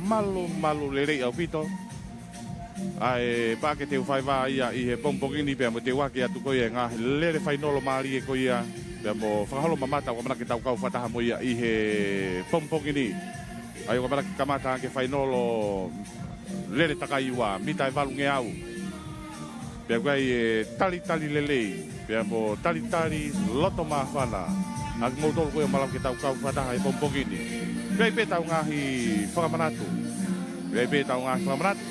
malu lele au pito. Ai pa ke te fai va ia I he pompongini pe mo te waki atu ko ia nga lele fai nolo mari e ko ia pe mo whakaholo mamata o kamana ke tau kau whataha mo ia I he pompongini. Ai o kamana ke kamata ke fai nolo lele takai ua mita e valu nge au. Pe koe tali lele pe mo tali loto mawhana. Ak mo tolu koe malam ke tau kau whataha e pompongini. Pe pe tau ngahi whakamanatu. Pe tau ngahi whakamanatu.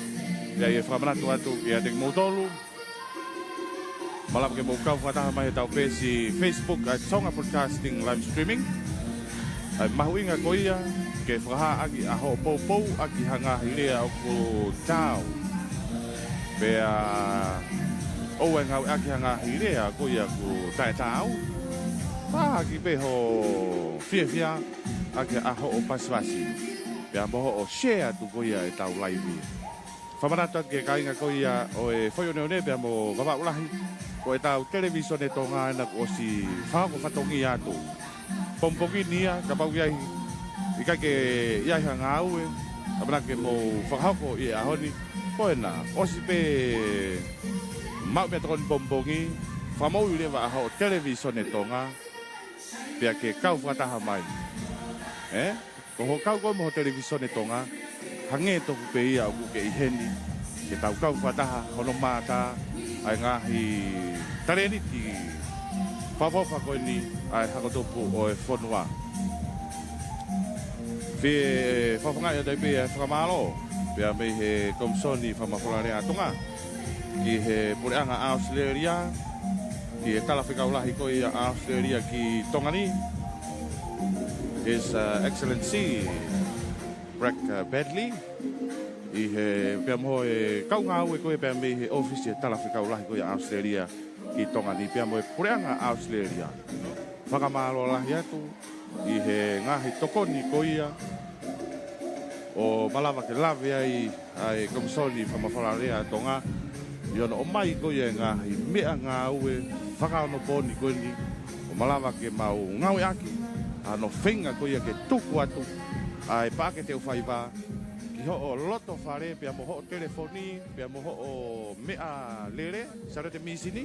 Ya ia whamanatu atu ia te motolu. Malam ke mau kau whataha mai tau pesi Facebook at Songa Broadcasting live streaming. Ai mahu inga ko ia ke whaha aki aho pou aki hanga hirea o ko tau. Pea o ngau aki hanga hirea ko ia ko tae tau. Pa aki peho fia aki aho o paswasi. Pea moho o share tu ko ia e tau live. Whamanatu ke kainga ko ia o e whai o neonebe mo gawa ulahi ko e tau television e tonga ena ko si whako whatongi atu. Pompongi nia ka pau iai I kai ke iai hanga au e apana ke mo whakahoko I ahoni ko ena o si pe mau me tron pompongi whamau I lewa aho television e tonga pia ke kau whataha mai. Ko ho kau ko mo television e tonga hange to pe ia o ke iheni ke tau kau whataha hono mata ai ngahi tareni ti whawawha koe ni ai hakotopu o e whonua. Pe whawhangai o dai pe e whakamalo pea me he komsoni whamawhorare atonga ki he pureanga Australia ki e talawhikaulahi koe ia Australia ki Tongani His Excellency Brek Badley I he pia mo e kaunga au e koe pia me he office e talawhika ulahi koe Australia ki Tongani pia mo e pureanga Australia whakamalo lahi atu I he ngahi tokoni koe ia o malawa ke lawe ai komsoni whamawhararea tonga I ono o mai koe e ngahi mea ngā au e whakaono poni koe ni o malawa ke mau ngau e aki ano whenga koe ke tuku atu ai pake te whaiva ki ho o loto whare pia mo ho o telefoni pia mo ho o mea lere sara te misini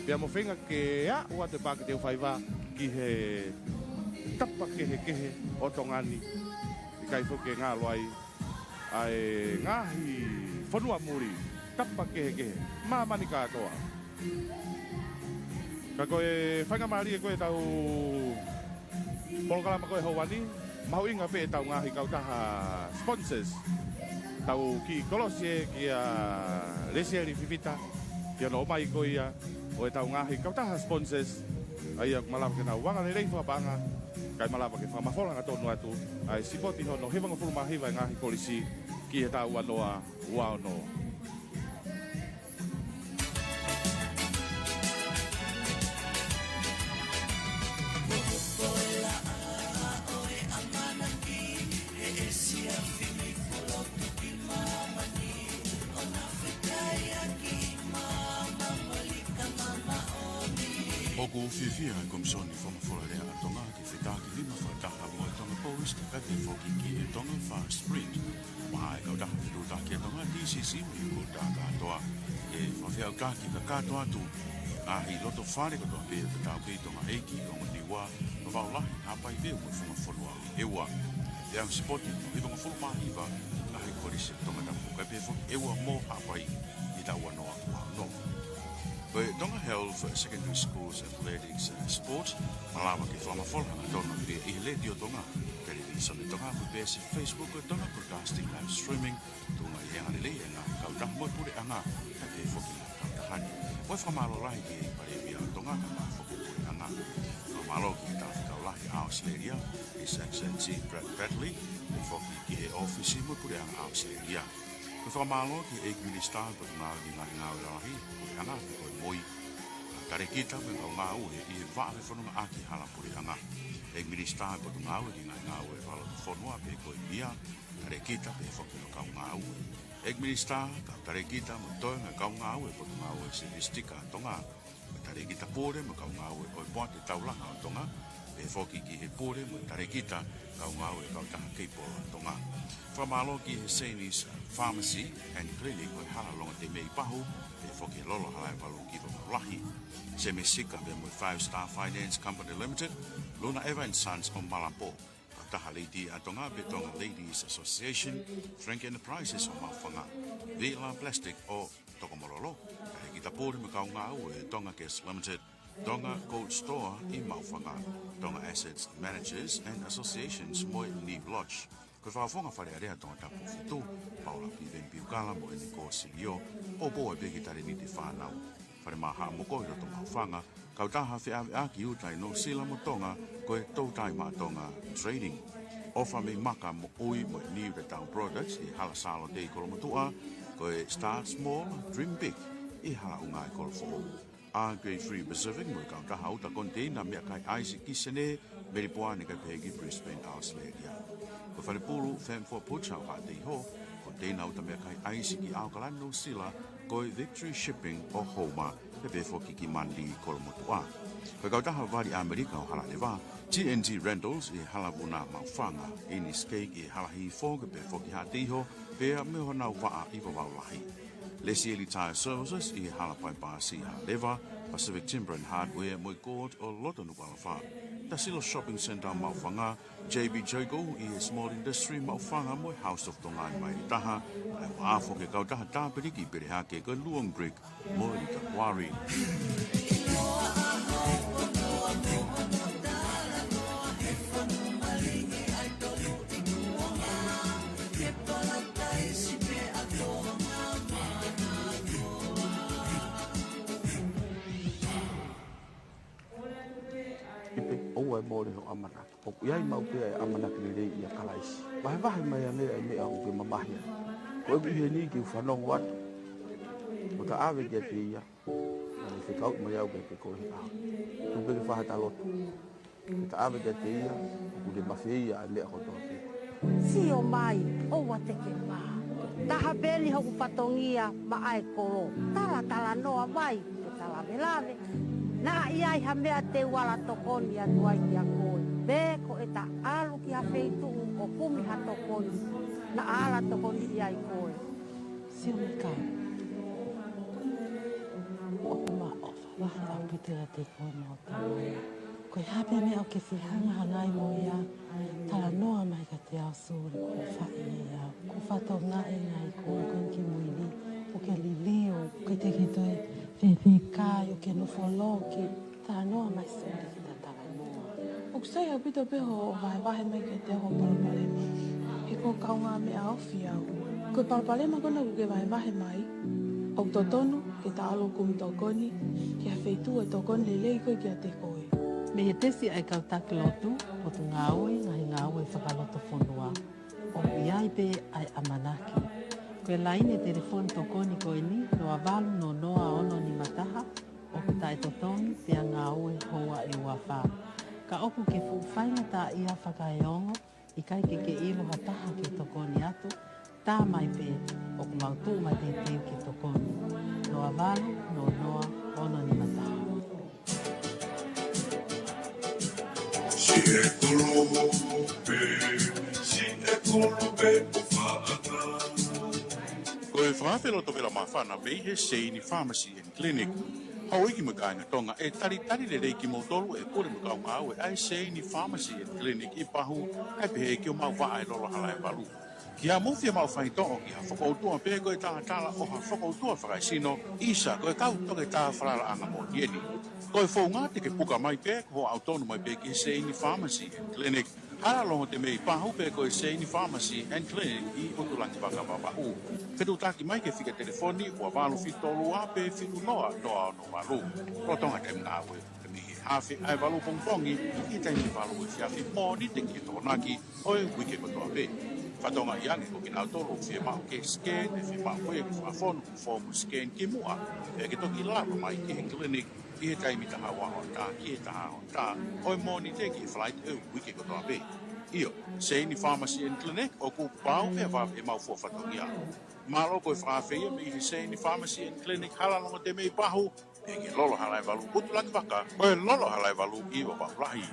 pia mo whenga ke a ua te pake te whaiva ki he tapa kehe o tongani I kai whuke ngā loai ai ngahi whanua muri tapa kehe mamani katoa ka koe whainga maari e koe tau polokalama koe hauani Mau inga pe tau ngahi kau taha sponsors tau ki kolosie ki a lesieri vivita ki ano omai ko ia o e tau ngahi kau taha sponsors ai ak malapa ke nau wanga nerei whapanga kai malapa ke whamafola nga tonu atu ai sipoti hono hivanga fulumahiva ngahi kolisi ki he tau anoa uao no. Oku fifia komsoni whamawhorarea atonga ki whetaki lima whataha mo e tonga Boris ki kate whoki ki e tonga Far Spring. Waha e kau taha whiru taki atonga DCC mi ko tāka atoa e whawhiau kāki ka kāto atu a hi loto whare kato a pēr ka tau ki tonga eiki o ngati wā ma wau lahi hapai veo mo whamawhorua ewa e am spoti mo hiva ma whulu mahiva a hi korisi tonga tapu kai pē whoki ewa mo hapai I tau anoa wau no. But Tonga Health Secondary Schools Athletics and Sports malawa ki whamawholanga tona pia I le dio tonga television I tonga ku pēsi Facebook Tonga Broadcasting live streaming tunga I hanga lele nga kau taha mo pure anga ka te whoki nga kau tahani Wai whamalo lahi ki pare pia tonga ka ma whoki pure anga whamalo ki ta whikau lahi Australia His Excellency Brad Bradley me whoki ki he office mo pure anga Australia whamalo ki Egg Minister pa ngā ni ngau lahi pure anga moi kare kita me ngau ngau I vāwe whanunga aki hala puri anga e minister po ngau I ngau e wala whanua pe koe mia kare kita pe whakino kau ngau e minister ka kare kita mo toenga kau ngau e po ngau e se vistika tonga kare kita pore mo kau ngau e oi poate taulanga tonga e foki ki he pore mo tare kita kau ngau e kau taha keipo tonga. Whamalo ki he Sainis Pharmacy and Clinic o halalonga te mei pahu e foki lolo halai walu ki wamalahi. Se me sika me mo 5 Star Finance Company Limited, Luna Eva & Sons o Malampo. Taha Lady Atonga Betonga Ladies Association, Frank Enterprises o Mawhanga, Vila Plastic o Tokomorolo, kahe kita pōre me kau ngau e Tonga Gas Limited, Tonga Gold Store i Mawhanga, Tonga Assets Managers and Associations Moi Neve Lodge. Koe whaafonga whare area tonga tapu fitu, paula pi ven piukala mo ene ko silio, o bo e peki tare ni te whanau. Whare maha moko i roto Mawhanga, kau taha whi awe aki utai no sila mo tonga, koe tautai ma tonga trading. Ofa me maka mo ui mo New Town Products i hala salo te kolomotua, koe start small, dream big, i hala unga i kolofo. A Grade 3 Pacific mo kau taha uta konteina mea kai Isaac Kisene, meri poane kai pegi Brisbane Australia. Ko whare pulu Fem 4 Puchau ha te ho, konteina uta mea kai Isaac i Aukalano Sila, koe Victory Shipping o Homa, te pefo ki mandi kolomotua. Koe kau taha wari Amerika o hala lewa, TNT Rentals i hala vuna Mawhanga, Inis Cake i hala hi fōga pefo ki ha te ho, pea me honau waa i wawaulahi. Lesieli Tire Services i hala pai pāsi ha lewa, Pacific Timber and Hardware moi kōt o Lotonu Walawa. Tasilo Shopping Centre Mawhanga, JB Jogo i Small Industry Mawhanga moi House of Tongan mai taha, ai waafo ke kau taha tāperiki pere hake ko Luang Brick, moi i Takwari. Oa mole no amana. O iai mau pe amana kile ia kalaisi. Vai vai mai ame me au ke mamahia. Ko bi he ni ki whanong wat. O ta ave ke te ia. Ani se kau mai au ke ko hi au. Tu pe fa ta lot. Ta ave ke te ia. Ku de mafia le ko to. Si o mai o wa te ke ma. Ta ha beli ho ku patongia ma ai ko. Tala noa mai. Tala velave. Na iai ha mea te wala tokoni a tuai ki a koe. Be ko e ta alu ki a feitu o kumi ha tokoni. Na ala tokoni iai koe. Si o me ka. O ma ofa waha au pitera te koe mo tamoe. Koe hape mea o ke whihanga hanai mo ia. Tala noa mai ka te au suri ko whai nei au. Ko whatau ngā e ngai koe koe ki muini. O ke lilio, ke te ki toi. Fefe kai o ke no foloki, tā noa mai suri ki tā tawa noa. O kusai au pito peho o vai mai ke te ho palapalema. He ko kaunga me a ofi au. Ko palapalema kona ku ke vai mai. O totonu ke tā alo kumi tokoni, ke a feitu e tokoni lelei koe ki a te koe. Me he tesi ai kau taki lotu, o tu ngāui, ngahi ngāui whakaloto whonua. O iai pe ai amanaki. Koe laine telefoni tokoni koe ni, loa walu no noa ono ni mataha, o ku tae totongi pia ngā ue hoa e uawha. Ka oku ke fuwhainga tā ia whakaeongo, i kai ke ilo hataha ke tokoni atu, tā mai pe, o ku mautu mai te teo ke tokoni. Loa walu no noa ono ni mataha. Si e kolobe o whaata. Koe whawhawhelo to vela mawhana vei he Seini Pharmacy and Clinic. Hau iki makainga tonga e tari le reiki mo tolu e kore makau ngau e ai Seini Pharmacy and Clinic i pahu ai pehe ki o mau waa e lolo hala e walu. Ki a mawhia mau whaintongo ki ha whakautua pehe koe tā tala o ha whakautua whakaisino isa koe kau toke tā whalala anga mo hieni. Koe whaunga te ke puka mai pehe ko autonu mai pehe ki Seini Pharmacy and Clinic. Hala longo te mei pahu pe koe Seini Pharmacy and Clinic i utulangi whakawawahu. Whetu taki mai ke whika telefoni ua walu whitolu a pe whitu noa no walu. Rotonga te mga awe te mihi hawhi ai walu pongpongi i teimi walu e whiawhi mōni te ki tōnaki oe wike kotoa pe. Whatonga i ange ko ki nau tolu whia mau ke scan e whia mau koe ki whawhonu ku formu scan ki mua. E ke toki lava mai ki clinic i he taimi taha wahon tā ki he taha hon tā oe mōni te ki flight e wike kotoa pe. Io, Seini Pharmacy and Clinic o ku pau e waw e mau fuafatongia. Malo koe whaafeia me i Seini Pharmacy and Clinic hala longa te mei pahu Enge lolo halai walu putu lagi waka. Koe lolo halai walu iwa waulahi.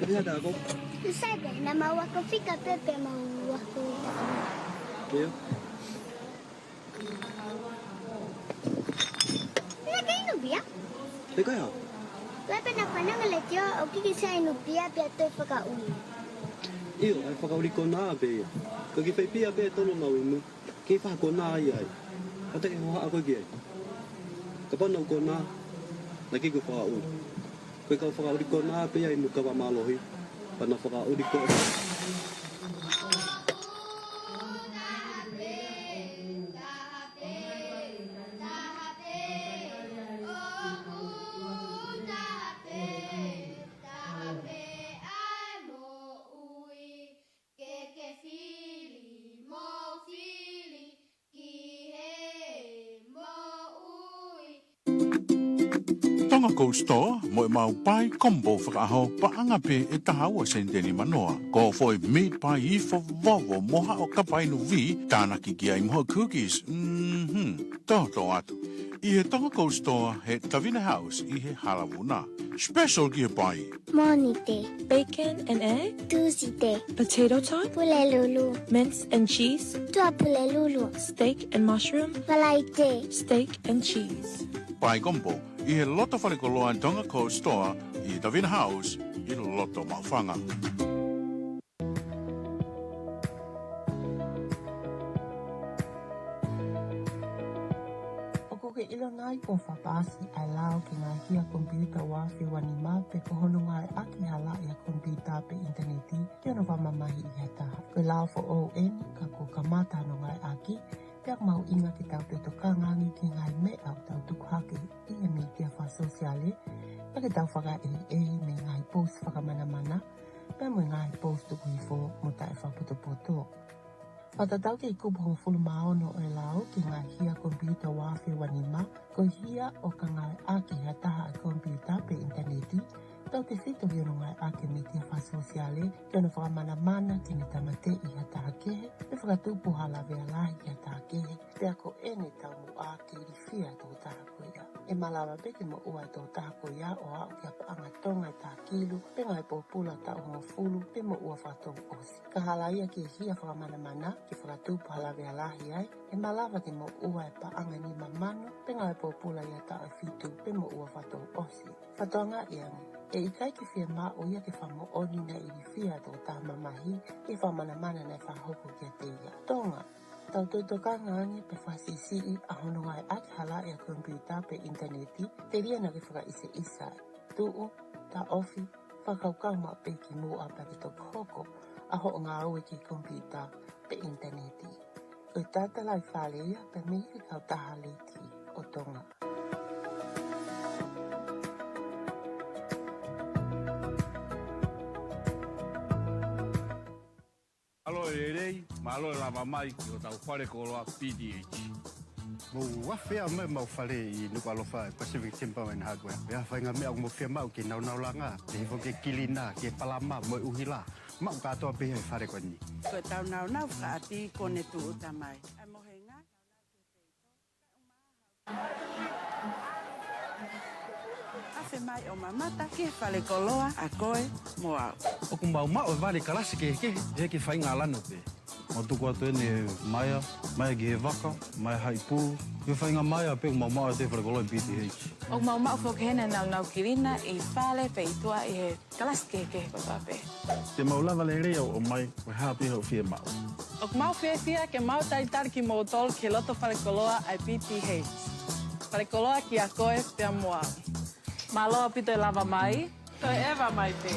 Ada ako. Sabe, na maua ko fica pepe maua ko. Kaya? Lagay no biya? Teka ya. Pepe na panang alatyo o kikisay no biya biya to'y pagkauli. Iyo, ay pakauli ko na abe. Kagipay piya be tono na wimu. Kipa ko na ay ay. Ate ho ako gi. Kapon ko na. Lagi ko pa ul. Kaya ka pakauli ko na abe ay muka pa malohi. Pana pakauli ko. Tonga Coast mo mau pai combo whakaho paanga pe e tahaua senteni manoa. Ko foi meat pai I fo vovo moha o kapai no vi tānaki ki ai moha cookies. Toto atu. I he Tonga Coast he Tavina House I he Halavuna. Special ki he pai. Monite, Bacon and egg, Tuesday, potato tot, pule lulu, mince and cheese, tua pule lulu, steak and mushroom, valaite, steak and cheese. Pai combo. I he loto whalikoloa Tonga Coast I Tavina House I loto mawhanga. Ke ilo nai ko whapasi ai lao ki ngā hia kompiuta wāwhi wani mā pe kohono ngai aki hala ia kompiuta pe interneti ki ono whamamahi I hataha. Koe lao fo o eni ka ko kamata no ngai aki piak mau inga ki tau te toka ngangi ki ngai me au tau tukuhake I e media wha sosiale pa ke tau whaka e me ngai post whakamana mana pe mo ngai post tuku I fo mo tae whaputopoto. Patatau ke ikupu hong fulu maono e lao ki ngā hia kompiuta wāwhi wanima, ko hia o ka ngai ake hataha a kompiuta pe interneti, tau te whito hio no ngai ake media wha sosiale, ki ono whakamana mana ki ni tamate I hataha kehe, e whakatupu hala vea lahi I hataha kehe, te ako ene tau mo ake I whia tō taha koia. E malawa peke mo ua tō taha koia o au ki apa anga tonga I taha kilu, pe ngai pōpula tau hongo fulu, pe mo ua whatong osi. Ka hala ia ki hia whakamana mana, ki whakatupu hala vea lahi ai, e malawa ke mo ua e pa anga ni mamano, pe ngai pōpula ia tau whitu, pe mo ua whatong osi. Whatonga iangi, e ikai ki whia mā o ia ke whamo oni na I whia tō taha mamahi, ki whamana mana nei whahoko kia te ia. Tonga, tau toka ngani pe whasisi a hono ngai ake hala e a kompiuta pe interneti, te ria na ke whaka ise isai. Tuu, ta ofi, whakaukau ma pe ki mo a pake tō hoko, a ho ngā aue ki kompiuta pe interneti. Koe tata lai whaleia pe mihi ke kau taha leiti o Tonga. Alo e rei, ma alo e lava mai ki o tau whare ko loa PDH. Mo whawhia me mau whare I nuku alofa Pacific Timberman Hardware. Wea whainga mea o mo whia mau ki nau langa, te hifo ke kilina, ke palama, mo uhila. Mau katoa pehe whare ko ni. Ko tau nau ka ati kone tu utamai. Ai mo he ngā. Afe mai o mamata ke whale koloa a koe mo au. O ku mau mau wale kalasi ke he whainga lano pe. Mo tuku atu ene maia ki he waka, maia haipu. He whainga maia pe ku mau mau te whare koloa I PTH. O mau mau whokehene nau kirina I whale pe I tua I he kalasi ke kotoa pe. Te mau lava le rea o mai, koe hapi hau whia mau. O mau whia ke mau taitar ki mo tol ke loto whale koloa I PTH. Whale koloa ki a koe pe a moa. Maloa pito e lava mai, to e ewa mai pe.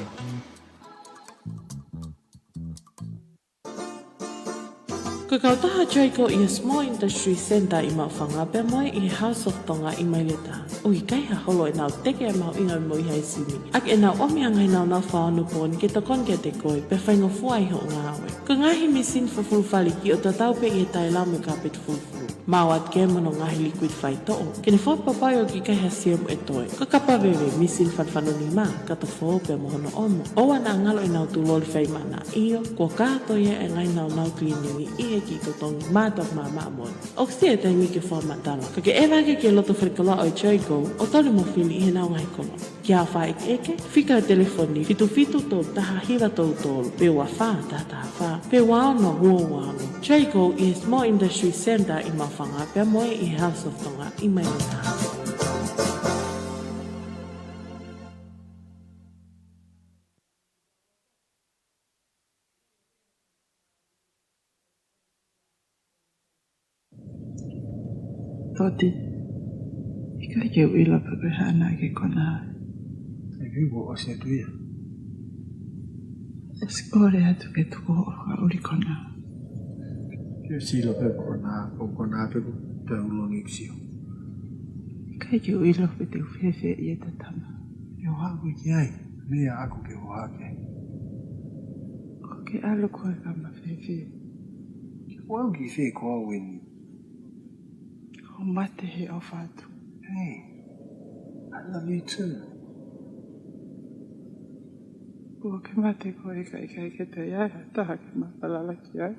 Ko kautaha Draco I a small industry center I mau whangape mai I House of Tonga I Maileta. Ui kai ha holo e nau teke e mau inga mo I hai simi. Ak e nau omi angai nau whaonu pōni ke takon ke te koe pe whainga fuai ho ngāwe. Ko ngahi misin fufulu whali ki o tatau pe I e tai lau me kapit fufulu. Mawat ke mono ngahi liquid fai to'o. Kene fo papai o ki kai hasiam e toe. Ka kapa wewe misil fanfanoni ma. Kata fo pe mohono omo. Owa na ngalo e nau tuloli fai mana iyo. Kua kato ia e ngai nau kliningi ia ki kotongi matok mama amon. Oksia e taimi ke fo matala. Ka ke ewa ke loto frikoloa o choi go. O tole mo fili ihe nau ngai kono. Kia wha eke, fika telefoni, fitu tō taha hira tō tōru, pe wa wha taha wha, pe wa ono hua wano. Traco i Small Industry Center i Mawhanga, pe moe i House of Tonga i Mainataha. Toti, ika ke uila pepehana ke kona. Vivo o se tuia. Ore atu ke tuko o uri kona. Ke silo pe kona pe te ulongi ksio. Kai ke uilo pe te ufefe i eta tama. Yo haku ki ai, mea aku ke o hake. Ko ke alo koe kama fefe. Ke wau ki fe koa weni. O mate he o fatu. Hey, I love you too. Ua ke mate ko e kai ke te iaia, taha ke mapalala ki ai.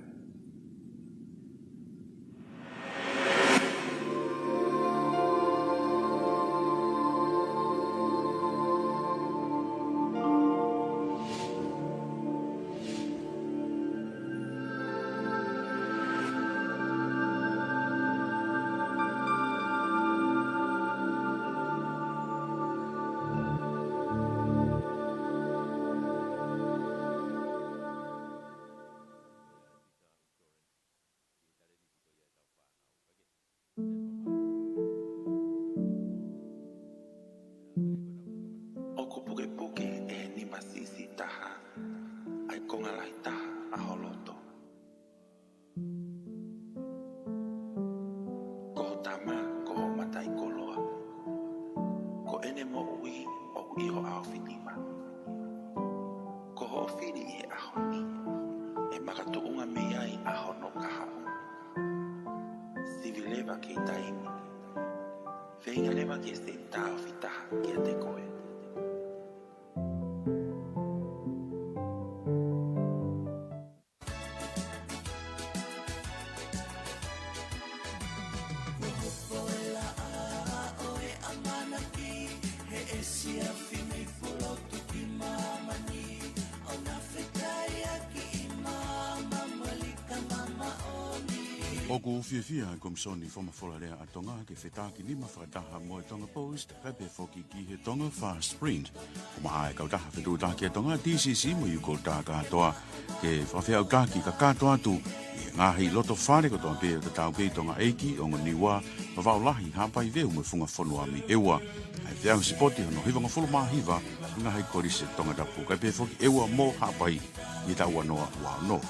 O ko fia komsoni foma folalea atonga ke fetaki lima whakataha mo e tonga post pepe foki ki he tonga fast sprint. O maha e kautaha whetūta ki atonga DCC mo yu kouta katoa ke whawhea utaki ka katoa tu i ngahi loto whare kotoa pe o tatau pe tonga eiki o nganiwa ma wau lahi hapai veu mo funga whanua mi ewa. Ai whiau sipoti hono hivanga fulu mahiva ngahi korise tonga tapu kai pe foki ewa mo hapai i tau anoa wau no.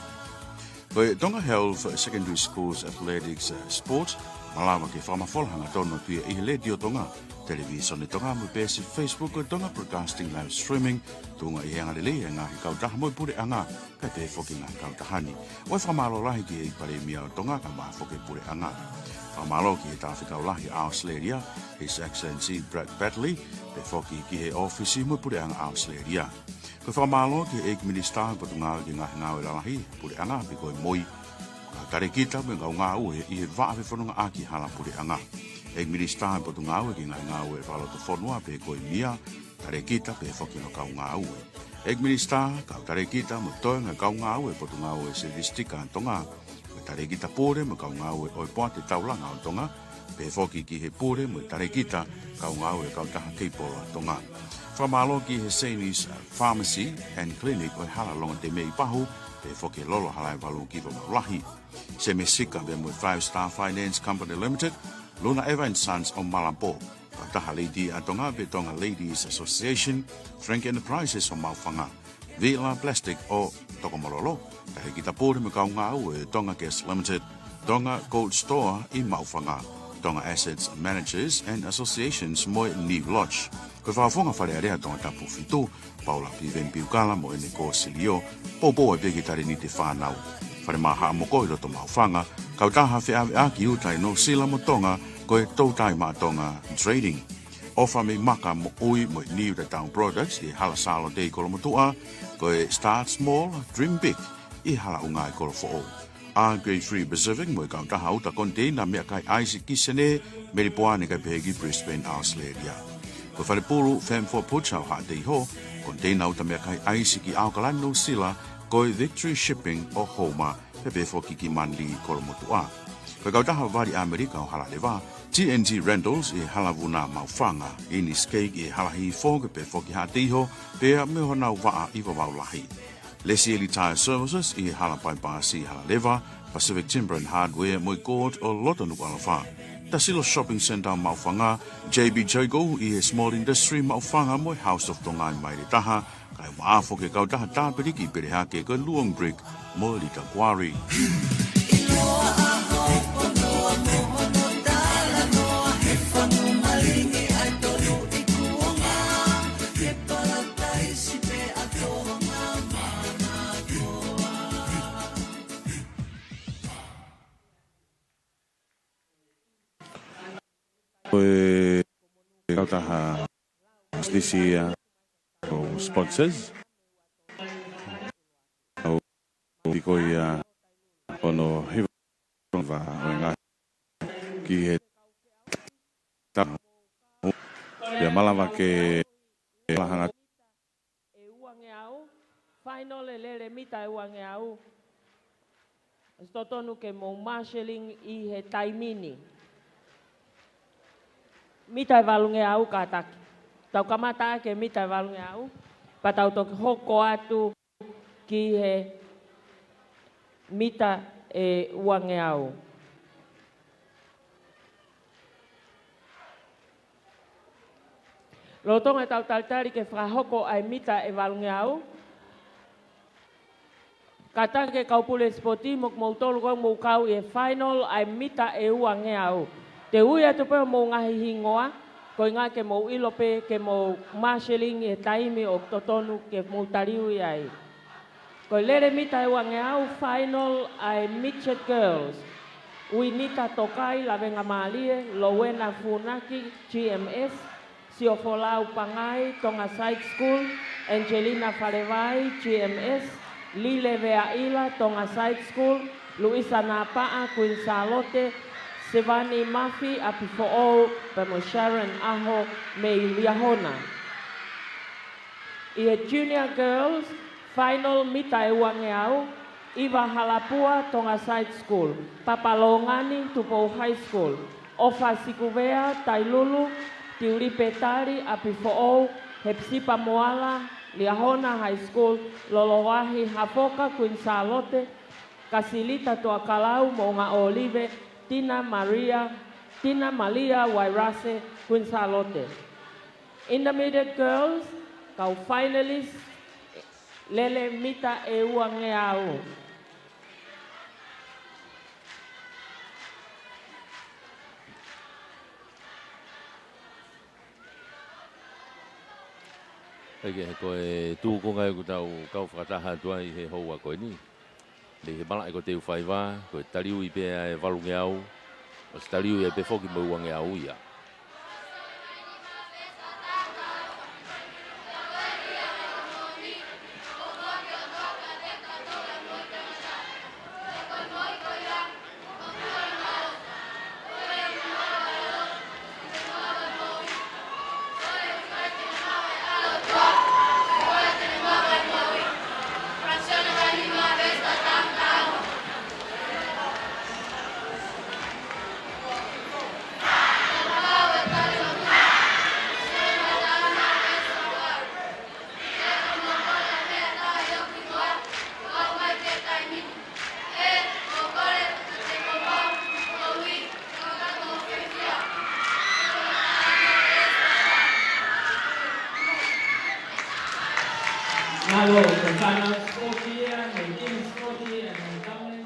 Koe tonga held for secondary schools athletics sport, malawa ke whamafolhanga tono tuia i hele dio tonga, television tonga mo pesi Facebook tonga broadcasting live streaming, tunga i hanga lele e ngahi kautaha mo pure anga, kai pe foki ngā kautahani. Wai whamalo lahi ki e pare mia o tonga ka maa foki pure anga. Whamalo ki e tāwhikau lahi Ausleria, His Excellency Brad Badley, pe foki ki he ofisi mo pure anga Ausleria. Ko whamalo ki e minister po tunga ki ngahi ngawe lalahi, pure anga pe koe moi. Ka kare kita me ngau ngā ue i he waawe whanunga aki hala pure anga. E minister po tunga ue ki ngahi ngawe whaloto whanua pe koe mia, kare kita pe foki no kau ngā ue. E minister ka kare kita mo toi ngā kau ngā ue po tunga ue se distika tonga. Tare kita pore mo kau ngā ue oi poate taulanga o tonga, pe foki ki he pore mo tare kita kau ngā ue kau taha keipola tonga. Whamalo ki he Sainis Pharmacy and Clinic o hala longa te mei pahu, pe foke lolo halai walu ki wa maulahi. Se me sika be mo 5 Star Finance Company Limited, Luna Eva & Sons o Malampo, ka taha leidi a tonga pe tonga Ladies Association, Frank Enterprises o Mawhanga, Vila Plastic o Tokomololo, tahe kita pore me kau ngā ue Tonga Gas Limited, Tonga Gold Store i Mawhanga, Tonga Assets Managers and Associations mo New Lodge. Ko whaafonga whare area tonga tapu whitu, Paula Piven Piukala mo ene ko Silio, Popo e peki tare ni te whanau. Whare maha mo koe roto mauwhanga, kau taha whiawe aki utai no sila mo tonga, koe tautai mātonga trading. Ofa me maka mo ui mo New Town Products I hala salo dei kolo motua, koe start small, dream big, I hala ungai kolo fo'o. A Grade 3 Pacific mo kau taha uta konte na mea kai Isaac Kisene, meri poane kai pehegi Brisbane Australia. Koe whare puru Fem 4 Puchau ha dei ho, konte na uta mea kai Isaac I Aukalano sila, koe Victory Shipping o Homa, pepe fo kiki manli kolo motua. Koe kau taha wari Amerika o hala lewa, TNG Rentals I halavuna mauwhanga, ini skeik I halahi fōke pe foki hatiho, pea me hona waa I wawaulahi. Lesi Eli Tire Services I halapai pāsi halalewa, Pacific Timber and Hardware moi Gord o Lotonu alawa. Tasilo Shopping Centre mauwhanga, JB Jago I Small Industry mauwhanga moi House of Tongai Maire Taha, kai waa foke kau taha tāperiki perehake ko Luang Brick, mo Lita Quarry. Koe kau taha stisi o sponsors. Au di koe ono hiva o ngā ki he taha. Ia malawa ke lahanga. Final lele mita e wange au. Stotonu ke mo marshalling I he taimini. Mita e walunge au kātaki. Tau kamata ke mita e walunge au. Patau toki hoko atu ki he mita e wange au. Lotonga tau taltari ke whahoko ai mita e walunge au. Katake kaupule spoti mok mautolu kong mau kau e final ai mita e wange au. Te ui atu peo mō ngahi hingoa, koe ngā ke mō ilope, ke mō marshalling e taimi o totonu ke mō tariu I ai. Koe lere mita e wange au, final ai Midget Girls. Ui nita tokai, lawenga maalie, Lowena Funaki, GMS, Siofolau Pangai, Tonga Side School, Angelina Farewai, GMS, Lile Veaila, Tonga Side School, Luisa Napaa, Queen Salote, Sevani Mafi, Apifo'o, Pemo Sharon Aho, Mei Liahona. I Junior Girls, final mita e wange au, Iwa Halapua, Tonga Side School, Papalongani, Tupou High School, Ofa Sikuvea, Tailulu, Tiuri Petari, Apifo'o, Hepsipa Moala, Liahona High School, Lolowahi Hafoka, Queen Salote, Kasilita Toakalau, Monga Olive, Tina Malia Wairase, Queen Salote. Intermediate girls, kau finalists, lele mita e wange au. Eke koe tū ko ngai ko tau kau whakataha tua I he houa koe ni. Le he malai ko te uwhaiwa, koe tariu I pēa e walunge au, o se tariu I pe whoki mau wange au ia.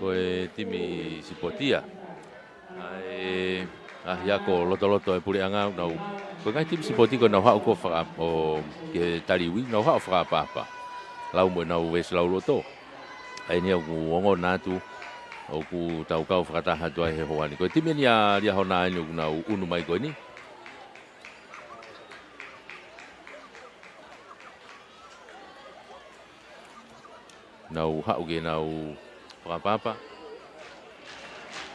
Koe timi sipotia. Ai ia ko loto e puleanga nau. Koe ngai timi sipoti ko nau hau ko whaka o ke tariwi nau hau whaka papa. Lau mo nau wes lau loto. Ai ni au ngongo natu o ku tau kau whakataha tua he hoani. Koe timi ni a ria hona anu kuna unu mai koe ni. Nau hau ke nau whakapapa.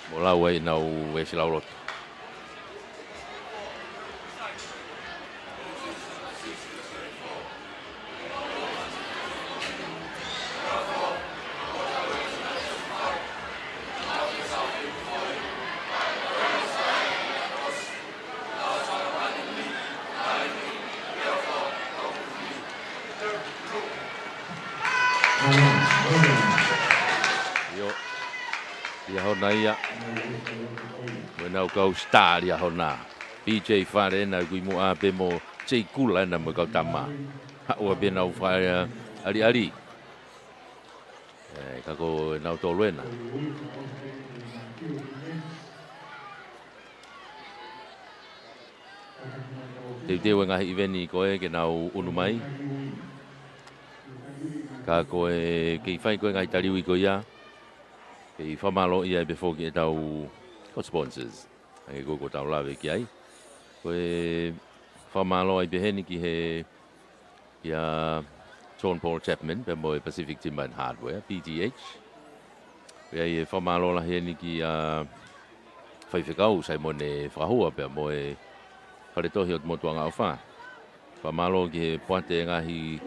Mo lau ai nau e silau loto. Ia hona ia. Menau kau star ia hona. PJ Whare na kui mo a pe mo J Kula na mo kau tama. Hau a pe nau whare ari. Kako nau tō luena. Te ngahi iveni koe ke nau unu mai. Ka koe kei whai koe ngai tariwi koe ia. Kei whamalo ia e before ki e tau ko sponsors. Ai ko tau lawe ki ai. Koe whamalo ai beheni ki he ia John Paul Chapman pe mo Pacific Timber and Hardware, PTH. Koe e whamalo la heni ki whaiwhekau sai mo ne whahua pe mo e wharetohi o motuanga o wha. Whamalo ki he poate ngahi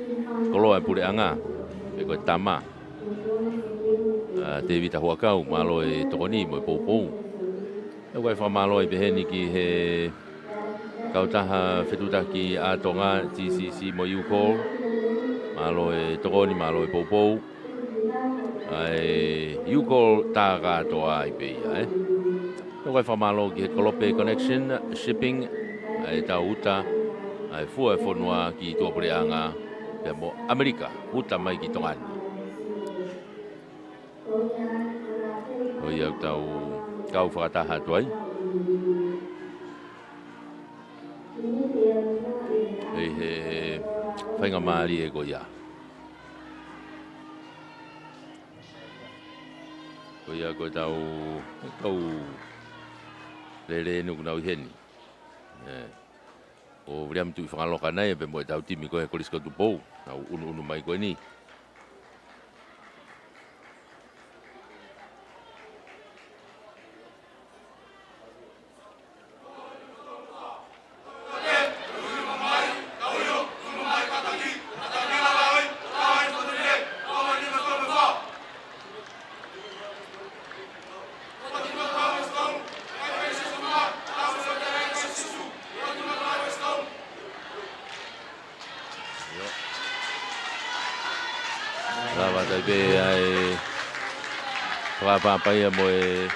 koloa e pure anga. Pe koe tama. Te vita huakau, malo e tokoni mo e poupou. E koe whamalo e beheni ki he kautaha whetutaki a tonga TCC mo UCall. Malo e tokoni, malo e poupou. UCall tā katoa i peia, E koe whamalo ki he Kolope Connection, Shipping, tā uta, fua e whanua ki tuapureanga, pe mo Amerika, uta mai ki tongani. O iau tau kau whakataha tuai. He whainga maari e ko ia. Ko ia ko tau lere nuku nau heni. O vriam tu whangaloka nei pe mo e tau timi ko he kolisko tu pou. Tau unu mai ko ni. Papai mo e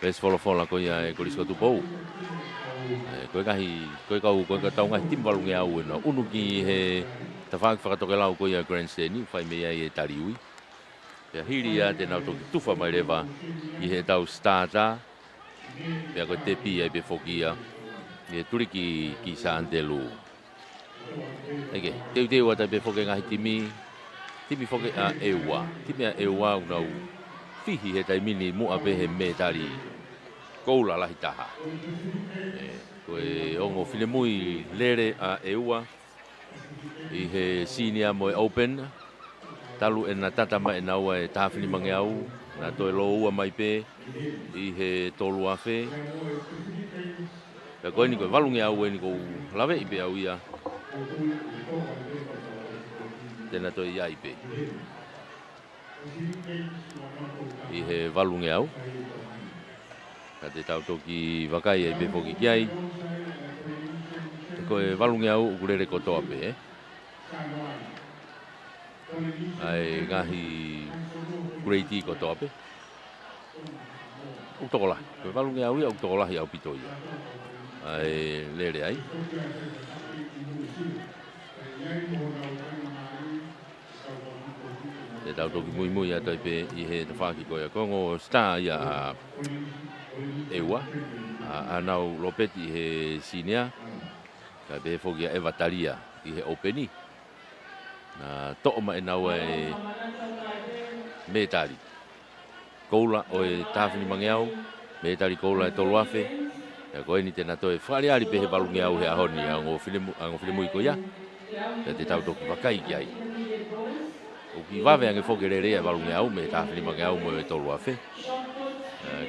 pes fola ko ia e kolisko tu pou. Koe kau tau ngai timbalungi au no unu ki he ta whakatoke lau ko ia grandstand ni whai mea e tariui. Pea hiri a te nau toki tuwha mai rewa i he tau starter. Pea koe te pi e pe whokia i he turiki ki sa antelu. Eke, teu ata pe whoke ngahi timi whoke a ewa. Timi a ewa unau whihi he taimini mua pe he me tari koula lahi taha. Koe ongo whilemui lere a ewa i he senior mo e open. Talu e na tatama e naua e taha whilimange au. Na toe lo ua mai pe i he tolu awhe. Pea koe ni koe valunge au e ni kou lawe i pe au ia. Tēnā toi ia i pe. I he valunge au. Ka te tau toki wakai e pe poki ki ai. Koe valunge au ukurere kotoa pe, Ai ngahi kureiti kotoa pe. Utokola. Koe valunge au ia utokola hi au pito ia. Ai lere ai. Te tau toki mui a toi pe i he te whaki koe a kongo star ia ewa. A nau lopeti i he sinea. Ka pe whoki a Eva Talia i he openi. Na to'oma e nau e me tari. koula o e tawhini mangeau, me tari koula e tolu afe, e koe ni tēnā toi whare ari pehe balungi au he ahoni a ngō whilimu i koia, e te tau toki wakai ki ai. O ki wawe ange whoke re rea balungi au, me tawhini mangeau mo e tolu afe,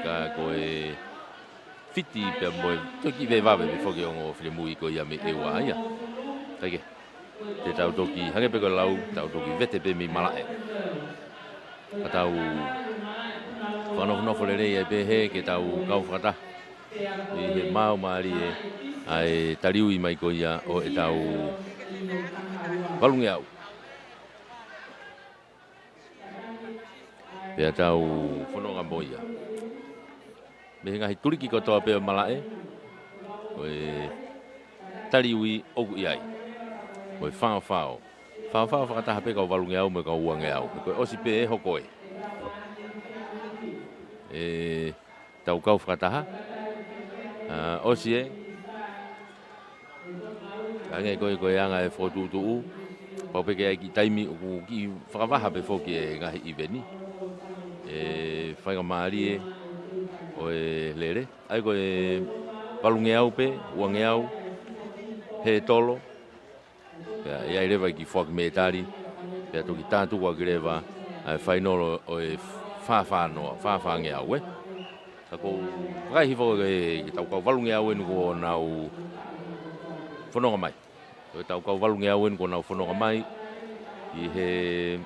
ka koe fiti pe mo toki ve wawe me whoke o ngō whilimu i koia me e ua aia. Taike, te tau toki hange pe koe lau, tau toki vete pe mi malae. Ka tau whanofo le rei e pehe ke tau kau whakata. I he mau maari e ai tariu i mai koia o e tau walungi au. Pea tau whanonga moia. Me he ngahi turiki kotoa peo malae. O e tariu i oku i ai. O e whao. Whao whakataha pe kau walungi au me kau uange au. Me koe osi pe e hoko e. E tau kau whakataha. Osi e. Ange koe anga e whotutu. Pau peke ai ki taimi uku ki whakawaha pe whoki e ngahi i veni. E whainga maari e. O e lere. Ai koe walungi au pe, uange au. He tolo. E ai rewa ki whak me tari. Pea toki tātu kwa ki rewa. Ai whainolo o e whawhange au e. Tako whakai hifo e tau kau walungi au enu ko nau whanonga mai. E tau kau walungi au enu ko nau whanonga mai. I he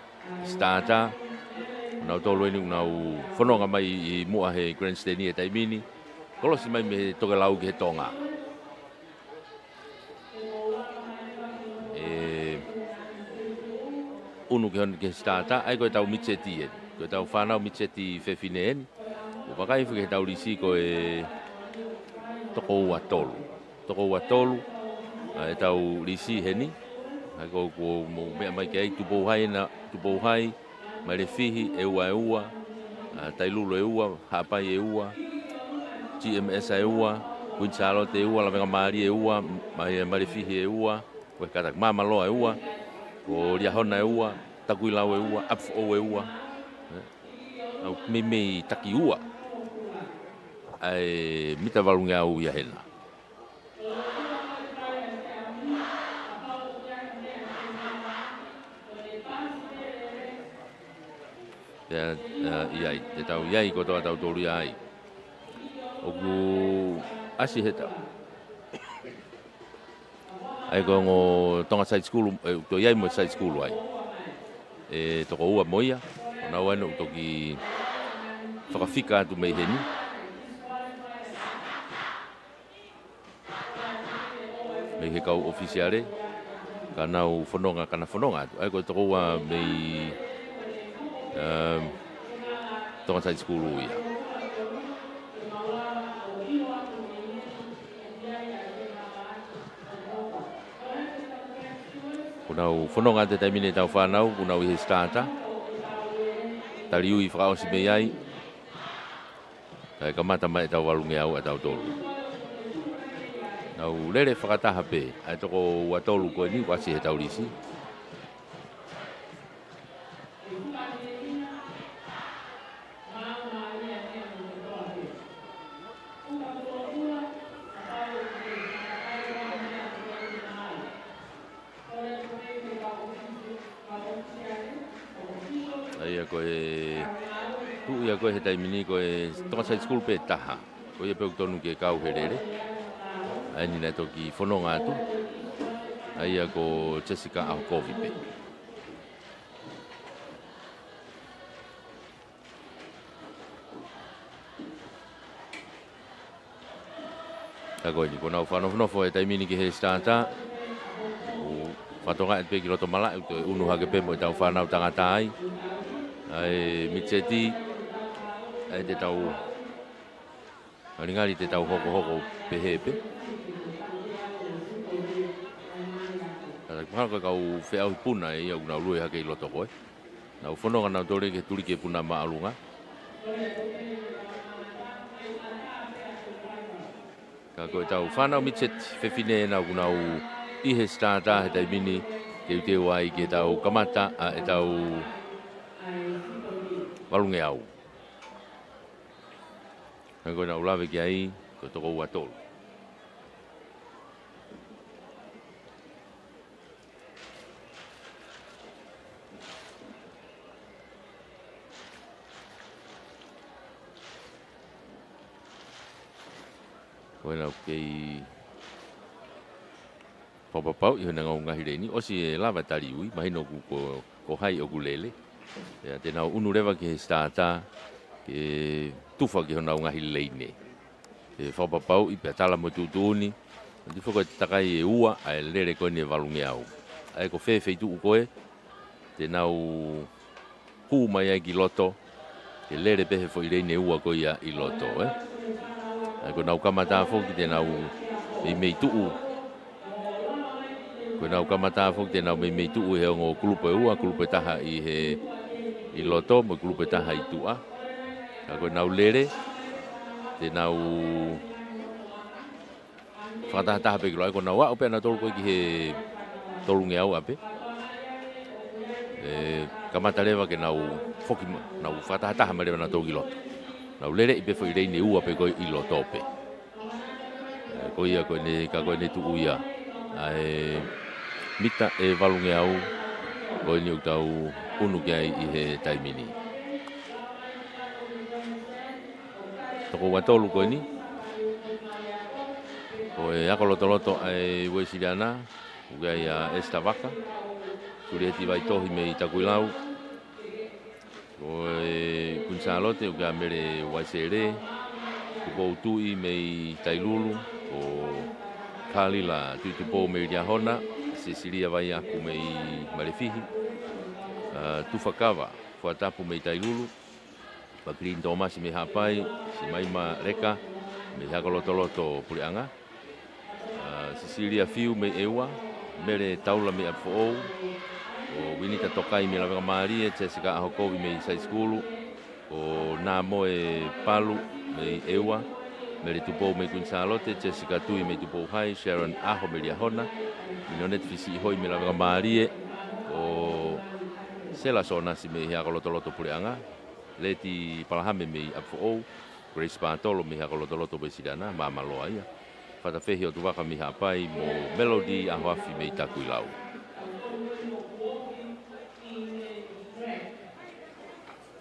starter. Nau tolo enu nau whanonga mai i mua he grandstand e taimini. Kolosi mai me toke lau ki he tonga. Unu ke hon ke starter, ai koe tau mitseti e. Koe tau whanau mitseti whewhine eni. O wakai whuke tau risi koe toko ua tolu. Toko ua tolu, e tau risi heni. Ai koe mo mea mai ke ai tupouhai na tupouhai. Mai le fihi e ua. Tailulo e ua, hapai e ua. GMS e ua. Queen Charlotte e ua, lawenga maari e ua. Mai le fihi e ua. Koe katak mamaloa e ua. O riahona e ua, takuilau e ua, apfo e ua. Au me taki ua. Ai mita walungi au ia hena. Iai, te tau iai ko toa tau tolu iai. Oku asi he tau. Ai ko ngo tonga side school to iai mo side school ai. E toko ua moia, ona wano toki whakawhika atu mei heni. Mei he kau ofisiare, ka nau whanonga kana whanonga atu. Ai ko toko ua mei tonga side school uia. Kunau whanonga te taimine tau whanau, kunau i he starter. Tariu i whakaosi mei ai. Kai kamata mai tau walungi au a tau tolu. Nau lere whakataha pe, ai toko ua tolu koe ni, wasi he tau risi. Koe he taimini koe tonga side school pe taha. Koe e peuk tonu ke kau herere. Ai nina toki whanonga atu. Ai ko Jessica Ahokovi pe. Ka koe ni kona whanofo e taimini ke he starter. Whatonga e pe ki roto mala. Unu hake pe mo e tau whanau tangata ai. Ai mitseti. Ai te tau Aringari te tau hoko pehepe. Kada mahal ka kau wheau puna e au nau lue hake i loto koe. Nau whanonga nau tore ke turi ke puna maalunga. Ka koe tau whanau mitset whewhine nau nau ihe starter he taimini ke ute wai ke tau kamata a e tau walunge au. Ko na ulawe ki ai ko toko ua tolu. Ko na kei Papapau i hona ngau ngahi reini, osi e lava tari ui, mahino ko hai o gulele. Ia te nau unu rewa ki he stata, ke tufa ki hona ngahi leine. Te whapapau i pia tala mo tutuni, di whako te takai e ua, a e lere koe ni e walungi au. A e ko whewhei tu ukoe, te nau hu mai ai ki loto, ke lere pehe fo i reine ua koe ia i loto. A e ko nau kamata foki te nau mei tuu, ko nau kamata fok te nau mei tuu he ngo kulupe ua kulupe taha i he i loto mo kulupe taha i tua. Ko nau lere te nau whakataha pe kilo ai ko nau wa ope na tolu koe ki he tolungi au ape. Kamata lewa ke nau foki nau whakataha ma lewa na tolu ki loto. Nau lere i pe fo i reine ua pe koe i loto pe. Ko ia koe ne ka koe ne tuu ia. Ai mita e walunge au ko ni utau unu kai i he taimini. Toko watolu ko ni. Ko e ako loto ai Wesiliana, ugai a Estavaka. Kurieti vai tohi me i takuilau. Ko e Kunsalote ugai mere Waisere. Ko utui me i Tailulu o Kalila tutupo me i Hona. Cecilia vai aku me i Malefihi. Tufakawa, Fuatapu me i Tailulu. Pakrin Thomas me hapai, si Maima Reka, me hakolotoloto Pulianga. Cecilia Fiu me Ewa, Mere Taula me Apfo, o Winita Tokai me Lavanga Maria, Jessica Ahokovi me i Saiskulu, o Namo e Palu me Ewa, Mere Tupo me Kunsalote, Jessica Tui me Tupo Hai, Sharon Aho me Liahona, Minonet Fisi Hoi me Lavanga Maria, o Sela Sona si me hakolotoloto Pulianga, Leti Palahame me Apfo, Grace Pantolo me hakolotoloto Besidana, Mama Loaia. Whatawhehi o tuwaka mi hapai mo Melody a hoafi me i takuilau.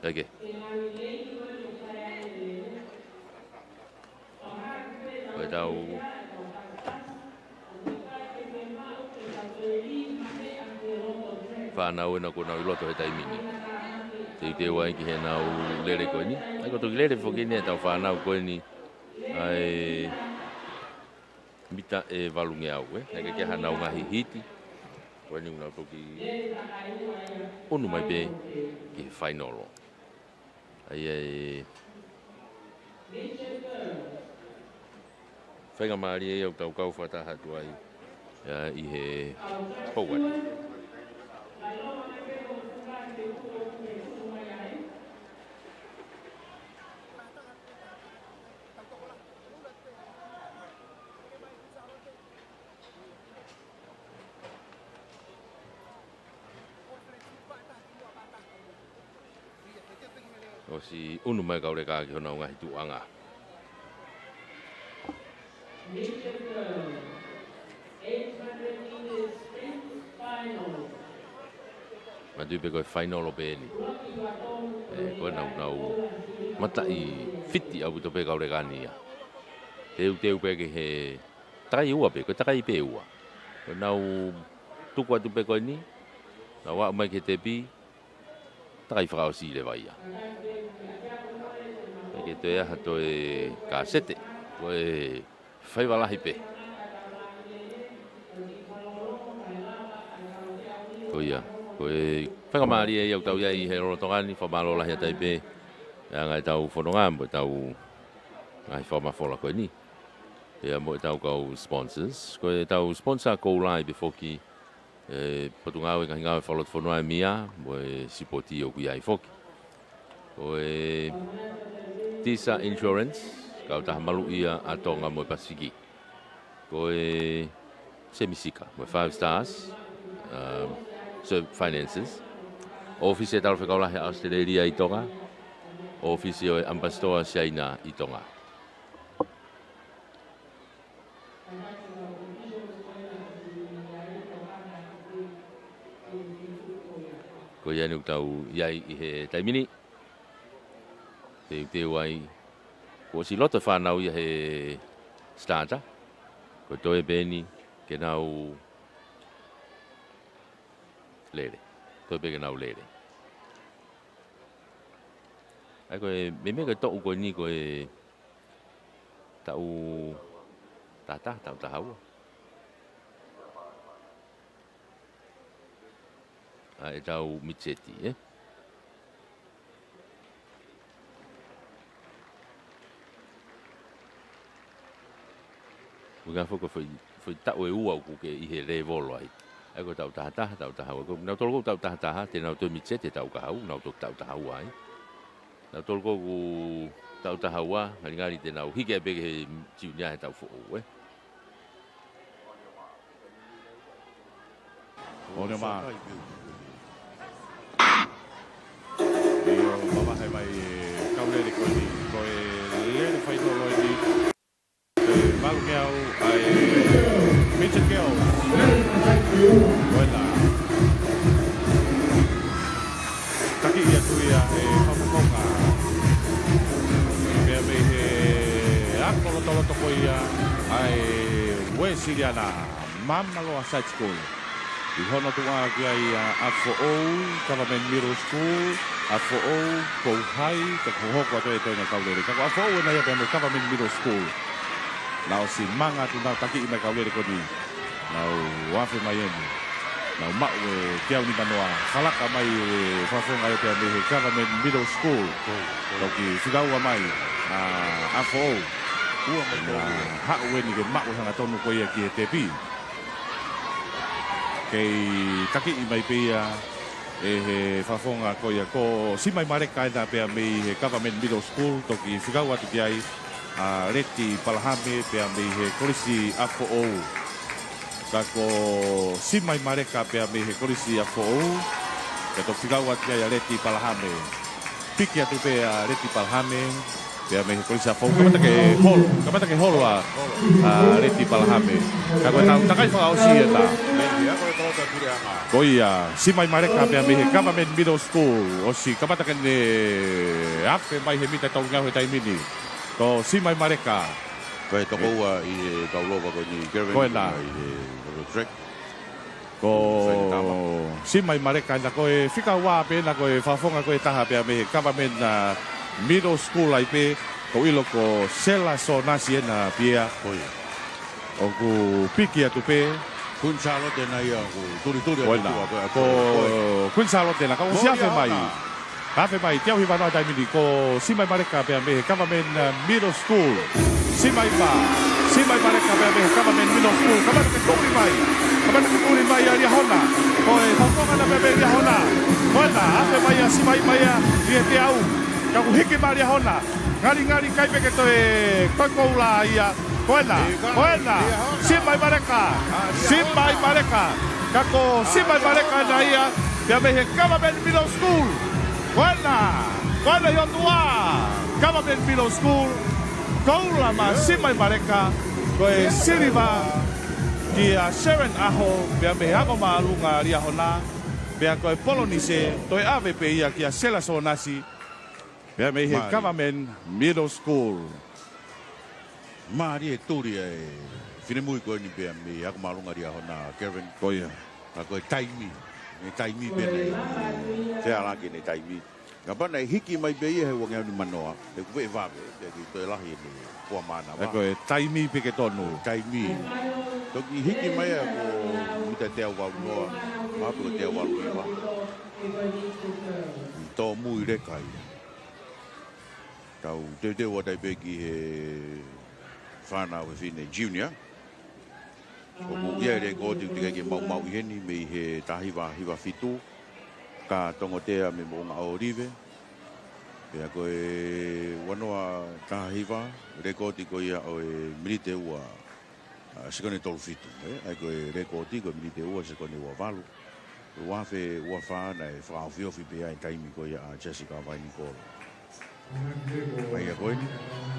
Eke. Koe tau whanau e na ko nau i loto he taimini. Te te wai ki he nau lere koe ni. Ai ko toki lere whokini e tau whanau koe ni. Ai mita e walunge au, neke ke hanau ngahi hiti. Wani unau toki unu mai be ki he whainolo. Ai whainga maari e au tau kau whataha tuai i he pouari. O si unu mai kaure kāki hona o ngahi tuanga. Ma tuipe koe final o pēni. Koe nau mata i fiti au to pe kaure kānia. Teu peke he takai ua pe, koe takai pe ua. Koe nau tuku atu pe koe ni, nau wā mai ke te pi, takai whakao si le vai ia. Ke te aha to e kasete, ko e whaiwalahi pe. Ko ia, ko e whakamari e iau tau ia i he rorotongani, whamalo lahi atai pe, ea ngai tau whanonga, mo tau ngai whamafola koe ni. Ea mo tau kau sponsors, ko e tau sponsor kou lai pe foki, potungau e kahi ngau e whalot whanua e mia, mo e sipoti o kui ai foki. Ko e Tisa Insurance, kau taha malu ia atonga mo Pasifiki. Ko e Semisika, mo 5 stars, finances. Office e talwhekau lahi Australia i tonga. Office o e Ampastoa China i tonga. Ko ia nuk tau iai I he taimini. Te wai. Ko si loto whanau ia he starter. Ko toe beni ke nau lere. Toe be ke nau lere. Ai koe me koe to'u koe ni koe tau tata tau tahau. Ai tau mitseti Bukan foi tau e ua ku ke I he re volo ai. Ai ko tau tahau ko nau tolko tau tahata te nau to mitseti tau kahau nau to tau tahau ai. Nau tolko ku tau tahaua, ngari te nau hike e peke he tiunia he tau fo'o Ole ma. Io mama hai mai kaulere ko ni ko le fai no lo ni. Malu ke au ai Mitchell ke au. Voilà. Taki ia tu ia e fafokonga. Be be he akolo tolo to ko ia ai Wesiliana Mama Loa Side School. I hono tua ki ai AFO, Government Middle School, AFO, Pouhai, ka kohoko atoe toi na kaulere. Ka AFO na ia pēmei Government Middle School. Nau si manga tu nau taki I mai kaulere ko ni. Nau wafe mai eni. Nau mau e kiau ni manoa. Halaka mai e whafonga ia pēmei Government Middle School. Toki whigaua mai AFO. Ua mai tō. Hau eni ke mau hanga tonu ko ia ki e te pi. Kei taki I mai pia e he whafonga ko ia ko si mai mareka e na pia mei he Government Middle School toki whigau atu ki ai Reti Palahame pia mei he kolisi AFO ka ko si mai mareka pia mei he kolisi AFO ka to whigau atu ki ai Reti Palahame piki atu pia Reti Palahame pia mei he kolisi AFO kamata ke holo Reti Palahame ka koe tau takai whakao si e ta ko ia, si mai mareka pia me he Government Middle School o si kamata kene afe mai he mita tau ngau he taimini to si mai mareka koe toko ua I he kaulowa ko ni koe la ko si mai mareka na koe whika wā pēna koe whafonga koe taha pia me he Government Middle School ai pe ko ilo ko sela so nasi ena pia o ku piki atu pe Kun Charlotte na ia ko turi ko Kun Charlotte na ka o siafe mai. Afe mai tiau hi vana dai mini ko si mai mareka pe me Government Middle School. Si mai mareka pe me Government Middle School. Kamata ke kuri mai ari hona. Ko e fonga na pe ari hona. Hona afe mai si mai ia te au. Ka ku hiki mai hona. Ngari kai pe ke to e kokoula ia. Buena, si mai mareka, kako si mai mareka na ia, pia me he Government Middle School. Buena yo tua, Government Middle School. Kaula ma si mai mareka, koe siriva, kia Sharon Aho, pia me hango maalunga ria hona, pia koe polonise, toi ave pe ia kia sela so nasi, pia me he Government Middle School. Mari e turi e whinemui koe ni pia me ako marunga ria hona Kevin koia a koe taimi pene te alaki ne taimi ka pana e hiki mai pe ia he wangea ni manoa e kuwe e vawe e ki toe lahi ni kua mana e koe taimi peke tonu taimi toki hiki mai a ko mita te au wau noa mapu ko te au wau iwa tō mui rekai tau te watai pe ki he whanau e whine junior. O ku ia re ko te ke mau I heni me he tahiwa fitu. Ka tongotea me mo ngā orive. Pea koe wanoa tahiwa. Re ko te ko ia o e milite ua sikone tolu fitu. Ai koe re ko te ko milite ua sikone ua valu. Wafe ua whana e whaafiofi pea e taimi ko ia Jessica Vainikola. Mai a koe ni,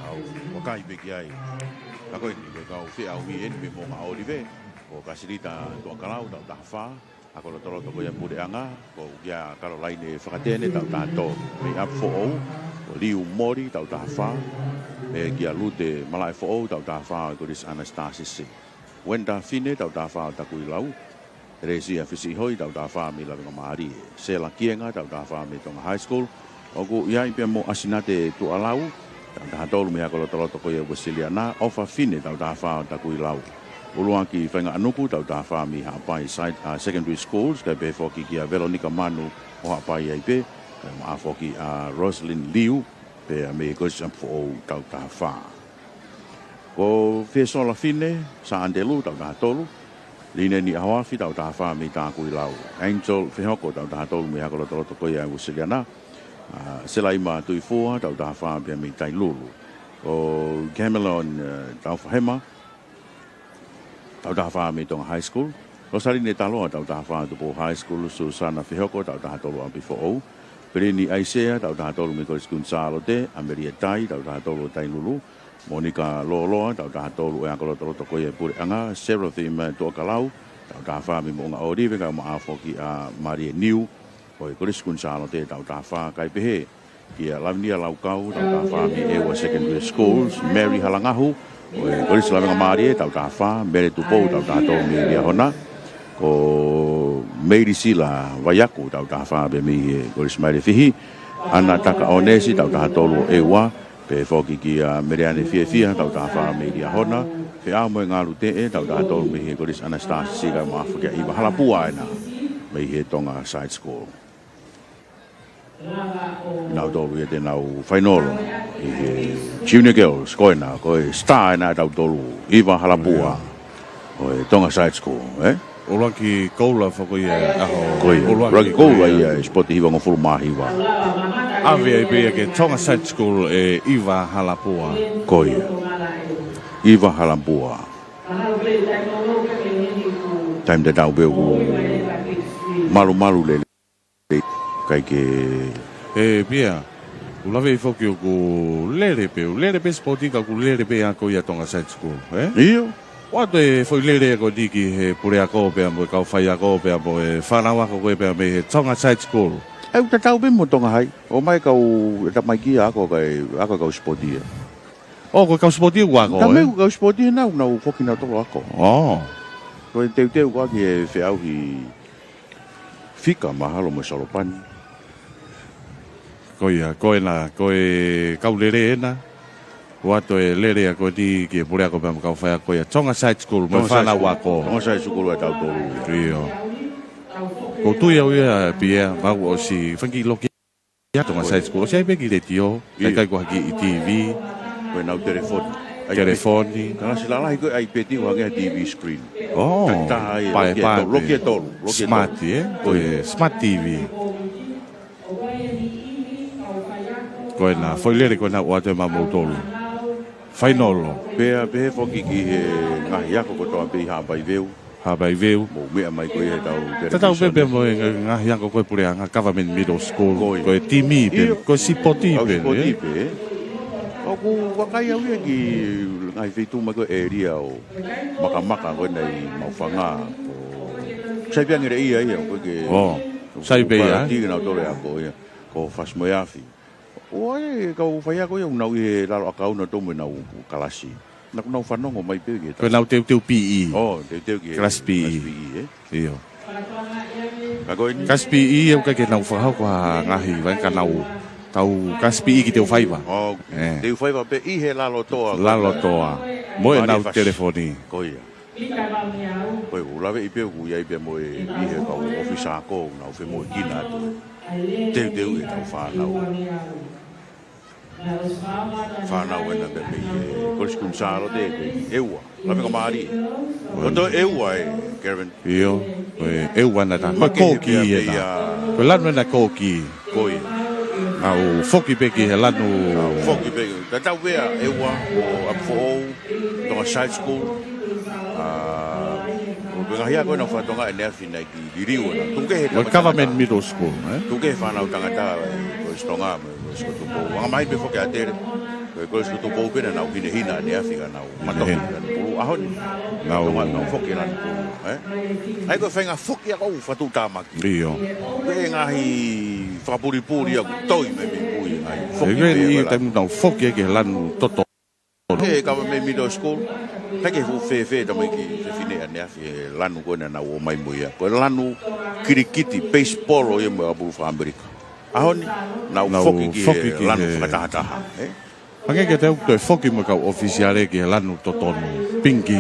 au wakai peki ai. A koe ni, me kau whi au hi eni me mo ngā orive, ko kasirita tua karau tau tahawha, a ko lotoroto ko ia pure anga, ko ia Caroline whakatene tau tātou, me up for all, ko liu mori tau tahawha, me kia lute malai for all tau tahawha, ko dis Anastasis. Wenda fine tau tahawha taku i lau, Resi a fisi hoi tau tahawha me lawenga maari, se la kienga tau tahawha me tonga high school, o ku ia i pia mo asinate tu alau, tau tahatolu me ako lotoroto ko ia wasiliana, ofa fine tau tahawha taku i lau. Uluan ki whainga anuku tau tahawha mi hapai secondary schools, kai pe foki ki a Veronica Manu o hapai ai pe, kai maa foki a Rosalind Liu, pe a me kosi ampo o tau tahawha. Ko whesola fine, sa andelu tau tahatolu, Line ni ahawafi tau tahawha me tāku i lau. Angel whehoko tau tahatolu me ako lotoroto ko ia wasiliana, Sela ima tui fua tau tahawha pia me tai lulu. O Camelon tau whahema, tau tahawha me tonga high school. Rosari ne taloa tau tahawha tupo high school, Susana Whehoko tau tahatolu ampi fo'ou. Perini Aisea tau tahatolu me Koris Gonzalo te, Ameria Tai tau tahatolu tai lulu. Monica Loloa tau tahatolu e akolotoroto koe pure anga. Seraphim Tuakalau tau tahawha me mo'onga orive kai maafoki a Maria New. Oi Koris Gonzalo te tau tahawha kai pehe. Kia Lavnia Laukau tau tahawha me Ewa Secondary Schools. Mary Halangahu. Oi Koris Lavenga Marie tau tahawha. Mere Tupou tau tahatolu me Ria Hona. Ko Meiri Sila Wayaku tau tahawha be me Koris Maire Fihi. Ana Taka Onesi tau tahatolu Ewa. Pe foki ki a Meriane Fia tau tahawha me Ria Hona. Pe a moe ngalu te e tau tahatolu me he Koris Anastasis Siga Maafukia Iwa Halapua ena. Me he tonga side school. Nau tolu ia te nau whainolo. I he junior girls koina, koe star ena tau tolu Iwa Halapua. Koe tonga side school, eh? Olaki koula whakoia aho. Koe, olaki koula ia e spoti hiwa ngofuru mahiwa. Awe ai pia ke tonga side school e Iwa Halapua. Koe, Iwa Halapua. Time te tau beu malu le kai ke e pia ulawe foki o ku lere pe spoti ka ku lere pe ako ia tonga side school, eh? Iyo. Wato e foi lere ko diki he pure ako pe mo ka fai ako pe mo e whanawa ko pe me he tonga side school. Au te tau be mo tonga hai. O mai kau ta mai ki ako kau spoti. O ko kau spoti wa ko. Ta me kau spoti na foki na to ako. Oh. Ko te wa ki e feau hi fika mahalo mo salopani. Koe kau lere ena. Wato e lere a koe di ki e pure ako pe mo kau fai ako ia tonga side school mo whanawa ko. Tonga side school e tau tolu. Rio. Ko tui au ia pia mau o si whanki loki ia tonga side school. O si ai peki le tio. Kai ko haki i TV. Koe nau telefoni. Telefoni. Kanga sila lahi koe ai peti o hangia TV screen. Oh. Pai. Loki e tolu. Smart, eh? Koe smart TV. Koe na whailere koe na ua te mamau tolu. Whainolo. Pea foki ki he ngahi ako kotoa pei hapai veu. Hapai veu. Mo mea mai koe he tau television. Tatau pepe mo ngahi ako koe pure anga government middle school. Koe timi pe. Koe sipoti pe. Sipoti pe. Oku wakai au ia ki ngahi wheitu mai koe area o makamaka koe nei maufanga. Sai pia ngere ia koe ke... Oh. Sai pe ia. Tiki nau tore ako ia. Ko Fasmoyafi. Oe, kau whai ako ia unau i lalo akau na tomo nau kalasi. Naku nau whanongo mai pege. Koe nau teu PE. Oh, teu ki. Class PE. Iyo. Class PE au kai ke nau whahau kwa ngahi vai ka nau tau class PE ki teu whaiva. Oh, teu whaiva pe i he lalo toa. Lalo toa. Moe nau telefoni. Koia. Koe ulawe i pe ku iai pe moe i he kau ofisa ako nau whi moe kina atu. Teu e tau whanau. Whanau ena pe me Koris Gonzalo te eua. Lawe ka maari. Roto eua e, Kevin. Iyo. Koe eua na ta. Ma kōki e ta. Koe lanu na kōki. Koe. Au foki peki he lanu. Foki peki. Ka tau wea eua o Apfo'ou. Tonga side school. Ngahia koe na whatonga e nea whina ki diriu. Government middle school. Tuke whanau tangata koe stonga. skoto po. Ang mai be foke atere. Ko skoto po pe na hina ne afika na mato. Pulu ahon. Ngau foke na po. Ai ko fenga foke ko fatu tamaki. Iyo. Pe ngahi fapuri-puri aku toi me mui ai. Foke ni tai mu foke ke lanu toto. Ka me middle school. Kake fu fe da mai ki fine ane afi lanu ko na o mai muia. Ko lanu kirikiti baseball o ye mo abu fa Amerika. Ahoni na foki ki lanu fatata. Pange ke tau to foki mo ka oficiale ki lanu totonu pinki.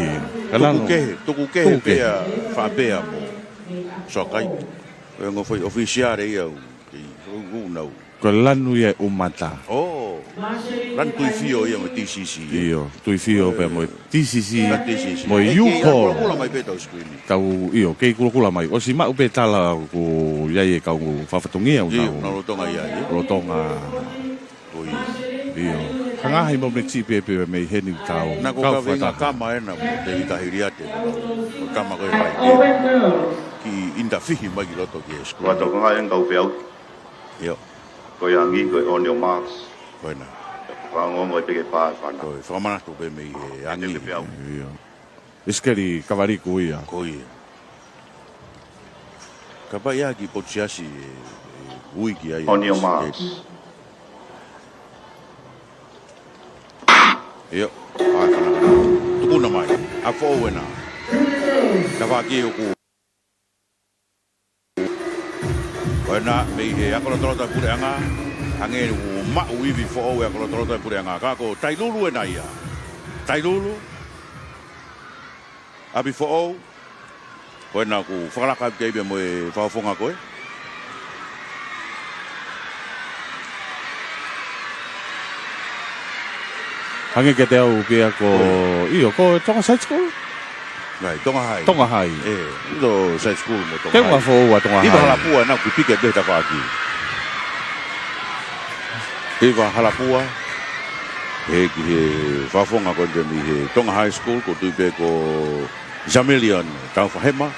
Lanu tuku ke pe fa pe mo. So kai ngo foi oficiale ia ki no. Ko lanu ye umata. Oh. Lan tui fio ia mo TCC. Iyo, tui fio pe mo TCC. Mo yuko. Kula mai pe tau screen. Tau iyo, ke kula mai. O si ma upe tala ko ia kau fafatongia una. Iyo, na rotonga ia. Rotonga. Oi. Iyo. Hanga hai mo me tipe pe me heni tau. Na ko ka venga kama ena mo te vitahiriate. Kama ko mai. Ki inda fihi mai ki loto ki esku. Wa to nga en kau peau. Yo. Ko yang ngi ko on your marks. Bueno. Wango mo te ke pa fa na. Ko fa mana to be me angi. Iyo. Iskeri kavariku ia. Ko ia. Kapa ia ki potsiasi uiki ai. On your marks. Yo, tukuna mai. Afo wena. Kapa ki ku. Wena me he akolo trota pureanga. Ange ma uivi fo o akolo trota pureanga. Ka ko tailulu ena ia. Tailulu. Abi fo o. Wena ku falaka ke be mo fa fonga ko. Hange ke te au pia ko iyo ko tonga side school. Ngai tonga hai. Tonga hai. Do side school mo tonga. Ke wa fo wa tonga hai. Iba halapua na ku pike de ta faki. Iba halapua. Ki fa fonga ko de mi tonga high school ko tu be ko Jamelian tau fa hema.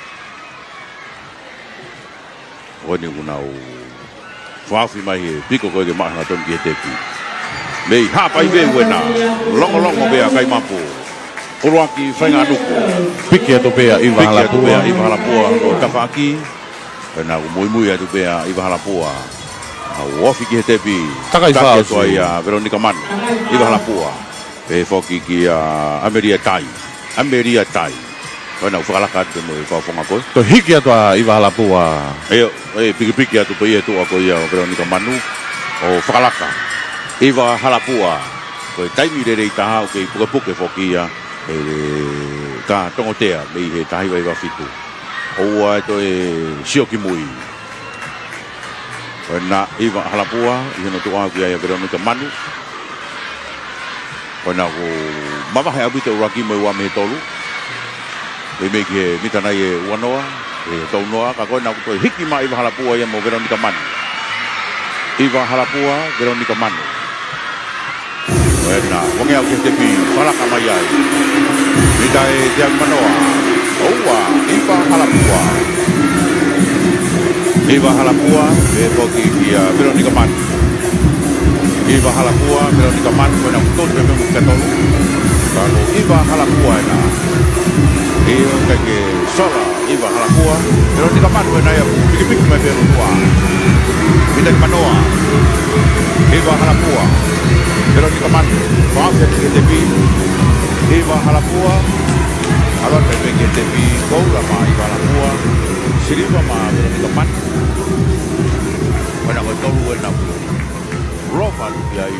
Woni unau. Fa fi mai piko ko de ma na ton ki te ki. Mei hapai be wena longo be kai mampu uruaki fainga nuku piki atu be iwa halapua o tafaki na mui atu be iwa halapua o fiki tepi takai fa so ia Veronica Man iwa halapua e foki ki Ameria Tai ona ufakalaka de mo fa fonga ko to hiki atu iwa halapua piki atu pe tu ko ia Veronica Manu o fakalaka Iwa halapua ko taimi re taha ko puke fokia ka tongotea me he tahi wa fitu o to sioki mui na iwa halapua ino to a kia Veronica Manu ona ko mama ha abite uraki mo wa me tolu me ke mitana ye wanoa to noa ka ko na ko hiki ma iwa halapua ya mo Veronica Manu iwa halapua Veronica Manu Wena, wonge au te pi fala kamai ai. Midai dia manoa. Oua, iba halapua, e poki kia Veronica Man. Iba halapua, Veronica Man, wena utot be me katolu. Kalau iba halapua na. Iyo kake sola iba halapua, Veronica Man wena ya piki-piki me Veronica. Midai manoa. Iba halapua. Veronica Man, maaf ya kita tepi, Iwa halapua, kalau kita tepi kau lama Iwa halapua, siriwa ma Veronica Man, mana kau tahu wena rofa tu biai,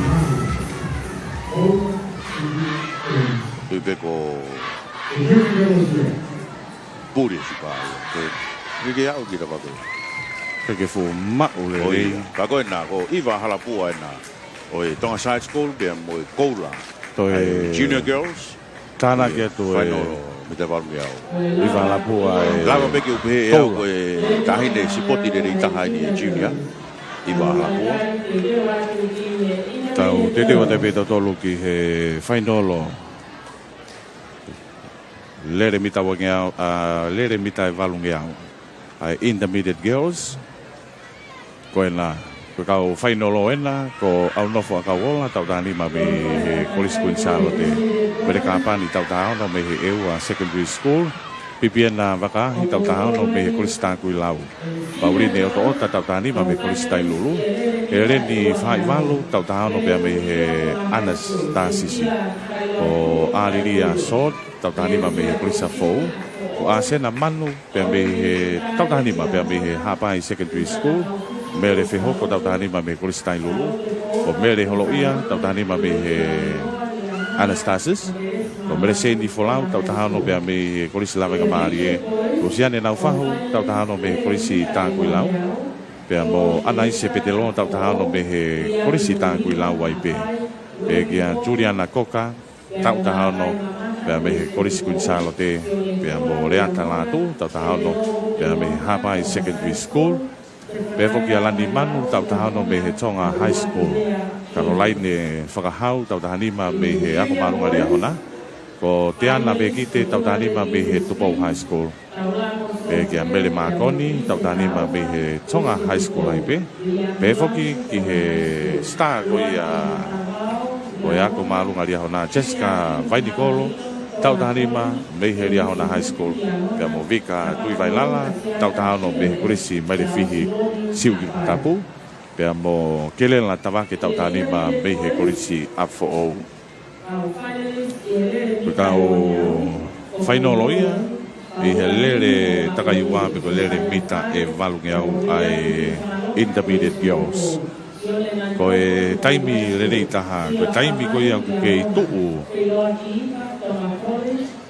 tu beko puri suka, ni dia au kita pakai, kake fu ma ule, kau ena kau Iwa halapua ena. Oi, tonga side school be mo koula. Junior girls. Tana ke tu me te valu yao. Iwa halapua. Lava be ke upe yao ko tahine sipoti de taha ni junior. Iwa halapua. Tau te wa te peta tolu ki he fainolo. Lere mita wangea, lere mita valungea. Intermediate girls. Koena ko kau fainolo ena ko au nofo ka wola tau tani ma me College Queen Charlotte mereka pani tau tau no me ewa secondary school pipiena vaka hi tau tau no me College ta kui lau bauri ne to ota tau tani ma me College tai lulu ele ni fai valu tau tau no be me Anastasis o aliria sort tau tani ma me College fo o asena manu be me tau tani ma be me Hapai secondary school mere fe hoko tau tani ma me College tai lulu o mere holo ia tau tani ma me Anastasis o mere sendi folau tau tahano be me College lava ka marie o siane nau fahu tau tahano me College ta kui lau pe mo anai se petelo tau tahano me College ta kui lau wai pe pe kia Juliana Coca tau tahano pe me College Queen Charlotte pe mo leata latu tau tahano pe me Hapai secondary school pe fo kia landi manu tau tahano me Tonga high school kalau lain ne whakahau tau tahani ma me he ako marunga ria hona ko te ana be kite tau tahani ma me he Tupou high school pe kia mele makoni tau tahani ma me he Tonga high school ai pe foki ki he star ko ia ako marunga ria hona Jessica Vainikolo tau tahani ma me he ria hona high school pe mo vika tui vai lala tau tahano me he kurisi mai le fihi siuki tapu pe mo kele la tava ke tau tani ma me he kolisi afo o ka o fainoloia e lele takaiwa pe lele mita e valungeau ai intermediate girls ko e taimi lele taha ko taimi ko ia ke tu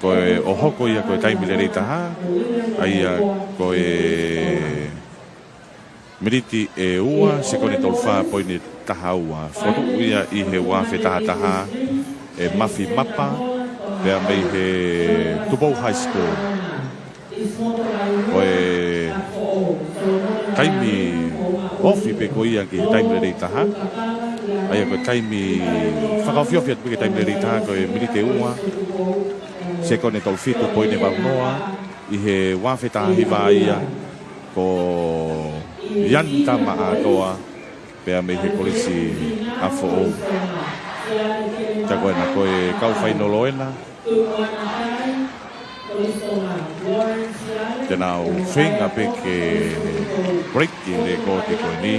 ko e o hoko ia ko taimi lele taha ai ko e Meriti e ua se kone tolfa poine taha ua fotu ia i he wafe taha e mafi mapa pea mei he Tupou high school o e taimi ofi pe ko ia ki he taimi rei taha ai ko taimi whakawhiowhia tupe ke taimi rei taha ko e meriti e ua se kone tolfito poine waunoa i he wafe taha hiva ia ko Yanta maa toa pea me he kolisi afo o tako ena koe kau whainolo ena tena o whenga pe ke breaki le ko te koe ni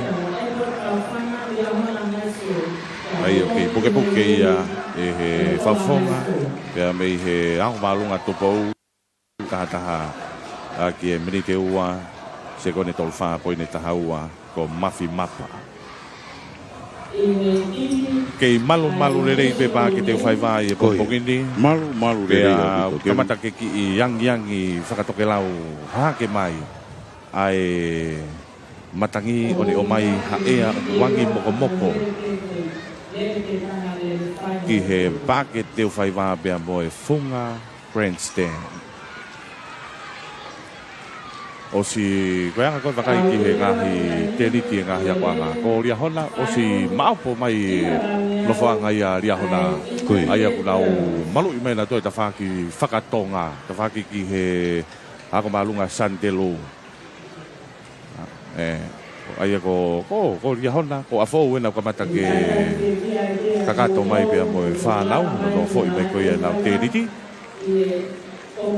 ai o ke puke ia e he whawhonga pea me he au malunga Tupou taha a ki e mini te ua se kone tolfa poine tahaua ko mafi mapa ke malu lere pe pa ke te fai vai e pokini malu lere ke kamata ke ki yang i whakatoke lau ha ke mai ai matangi oni o mai haea wangi moko ki he pa ke te fai vai pe moe funga grandstand o si koanga ko vakai ki he ngahi teniti ngahi akwanga ko ria hona o si maupo mai lofoanga ia ria hona ai aku nau malu i mai na toi tawhaki whakatonga tawhaki ki he ako malunga Santelo ai ako ko ria hona ko afo wena kamata ke kakato mai pe mo whanau no fo i mai ko ia nau teniti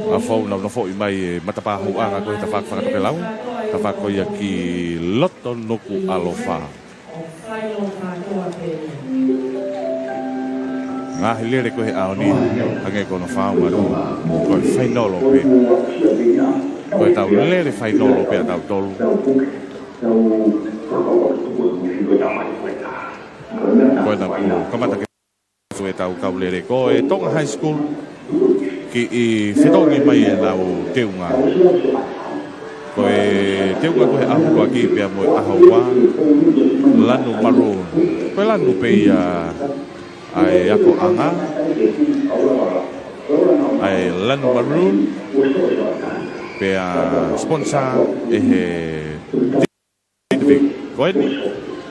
a fau na no foi mai matapahu anga ko ta fakfa to pelau ta fakko ia ki loto noku alofa nga hilere ko he aoni ange ko no fa maru ko fainolo pe ko ta lere fainolo pe ta tolu ko na ko mata ke so ta ka lere ko e Tonga high school ki i whitongi mai e nau teunga. Koe teunga koe ahua ki pia moe ahua lanu maroon. Koe lanu pe ia ai ako anga ai lanu maroon pia sponsor e he koe ni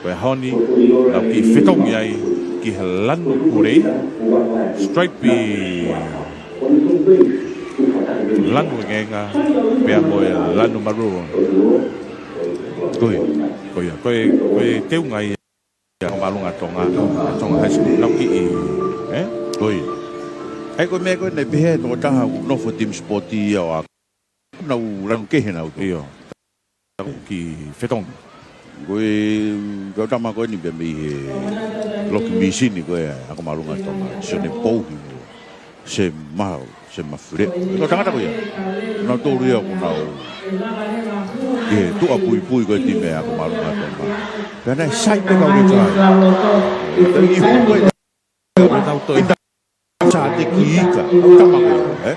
koe honi nau ki whitongi ai ki he lanu kurei stripey lanu ngenga pia moe lanu maroon Koe teu ngai ya malunga tonga high school nau ki Koi. Koe me koe nei pehe no taha no fo team sporti o nau ran ke hena o iyo. Ki fetong. Koe kau tama koe ni be me loki misini koe ako malunga tonga se ne pouhi se mau se mafure. No tangata koe. No to ria ko nau. Tu apui koe ti me ako malunga tonga. Kana sai pe kau ni trai. I hu koe tau to sa te ki ika tama koe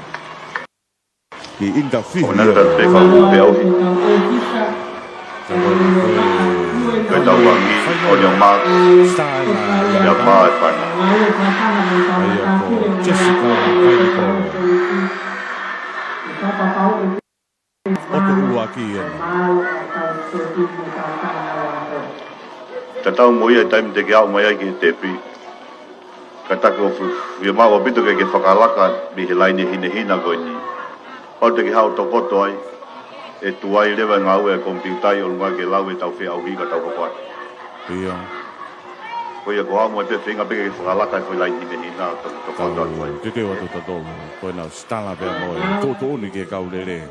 ki inda fi Ona ta te kau pe au koe tau wangi o yang mak ya pa e pana Jessica Oto ua ki ta tau moi e taim te ke au mai ki te pi ka tako ia mau pito ke whakalaka mi he laini hina koe ni. O te ki hao tokoto ai, e tuai lewa ngau e kompiutai o lunga ke lau e tau whia au hika tau kokoa. Ia. Koe ia koha mua te whinga peke ke whakalaka e whai laini hina tokoto ai. Te te watu tatou, koe nau stala pia moe, tō uni ke kau lere.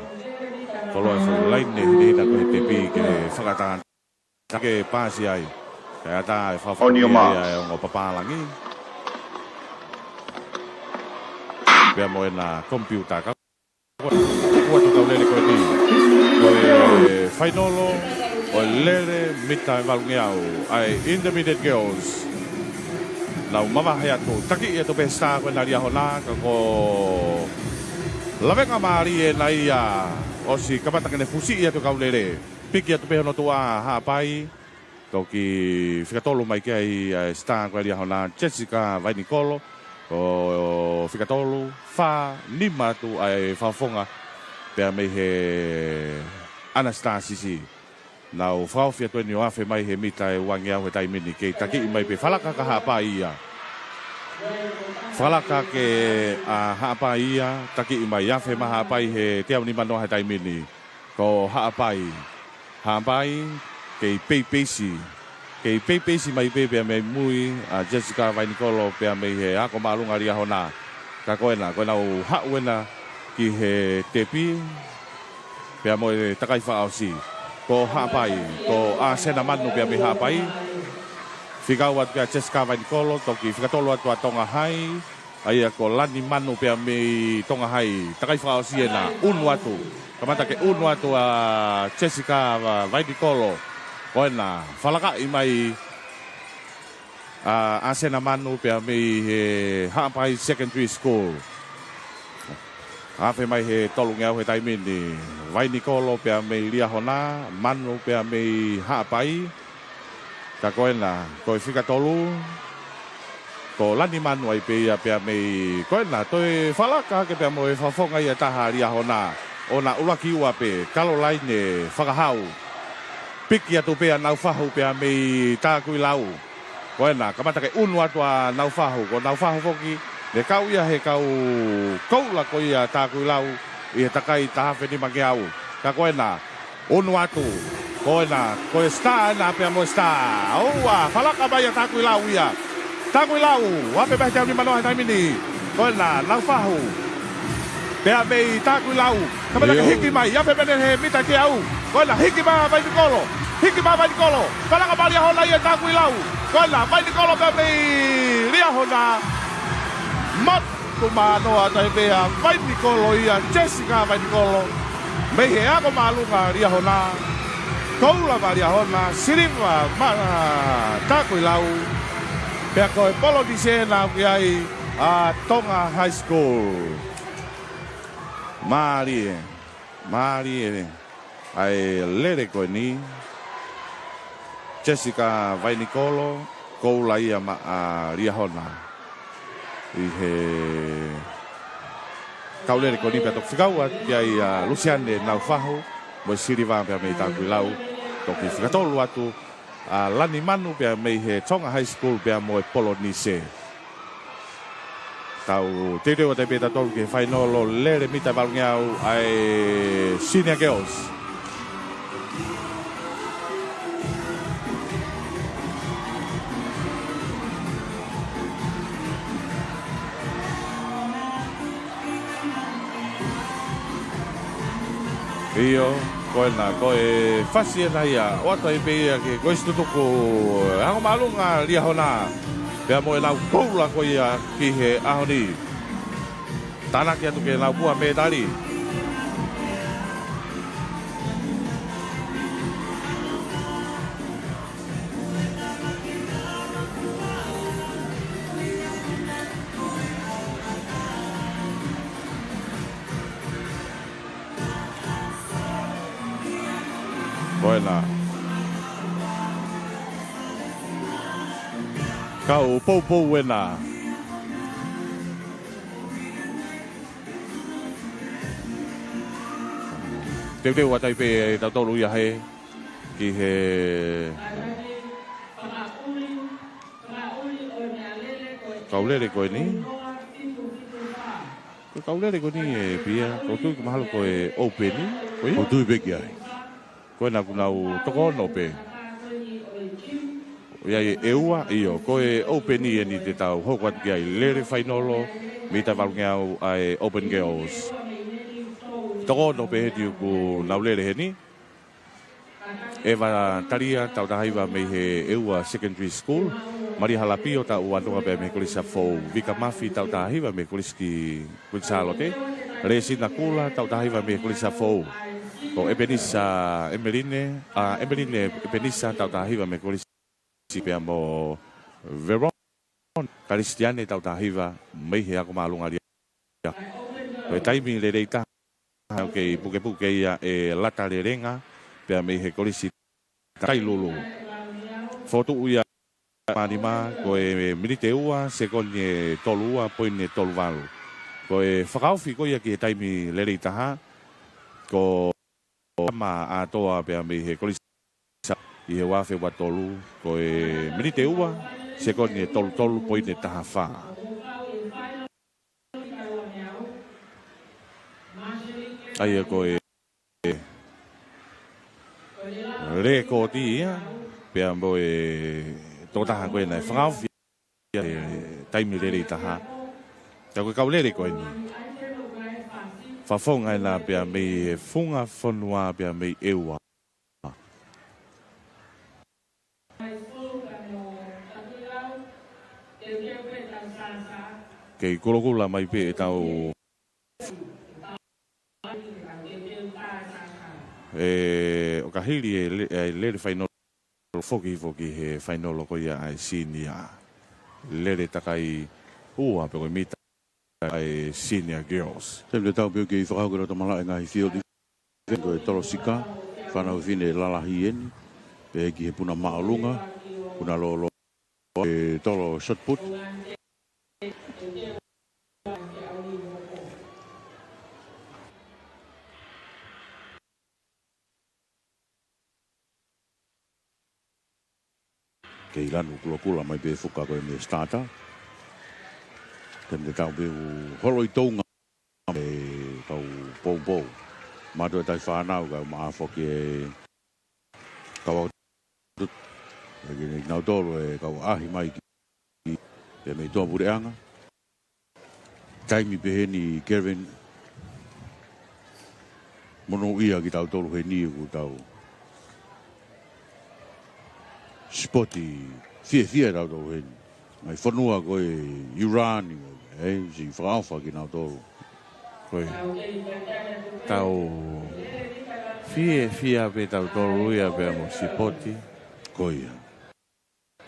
Kolo e whai laini hina koe te pi ke whakataan. Ke pāsi ai, ke ata e whawhani e o ngō papalangi. Pea moe na computer ka. Kua tu kau lele koe ni. Koe whainolo, koe lele mita e walungi au. Ai intermediate girls. Nau mamahe atu. Taki e to pesta koe nari aho nā. Ka ko lawenga maari e na ia. Osi kapatakene fusi i atu kau lele. Piki atu pehono tua haapai. Toki whikatolo mai kia i sta koe nari aho nā. Jessica Vainikolo. O whikatolu, nima tu ai whawhonga pia mei he Anastasisi. Nau whawhia tue ni o awhi mai he mita e wangi au he taimini kei taki i mai pe whalaka ka hapa ia. Whalaka ke hapa ia, taki i mai awhi ma hapa i he te au ni manoa he taimini. Ko haapai kei peipesi. Kei peipesi mai pea mei mui a Jessica Vainikolo pea mei he ako maalunga ria hona. Ka koe nau hauena ki he tepi pea moe takai whaosi. Ko haapai, ko a sena manu pea mei haapai. Whikau atu pea Jessica Vainikolo, toki whikatolo atu a tonga hai. Aia ko lani manu pea mei tonga hai. Takai whaosi e na unu atu. Kamata ke unu atu a Jessica Vainikolo. Koe nā, whalaka i mai a sena manu pia mei he Haapai Secondary School. Hawhi mai he tolungi au he taimini. Vainikolo pia mei Liahona, manu pia mei Haapai. Ka koe nā, koe whikatolu. Ko lani manu ai pia mei, koe nā, toi whalaka ke pia moe whawhonga i a taha Liahona. O nā ulaki ua pe, Caroline whakahau. Piki atu pea nau whahu pea mei tākui lau. Koe nā, kamata ke unu atua nau whahu. Ko nau whahu foki, ne kau ia he kau koula ko ia tākui lau. I he takai tahawhi ni mange au. Ka koe nā, unu atu. Koe nā, koe star nā pea mo star. Oua, whalaka mai a tākui lau ia. Tākui lau, wape pehe te au ni manoa he taimini. Koe nā, nau whahu. Pea mei tākui lau. Kamata ke hiki mai, iape mene he mita te au. Koe nā, hiki mai Vainikolo. Hiki mai Vainikolo. Whalaka mai lia hona ia tākui lau. Koe nā, Vainikolo pea mei lia hona. Matu manoa tai mea Vainikolo ia. Jessica Vainikolo. Mei he ako maalunga lia hona. Koula mai lia hona. Siriva mana tākui lau. Pea koe polo di sena ki ai a Tonga High School. Marie. Ai lere koe ni Jessica Vainikolo koula ia ma a Riahona i he kaulere koe ni pia tok whikaua ki ai Luciane nau whahu mo siriwa pia mei tākui lau toki whikatolu atu a lani manu pia mei he Tonga High School pia mo e Polonise tau te reo te peta tolu ke whainolo lere mita valungi au ai Senior Girls. Iyo, koe na, koe fasi na ia, wata i pe ia ke koe stutuku, ako malunga lia hona, pea mo e lau koula koe ia ki he ahoni. Tana ki atu ke lau pua me tali. Koena. Kau pou wena. Teu watai pe tau ia he ki he kau lere koe ni. Kau lere koe ni e pia. Kau tui ku mahalo koe open ni. Kau tui beki ai. Koe na kunau tokono pe. Ia e ua iyo, koe open i ni te tau hokwat ki ai lere whainolo, mi ta walungeau ai Open Girls. Tokono pe heti ku nau lere he ni. Ewa taria tau tahaiwa me he eua secondary school, Mari halapio ta uantunga pe me kulisa fo vika mafi tau tahaiwa me kuliski kulisalote. Resi nakula tau tahaiwa me kulisa fo. Ko Ebenisa Emeline Ebenisa tau tahiwa me kolisi pe amo Veron Kristiane tau tahiwa me he ako malunga dia. Ko taimi le reita ke puke ia e lata le renga pe me he kolisi kai lulu. Foto uia manima ko e militeua sekonye tolua poine tolvalu. Ko e whakauwhi ko ia ki taimi le reita ha ko ma atoa pe me he kolisa i he wafe wa tolu ko e minite ua se ko ni tolu poine tahafa ai ko e re ko dia pe ambo e tota ko na frau taimi le taha ta ko kaulere ko ni Fafonga na pia me funga fonua pia me ewa. Kei kolokula mai pe e tau o kahiri e lere whainolo foki he whainolo ko ia ai sinia lere takai ua pe koe mita ai senior girls. Sempre tau pe ke whakau kera tamala e ngahi field ko e tolo sika whanau fine lalahi eni pe ki he puna maolunga puna lolo e tolo shot put ke ilanu kula mai pe fuka ko e me starter Tem tau peu holo i tounga e tau pou. Mato e tai whanau ka maafoki e kau au e nau tolo e kau ahi mai ki e mei toa pureanga. Taimi peheni Kevin mono ia ki tau tolo he ni ku tau spoti fie tau tolo he mai whanua ko e urani si whakawha ki nau tolu. Koe. Tau fie pe tau tolu ia pe amo sipoti. Koe.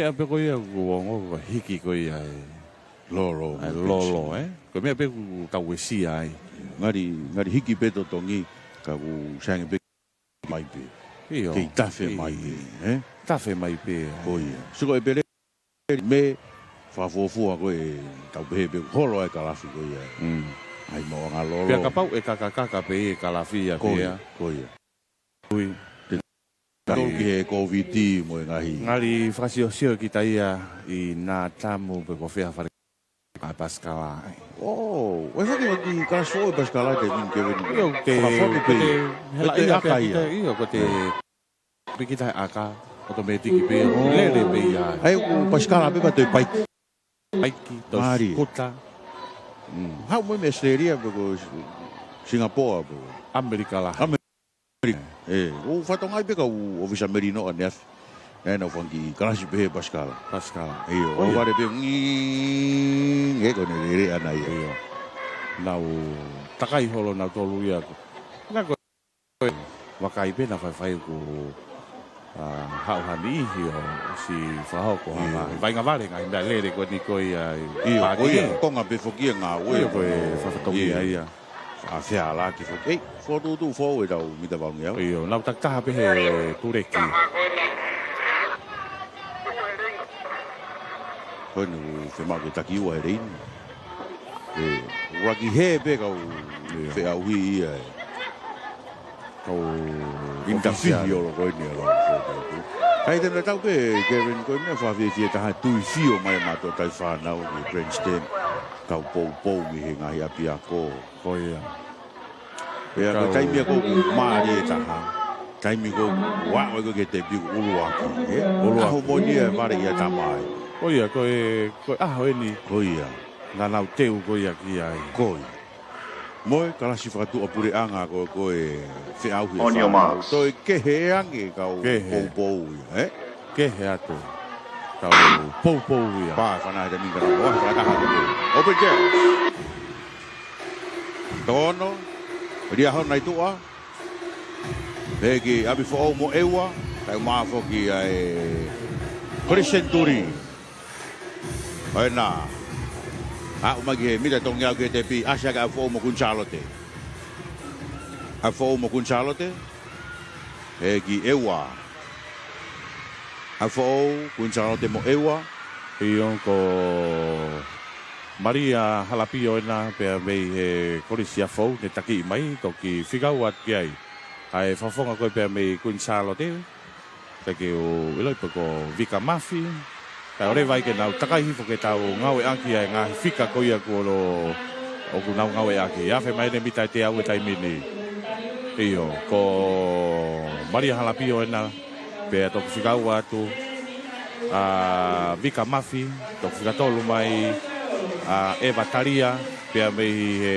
Ia pe koe ia kuongo hiki koe ia e. Lolo. Lolo, Koe mea pe ku tau e sia ai. Ngari hiki pe to tongi ka ku sange pe mai pe. Iyo. Kei tafe mai pe. Tafe mai pe. Koe. Siko e pere me whafofua koe tau pehe pe holo e kalafi koe ia. Ai mo ngā lolo. Pea kapau e kakakaka pe e kalafi ia pea. Koe. Koe. Tau ki he COVID mo e ngahi. Ngari whakasio ki taia i nā tamu pe ko whea whare a Paskala. Oh, e whaki ki kaso e Paskala te min Kevin. Iyo te hela ia aka ia. Iyo ko te pikita aka automatiki pe lele pe ia. Ai o Paskala pe ba te pai. Aiki, tos kota. Hau mo me seria ko Singapore po. Amerika lah. O fatonga pe ka o visa merino anef. Na fangi kalasi pe Pascal. O vare pe ngi ko ne re ana iyo. Nau takai holo na tolu ia ko. Nga ko wakai pe na fai ko hau hani hio si whahau ko hanga. Vai ngā ware ngai mea lere ko ni koi Iyo, konga pe fokia ngā ue. Iyo koe whawhatongi ia. Awhia la ki fokia. Fotu tu fo e tau mita waungi au. Iyo, nau taktaha pe he tureki. Koe nu whemau ke taki ua he reini. Raki he pe kau whea uhi ia. Kau interfere lo koe ni alo. Kai tena tau pe Kevin koe mea whawhia taha tui fio mai mato tai whanau ki Grandstand. Kau pou mi he ngahi api a ko. Koe ia. Pea koe taimi a ko maari e taha. Taimi ko wa ko ke te piku ulu aki. Aho moni e mare ia tamai. Koe ia, koe aho e ni. Koe ia. Nga nau teu koe ia ki ai. Koe. Moe kalasi whakatu apure anga koe whiau he On your marks. Toi kehe ange kau pou ia. Kehe atu. Kau pou ia. Pā whanai te minga rako. Whakataha koe. Open girls. Tono. Ria hau nai tua. Peki abi whao mo ewa. Tai maafoki ai Christian Turi. Ai nā. Umagi he mita tongi au ke te pi asia ka whao mo kunchalote. A whao mo kunchalote. Peki ewa. A whao kunchalote mo ewa. Ion ko Maria Halapio ena pea mei he korisia fau ne taki mai toki whikau at ki ai. Ai whawhonga koe pea mei kunchalote. Peki o iloi pe ko Vika Mafi. Kai ore vai ke nau takai hifo ke tau ngau e anki ai ngā whika ko ia ko lo o ku nau ngau e anki. Awhe mai ne mitai te au e taimini. Iyo, ko Maria Halapio ena pea toki whikau atu. Vika Mafi, toki whikatolu mai Eva Taria, pea mei he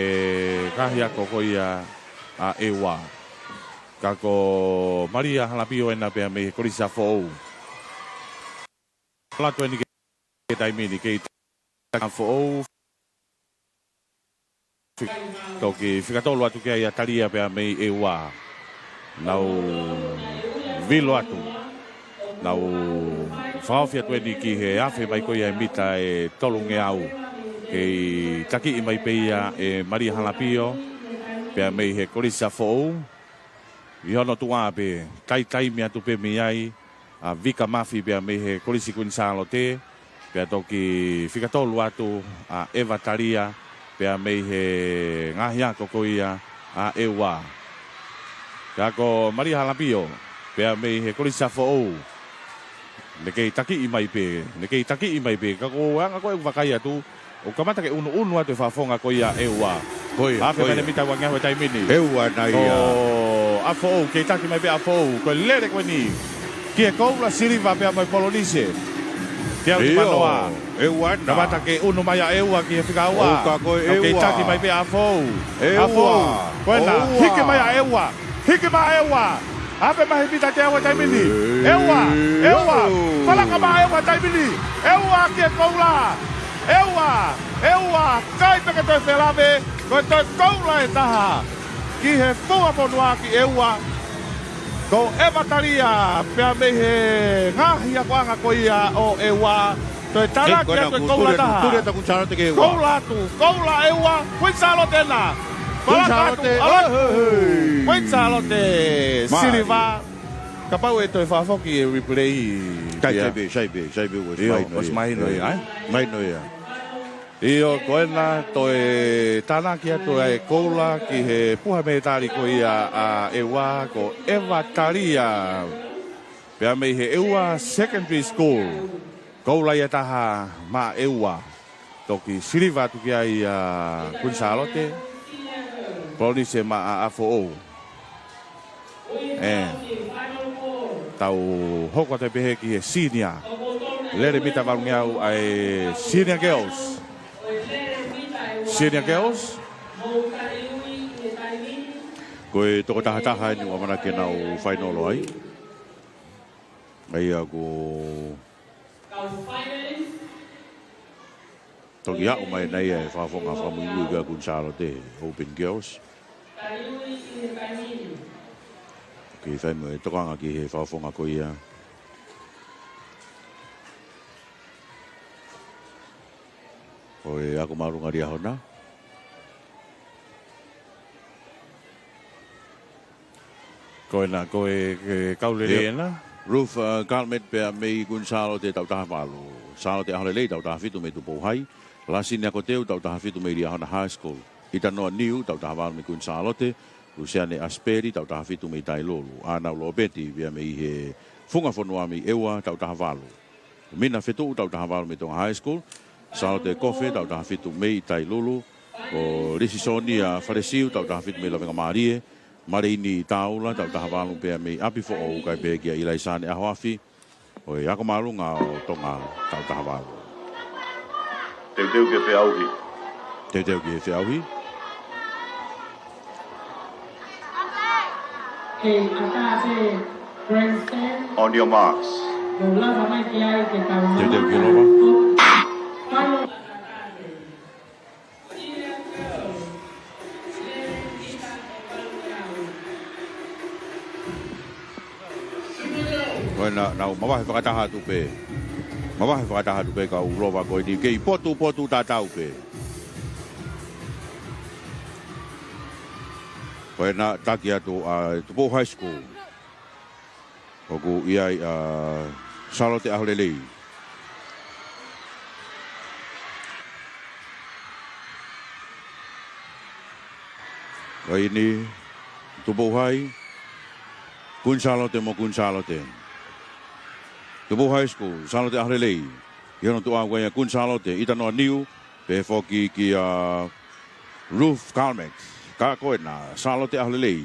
kahia ko ia ewa. Kako Maria Halapio ena pea mei korisa fōu. Plato ni ke taimini ke taka fo toki whikatolu atu ke ia taria pea mei ewa. Nau vilo atu. Nau whaofia tueni ki he awhi mai ko ia mita e tolunge au. Ke taki i mai peia e Maria Halapio pea mei he korisa fo. Ihono tua pe tai mea tu pe mei ai. Vika Mafi pea mei he korisi kunsalo te. Pea toki whikatolu atu Eva Taria. Pea mei he ngahi ako ko ia ewa. Kako Maria Halapio. Pea mei he korisa fo. Nekei taki i mai pe. Kako anga koe wakai atu. O kamata ke unu atu e whafonga ko ia ewa. Ape mene mita wangia hoi taimini. Ewa na ia. A fo ke taki mai pe a fo. Koe lere koe ni. Kia koula siriva pea mai polonise. Kia uti manoa. Ewa na. Kamata ke unu mai a ewa ki he whikaua. Oka koe ewa. Ke taki mai pe a fo. Ewa. Koe na. Hike mai a ewa. Hike mai a ewa. Ape mahi pita te awa taimini. Ewa. Palaka mai ewa taimini. Ewa kia koula. Ewa. Kai peke toi whelave. Koe toi koula e taha. Ki he fua ponua ki ewa. Ko Eva Taria, pea mei he ngahi a koanga ko ia o ewa. Toi tara kia toi koula taha. Ture ta kunchalo te ke ewa. Koula atu, koula ewa, kuitsalo tena. Kuitsalo te siriva. Kapau e toi whafoki e replay. Kai saibe was mahino ia. Mahino ia. Iyo koena toi tana kia toi koula ki he puha me tari ko ia ewa ko Eva Taria. Pea mei he ewa secondary school. Koula ia taha ma ewa. Toki siriva tu kia ia kunsalote. Polonise ma a fo. Tau hoko te pehe ki he senior. Lere mita valungiau ai senior girls. Senior girls. Koe toko taha ni wa mana ke na o final ai. Ai ako toki a o mai nei e whaafonga whamuiui ka Gonzalo te Open Girls. Ki whai mo e tokanga ki he whaafonga ko ia. O e ako marunga ria hona. Koe na, koe kaulere na. Roof Carmet pe mei Gonzalo te tau taha walo. Salo te ahole lei tau taha fitu me tu pouhai. Lasini ako teu tau taha fitu me ria hona high school. Ita noa niu tau taha walo me Gonzalo te. Luciane Asperi tau taha fitu me tai lolu. Ana ulo beti via me he funga fonua me ewa tau taha walo. Mina fitu tau taha walo me tonga high school. Salo te kofe tau taha fitu me tai lolu. O Risi Sonia Faresiu tau taha fitu me lavenga Marie. Marini taula tau taha walu pea me api fo o kai pea kia ilai sane ahoafi. Oi, ako marunga o tonga tau taha walu. Teu ke pea auhi. Teu ke pea auhi. On your marks. Teu ke loba. Na mawahe whakataha tu pe. Mawahe whakataha tu pe ka ulowa koe ni kei potu tātau pe. Koe na taki atu Tupo High School. Oku iai Salo te ahulelei. Koe ni Tupo High. Gonzalo te mo Gonzalo te. Tupo High School, Salo te ahrelei. Iono tu aguaya Gonzalo te itanoa niu. Pe foki ki Ruth Calmex. Ka koe na Salo te ahrelei.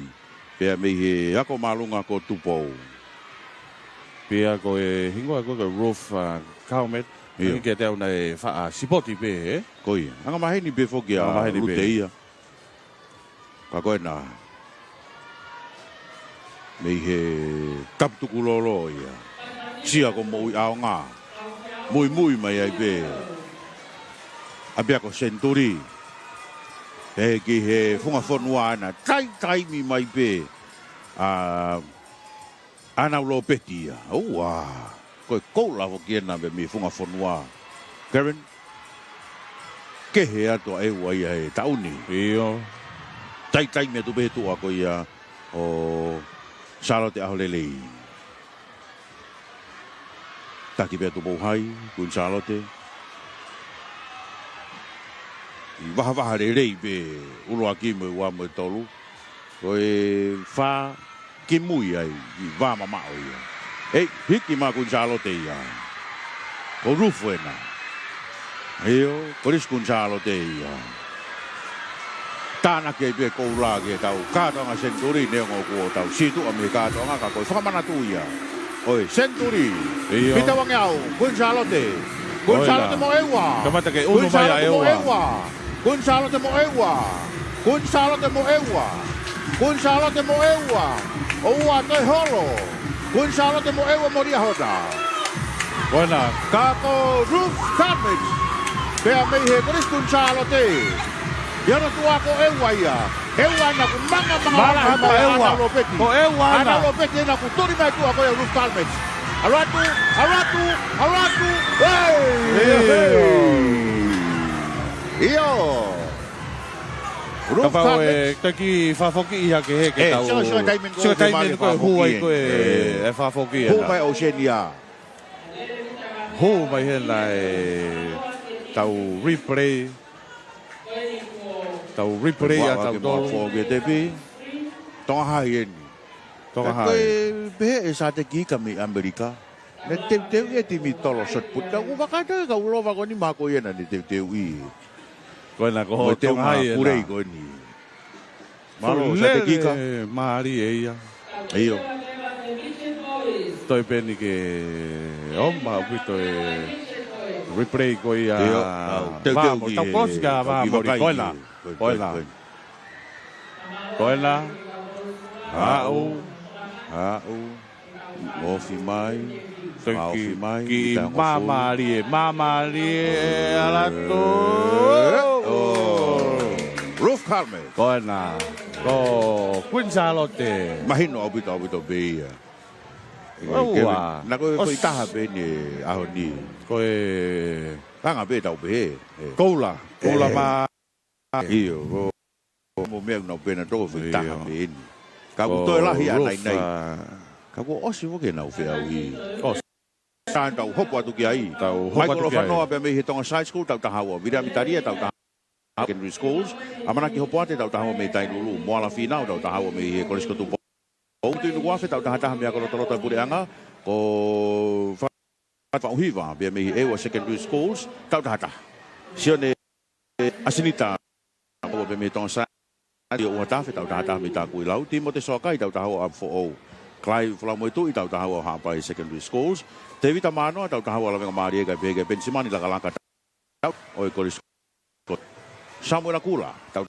Pe me he ako malunga ko tupo. Pea koe hingoa koe Ruth Calmex. Ini ke teo nei wha sipoti pe he. Koe, anga maheni pe foki Ruteia. Ka koe na me he kaptukulolo ia. Sia ko mo ao nga. Mui mai ai pe. Abia ko Centuri. He ki he funga fonua ana. Tai mi mai pe. Ana ulo petia. Oua. Koe koula ho kiena me mi funga fonua. Karen. Ke he ato e ua ia he tauni. Iyo. Tai me tu pe tu ako ia. O Salo te aholelei. Taki pea Tupo High, Gonzalo te. I waha rei pe ulo aki mo ua mo tolu. Koe wha ki mui ai, i wā mamao ia. Ei, hiki ma Gonzalo te ia. Ko Rufo ena. Eo, koris Gonzalo te ia. Tāna kei pe koura ke tau kātonga Centuri neongo kuo tau situ ame kātonga ka koe whakamanatu ia. Oi, Centuri. Pita wange au, Gonzalo te. Gonzalo te mo ewa. Kamata ke unu mai a ewa. Gonzalo te mo ewa. Gonzalo te mo ewa. Gonzalo te mo ewa. Oua toi holo. Gonzalo te mo ewa moria hoda. Buena. Kako Ruth Carmage. Pea mei he koris Gonzalo te. Yana tua ko ewa ia. Ewa na ku manga ewa. Ko ewa na. Ana lopeti na ku turi mai tua ko Ruth Carmage. Aratu. Iyo. Ruth Carmage. Taki whafoki ia ke he ke tau. Sika taimen koe huai koe e whafoki ia. Hu mai Oceania. Hu mai he lai tau replay. Tau replay a tau dolo. Foge te pi. Tonga hai eni. Tonga hai. Koe behe e sa te ki kami Amerika. Ne teu e timi tolo sot puta. Ku wakata ka ulowa ko ni mako iena ni teu i. Koe na ko tonga hai ena. Kurei ko ni. Malo sa te ki ka. Maari e ia. Iyo. Toi peni ke oma upito e replay ko ia. Vamos, tau prosika vamos. Koe na. Ofi mai. Ki mama lie alato. Ruth Carmen. Ko na. Ko Queen Charlotte. Mahino obito beia. Wa. Na ko itaha be ni ahoni. Ko kanga be tau be. Koula ma. Iyo. Mo me no pena to fe itaha be ni. Ka ko to la hi anai nei. Ka ko osi wo ke na fe au i. San tau hopo atu ki ai. Michael Ofanoa be me hitonga side school tau tahawa. Vira mitaria tau tahawa. Secondary schools. Amana ki hopo ate tau tahawa me tai lulu. Moala finau tau tahawa me he kolesko tu. O tu no wafe tau tahawa me akolo tolo pure anga. Ko fa hiva be me e secondary schools tau tahawa. Sione asinita. Ko be me tonga Dia uatafe tau tahawa me ta kui lau. Timote Sokai tau tahawa up for o. Clive Flamoitu i tau tahawa hapai secondary schools. Te vita mano tau tahawa la venga maria ga pege pensimani la kalaka tau oi kolis Samuel Akula tau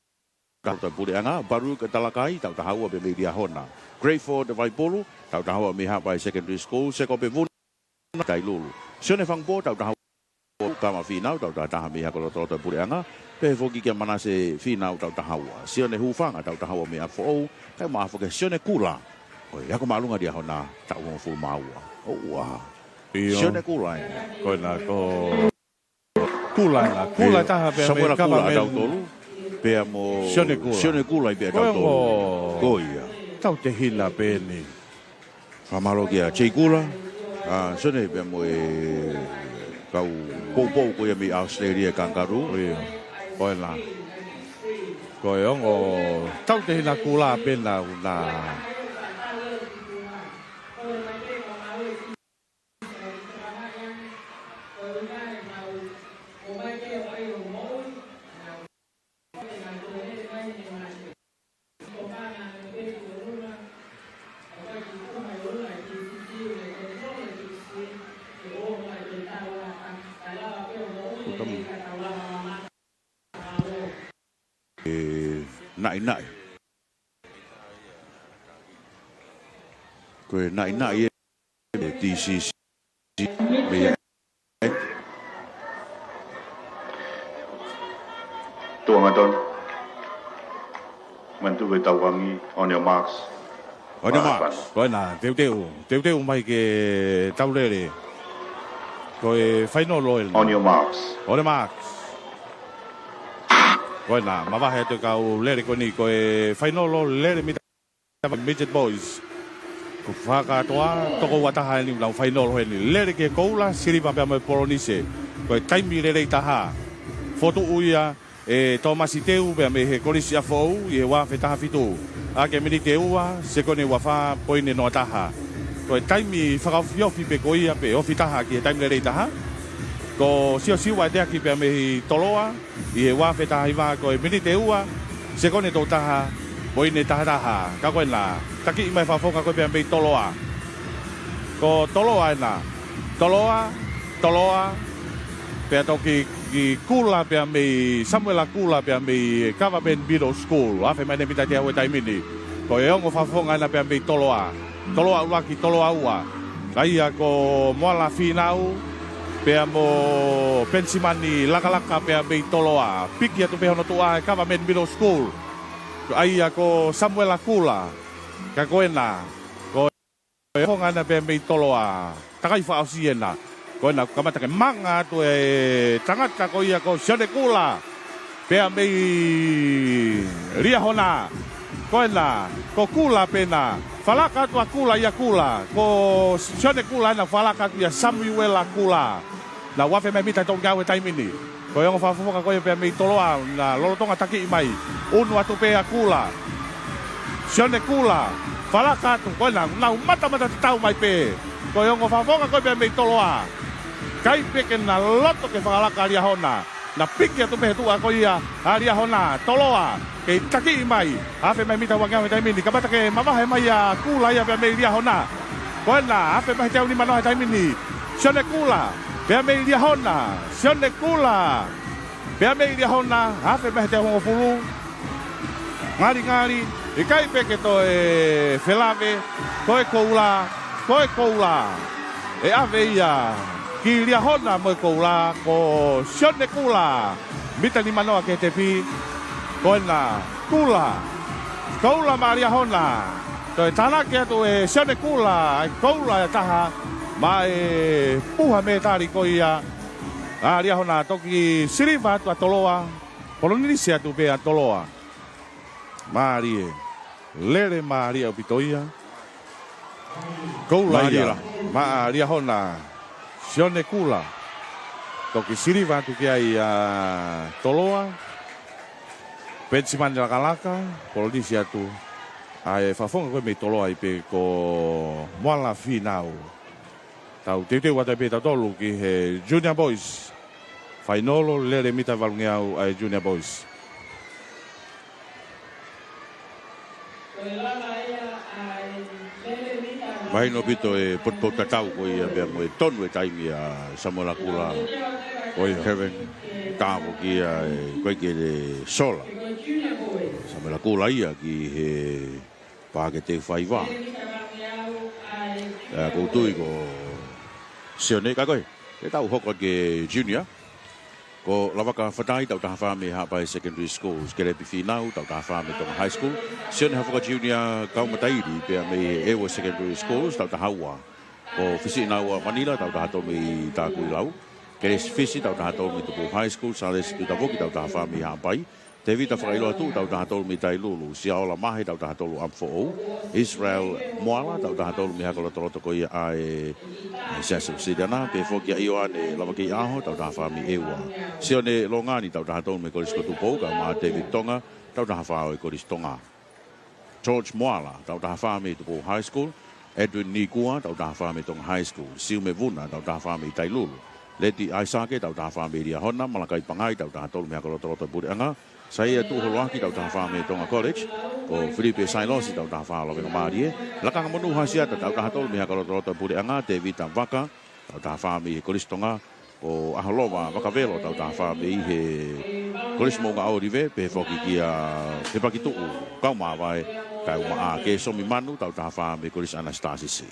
tau pure anga baru ke talakai tau tahawa be media hona Greyford Vaipolo tau tahawa me hapai secondary school seko pe vun tai lulu sione fangbo tau tahawa kama final tau tahawa me hakolo tau pure anga pe fogi ke manase final tau tahawa sione hufanga tau tahawa me afo kai maafo ke sione kula oi ako malunga dia hona tau mo full maua wow sione kula ko na ko kula taha pe Samuel Kula tau tolu pe mo sione kula pe tau tolu koia tau te hila pe ni famalo kia chei kula sione pe mo kau popo ko ya mi Australia kangaroo ko na ko ongo tau te hila kula pe na nai ko nai TCC Tuangaton. Mantu ke tawangi on your marks. On your marks. Ko na teu mai ke taulele. Ko final loel. On your marks. On your marks. Ko na mavahe to kau lere ko ni ko final loel lere mi midget boys. Ko faka toa toko wataha ni lau final loel ni lere ke koula siri pa me polonise. Ko taimi lere taha. Foto uia Thomas Iteu be me he kolisi afou I wa fetaha fitu a ke mini teua se kone wa fa poine no taha ko taimi fa fiofi pe koia pe ofitaha ki taimi le taha ko sio wa te ki pe me toloa I wa fetaha iwa ko mini teua se kone to taha poine taha ka ko na taki mai fa foka ko pe me toloa ko toloa na toloa pe toki Ki kula pe me Samuel Kula pe me Government Middle School afe mai pita te au tai mini ko e ongo fafonga na pe me toloa ua ki toloa ua Kaia ko moala finau pe mo pensimani laka pe me toloa piki atu pe hono tua Government Middle School aia ko Samuel Kula ka koena ko e fonga na pe me toloa takai fa osiena ko na kamata ke manga tu tangata ko ia ko sione kula pe me ria hona ko na ko kula pena falaka tu kula ia kula ko sione kula na falaka tu ia Samuel Kula na wafe me mita tong gawe time ini ko yang fa foka ko pe me toloa na lolo tonga taki mai unu atu pe kula sione kula falaka tu ko na mata tau mai pe ko yang fa foka ko pe me toloa Kai peke na loto ke whakalaka aria hona. Na piki atu pehe tua ko ia aria hona. Toloa. Kei taki mai. Afe mai mita wangawe taimini. Kabata ke mamahe mai a kula ia pia mei ria hona. Koena. Afe mai teo ni manohe taimini. Sione kula. Pia mei ria hona. Sione kula. Pia mei ria hona. Afe mai teo hongo fulu. Ngari. I kai peke to e Felave, ko e koula. E ave ia, ki lia hona mo e koula, ko Sione Kula. Mita ni manoa ke te pi, ko na Kula. Koula Maria hona. To e tanake atu e Sione Kula, e koula e taha, ma e puha me tari ko ia. Ria hona toki siriva atu atoloa, polonisi atu pe atoloa. Marie, lere Maria upitoia. Koula ia, Maria hona, Sione Kula. Toki siriva atu kia ia toloa. Pensiman laka-laka, polonisi atu. Ai fafonga koe me toloa i pe ko moala finau. Tau te wata pe tolu ki he Junior Boys. Fainolo lere mita valungeau ai Junior Boys. Vai no pito e potpota tau ko ia be mo e tonu e taimi a Samola Kula. Oi Kevin tau ki a koe ki le sola. Samola Kula ia ki he pa ke te whaiva. Ko tui ko Sione ka koe. Te tau hoko ke junior. Ko lawaka whatai tau taha whame hapai secondary schools. Ke lepi whinau tau taha whame tonga high school. Sione hawhaka junior kaumatairi pia me ewa secondary schools tau taha ua. Ko whisi inaua Manila tau taha tau me tākui lau. Ke les whisi tau taha tau me tupu high school. Sa les pita woki tau taha whame hapai. Te vita whakailoa tu tau taha tolu mi tai lulu. Siaola mahi tau taha tolu Amfo'o. Israel Moala tau taha tolu mi hakola toloto ko ia ae Sasa Sidana. Pe fokia ioane lawaki aho tau taha whami ewa. Sione Longani tau taha tolu me koris kotupou. Ka maa David Tonga tau taha whao e koris Tonga. George Moala tau taha whami tupu high school. Edwin Nikua tau taha whami tonga high school. Siume Vuna tau taha whami tai lulu. Leti Aisake tau taha whami ria hona. Malakai Pangai tau taha tolu mi hakola toloto Bureanga. Saya tu holoaki tau taha whame tonga college. Ko Filipe Sailosi tau taha whalo venga marie. Lakanga monu hasiata tau taha tolu miha kalo tolota Bureanga. Te Vita Vaka tau taha whame kolis tonga. Ko Ahalova Vakavelo tau taha whame i he kolis monga aurive. Pe foki kia pe pakitu kau mawai. Kai uma a ke somi manu tau taha whame kolis Anastasisi.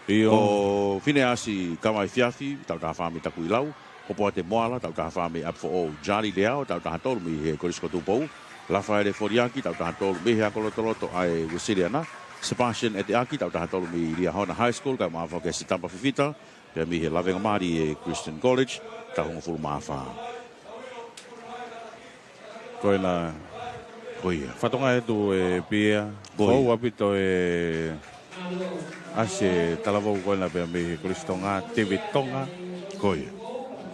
Ko Fineasi Kawai Fiafi tau taha whame takui lau. Popo te moala tau taha whame up for all. Jari Leao tau taha tolu mi he koris kotupou. Rafaele Foriaki tau taha tolu mi he akolotoloto ai Wisiliana. Sebastian Eteaki tau taha tolu mi Ria Hona High School. Kai maafa ke Sitampa Fifita. Pia mi he Lavenga Mari e Christian College. Tau hongo fulu maafa. Koe na... Koia. Whatonga e tu e pia. Kou apito e... Ase talavou koe na pia mi he koris tonga. TV Tonga. Koia.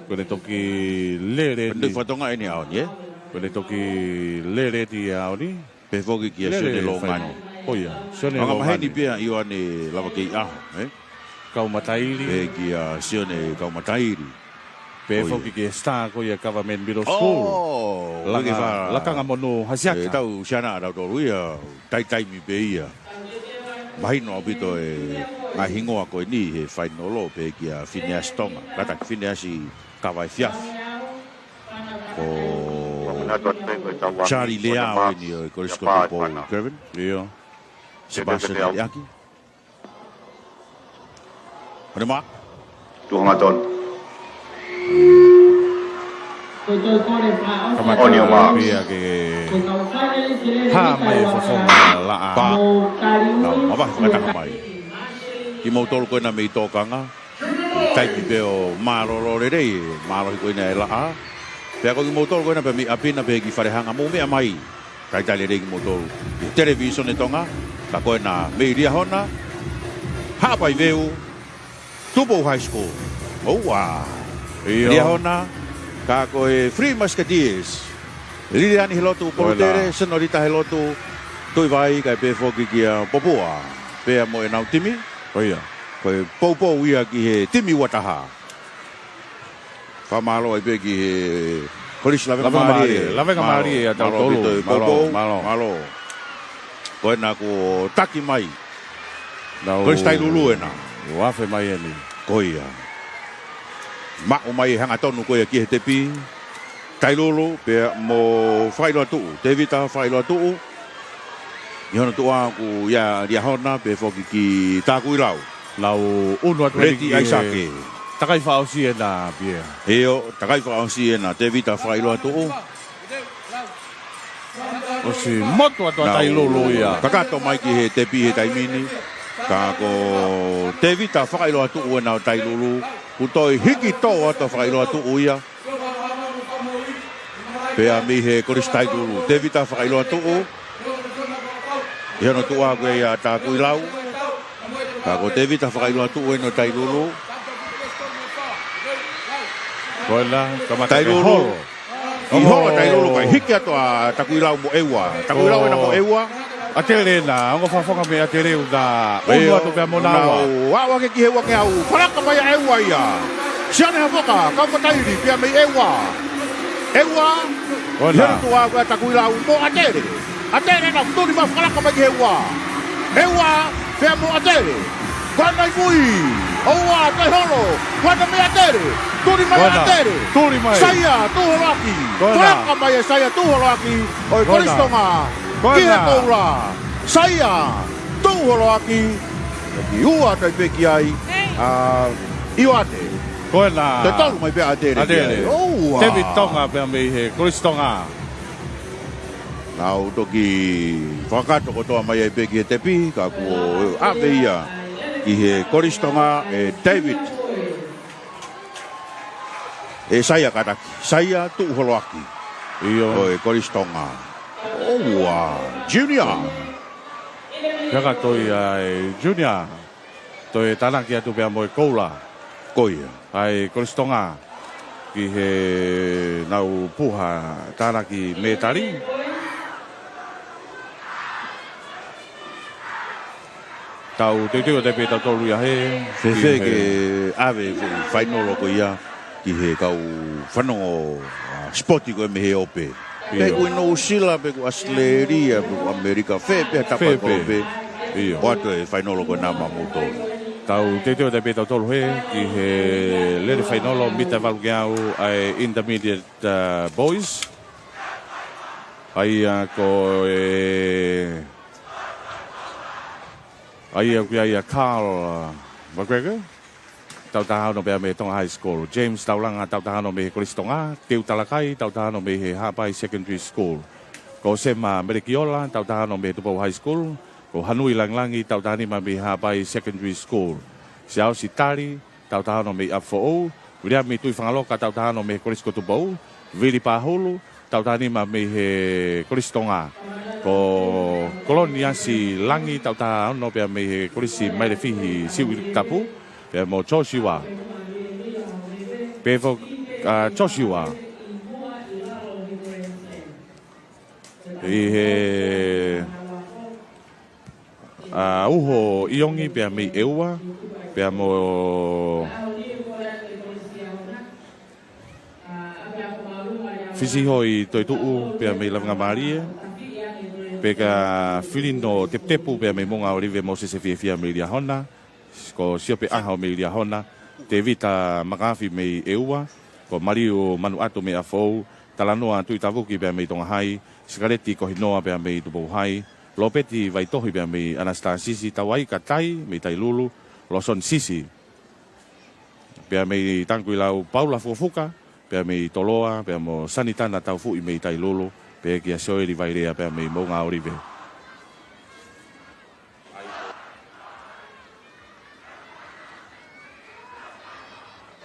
Kone toki lere ni. Kone whatonga e ni ao ni e? Kone toki lere ti ao ni. Pe foki ki a Sione Longani. Oia, Sione Longani. Anga maheni pia i ane lawa kei aho, eh? Kaumatairi. Pe ki a Sione Kaumatairi. Pe foki ki a star ko ia government middle school. Oh! Lakanga monu hasiaka. Tau siana rau tolu ia, tai mi pe ia. Mahino apito e a hingoa koe ni he whainolo pe ki a Phineas Tonga. Katak Phineas i Kawai Fiafi. Ko Charlie Leao ni o koris kotupou Kevin. Iyo. Sebastian Eteaki. Hone maa? Tuhanga ton. Kamaki o maa pia ke... Ha mai whafonga laa. Mawahi whakataka mai. Ki mau tolu koe na mei tōkanga. Taipi peo maroro rerei. Marohi koe na e laa. Pea ko ki mau tolu koe na pe mi apina pe ki wharehanga. Mou mea mai. Kai tali rei ki mau tolu. Television e tonga. Ka koe na mei ria hona. Hapai veu. Tupo High School. Oua. Ria hona. Ka koe Free Musketeers. Liliani helotu polotere. Senorita helotu. Tui vai kai pe foki ki a Popua. Pea mo e nau timi. Oia. Koe poupou ia ki he timi wataha. Whamalo ai pe ki he... Koris Lavenga Mari. Lavenga Mari e tau tolu. Malo. Koe na ko taki mai. Koris tai lulu e na. Wafe mai e ni. Koia. Ma'u mai hanga tonu koe ki he tepi. tailulu pe mo whailoa tuu, te vita whailoa tuu. I hona tua ku ia hona pe foki ki tākui lau. Lau unu atu Reti Aisake. Takai whaosi e nā pia. Eo, takai whaosi e nā te vita whailoa tuu. O si motu atu a tailulu ia. Kakato mai ki he te pi he taimini. Ka ko te vita whailoa tuu e nā tailulu. Ku toi hiki tō atu whailoa tuu ia. Pea mi he koris tailulu. Te vita whailoa tuu. I hana tua koe ia tākui lau. Ka ko te vita whakailoa tuu e no tailulu. Koe la, kamata tailulu. I hoa tailulu kai hiki atua takui lau mo ewa. Takui lau e na mo ewa. A te rena, ongo whawhonga me a te reu na unu atu pia mo nawa. Wawa ke ki he wake au. Wharaka mai a ewa ia. Siane ha whaka, kauka tairi pia mei ewa. Ewa. I hana tua koe takui lau mo a tere. Atere na turi ma whakalaka mai hewa. Hewa, whea mo atere. Kwanai mui. Oua, tai holo. Kwana me atere. Turi mai atere. Turi mai. Saia, tuholoaki. Whalaka mai e saia, tuholoaki. Oi, koristonga. Kihe koura. Saia, tuholoaki. Ki ua tai peki ai. Iwate. Koe la. Te tolu mai pia atere. Atere. Oua. Te vitonga pia mei he koristonga. Nau toki whakatoko toa mai e peki e tepi, ka kua awe ia i he koristonga e David. E saia kataki, saia tuholoaki. Iyo. O e koristonga. Oua, Junior. Kaka toi ai Junior. Toi tanaki atu pia mo e koula. Koia. Ai koristonga. Ki he nau puha tanaki me tari. Tau te teo te pētau tolu ia he. Fefe ke ave whainolo ko ia ki he kau whanongo spoti ko e me he ope. Pe ku no sila, pe ku Australia, pe ku Amerika, fe pe tapa ko pe. Wato e whainolo ko nā mamuto. Tau te teo te pētau tolu he ki he lere whainolo mita valgeau ai intermediate boys. Ai ko e... Ai a Carl McGregor. Tau tahano me me tonga high school. James taulanga tau tahano me koristonga. Teu talakai tau tahano me he Hapai secondary school. Ko sema Merekiola tau tahano me Tupou high school. Ko Hanui Langlangi tau tahani ma me Hapai secondary school. Siao Sitari tau tahano me Afo. Wiria me tui whangaloka tau tahano me korisko Tupou. Vili Pahulu tau tahani ma me he koristonga. Ko kolonia si langi tau taha ono pia me he korisi maire fihi siwi tapu pia mo Joshua pevo Joshua i he uho iongi pia me eua pia mo fisiho i toi tuu pia me lavanga marie peka filino tepu pe me monga orive mo se fia me lia hona ko sio pe aha me lia hona te vita magafi me eua ko Mario manu ato me afou talanoa tu tavuki pe me tonga hai sigareti ko hinoa pe me tu hai lopeti vai tohi pe me Anastasisi tawai katai me tai lulu loson sisi pe me tangui lau Paula Fufuka pe me toloa pe mo sanitana tau fu me tai lulu pe ki a soiri vai rea pe me mo nga orive.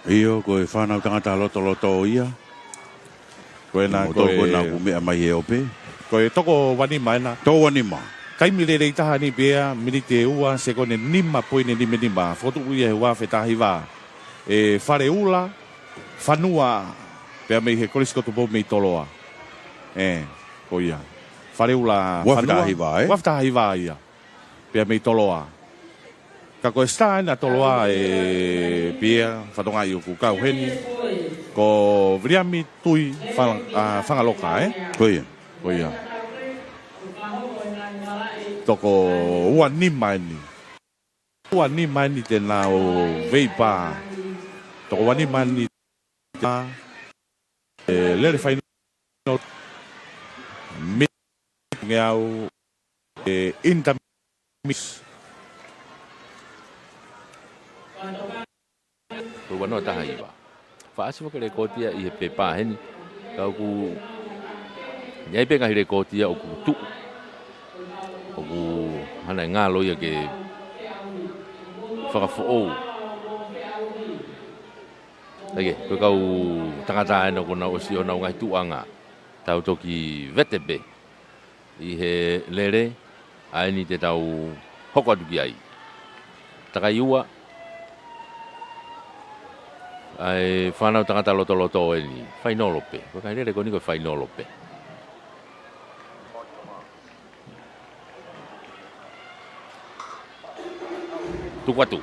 Iyo ko e whanau tangata loto ia. Ko e na ko e na umea mai e ope. Ko e toko wanima ena. Toko wanima. Kai mire rei taha ni bea milite ua se kone nima poine ni menima. Fotu uia he wafe tahi wā. E whare ula, whanua pe me he korisko tupo me toloa. Ko ia. Whare ula waftahi wā, Waftahi wā ia. Pea mei toloa. Ka koe sta ena toloa e pia whatonga i uku kau heni. Ko vriami tui whangaloka, Ko ia. Ko ia. Toko ua nima eni. Ua nima eni tena o veipa. Toko ua nima eni tena lere whainu. ngau intermis ko wano tahi ba fa asi ko le kotia I pe pa hen ka ku nyai pe ka hire kotia o ku tu o ku hana nga lo ya ke fa fo o Lagi, ko kau tangata no ko na o si ona ngai tuanga tau toki vetebe I he lere ai ni te tau hoko atu ki ai takai ua ai whanau tangata loto e ni whainolope ko kai lere ko ni ko whainolope tukwatu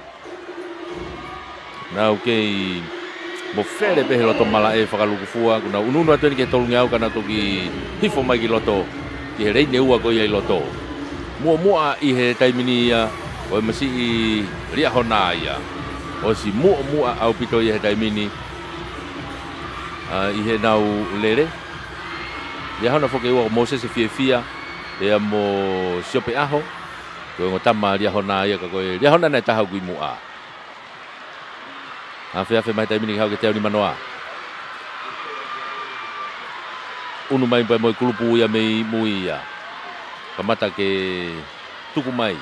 na okay mo fere pe loto mala e whakaluku fua kuna ununu atu ni ke tolungi au kana toki hifo mai ki loto ki he rei neua ko I loto mua I he taimini ia o masi I ria hona ia o si mua au pito I he taimini I he nau lere ria hona foke ua mo se fia e mo siope aho ko ngotama ria hona ia ka ko ria hona na taha gui mua Afe mai taimini hau ke teo ni manoa. Unu mai pai moi kulupu ia mei mui ia. Kamata ke tuku mai.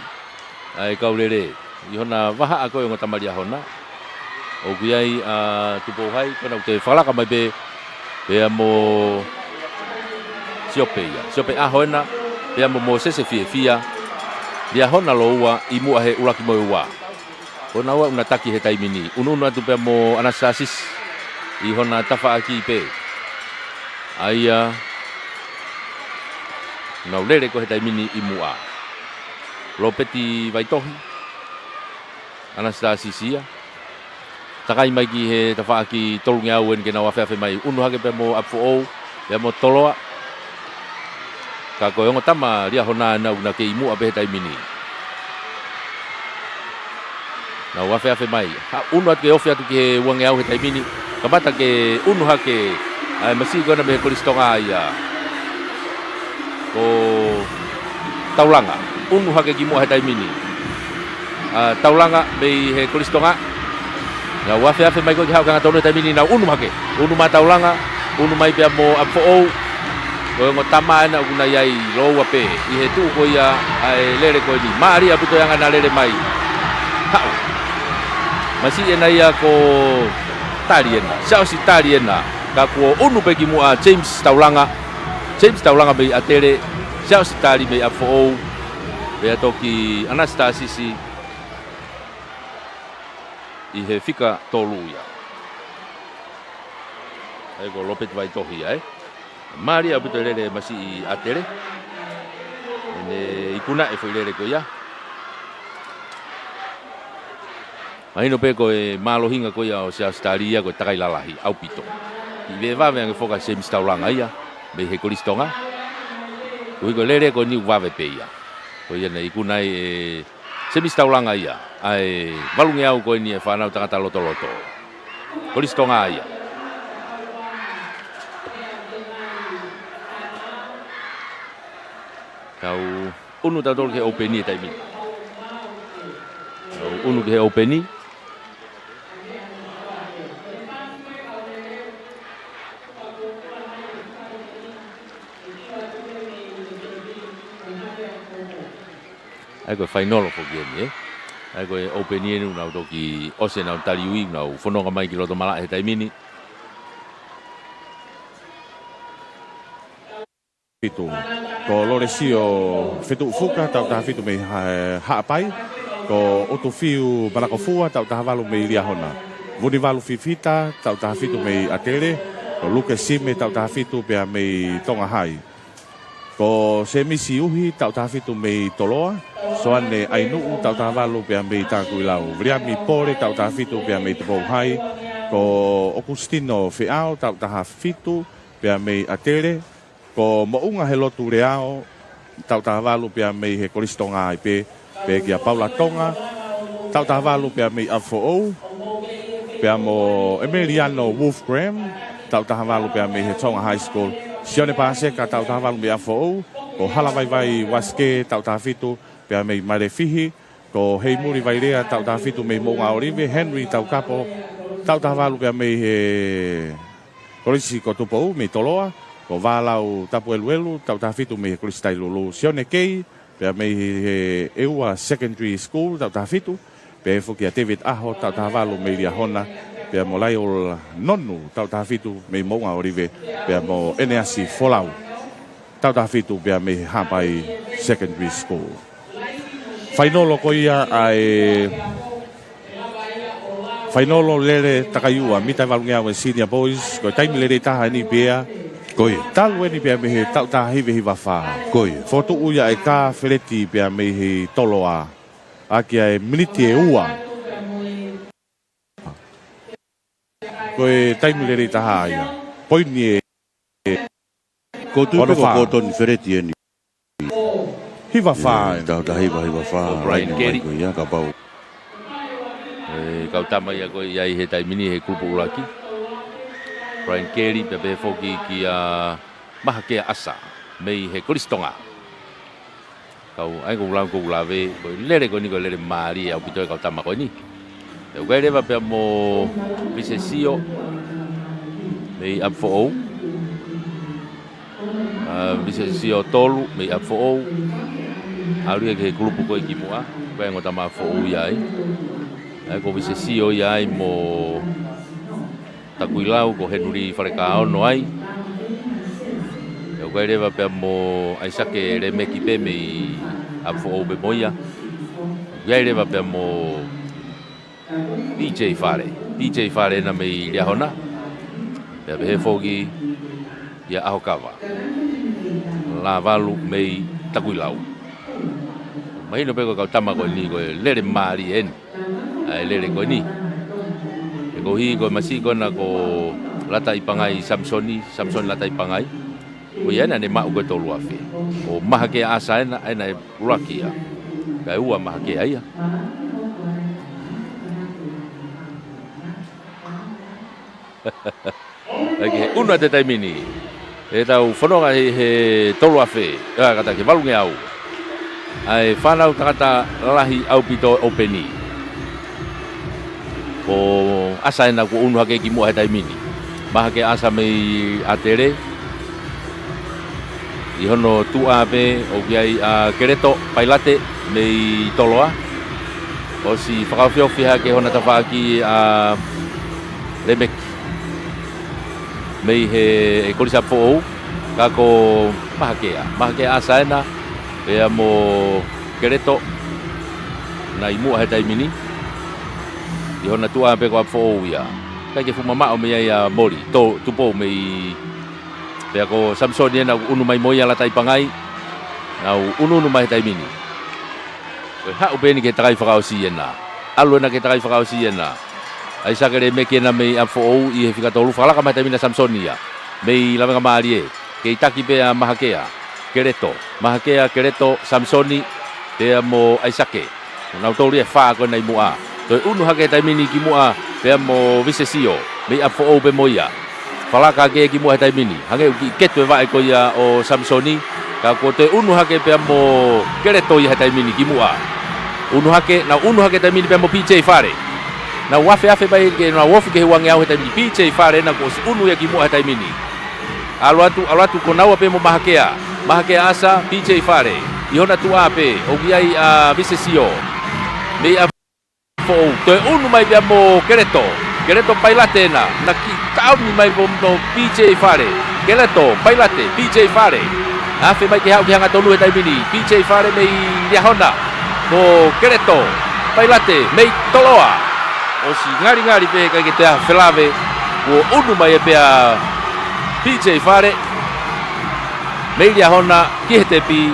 Ai kau lere. I hona waha a koe ngota maria hona. O kuiai tupo hai kona te whalaka mai be. Pea mo siope ia. Siope ahoena. Pea mo sese fia. Dia hona lo ua I mua he ulaki moi ua. Ona ua una taki he taimini. Unu atu pe mo anastasis I hona tafa aki pe. Aia na lere ko he taimini I mua. Lopeti vaitohi. Anastasis ia. Takai mai ki he tafa aki tolungi au en ke na wafeafe mai. Unu hake pe mo apu ou. Pe mo toloa. Ka koe tama ria hona na una ke I mua pe he taimini. Na wafe mai. Unu atu ke ofe atu ke wange au he taimini. Kabata ke unu hake ai masi ko na be kolistonga ia. Ko taulanga. Unu hake ki mo he taimini. Taulanga be he kolistonga. Na wafe mai ko ki hau kanga tonu taimini na unu hake. Unu ma taulanga, unu mai pe mo apo ou. Ko ngotama na una yai lo wape. I he tu ko ia ai lere ko ni. Mari aputo yang ana lere mai. Hau. Masih ena ia ko taliena, siapa si taliena? Kaku unu bagi mua James Taulanga be atere, siapa si tali be afo, be atoki Anastasisi, ihe fika tolu ya. Ego lopet vai tohi Mari abuto lele masih atere, ene ikuna efo lele ko ya. Mahino pe ko e malo hinga ko ia o se astaria ko takai lalahi au pito. I ve va venga foka se Taulanga ia be he kolistonga. Ko lere ko ni va ve pe ia. Ko ia nei kunai e se Taulanga ia. Ai balungi au ko ni e fana tangata loto. Kolistonga ia. Kau unu tadol ke openi taimi. Unu ke openi ai ko fainolo ko geni ai ko openi nu na doki ose na taliui na fononga mai ki loto mala he taimini Fitu ko loresio fitu fuka tau ta fitu me ha pai ko oto fiu balakofua tau ta valu me ria hona vuni valu fifita tau ta fitu me atele ko luke sime tau ta fitu pe me tonga hai ko semisi uhi tau ta fitu me toloa soane ainu tau ta valu pe me ta kuilau vriami pore tau ta fitu pe me tbo hai ko Augustino feao tau ta fitu pe me atele ko mounga he lotu reao tau ta valu pe me he kolistonga ai pe kia Paula Tonga tau ta valu pe me afo pe mo Emiliano Wolfgram tau ta valu pe me he Tonga High School sione pase ka tau ta valu me afo o hala vai waske tau ta fitu pe me mare fihi ko hei muri vai rea tau ta fitu me mo nga orive Henry tau kapo tau ta valu pe me he kolisi ko tupo me toloa ko valau tapu eluelu tau ta fitu me kolisi tai lulu sione kei pe me he eua secondary school tau ta fitu pe foki a David Aho tau ta valu me lia hona pe mo lai o nonu tau ta fitu me mo nga orive pe mo eneasi folau tau ta fitu pe me hapai secondary school fainolo ko ia ai fainolo lere takaiua mita valungia we senior boys ko time lere ta ni pea koi talu ni pea me tau ta hive hiva fa koi foto uya e ka feleti pea me he toloa aki ai miniti e ua koe taimilere taha ia. Poini e... Ko tu ko ton fereti ni. Hiva whae. Tau ta hiva whae. Brian Kerry. Ko ia ka pau. Kau tama ia koe iai he taimini he kupu uraki. Brian Kerry pepe foki ki a mahakea asa. Mei he koristonga. Kau ai ko ulawe koe lere koe ni koe lere maari au pitoe kau tama koe ni. Te ukai rewa pia mo Visesio mei apfo'ou Visesio tolu mei apfo'ou aru ke grupu koe ki mua koe ngota ma apfo'ou iai ai ko Visesio iai mo takuilau ko henuri wharekaono ai te ukai rewa pia mo aisake remeki pe mei apfo'ou be moia ukai rewa pia mo PJ Fare na mei lia hona. Pea he fogi ia ahokawa. La valu mei takuilau. Mai no pego kau tama ko ni ko lere mari en. Ai lere ko ni. E ko hi ko masi ko na ko lata ipangai Samson lata ipangai. Ko ia na ne ma ko tolu afi. O mahake asa ena urakia. Kai ua mahake ia. Lagi una te taimini. E tau whanonga he tolu afe. Kata ke valunge au. Ai whanau takata lahi au pito openi. Ko asa ena ko unu hake ki mua he taimini. Maha ke asa mei atere. I hono tua ape o kiai a kereto pailate mei toloa. O si whakawhiowhi hake hona tawhaki a Rebeki. Mei he kolisa fo'ou kako mahakea asaena ea mo kereto na imua he taimini i hona tua pe ko fo'ou ia kai ke fumama o mea ia mori tupo mei pe ko Samson ia na unu mai moia la taipangai na unu mai taimini ko ha o beni ke takai whakaosi ena alu na ke takai whakaosi ena ai sakere meke na mei afo i he fika tolu fala ka mata mina Samsonia mei lava marie ke itaki pe mahakea kereto Samsoni te mo aisake na tolu e fa ko nai mua to unu hake tai mini ki mua te mo Visesio mei afo be moia fala ka ke ki mua tai mini hange ki keto va ko ia o Samsoni ka ko te unu hake pe mo kereto ia tai mini ki mua unu hake tai mini pe mo PJ Fare na wafe bai ke na wofi ke wangi au hetai PJ Fare na ko unu ya ki mo hetai mini alwatu ko nawa pe mo mahakea asa PJ Fare iona tu ape o giai a Visesio mei a fo to unu mai bia mo kereto pailate na ki tau ni mai bom no PJ Fare kereto pailate PJ Fare afe mai ke hau ki hanga tolu hetai mini PJ Fare mei lia honda ko kereto pailate mei toloa o si ngari pe ka ke te felave o unu mai pe a PJ Fare meia hona ki hete pi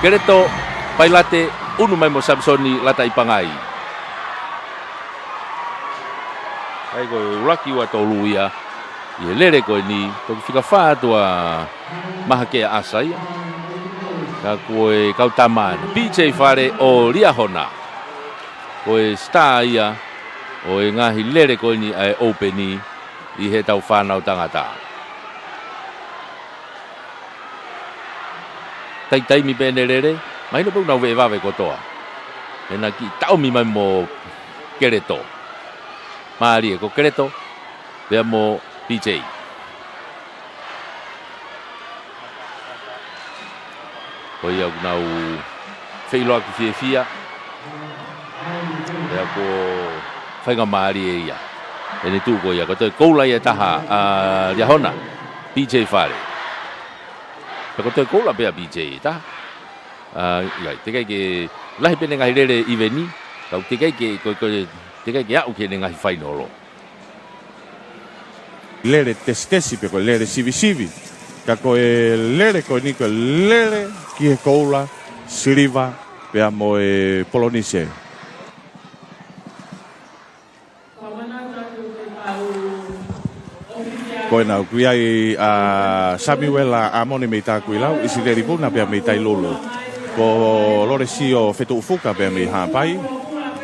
kereto pailate unu mai mo Samsoni lata ipangai ai ko uraki wa tolu ia i lere ko ni to fika fa tua mahake asai ka koe kautaman PJ Fare o lia hona koe sta ia o e ngahi lere ko ni ai openi i he tau whanau tangata. tai mi bene lere mai no pau na ve va ve kotoa ena ki tau mi mai mo kereto mari ko kereto veamo PJ Oi au nau feilo ki fia ya ko whainga maari e ia. E ne tūko ia, ko toi koula ia taha ria hona, PJ whare. Ko toi koula pia PJ taha. Ia, te kai ke lahi pene ngahi rere iweni, kau te kai ke au ke ne ngahi whainolo. Lere testesi pe ko lere sivi. Ka ko e lere ko ni ko lere ki e koula, siriva, pea mo e polonise. Koe nau kui ai a Samuel a mone mei tā kui lau, isi leri puna pia mei tai lulu. Ko lore sio fetu ufuka pia mei hāpai,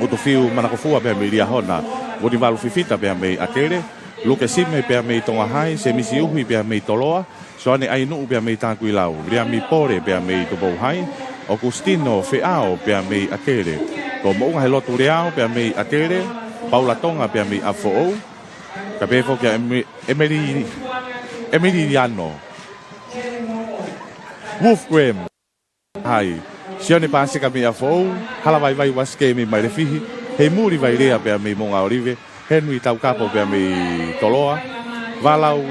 utu fiu manakofua pia mei ria hona, wodi walu fifita pia mei akere, luke sime pia mei tonga hai, se misi uhui pia mei toloa, so ane ai nuu pia mei tā kui lau, ria mi pore pia mei tobou hai, Augustino Feao pia mei akere, ko mounga he lotu reao pia mei akere, Paula Tonga pia mei afo ka pefo kia Emiliano Wolf Graham hai sione pase ka me afo hala vai waske me mai refihi he muri vai rea pe me monga orive Henry tau kapo pe me toloa valau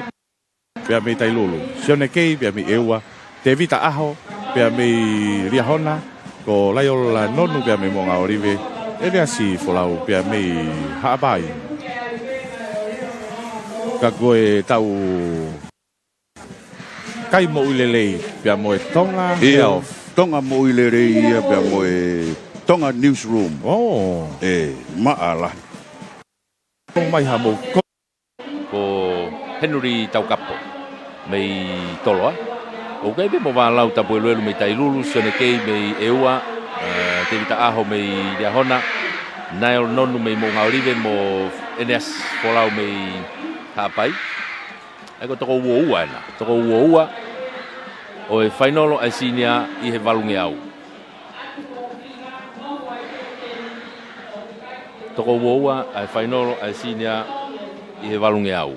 pe me tailulu sione kei pe me eua te vita aho pe me riahona ko laiola nonu pe me monga orive ele asi folau pe me habai ka koe tau kai mo ilelei pia mo e tonga tonga mo ilelei ia pia mo e tonga newsroom maala mai ha mo ko Henry Taukapo mei toloa o kai be mo va lau tapu lelu mei tailulu sone kei mei eua te vita aho mei riahona nail nonu mei mo ngaurive mo enes folau mei hapai ai ko toko uoua ena toko uoua o e whainolo ai sinia i he valunge au toko uoua ai whainolo ai sinia i he valunge au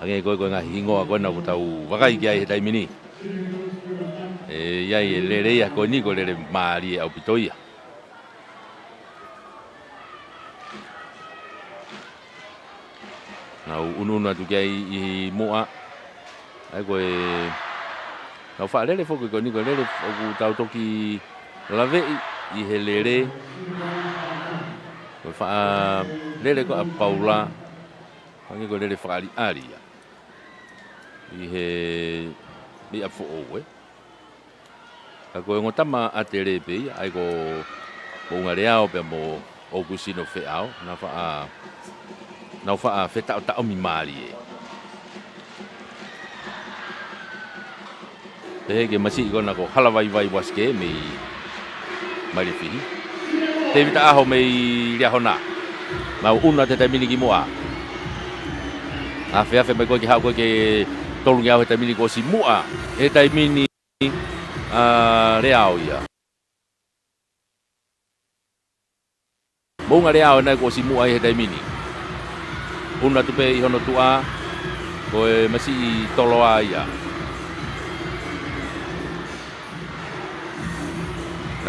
ange koe ngahi ingoa koe na kutau wakai ki ai he taimini ia e lere ia ko ni ko lere mari au pitoia na unu tu kai i moa ai ko e na fa lere fo ko ni ko lere o tau toki lave i he lere ko fa lere ko a Paula ange ko lere fa aria i he mi a fo o ko ngotama atere pe ai ko ngareao pe mo Augustino Feao na fa feta ta o mi mari e ke masi ko na ko hala vai waske mi mari fi te vita aho me ria hona ma una te tamini ki moa a fe me ko ki ha ko ke tolu ya te tamini ko si moa e tamini reao ia bunga reao na ko si mua he dai mini una tu pe hono tua ko e masi toloa ia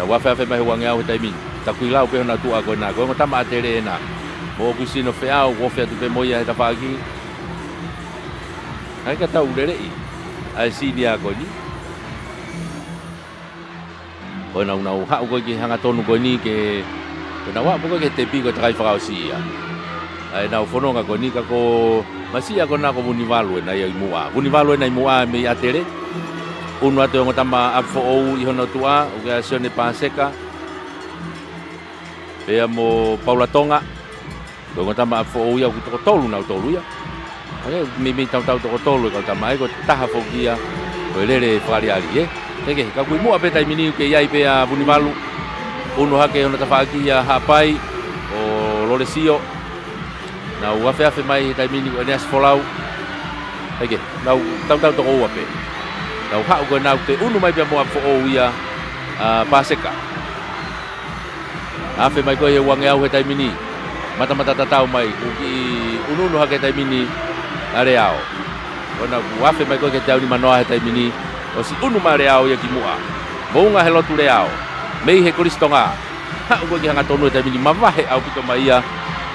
na wa fa mai wanga he dai mini ta kuilau pe hono tua ko na ko tama tere na mo Augustino Feao ko fe tu pe moia he ta pagi ai ka tau lere ai si dia ko ni o na una ha ko ki hanga tonu ko ni ke na wa ko ke te pi ko trai fa sia ai na fono nga ko ni ka ko masia ko na ko munivalu na ia mua munivalu na mua me atere unu ate ngo tama afo o i hono tua o ga sione paseka pe mo Paula Tonga ngo tama afo o ia ko tolu na tolu ia ai mi tau to tolu ko tama ai ko taha fo kia ko lere fari ali Eke, ka kui mua peta i mini ke iai pe a Bunivalu. Unu hake hona tawhaki a hapai o Loresio. na wafe mai tai mini ko nes folau ege na tau to o ape na ha ko na te unu mai bia mo fo o ia paseka afe mai ko e wange au tai mini mata tau mai ki unu ha ke tai mini areao ona wafe mai ko ke tau ni manoa tai mini o si unu mareao ia ki mua mo nga helo tu leao mei he koristonga ha ko ki hanga tonu tai mini mavahe au pito mai ia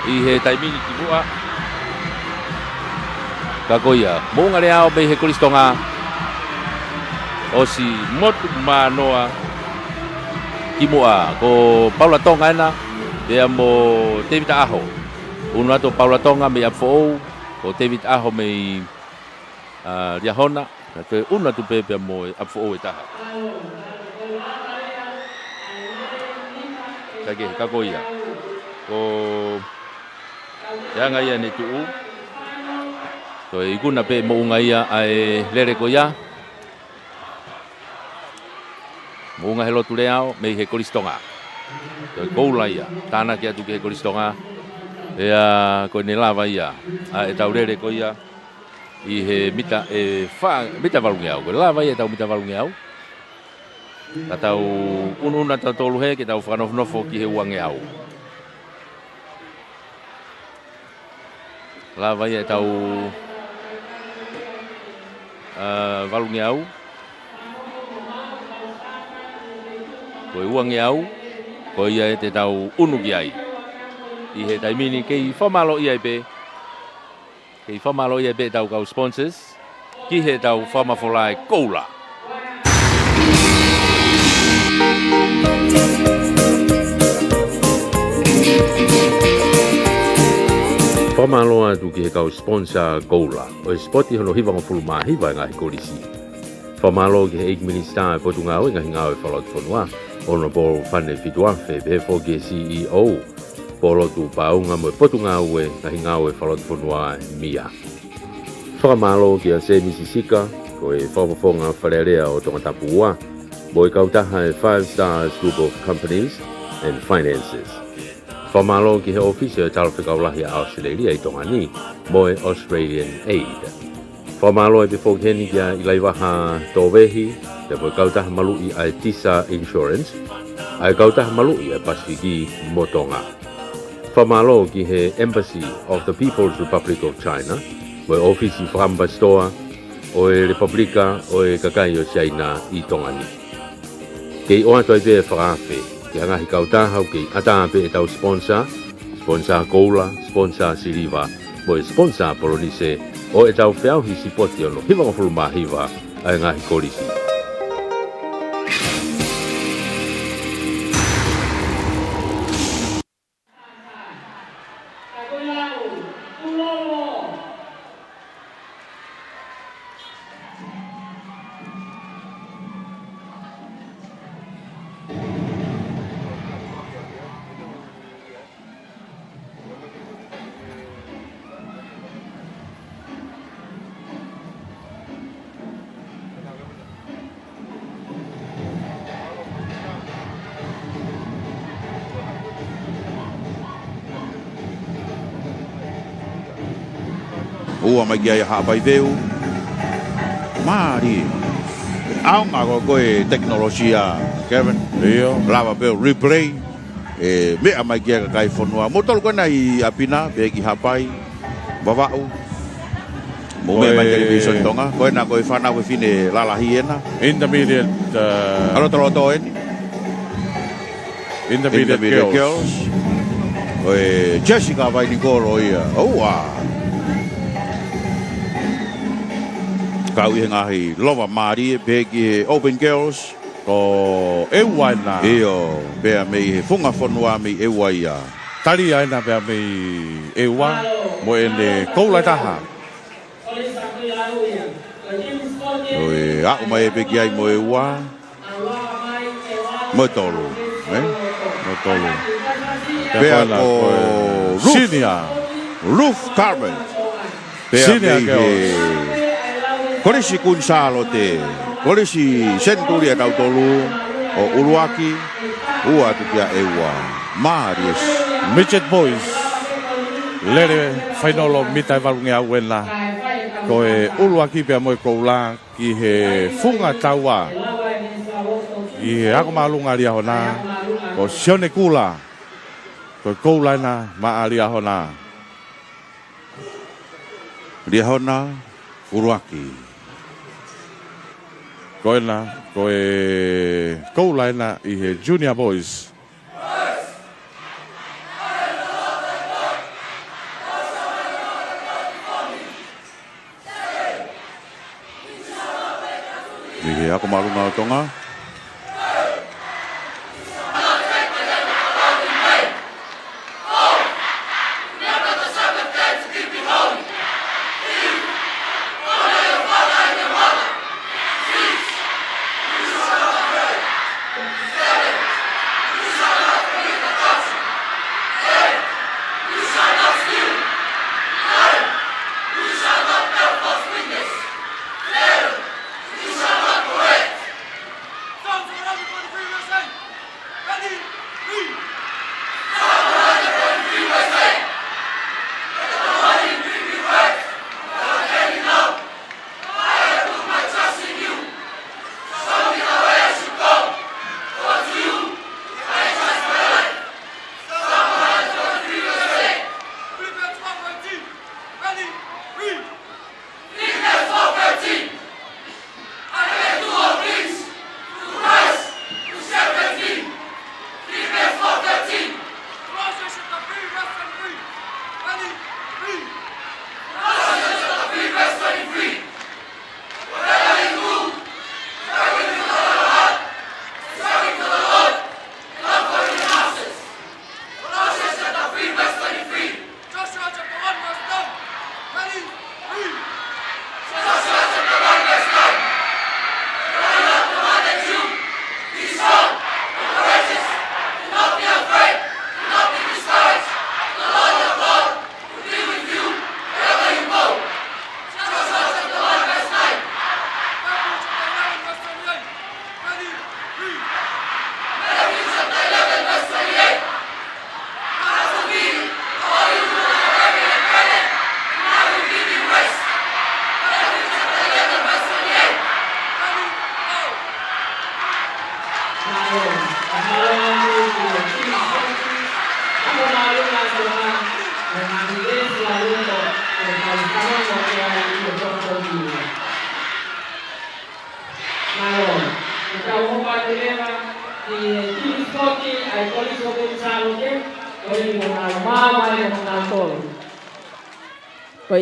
I he tai mini ki mua kakoia mo nga leao mei he koristonga o si motu manoa ki mua ko Paula Tonga na dia mo David Aho uno ato Paula Tonga me afo ko David Aho me dia hona te una tu pepe mo afo e taha kage kakoia ko ya nga ia ni tu to iguna pe mo nga ia ai lere ko ya mo nga helo tu leao me he koristonga to koula ia tana kia tu ke koristonga ya ko ne lava ia e tau lere ko ia I he mita mita valungeau ko lava ia tau mita valungeau tau ununa tau tolu he ke tau whanofnofo ki he uangeau lava ia tau valungeau ko uangeau ko ia te tau unu ki ai I he taimini kei whamalo ia pe kei whamalo ia pe tau kau sponsors ki he tau whamafolai koula whamaloa tu ki he kau sponsor koula o spoti hono hiwanga fuluma hiwa ngahi kolisi whamalo ki he 8 minista e potu ngau ngahi ngau e whalot whanua Honorable Fane Fituafe be foge CEO polo tu paunga mo potu ngau e ngahi ngau e whalot whanua mia whamalo ki a se misisika ko e whawafonga wharerea o tonga tapua mo e kautaha e 5 stars group of companies and finances whamalo ki he office e talawhikaulahi a Australia I tonga ni mo e Australian Aid whamalo e before heni kia I laiwaha towehi te mo e kautaha malui ai Tisa Insurance ai kautaha malui ai Pasifiki mo tonga whamalo ki he Embassy of the People's Republic of China mo e office I whambastoa o e Republika o e kakai o China I tonga ni kei oa toi pe whakafe ki hanga hi kautaha kei atape e tau sponsor koula, sponsor siliva mo e sponsor polonise o e tau whiau hi sipoti ono hiwanga fuluma hiwa ai ngahi kolisi Ua mai kia ha pai veu. Mari. Au ngā koe teknologia, Kevin. Iyo. Lava peu replay. Mea mai kia kai whanua. Motol koe nei apina, pe ki hapai. Wawau. Mo mea mai television tonga. Koe na koe whanau e fine lalahi ena. Intermediate. Aroto eni. Intermediate girls. Koe Jessica vai ni koro ia. Oua. Kau i ngahi lova mari pe ki Open Girls ko ewa na io pe me funga fonua me ewa ia tali ai na pe me ewa mo ene koula taha oi a mai pe ki ai mo ewa mo tolu mo tolu pe ko senior Ruth Carmen senior Kolisi Kunsalo te, kolisi Centuria Tautolu, o lere final mita valunge awena ko e ulu aki pe mo ko la ki he funga tawa i ako malunga ria hona ko sione kula ko la na ma alia hona ria hona uruaki ko e la na i he junior boys aku malu mau tonga.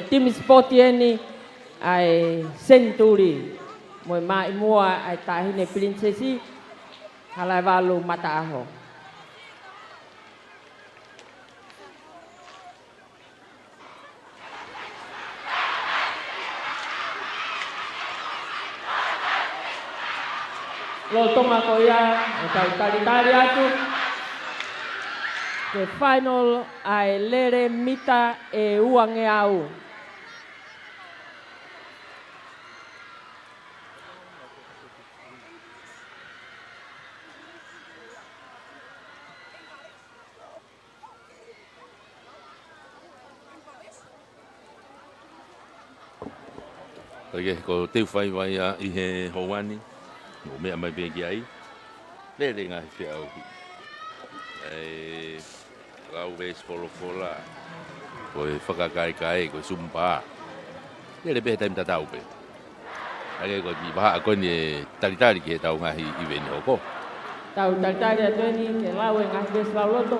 Tim sport ini ai Century moi mai mua ai tahine princesi halai walu mata aho lo toma ko ya atau tali atu ke final ai lere mita e uange au Oke, ko te whai wai a i he houani, o mea mai bengi ai, le ngahi whia au. Rau wees wholofola, ko e whakakai ko sumpa. Le behe taim tatau pe. Ake ko ki waha ko ni talitari ki he tau ngahi i weni hoko. Tau talitari a tueni ke lau e ngahi wees lau loto.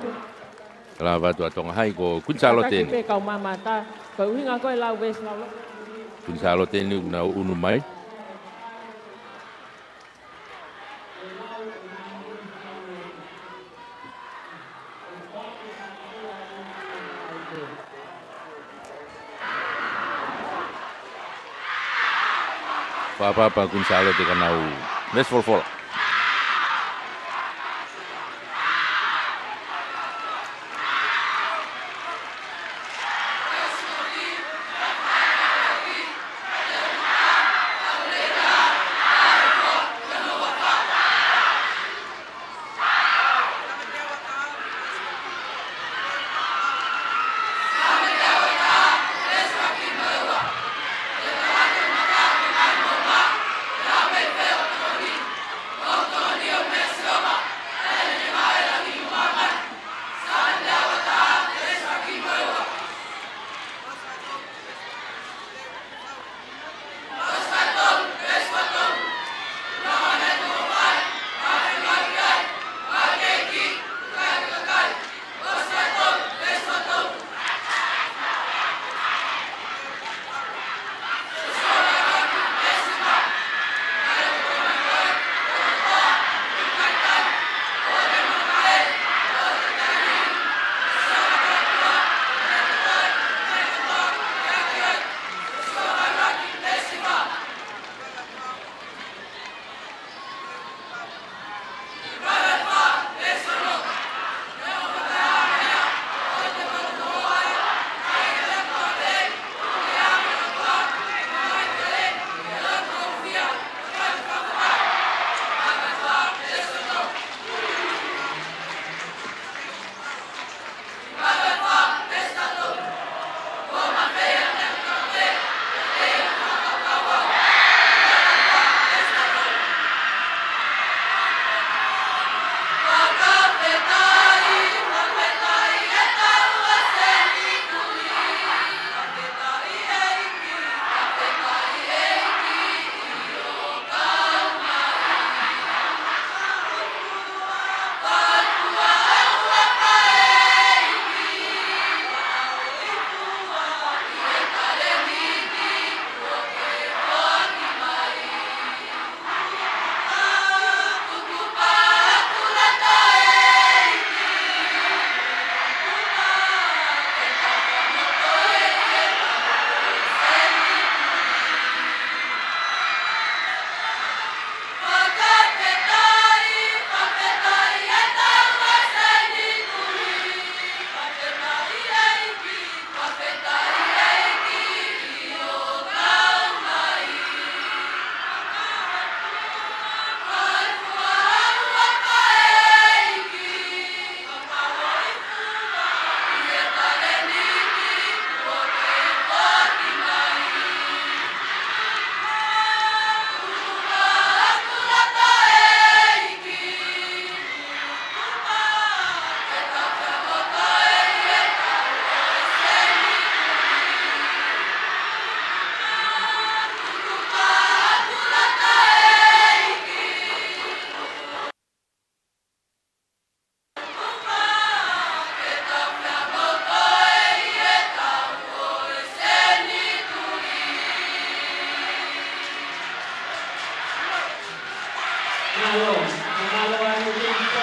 Kala watu a tonga hai ko kunsalo teni. Kaka kipe kau mamata, ko uhinga ko e lau wees lau loto. Kunsalo teni una unu mai. Apa kunsalo te kanau mes folfola.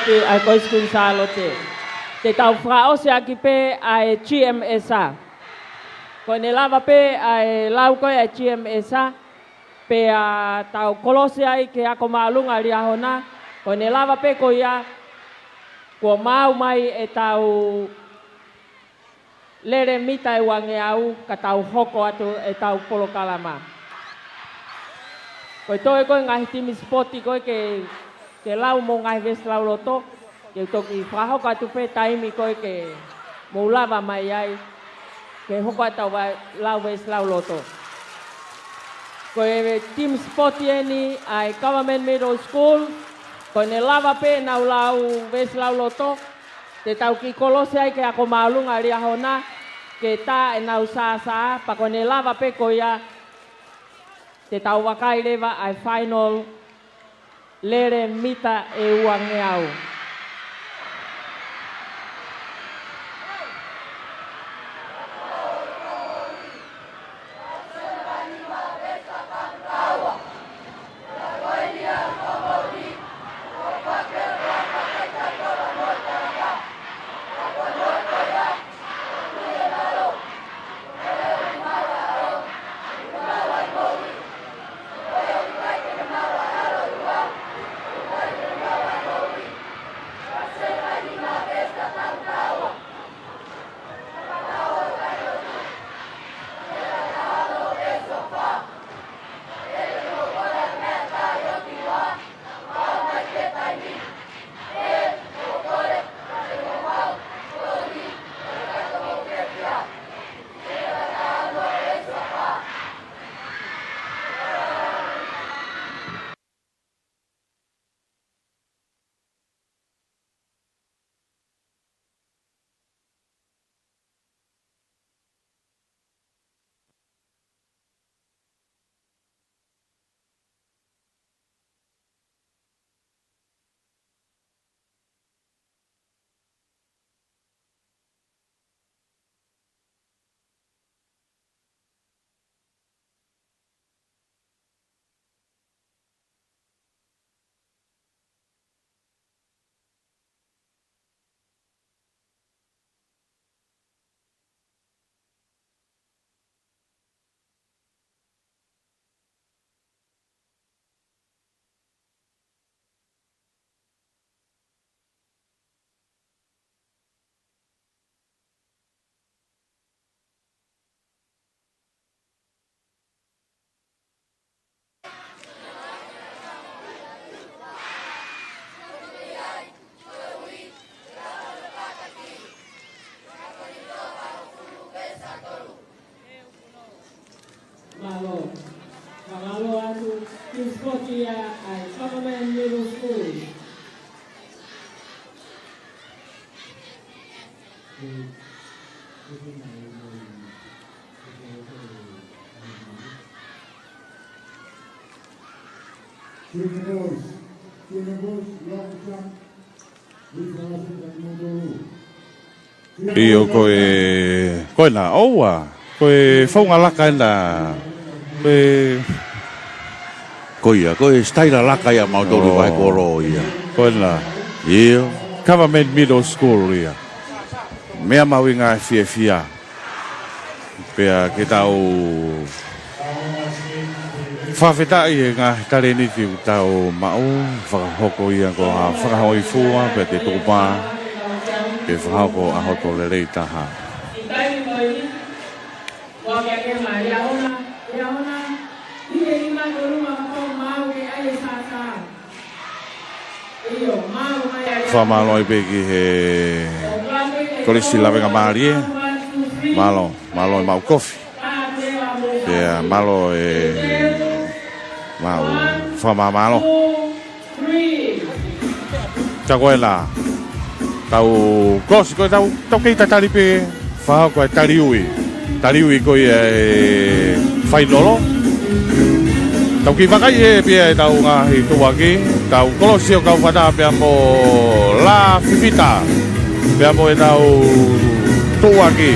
spoti ai ko skun salote. Te tau frao se aki pe ai GMSA. Ko ne lava pe ai lau ko ai GMSA pe a tau kolose ai ke ako malunga ri ahona. Ko ne lava pe ko ia ko mau mai e tau lere mita e wange au ka tau hoko atu e tau polo kalama. Koe toi koe ngahi timi spoti koe ke lau mo ngahi ves lau loto. Ke toki whahoko atu pe taimi koe ke mo lava mai ai. Ke hoko atu lau ves lau loto. Koe team spoti eni ai Government Middle School. Koe ne lava pe nau lau ves lau loto. Te tau ki kolose ai ke ako malunga ri ahona. Ke ta e nau sa pa koe ne lava pe koe ia. Te tau wakai lewa ai final lere mita e uange au. Malo atu team spoti ai Government Middle School. Iyo koe na oa, koe whaunga laka na, koe staila laka ia mautoro vai koro ia. Koe na, Iyo. Government Middle School ia. Mea mawinga fia. Pea ke tau whawhetai e ngā tare ni tiu tau mau, whakahoko ia ko a whakahoi fua, pea te tōpā, ke whakahoko a hoto le rei taha. Whamaloi pe ki he korisi lawenga maari e, malo e mau kofi. Pea malo e mau whamamalo. Ta koe la, tau kosi koe tau keita tari pe, whahau koe tariui koe e whainolo. Tau ki wakai e pia e tau ngahi tuaki, tau kolosio kau whata pia mo la fifita, pia mo e tau tuaki.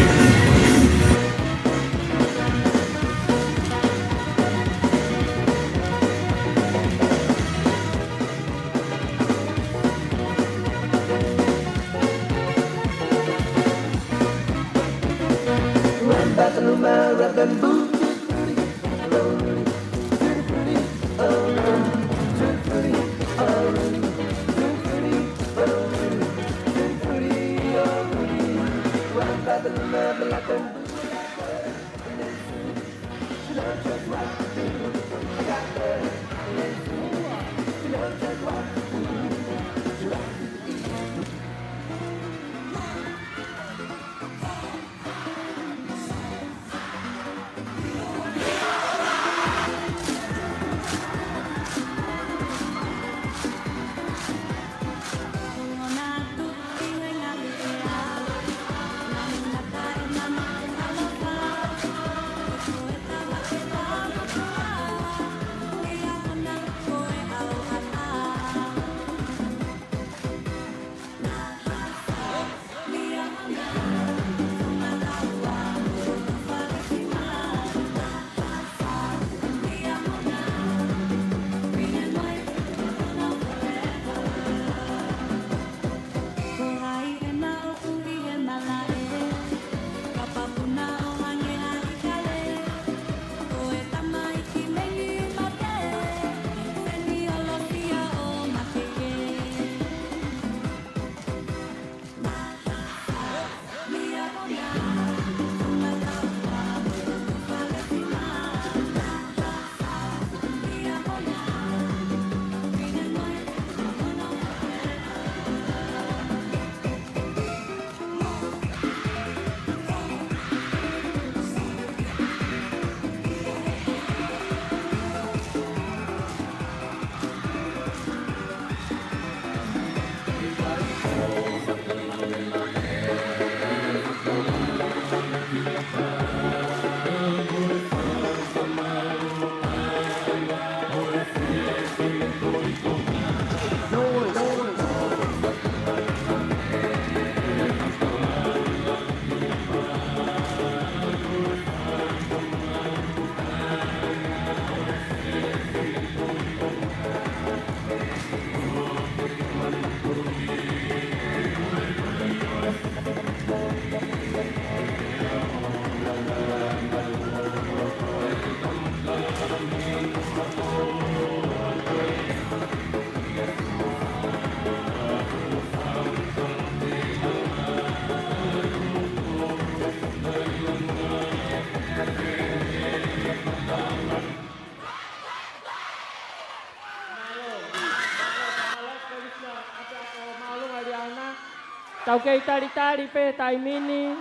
tau kei tari pe taimini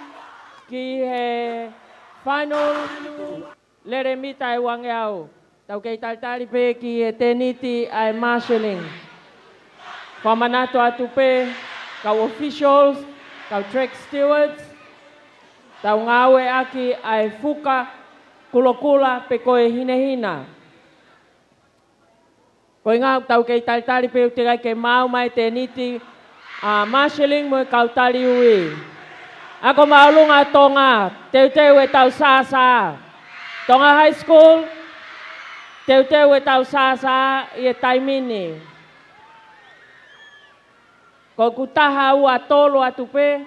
ki he final lere mita e wange au. Tau kei tari pe ki he teniti ai marshalling. Whamanato atu pe, kau officials, kau track stewards, tau ngawe aki ai fuka kula pe koe hinehina. Koe ngā tau kei tari pe utirai ke mau mai teniti marshalling mo kau tari ui. Ako maulunga tonga, teu e tau sasa. Tonga high school, teu e tau sasa i e taimini. Ko kutaha ua tolo atu pe,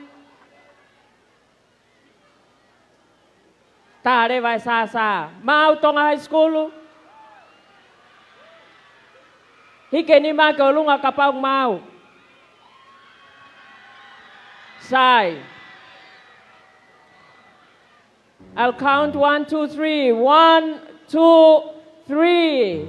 tare vai sasa. Mau tonga high school, hike ni ma ke olunga kapau mau. Sai. I'll count 1, 2, 3. 1, 2, 3.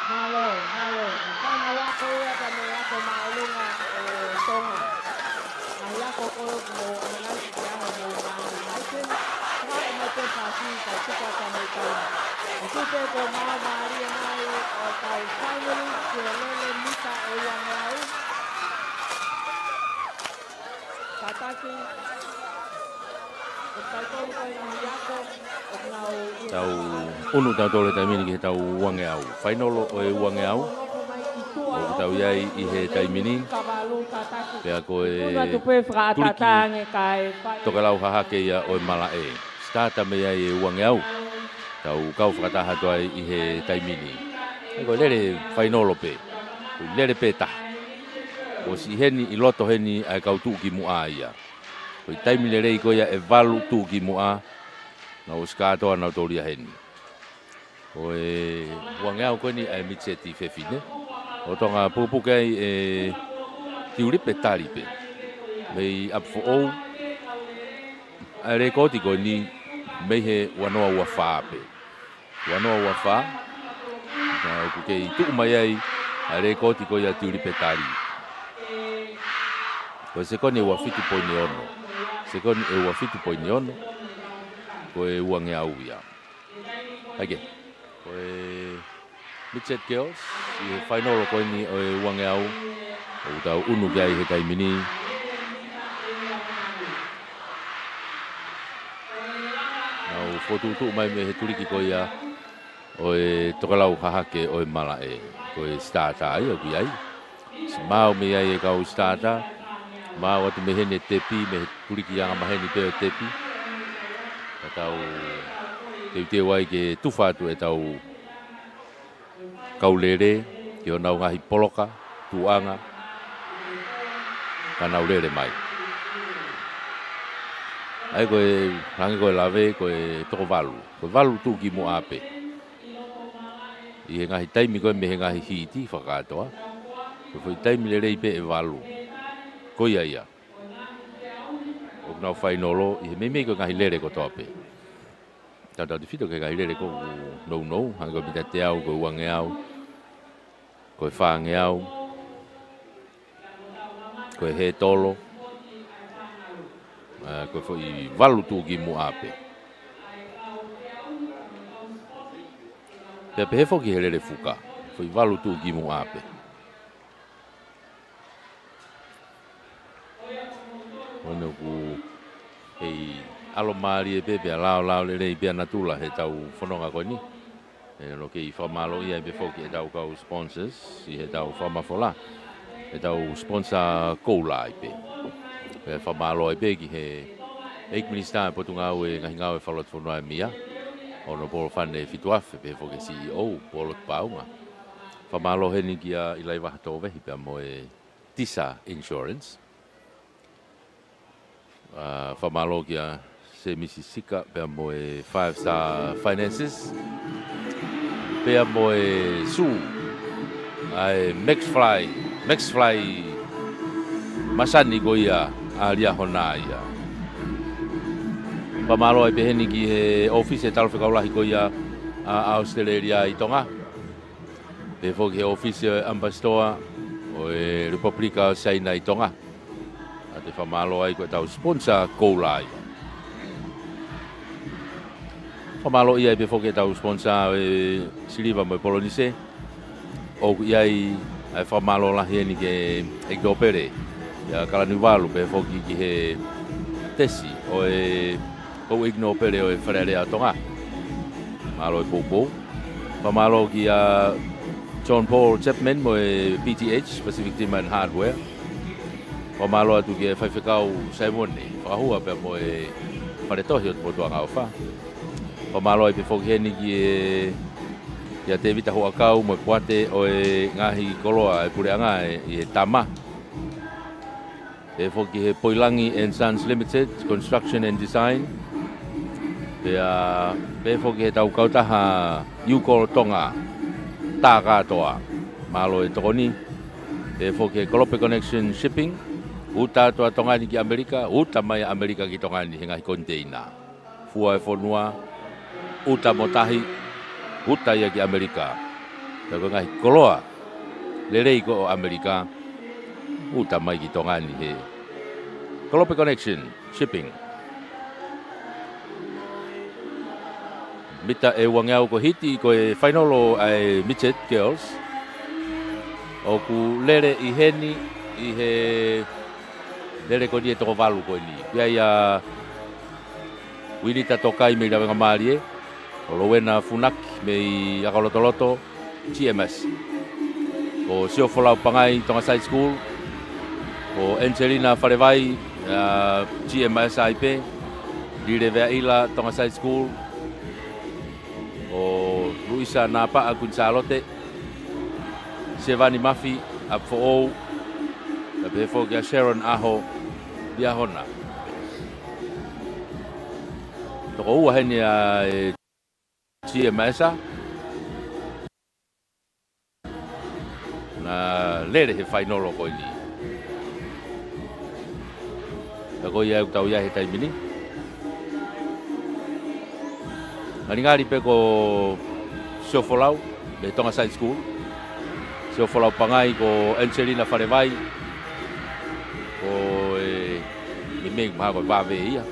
Halo. Sana wako ya kami wako maulunga tonga. Ayako ko mo manasi kaya mo mani. Aitin nga ematen pasi ka chika kami kaya. Ikute ko mga Maria nai kay finally kilele mita eyang lau. Kataki tau unu tau tole taimini ki he tau uange au. Final o e uange au. O tau iai i he taimini. Pea ko e tuliki toka lau hahake ia o e mala e. Stata me iai e uange au. Tau kau whakataha toa i he taimini. E ko lere final o pe. Lere pe ta. O si heni i loto heni ai kau tuki mua ia. Ko i taimile rei ko ia e valu tu ki mua na o skatoa na toria heni. O e wangau ko ni ai mitseti fefine. O tonga pupuke e tiuripe taripe. Mei apfo o a rekoti ko ni mei he wanoa wafa pe. Wanoa wafa Na o ke tu mai ai are ko ti ko ya ti uri petari. Ko se koni wa fitu poini ono. Se koni e wa fitu poini ono. Ko e uange au ia. Age. Ko e Mitchet Girls i final ko ni o e uange au. O tau unu gai he kai mini. Nau fotu tu mai me he turiki ko ia. O e tokalau hahake o e mala e. Ko e starta ai o ki ai. Mau me ai e kau starta. Mau atu me hene tepi, me turiki anga maheni pe o tepi. E tau te wai ke tufa atu e tau kaulere, ke o nau ngahi poloka, tuanga, ka nau lere mai. Ai koe, rangi koe lawe, koe toko walu. Koe walu tu ki mo ape. I he ngahi taimi koe me he ngahi hiti whakatoa. Koe foi taimi le rei pe e walu. Koe ia. O nau whainolo, i he mei koe ngahi lere ko toa pe. Tata te whito ke ngahi lere ko nou, hangi koe mita te au, koe uange au, koe whaange au, koe he tolo, koe foi walu tu ki mu ape. Pea pe he foki he lere fuka, foi walu tu ki mu ape. Ono ku hei alo maari e pepe a lao le rei pia natula he tau whanonga koe ni. E no ke i whamalo ia e pe foki e tau kau sponsors, i he tau whamafola. E tau sponsor koula i pe. E whamalo e pe ki he Eik Minister e potu ngau e ngahi ngau e whalot whanua e mia. Ono polo whane fituafe pe foki CEO, polo paunga. Whamalo he ni ki a ilai wahato vehi pia mo e Tisa Insurance. Whamalo ki a se Mississika pea mo e 5-star finances. Pea mo e su ai Max Fly masani ko ia alia hona ia. Whamalo ai peheni ki he office e talo whekaulahi ko ia a Australia i Tonga. Pe foki he office ambassador o e Republika Saina i Tonga. A te whamalo ai ko tau sponsor koula ia. Whamalo ia pe foki tau sponsor e Siliva mo e Polonise. O iai ai whamalo lahi ni ke Ekdopere. Ia kalaniwalu pe foki ki he tesi o e o Ekdopere o e Wharerea Tonga. Malo e Popo. Whamalo ki a John Paul Chapman mo e PTH, Pacific Timber and Hardware. Whamalo atu ki e whaiwhekau Saimone. Whahua pe mo e wharetohi o te potua ngau wha. Whamalo ai pe foki heni ki e ia te vita hoa kau mo e puate o e ngahi koloa e pureanga e tama. Pe foki he Poilangi and Sons Limited, Construction and Design. Pe foki he tau kautaha Yukol Tonga, tā katoa, malo e tokoni. Pe foki he Kolope Connection Shipping, uta toa tongani ki Amerika, uta mai Amerika ki tongani he ngahi konteina. Fua e whanua, uta motahi, uta ia ki Amerika. Tako ngahi koloa, lerei ko o Amerika, uta mai ki tongani he. Kolope Connection Shipping. Mita e wangeau ko hiti ko e whainolo ai Mitchet Girls. O ku lere i heni i he lere ko ni e toko walu ko ni. Pia ia winita tokai me rawenga marie. O lowena funaki me i akalotoloto GMS. O Siofolau Pangai Tonga Side School. O Angelina Wharewai GMS IP. Lire Vea Ila Tonga Side School. O Luisa Napa Agunsalote. Sevani Mafi up for all. Tapi fokia Sharon Aho Biahona. Toko ua heni a GMS. Na lere he whainolo ko ni. Tako ia tau ia he taimini. Ngari pe ko Siofolau, le tonga side school. Se o folau pangai ko Angelina Farevai. Ko me me ma ko va ve ia.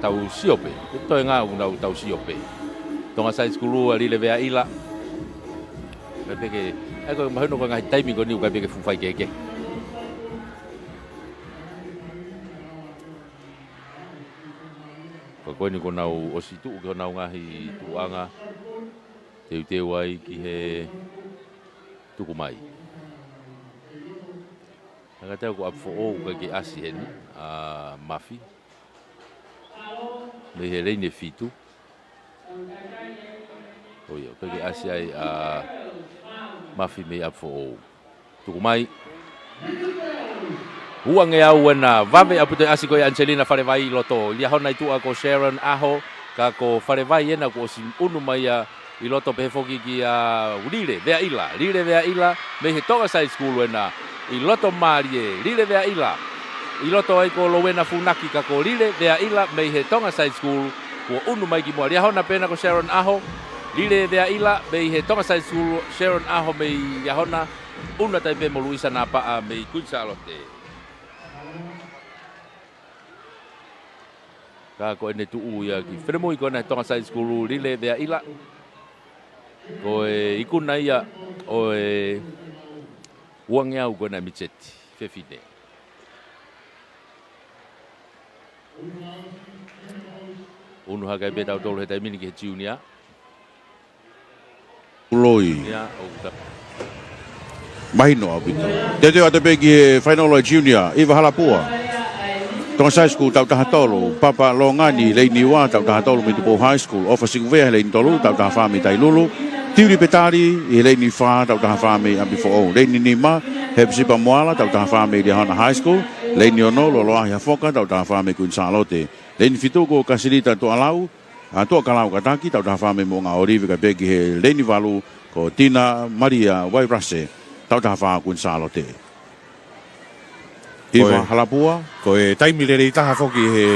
Tau siope. To nga una tau siope. Tonga side school ali le vea ila. Peke ko ma no ko ngai timing ko ni ko peke fu fai keke. Ko ni ko nau o situ ko nau ngahi tuanga te wai ki he tukumai. Ngata ko apfo o ka ki asien a mafi. Le he ne fitu. O yo ka ki asiai a mafi me apfo o tukumai. Uang au na vave apute asiko Angelina Farevai loto lia hona itu ako Sharon Aho ka ko Farevai na ko sim unu maya i loto pe foki ki a lile vea ila me he tonga side school na i loto marie lile vea ila i loto ai ko lowena funaki ka ko lile vea ila me he tonga side school ko unu mai ki mo lia hona pena ko Sharon Aho lile vea ila me he tonga side school Sharon Aho me ya hona una tai pe mo Luisa na pa me kunsa lote. Ka ko ene tu ya ki fremo i ko na tonga side school lile vea ila ko ikuna ia o uang au ko na micheti fefine unu haga be tau tolu heta mini ki junior Loi ya o ta mahino abita te ate pegi final junior iva halapua tonga high school tau taha tolu papa longani leini wa tau taha tolu mi tupo high school officing ve leini tolu tau taha fami tai lulu tiuri petari i leini fa tau taha fami ambi fo o leini nima hepsi pa moala tau taha fami di hana high school leini ono lolo ahia foka tau taha fami kun salote leini fitu ko kasilita tu alau tu kalau kataki tau taha fami mo nga orive ka pegi he leini valu ko Tina Maria Wairase tau taha fami kun salote Iva halapua ko e taimi le taha foki he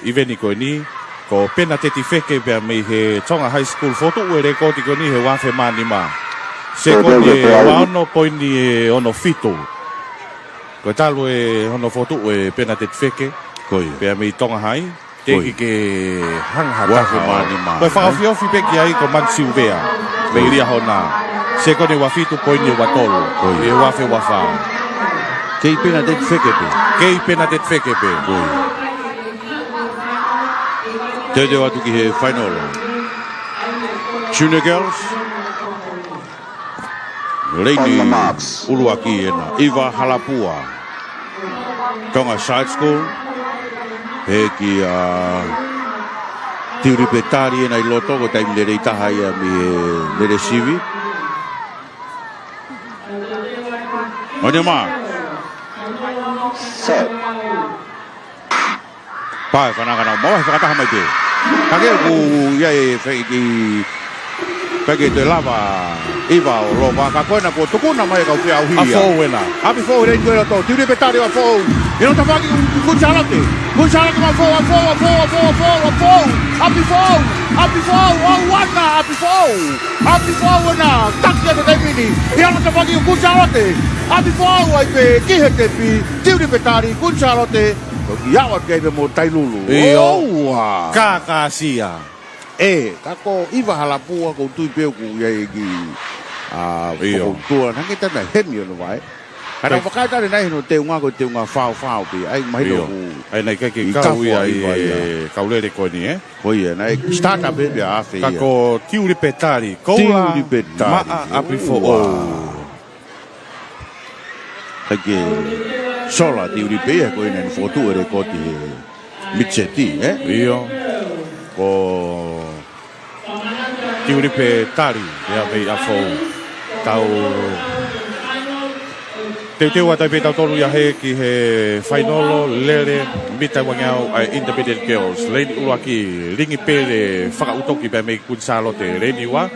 iveni ko ni ko pena te tifeke pe me he tonga high school foto e rekodi ko ni he wafe mani ma se ko ni ono poini ono fito ko talo e ono foto e pena te tifeke ko pe me tonga hai te ke hang ha wafe mani ma ko fa fio fi pe ki ai ko man silvea me ria hona se ko ni wafito poini watolo ko e wafe wafa Kei pena det fekepe. Kei pena det fekepe. Te watu ki he final. Junior girls. Leini Uluaki ena. Iva Halapua. Tonga Side School. He ki tiuri petari ena i loto ko taimi le reitaha ia mi le resivi. Onye maa. Pai kana mau kata hamai te. Kage ku ia e feki pagi te lava iva o lova ka kona ko tukuna mai ka fi au hia. Afo wena. Abi fo re ngoi to tiuri petari wa fo. Ino ta faki ku charate. Ku charate ma fo. Abi fo o wana abi fo wana takia te mini. Ia ta faki ku charate. Abi fo ai pe ki he te pi tiuri petari ku charate. Ia wa ke mo tai lulu. Iyo. Kakasia. Kako iva halapua ko tui peu ku ia gi ko tua nang kita na hemi no vai. Kada wakaita nei no te unga ko te unga fao pi ai mai no ai nei ke kau ia kau le ko ni Oi nei startup be a fe. Kako tiuri petari ko tiuri petari ma api fo. Ake sola tiuri pe ko ina foto e ko ti micheti Iyo. Ko tiuri petari ia be afo tau Te wata pe tau tolu ia he ki he final lele mita wangau ai independent girls Leni Uluaki ringi pele whakautoki pe me kunsalo te Leni wa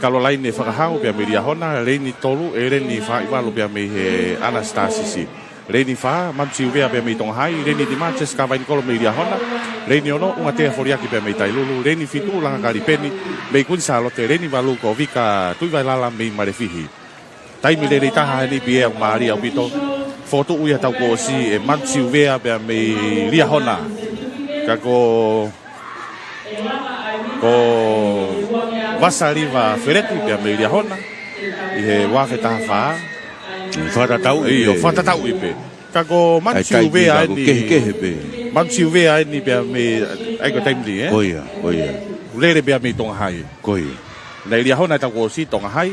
kalau lain ne whakahau pe me ria hona Leni tolu Leni whaiwalu pe me he Anastasisi Reni fa mansi vea pe mi tong hai reni di matches ka vain kolo me lia hona reni ono unga te foriaki pe me tai lulu reni fitu langa kali peni me kun sa lo te reni valu ko vika tu vai lala me mare fihi tai mi le taha ni pie o mari au bito foto uia tau ko si e mansi vea pe me lia hona ka ko vasariva fereti pe me lia hona i he wafe taha fa Fata tau ipe. Kako mansiu vea ni mansiu vea ni bea me ai ko taimli Koia. Lere bea me tonga hai. Koia. Nei lia hona ta ko si tonga hai.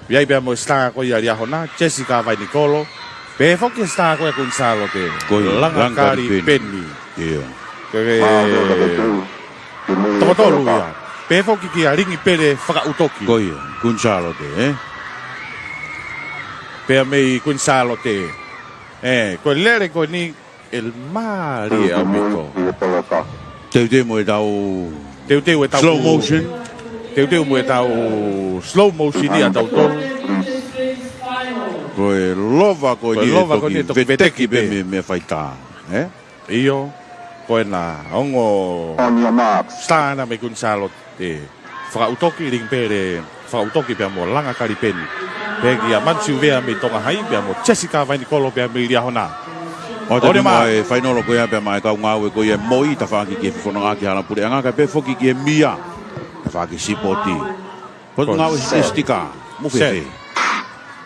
Bea bea mo sta ko ia lia hona Jessica vai Nicolo. Be foki sta ko kun salo te. Langa kari penni. Iya. Ke Totolu ya. Be foki ki ringi pere faka utoki. Koia. Kun salo te Pea mei kun salo te. Ko lere ko ni el mari au miko. Teu mo e tau slow motion. Teu mo e tau slow motion ia tau tolu. Ko e lova ko ni toki veteki be me faita. Iyo. Ko na ongo stana me kun salo te. Fra utoki ring pere. Fra utoki pe mo langa karipeni. Pegi a mansiu vea me tonga hai bea mo Jessica vai Nicolo bea me lia hona. Ore mai fainolo ko ia bea mai ka ngawe ko ia moi ta fa ki fono nga ki hala pure nga ka pe foki ki mia. Ta fa ki sipoti. Pot ngawe stika. Mo fe.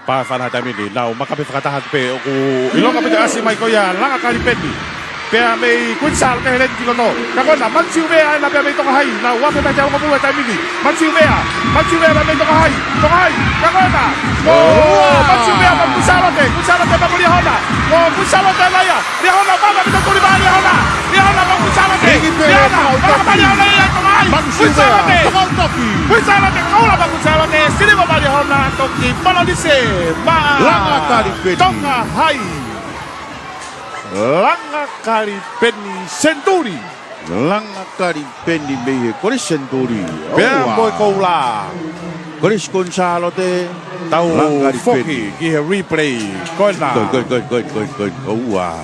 Pa fa na tami ni nau maka pe fakata hat pe ku ilonga pe asi mai ko ia langa kali peti. Pea me kun sal ke len ki no. Ka ko na mansiu vea na bea me tonga hai. Na wa pe ta ja mo pu tami ni. Mansiu vea na me tonga hai. Tonga hai. Ka ko na. Mansiu vea pa kusalote pa lia hona. Kusalote la ya. Lia hona pa me to ba lia hona. Lia hona pa kusalote. Lia hona pa lia hona ya tonga hai. Kusalote. Kusalote kola pa kusalote. Sini pa lia hona toki. Palo dise. Ma. Langa kali peni. Tonga hai. Langa kari peni Centuri. Langa kari peni me kore Centuri. Bea boy koula. Kore Gonzalo te tau foki ki he replay. Koina. Good. Oua.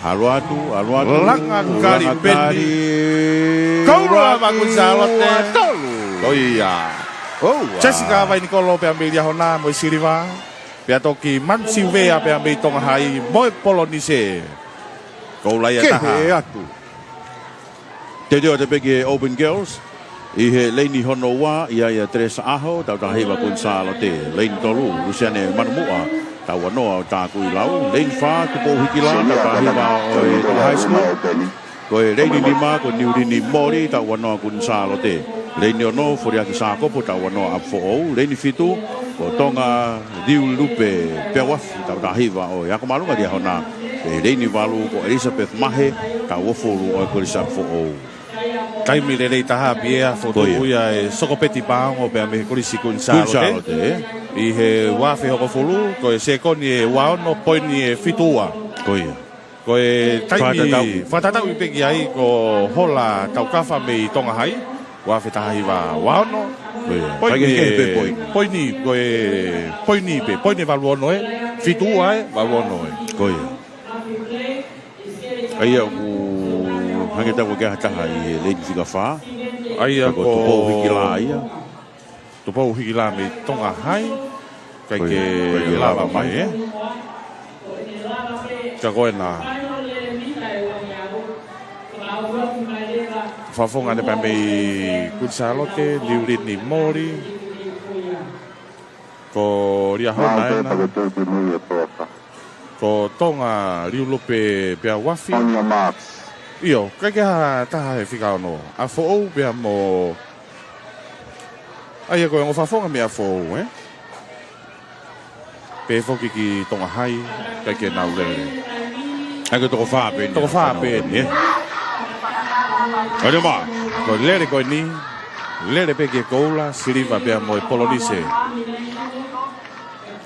Aluatu. Langa kari peni. Koula ba Gonzalo te. Koia. Jessica vai Nicolo pe ambil dia hona mo siriva. Pea toki mansiu vea pe ambil tonga hai moi polonise. Koula ya taha. Ke atu. Te deo te pegi Open Girls. I he leini hono wa ia Teresa Aho tau tahiwa Gonzalo te. Leini tolu Luciane Manumua. Tau wanoa o tāku i lau. Leini wha tupo hikila tau tahiwa o high school. Ko e leini lima ko niurini mori tau wanoa Gonzalo te. Leini ono foriaki sākopo tau wanoa apfo'ou. Leini fitu ko tonga diu lupe pea wafi tau tahiwa o Iako Malunga dia hona. E leini walu ko Elizabeth Mahe tau wafolu o Korisa apfo'ou. Taimi le rei taha piea foto uia e sokopeti paongo pe ame Korisi Gonzalo te. I he wafe hoko fulu ko e sekoni e waono poini e fitua. Koia. Ko e taimi whatatau i peki ai ko hola tau kafa me i tonga hai. Wafe taha iwa waono. Poini ko e poini valuono e. Fitua e valuono e. Koia. Aia hange tau ke hataha i leini fika wha. Aia ko tupo hikila ia. Tupo hikila me tonga hai. Kai ke lava mai e. Ka koe na. Whafonga ne pa mei Gonzalo te liurini mori. Ko ria hona ena. Ko tonga riulupe pea wafi. Iyo, kai ke ha taha e whika ono. A fo'ou pea mo... Aia koe ngo whafonga me a fo'ou, Pe foki ki tonga hai, kai ke nau lere. Ai ko toko wha peni. Toko wha peni, Aia ma. Ko lere koe ni, lere pe ke koula, siriva pea mo e polonise.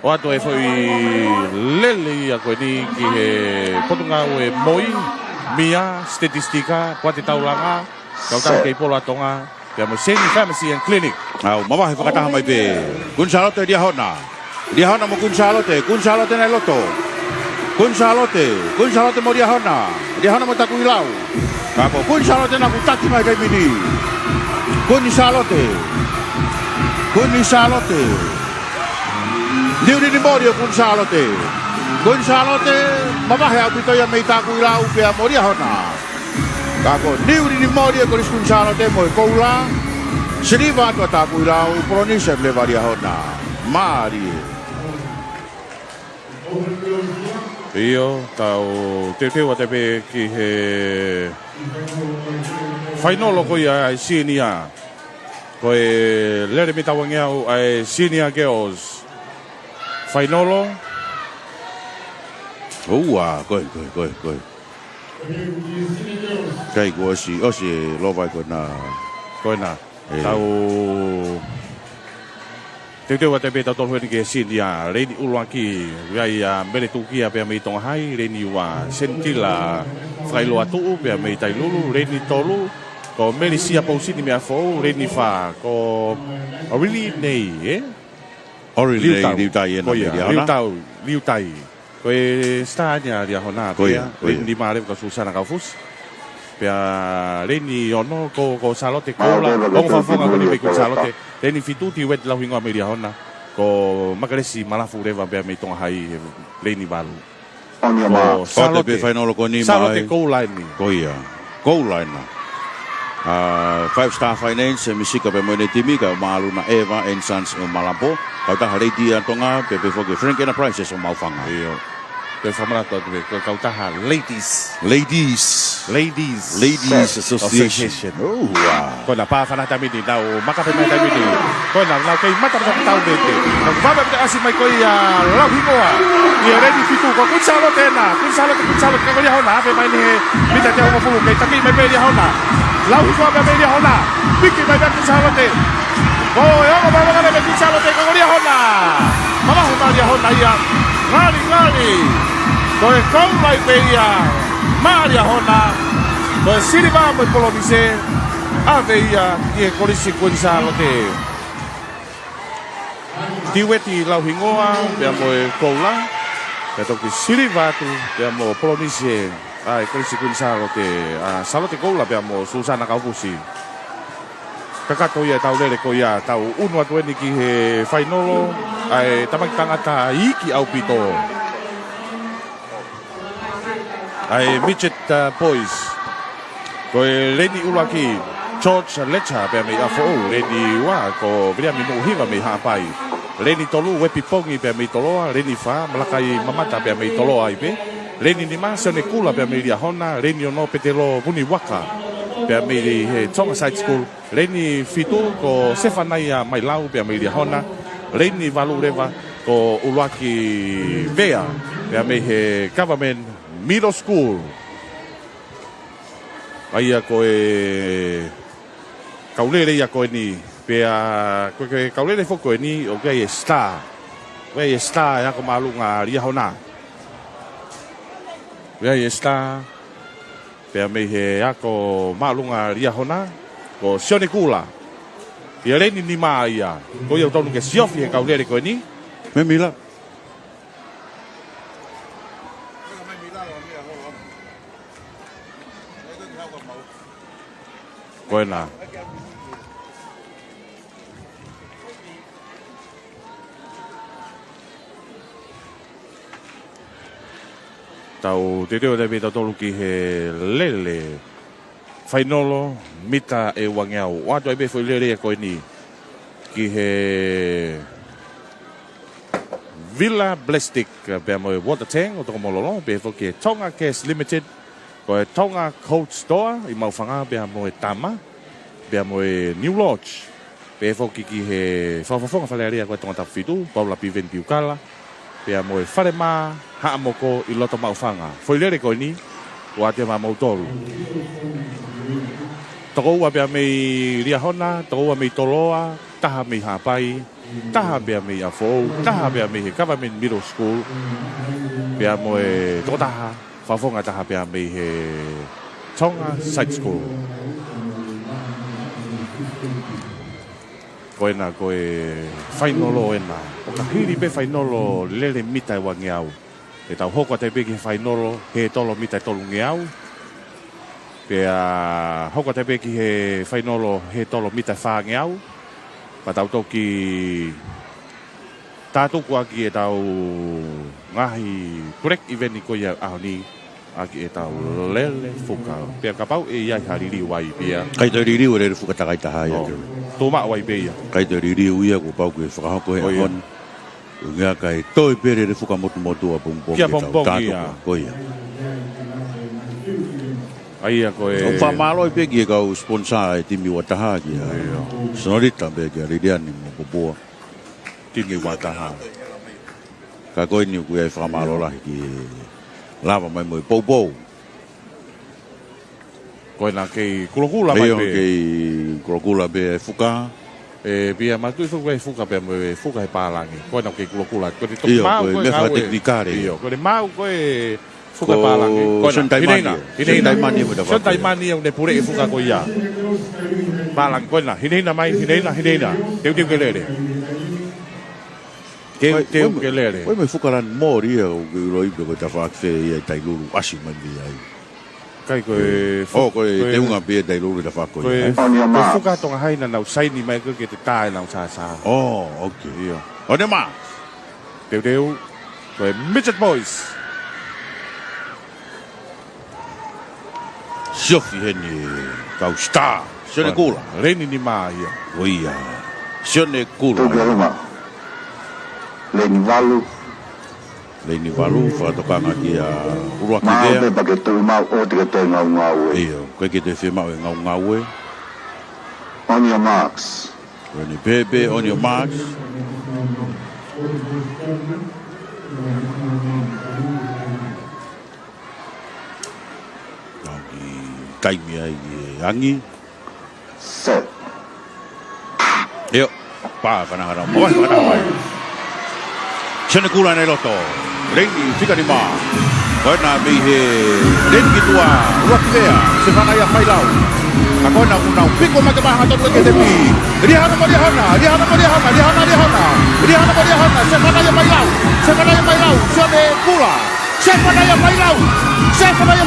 O ato e foi lele ia koe ni ki he potunga o e moi, mia, statistika, kuate taulanga, kau tahu kei polo atonga, pea mo Seni Pharmacy and Clinic. Au, mamahe whakataha mai pe. Gonzalo te dia hona. Dia hona mo Gonzalo te nei loto. Kun Salote mo dia hona mo taku ilau. Kako Kun Salote na kutaki mai kai mini. Kun Salote. Diu ni mo dia Kun Salote. Kun Salote mamahe au pito ya mei taku ilau pe mo dia hona. Kako diu ni mo dia Kun Salote mo koula. Siniva tu taku ilau pronisha le varia hona. Mari. Io tau te pe ki he fainolo ko ia ai senior ko e lere mi tawang au ai senior girls fainolo koi kai go si lo vai ko na tau te pe tau tolu ke senior reni ulwaki ai mele tukia pe mi tong hai reni wa sentila frailo atu pe mi tai lulu reni tolu ko mele sia posini me afo reni fa ko really nei liu tai liu tai ko stanya dia hona reni mare ko susana ka fus pe reni ono ko Salote ko la ko fa ko ni ko Salote Reni fituti wet lau hingo media hona ko makaresi malafu reva be me tong hai Reni balu. Ko Salote fainolo ko ni Salote goal line ni. Ko ia. Goal line na. 5-star finance misika pe mo ne timi ka malu na Eva and Sons o Malampo. Ka ta hare dia tonga pe fo ke Frank and Prices o maufanga. Iyo. Pe famala to ko ka ta Ladies Association. Oh wow. Ko na pa fana tami di dau maka pe mai tami di. Ko na lau kai mata sa tau bete. Ko ba ba asi mai ko ia lau hingoa. Ia ready fitu ko Kun Salote ka ko dia hona pe mai ni mi ta te ho fu kai taki mai pe dia hona. Lau hingoa pe dia hona. Piki mai Kun Salote. Ko yo ba ba ka Kun Salote ka ko dia hona. Mama ho dia hona ia. Ngari. Ko e ko mai pe ia. Maria hona, ko siri va mo polonise, aveia e kolisi Kun Salote. Tiweti lau hingoa, pe mo koula, pe toki siri va tu, pe mo polonise, ai kolisi Kun Salote, Salote koula pe mo Susana Kaupusi. Kakato ia tau lele ko ia tau unwa tueni ki he fainolo, ai tamang tangata iki au pito. Ai midget boys ko Reni ulaki George Lecha pe me afo Reni wa ko bria mi no hiva me hapai Reni tolu wepi pongi pe me toloa Reni fa malakai mamata pe me toloa ipe Reni ni ma sone kula pe me ria hona Reni no petelo buni waka pe me he Tonga Side School Reni fitu ko sefanai mai lau pe me ria hona Reni valu reva ko ulaki vea pe me he government Middle School. Aia ko e kaulere ia ko ni pe ko ke kaulere fo ko ni o ke star. We star ya ko malunga ria hona. We star pe me he ya ko malunga ria hona ko sione kula. Ia Reni ni maia. Ko ia tonu ke siofi e kaulere ko ni. Me mila. Koena. Tau te reo te tolu ki he lele fainolo mita e wangeau. Wato ai be foi lele ko ni ki he Villa Plastic pe mo water tank o to mololo be fo ki Tonga Cash Limited ko Tonga Cold Store i maufanga pe mo tama pe mo New Lodge pe fo ki he fa faleria ko tonga tafitu Paula Piven Piukala pe mo farema ha moko i loto maufanga foi lele ko ni wa te ma moutolu toko wa pe me ria hona toko wa me toloa taha me hapai taha pe me afo taha pe me government middle school pe mo to taha fa fonga taha pe me he Tonga Side School koena ko e fainolo ena o ka hiri pe fainolo lele mita wa ngiau E tau hoko te peki whainoro he tolo mita tolu ngeau. Pea hoko te peki he whainoro he tolo mita wha ngeau. Pa tau toki tātuku aki e tau ngahi kurek event ko ia ahoni aki e tau lele fuka. Pea kapau e iai hariri wai pia. Kai te ririu e re fuka takai taha ia. Tōma wai pia. Kai te ririu ia ko pau ke whakahoko he ahon. Ngā kai toi pere re fuka motu a pompong Kia e tau pompong ia. tātuku ko ia. Ai a koe... O whamalo i peki e kau sponsor e timi wataha ki a. Sonorita peki a rireani mo popoa. Timi wataha. Ka koe ni kui ai whamalo lahi ki lava mai mo i poupou. Koe nā kei kulokula mai pe. Heo kei kulokula pe e fuka. E pia matui fuka e fuka pe mo e fuka e pālangi. Koe nā kei kulokula. Koe te Iyo, toki mau koe koe mefa ngau e. teknikare. Iyo, koe mau koe... Fuka pālangi. Sontaimani mo da whakoi. Sontaimani au ne pure e fuka ko ia. Pālangi koe nā. Hineina mai, hineina. Teu ke lere. Teu ke lere. Koe mai fukaran mōri ia o ke uroi pe koe ta whakwe ia i tailuru asi mai mi ai. Kai koe... O koe te unga pe e tailuru ta whakoi. Koe fuka tonga haina nau saini mai koe ke te tāe nau sā. Oh, ok. Iyo. O ne mā. Teu. Koe Midget Boys. Siofi heni kau star. Sione kula. Reni ni maa ia. O ia. Sione kula. Leni Valu. Leni Valu, whakatokanga ki a urua ki Maa dea. me pake tui mau o te te ngau e. Iyo, koe ki te whemau e ngau e. On your marks. Reni Pepe, on your marks. Taimi ai e angi. Set. Eo, pā whanahara. Mawai whanahara. Sione kula nei loto. Reini, whika ni mā. Koe nā mi he reini ki tua. Ua ki vea, se whanai a whailau. Ka koe nā unau. Piko mai ke maha tonu ke te mi. Rihana mo rihana. Se whanai a whailau. Sione kula. Se whanai a whailau. Pe mei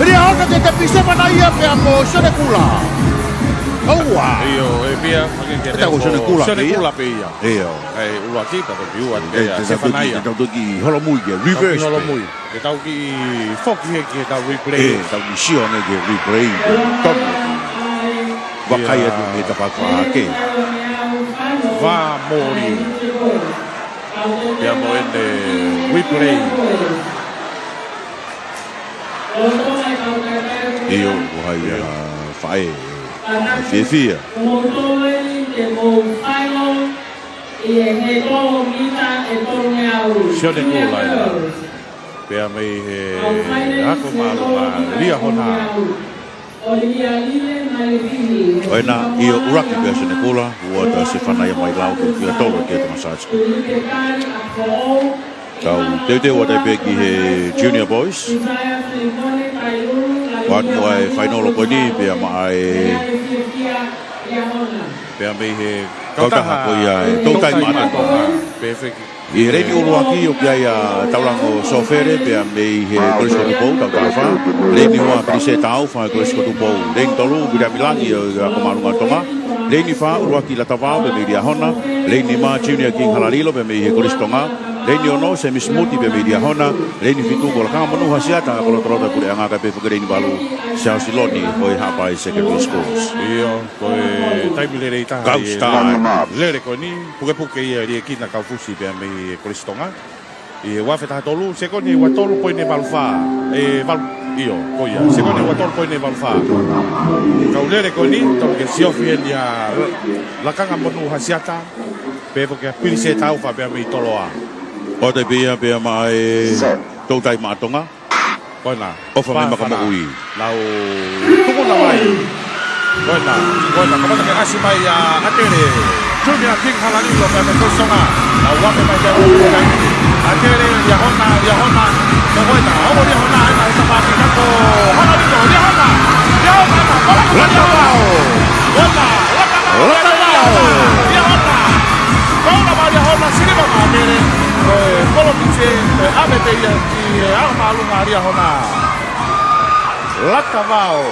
rihana ke te pi. Se whanai a pe ako sione kula. Aua. Iyo, e pia. Eta ko sione kula pe ia. Sione kula pe ia. Iyo. Ei, ula kita to piua. Se whanai a. Te tau toki holomui ke reverse. Holomui. Te tau ki foki he ki tau replay. E, tau ki sione ke replay. Tono. Wakai atu me ta whakawhake. Vā mōri. Pia mo ene replay. Iyo, wahai whae. Whiawhia. Sione kula ia. Pia mei he hako mālunga lia hona. Oe nā, iyo uraki pia sione kula. Ua ta se whanai mai lau ke kia tolo kia ta massage. Kau teu o tai peki he Junior Boys. Wan mo ai whainolo koe ni pia mai Pia mei he kautaha ko ia tautai mātonga. Perfect. I reini uruaki o kia ia taurango sofere pia mei he kolesko tupou tau tawha. Reini hoa prise tau wha kolesko tupou. Reini tolu bida milangi o komarunga tonga. Reini wha uruaki la tawao pe mei ria hona. Reini ma Junior King Halalilo pe mei he kolestonga. Reini ono se mismuti pe mei ria hona. Reini fitu ko lakanga manu hasiata ko trota kule anga ka pe fuka reini balu. Siao siloni ko hapai secondary schools. Iyo, koe taimile rei taha. Kaustar. Lere koe ni, puke ia rie kina kaufusi pia mei kolistonga. I wafe taha tolu, se kone wa tolu koe ne valfa. Iyo, koe ia, se kone wa tolu koe ne valfa. Kau lere koe ni, tolu ke siofi en ia lakanga monu hasiata. Pe puke pili se tau fa pia mei toloa. O te pia mai tautai mātonga. Koe nā. Ofa mai makamakui. Lau, tukuna mai. Koe nā, kamata ke asi mai atere. Junior King Halalilo pe me kosonga. Lau wape mai te uku kai. Atere, yahona. Te koe nā, omo yahona, ena esa pāki kako. Halalilo, yahona. Yahona. Kauna mai yahona, sirima mai atere. Koe, kolo pitse. Latavao.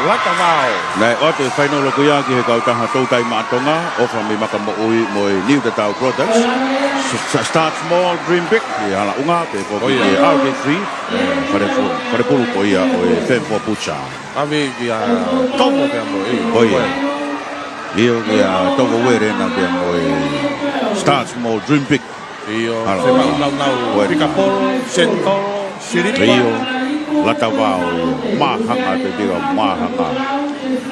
Latavao. Nei o te whainolo ko ia ki he kautaha tautai maatonga ofa me maka mo'ui mo New Tatau Products. Start small, dream big. I hala unga pe po ki RK3. Whare pulu ko ia o e Fempo Pucha. Ave ia tomo pe mo e. Oia. Io ia tomo were na pe mo e Start small, dream big. Io se mau Picapolo, Centoro, Siripa. Io Latavao mahanga te biga mahanga.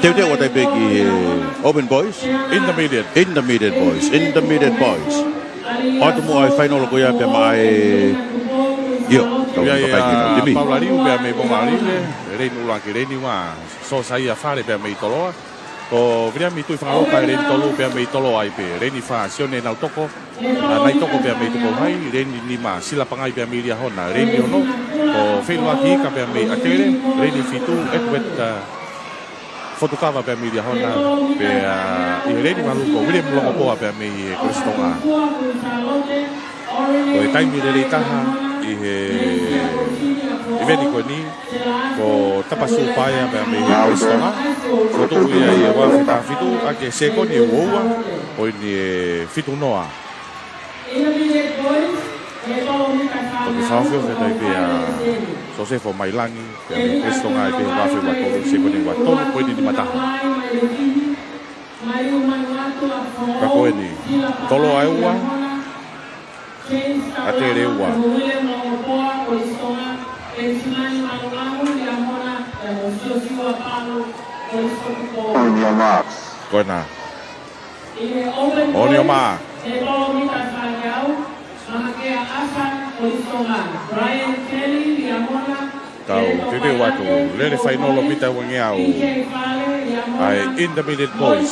Te o te begi Open Boys, Intermediate Boys. Atu mo ai whainolo ko ia pe mai io. Ia Paulariu pe me Paulariu reinu la ki reinu wa so sai a fare pe me toloa. Ko vria mi tu whakaroka e reni tolo pia mei tolo ai pe. Reni wha sione nau toko. Nai toko pia mei tuko hai. Reni lima sila pangai pia mei ria hona. Reni ono. Ko whenua ki ika pia mei atere. Reni fitu ekwet fotokawa pia mei ria hona. Pe i reni malu ko William longo poa pia mei Kristonga. Ko e taimi rei taha i he eveni ko ni ko tapasu paia pe me Kristonga ko tu ia ia wa fita fitu a ke se ko ni woa o ni fitu noa ko te fafio fe dai pe a so se fo mai langi pe me Kristonga pe wa fe wa tolu se ko ni wa tolu ko ni mata ka ko ni tolo ai wa a te re wa On your marks. Buena. On your mark. Tau tete watu lere whainolo pita wangeau ai Intermediate Boys.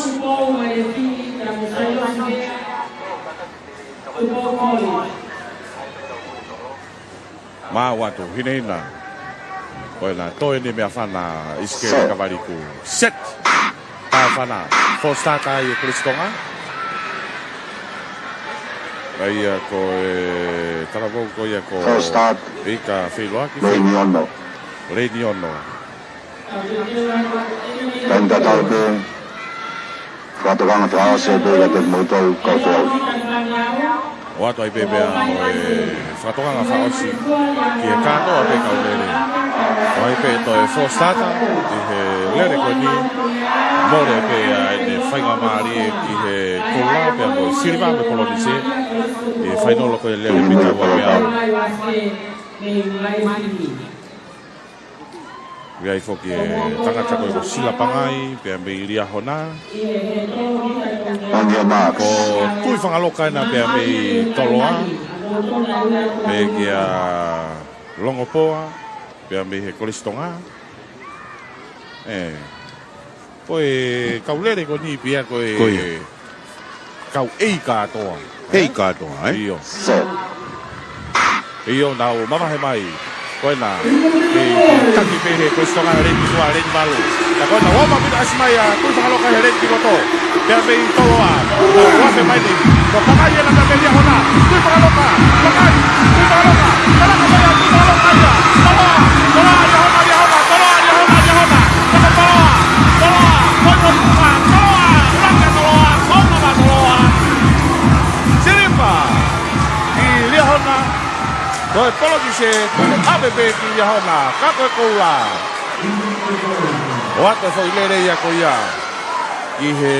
Ma watu hineina. Buena, toi ni mea whana iske kawariku. Set! Ta whana. For start ai Kristonga. Ai ko e taravou ko ia ko ika wheloaki. Reini ono. Tanda talpe. Whatokanga te aose pe ia te moutou koutou. O atu ai pepea o e whatokanga whaosi ki e katoa pe kaulere. O ai pe to e forstata i he lere ko ni more pe ai ne whainga maari e ki he kola pe mo siriva me kolonise e whainolo ko e lere pita ua pe au. Viai foki e tangata ko e ko sila pangai pe me iria hona. Ko tui whangaloka ina pe me toloa pe ki a longopoa pe me he Kristonga. Ko e kaulere ko ni pia ko e kau ei katoa. Ei katoa, Iyo. Iyo nau mamahe mai. Ko na e taki pe he Kristonga reni tua reni malu. Ta ko na wama pita asmaya tui whangaloka he reni koto. Pe me toloa. Wafe mai ni. Ko pakai ia na pe dia hona. Tui whangaloka. Pakai. Tui whangaloka. Kalaka mai tui whangaloka ia. Toloa. Toloa ia hona ia hona. Toloa ia hona ia hona. Kata toloa. Toloa. Kono puka. Toloa. Raka toloa. Kona ma toloa. Siripa. I lia hona. Ko e polo ki se. Abe ki lia hona. Kako e koula. O ato fo ilere ia ko ia. I he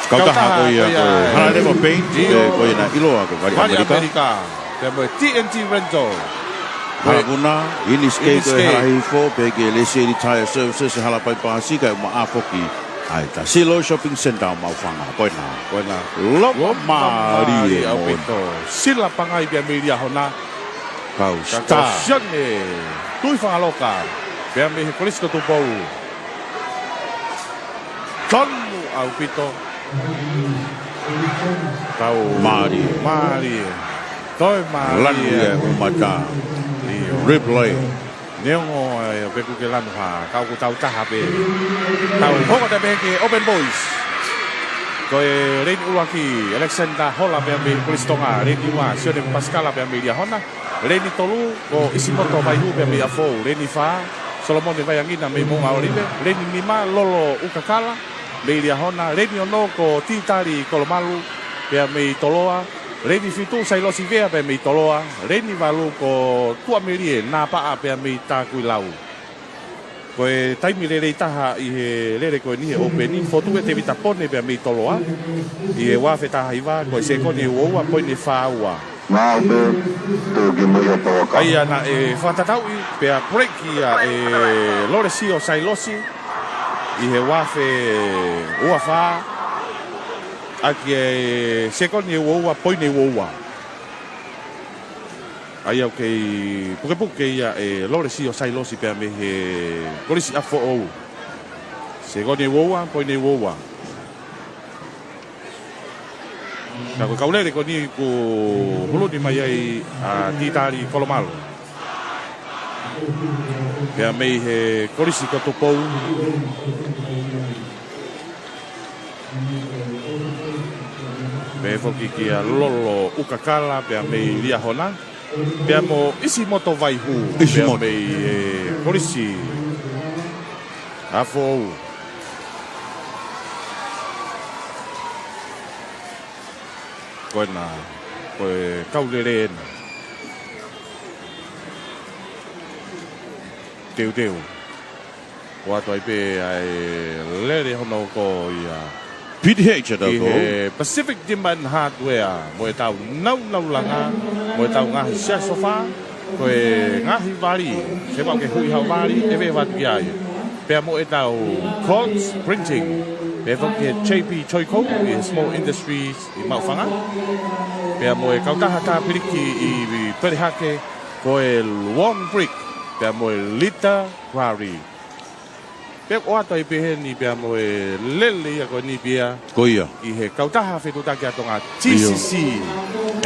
kautaha ko ia ko hala rewa paint ko ia na iloa ko vari Amerika pe mo TNT Rental Harabuna ini skate ko hala hifo pe ke lese di tire services hala pai pasi ka ma afoki ai ta Silo Shopping Center mau fanga poina lo mari au pito sila pangai pe media hona kau sta sione tui whangaloka pe me he Kristo tu pou tonu au pito tau mari toi mari lanu e umata replay neongo e beku ke lanu ha kau ku tau taha pe tau hoko te ke Open Boys ko e Reini Uaki Alexander Hola pe me Kristonga Reini Ua sione Pascala pe me dia hona Leni tolu ko isi moto mai hu pe mi afo leni fa Solomon de vayangina me mo ngaulibe leni lima lolo ukakala me lia hona leni ono ko titari kolomalu pe me toloa leni fitu sai lo sivea pe me toloa leni valu ko tua merie na pa pe me ta kuilau ko taimi le taha I he lere ko ni openi fotu te vita pone pe me toloa I wa feta haiva ko se ko ni wo wa pone fa wa Aia na whatatau I pea preki a Loresio Sailosi I he wafe ua wha Aki sekoni ua poine ua Aia kei puke ia Loresio Sailosi pea me he Korisi afo ou Sekoni ua poine ua Kako kaulere ko ni ko huluni mai ai a titari kolomalo. Pea mei he korisi ko tupou. Me foki ki a lolo ukakala pea mei lia hona. Pea mo isi moto vai hu. Pea mei korisi afo Koena, koe kaulere ena. Teu. Ko ato ai pe ai lere hono ko ia. PDH tau ko. Pacific Demand Hardware. Mo e tau nau langa. Mo e tau ngahi sia sofa. Koe ngahi wari. Se pau ke hui hau wari. E ve watu ki ai. Pea mo e tau Cots Printing. Pea ke JP Choiko I Small Industries I Maufanga. Pea mo e kautaha tā piriki I Perihake ko e Long Brick. Pea mo e Lita Quarry. Pea o ato I pehe ni pea mo e lele ia ko ni pea. Ko ia. I he kautaha whetutake atonga TCC.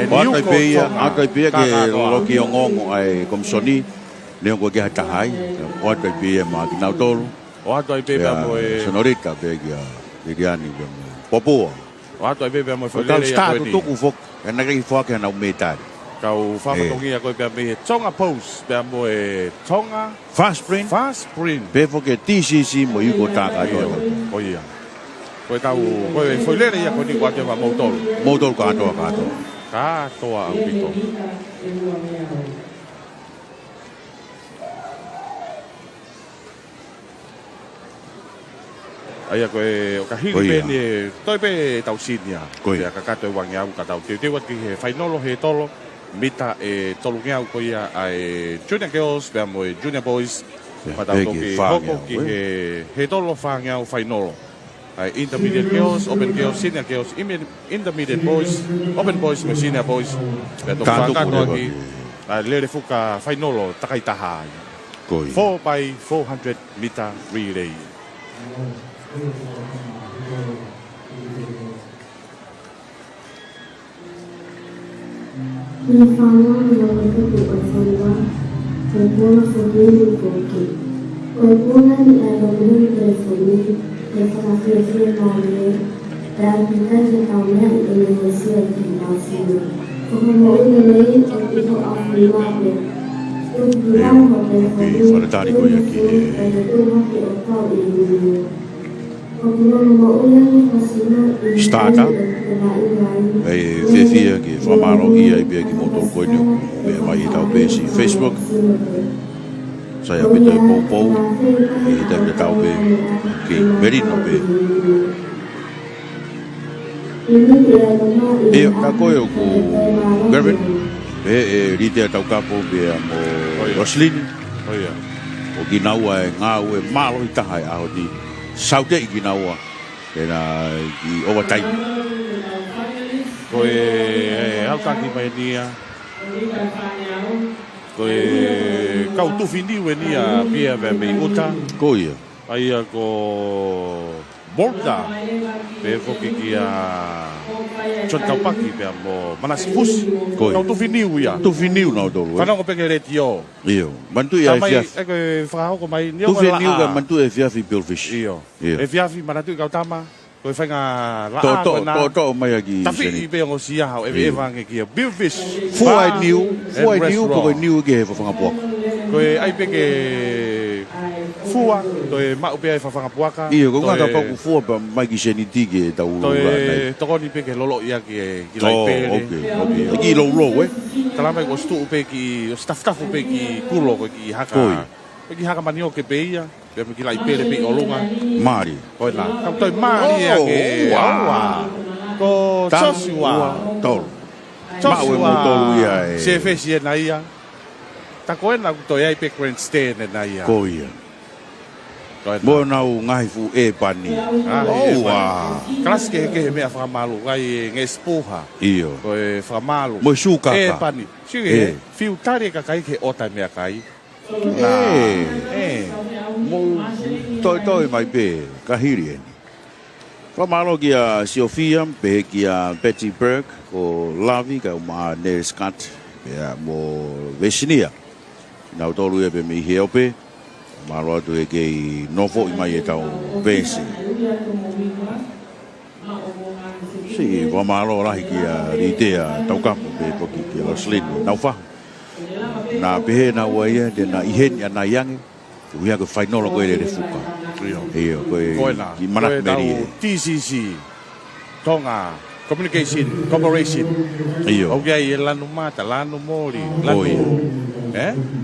O ato I pea ke loki o ngongo ai komsoni. Leo ko ke hatahai. O ato I pea ma ki nautolu. O ato I pea mo e... Sonorita pea kia. Iriani Popo. O ato ai bebe mo foi lele ia koe ni. Tuku fok. E nagaki fok e na umetari. Kau whamatongi a koe pia me he Tonga Post. Pia mo e Tonga. Fast Print. Pe fok e TCC mo yuko taka atoa. O ia. Koe tau, koe foi lele ia koe ni kua te wa mautolu. Mautolu katoa. Katoa au pito. Aia koe o ka hiri pene toi pe tau sinia. Ia ka kato e wangi au ka tau teu atu he whainolo he tolo. Mita e tolu ngeau ko ia ai Junior Girls pea mo e Junior Boys. Patau toki hoko ki he tolo whangeau whainolo. Ai Intermediate Girls, Open Girls, Senior Girls, Intermediate Boys, Open Boys me Senior Boys. Pea toki whakato aki. Ai lere fuka whainolo takai taha. 4x400 meter relay. Faletari ko ia ki Starter. E fefia ki whamaro ia I bea ki moto koinio. Bea mai I tau pēsi Facebook. Sai a pita e pou. I tau tau pē. Ki merino pē. E ka koe o ku Gervin. E rite tau kapo bea mo Roslin. O ki naua e ngā ue malo I taha e aho di. Saute I ki naua. Pena I overtime. Koe hautaki mai nia. Koe kau tuwhi niu e nia pia vea mei uta. Ko ia. Aia ko Borda. Pe foki ki a John Kaupaki pia mo Manasi Pus. Kau tuwhi niu ia. Tuwhi niu nau tolu. Whanau ko peke retio. Iyo. Mantu ia e fiafi. E koe whakahoko mai. Tuwhi niu ka mantu e fiafi Billfish. Iyo. E fiafi manatu I kautama. Koe whainga la To mai aki. Tapi i pe o sia hau e vange kia Billfish. Fuai niu ko niu ke whanga puaka. Koe ai pe ke fua, toi mau pe ai whanga puaka. Iyo, ko ngata pa ku fua pa mai ki seni tige ta ulu la nei. Toi tokoni pe ke lolo ia ki lai pele. Okay. Ki lo Talama ko stu pe ki staff pe ki kulo ko ki haka. Ki haka manio ke pe ia. Pe ki lai pele pe olunga. Mari. Koe la. Kam toi mari ia ke awa. Ko Joshua. Tol. Joshua. Se fesi e na ia. Ta koe na toi ai pe grandstand e na ia. Ko ia. Mo nau ngai fu e pani. Kelas ke mea whakamalu ngai ngespuha. Iyo. Koe whakamalu. Mo sukaka. E pani. Sige, fiu tari ka kai ke ota mea kai. Mo toi mai pe kahiri eni. Whamalo ki a Sofia, pe ki a Betty Burke, ko Lavi, ka uma Nere Scott, pe a mo Vesinia. Nau tolu e pe mi heope, malo atu e kei nofo i mai e tau Vesi. Si, whamalo rahi ki a Ritea, tau kapo pe poki ki a Roslin, nau whahu. Na pehe na waia, de na iheni a na yangi, uia ko whainolo koe re fuka. Iyo, koe ki manak meri e. TCC, Tonga, Communication Corporation. Iyo. Au kia i lanu mata, lanu mori,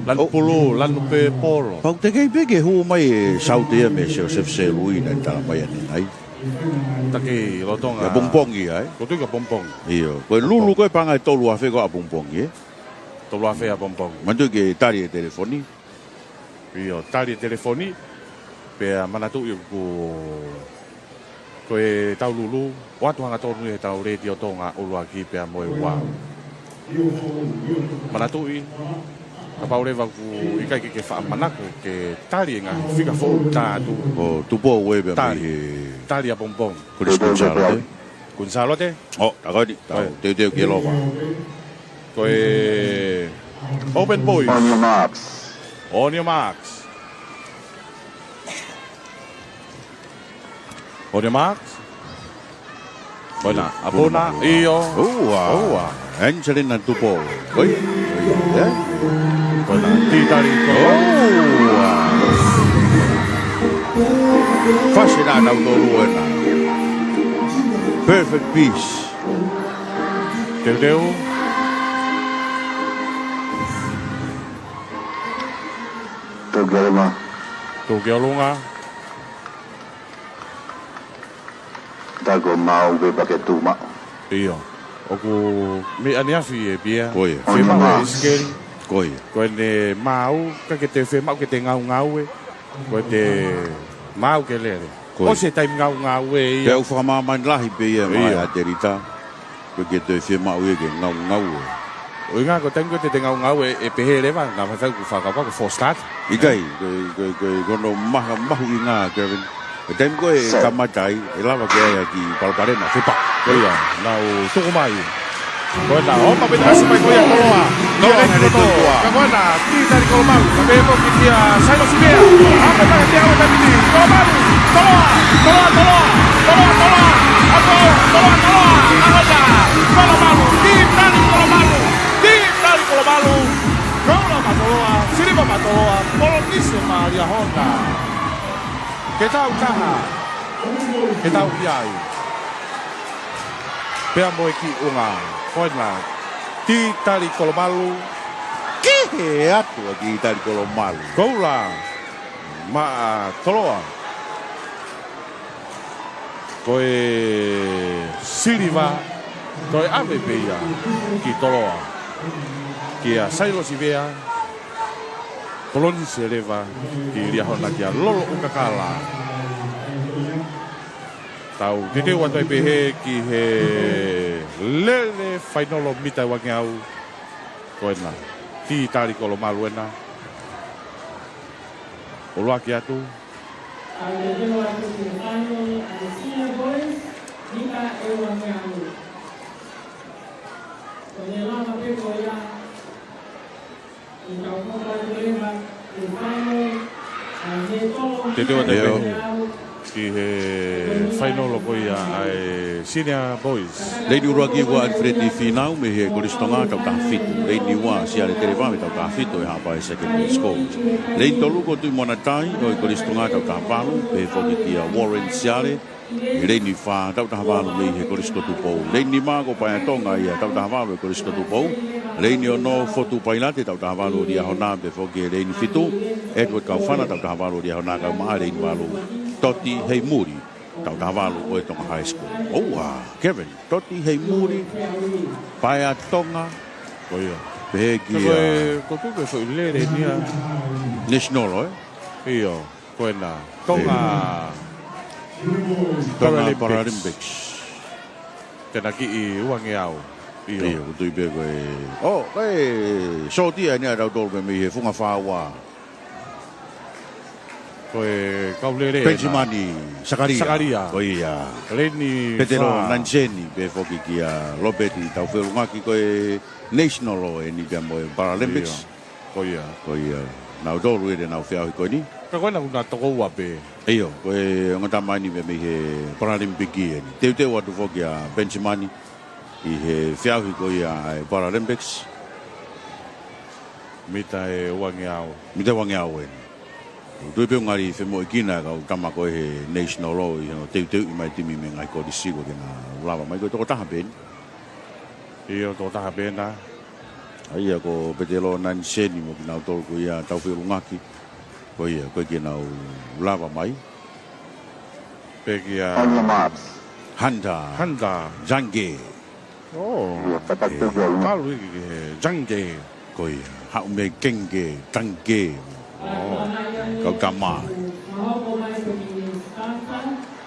lanu pulu, lanu pe polo. Pau te kei peke hu mai e sautea me se o sefse lui na tala mai ane nai. Taki lo Tonga. Ya bongpongi ai. Ko tu ka bompong. Iyo, koe lulu koe panga e tolu afe ko a bongpongi e. Tolu afe a bompong. Mantu ke tari e telefoni. Iyo, tari e telefoni. Pea manatu i koe tau lulu, watu hanga tonu e tau radio Tonga ulua ki pea moe wā. Manatu i, ka paurewa ku ikai ke wha manako ke tari ngā whika fōu tātu. O tupo ue pea mai Tari a bombong. Kuris Kunsalote. Kunsalote? O, takoni, teu ke lopa. Koe Open Boys. On your marks. On your marks. On your marks. Bona, abona, iyo. Ua. Angelina tupo. Oi. Bona, titari ko. Ua. Fascina na utoruena. Perfect peace. Teu. Togelunga. Tago mau be pake tuma. Iyo. Oku me aniafi e bia. Koe. Fe mau e skeri. Koe. Koe ne mau, ka ke te fe mau ke te ngau e. Koe te mau ke lere. O se taim ngau e. Pea uwha mamani lahi pe ia mai a te rita. Koe ke te fe mau e ke ngau e. O inga ko tango te ngau e pehe lewa. Nga whatau ku whakapa ko for start. Ikai, kono mahu i ngā, Kevin. E taim koe tamatai, e lawa ke aia ki Palparema, whipa. Koia, nau tuku mai. Koe na, oma pita asi mai koia koloa. Koia nei kotoa. Ka koe na, titari kolomalu. Ka pepo ki tia sailo sibea. Ame paka te awa tapiti. Kolomalu, koloa. Ako, koloa. Ahota, kolomalu. Titari kolomalu. Kola matoloa, siripa matoloa. Polonise maria honda. Ke tau taha. Ke tau iai. Pea moe ki unga. Koe na. Titari kolomalu. Ke atu a ki tari kolomalu. Koula. Ma toloa. Koe siriva. Koe ave peia. Ki toloa. Kia sailo si vea. Poloni se leva. Ki riahona kia lolo ukakala. Tau te watu e pehe ki he lele whainolo mita wangi au. Koena. Ti tari kolo maluena. Olua ki atu. Te te watu e pehe. ki he final ko ia ai senior boys. Lei ni ura ki wa Alfredi Finau me he koristonga tau ta fitu. Lei ni wa sia le televa me tau ta fitu e hapa secondary school. Lei tolu ko tu mona tai o koristonga tau ta valu pe foki ki Warren Siale. Lei ni fa tau ta valu me he koristo tu po. Lei ni ma ko pa tonga ia tau ta valu koristo tu po. Lei ni ono fotu pailate tau ta valu dia hona pe foki lei ni fitu. Edward Kaufana tau ta valu dia hona ka ma lei ni valu. Toti hei muri tau tawalu o tonga high school. Kevin, Toti hei muri pai a tonga koia. Pegi ko tu ke so lere nia national Iyo, koena. Tonga Paralympics. Tenaki i uangeau. Iyo, tu be ko so dia ni ada dol me he funga fawa. Koe kaulere Benjimani Sakaria. Oh iya. Leni Petero Nanseni be foki kia Lopeti tau felungaki koe national lo ni demo Paralympics. Ko ia. Nau dolu ide nau fiau ko ni. Ka koe na una toko wape. Iyo, koe ngata mani be me he Paralympic ni. Teu watu foki a Benjimani i he fiau ko ia Paralympics. Mita e wangeau. Mita wangeau ni. Tui pe ngari fe mo ikina ka kama ko he national law i no teu i mai timi me ngai ko disi ko kena lava mai ko to taha ben. Iyo to taha ben na. Ai ko petelo nan seni mo kina to ko ia tau pe lungaki. Ko ia ko kena lava mai. Pe kia Handa Zange. Malu ki Zange ko ia ha me kenge Zange. Kau kama.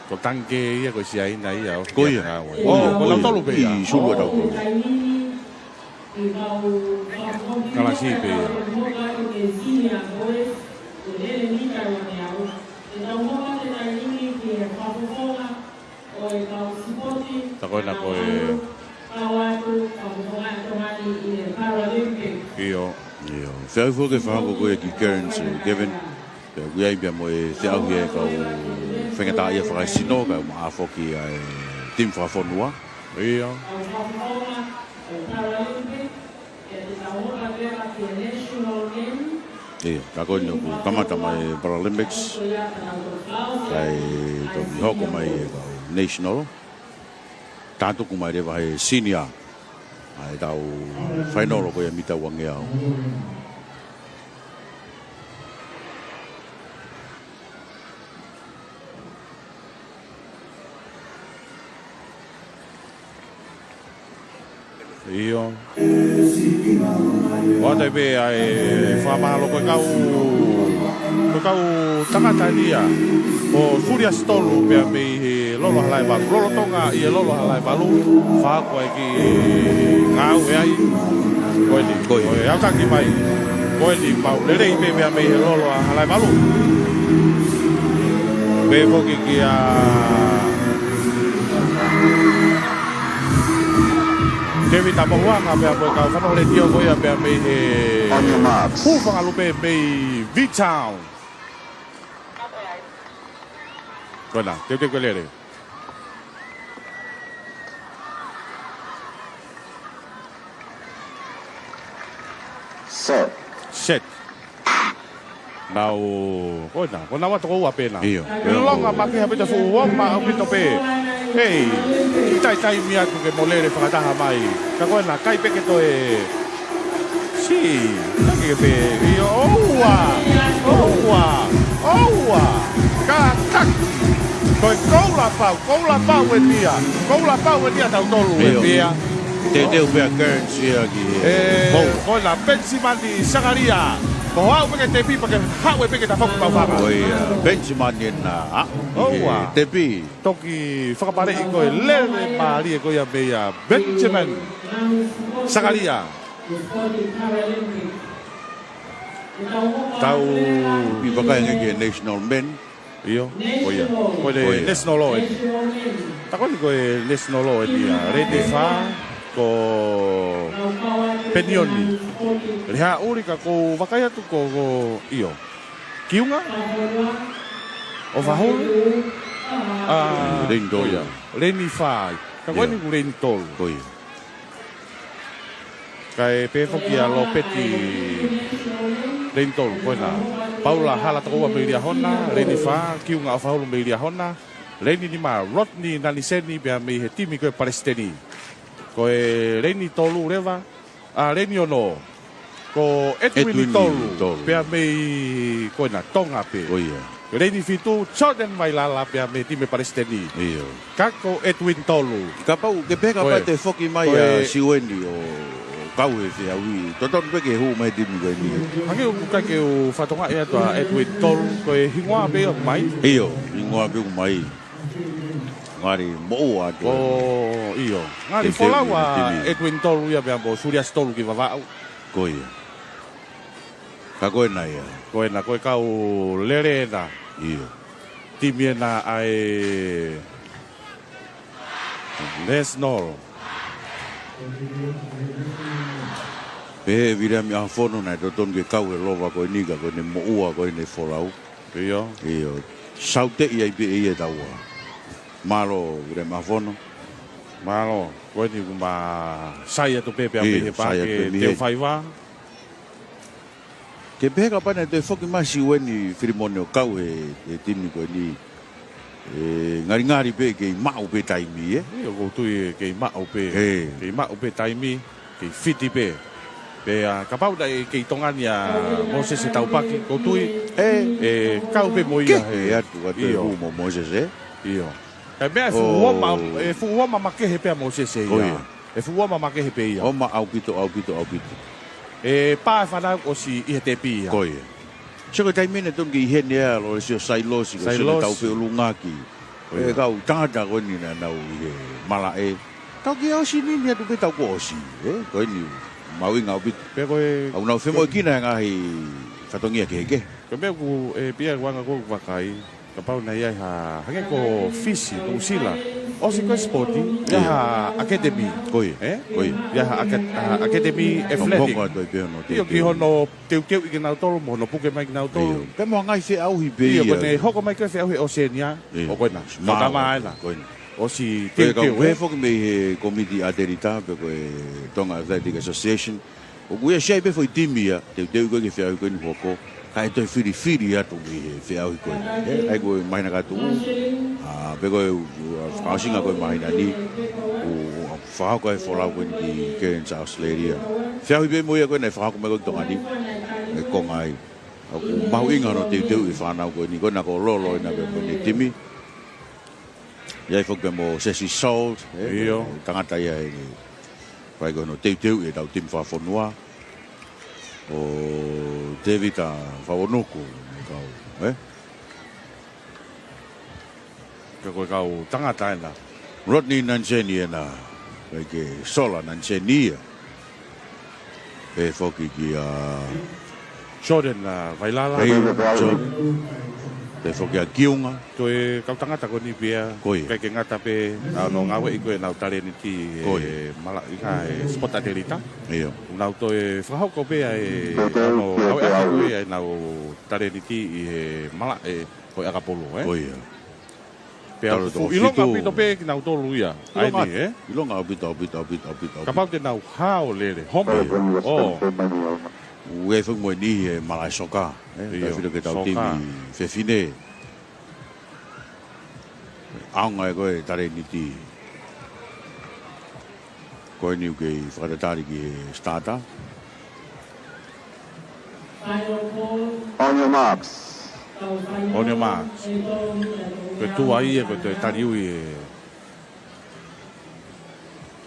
Kau tangke ia kau siai nai ya. Kau ya. Kau lam tolu pe ya. Suruh tau. Kalau si pe. Takoi nak kau. Iyo. Fai foke whako koe ki Cairns Kevin. Kuia i pia mo e te au hea kau whengata ia whakaisino kau maa foki ai tim whakafonua. Iyo. Iyo, ka koe ni ku kamata mai Paralympics. Kai toki hoko mai e kau national. Tātuku mai rewa he senior. Ai tau final ko ia mita wangeau. Iyo. Wata be ai whamalo ko kau tangata nia. O Furia Stolu pe me lolo halai balu. Lolo tonga ia lolo halai balu. Whako ai ki ngau e ai. Koe au tangi mai. Koe ni mau lere i pe me lolo halai balu. Pe foki ki a Kevin Tapahuanga pe apo kau whanau le tio koe pe me Pūwhangalupe me V-Town. Koena, teu koe lere. Set. Nau, koena watu kou apena. Iyo. Longa maki hape te fuuong ma au pito pe. Hei, tai mia tu ke molere whakataha mai. Ka koena, kai peke to e... Si, taki ke pe. Iyo, oua. Ka taki. Koe koula pau e tia. Koula pau e tia tau tolu e pia. Teu pea Cairns ia ki koena, Benjimani Sakaria. Ko hau peke te pi pake hau e peke ta whaku pau whaka. Oi, Benjimani na. Oua. Te pi. Toki whakapare i koe lere maari e koe a mea Benjamin Sakaria. Tau pi whakaenga ki national men. Iyo, koia. Koe national law e. Tako ni koe national law e ni a rete wha ko Penioni. Reha urika ko wakai atu ko iyo. Kiunga? O waholu? Leni tolu. Koia. Leni fai. Ka koe ni ku leni tolu. Koia. Kai pe foki a lo peti leni tolu koe na. Paula hala takoa me lia hona, leni fa, kiunga o faulu me lia hona. Leni ni ma Rodney Naniseni pea me he timi koe Palestini. Koe leni tolu rewa, leni ono. Ko Edwin tolu, pea me koe na tonga pe. Koia. Leni fitu, Jordan Mailala pea me timi Palestini. Iyo. Kako Edwin tolu. Kapau, ke peka pa te foki mai a siweni o kau e te aui. Toton peke hu mai timi koe ni. Hangi u kuka ke u whatonga ea toa Edwin tolu, koe hingoa pe o mai. Iyo, hingoa pe o mai. Ngari mo a to. Iyo. Ngari folawa Edwin tolu ia pea mo Surias tolu ki wawau. Koia. Ka koe na ia. Koe na koe kau lere na. Iyo. Timi na ai Les Nol. Pe vira mi a fono na toton ke kau e lova koe niga koe ne mo ua koe ne folau. Iyo. Iyo. Saute ia ipe ia taua. Malo vira mi a fono. Malo. Koe ni kuma saya tu pepe a pehe pa ke teo whaiwa. Ke peka pana te whoki masi weni whirimone o kau e tini koe ni ngari pe kei mau pe taimi e. Iyo koutui kei mau pe. Kei mau pe taimi, kei fiti pe. Pe ka pau dai kei tongani a Moses e taupaki koutui. Kau pe moia. E atu atu hu mo Moses e. Iyo. Kai mea fuuoma makehe pe a Moses e ia. E fuuoma makehe pe ia. Oma au pito. E pā whanau o si ihe te pia. Koe. Siko taimene tonki i hene ea lo si o sailosi. Sailosi. Tau pe ulungaki. E kau tangata koe ni na nau i mala e. Tau ki au si nini atu pe tau ko o si. Koe ni mawinga au pito. Pe koe. Au nau whemo i kina ngahi whatongia keke. Koe mea ku pia wanga koe wakai. Ka pau na iai hange ko fisi, ko usila. O si koe sporti, ia ha academy. Koe. Koe. Ia ha academy athletic. Iyo ki hono teu i ki nau tolu, mo hono puke mai ki nau tolu. Pe mo ngai whi au hi pe ia. Iyo kone hoko mai koe whi au hi Oceania. O koe na. Tama aina. Koe na. O si teu. Koe whoki me he komiti aderita, pe koe Tonga Athletic Association. O kuia shei pe foi timia, teu koe ki whi au koe ni hoko. Kai toi whiri atu mi he whi au hi koe. Ai koe maina katu. Pe koe whakaosinga koe maina ni. Whahau koe wholau koe ni Cairns Australia. Whiau hi pe moia koe nei whahau koe koe tonga ni. E kongai. Mahu inga no teu i whanau koe ni. Koe na ko lolo ina koe ni timi. Iai whoke mo Sesi Salt. Iyo. Tangata ia e ni. Pai koe no teu i tau tim whafonua. O David a whaonuku. Ka koe kau tangata ena. Rodney Nanseni ena. Kai ke Sola Nanseni. E whoki ki a Jordan Vailala. Jordan. Te whoki a Kiunga. Koe kau tangata koe ni pia. Koe. Kai ke ngata pe no ngawe i koe nau tare ni ti mala i kai spot adelita. Iyo. Nau toe whahau ko pe ai no ngawe a koe ai nau tare ni ti i mala koe akapolo. Koe. Ilonga pito pe ki nau tolu ia. Ai ni Ilonga pito. Ka pau te nau hao lere. Home. Ue whuk moe ni malai soka. Kai whiro ke tau timi whewhine. Aonga e koe tare ni ti. Koe ni uke whakatatari ki starter. On your marks. On your marks. Koe tua i koe te tariu i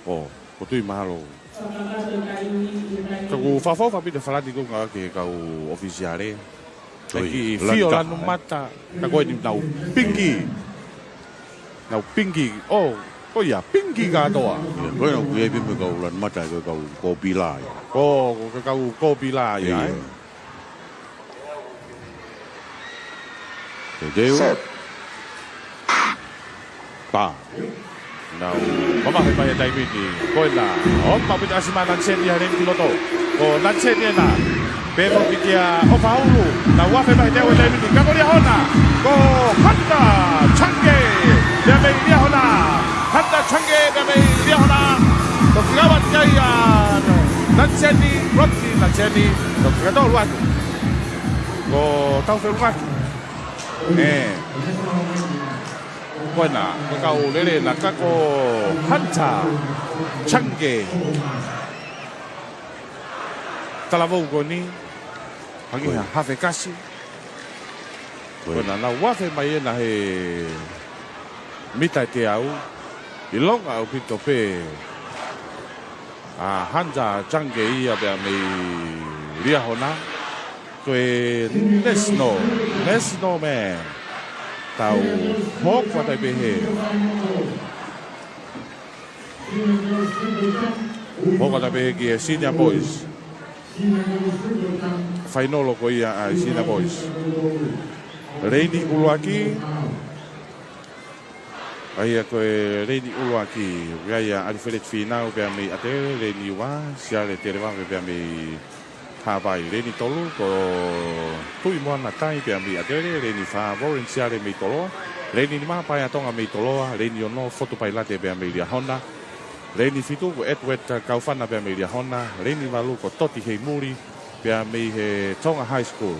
ko tui mahalo. Ka ku whawhau whapita whalati ko ngā ke kau ofisiare. Ki fio lanu mata. Ka koe ni nau pingi. Nau pingi. Ko ia pingi katoa. Koe nau kuei pimu kau lanu mata koe kau kopi lai. Kau kopi lai. Deu. Pa. Nau mamahay pa yatay piti. Koe na. Mapit asima nansen niya rin piloto. Nansen niya na. Pero pitia Ofaulu. Nawafe pa yatay piti. Kakoria Hona. Honda Change. gawat kaya Nanseni, Rodney Nanseni, kata luar tu. Ko tahu film luar. Kau nak kau lele nak kau hanca, canggih. Talabu kau ni, pagi hafe kasih. Kau nak wafe mai na he mita tiau, ilong au pito pe. Hanca canggih ia berami dia hona. Kau nesno man. Tahu hok watai behe hok watai behe ki senior boys final ko ia senior boys Reini Uluaki ai ko Reini Uluaki gaya alifet final pe mi ate Reini wa siale terwa pe mi Hawaii Reini tolu ko tui mo na tai pe ambi atere Reini fa vorin siare me tolo Reini ma pa ya tonga me tolo Reini ono foto pai late pe ambi dia Honda Reini fitu ko etwet kaufana pe ambi dia Honda Reini malu ko toti hei muri pe ambi he Tonga High School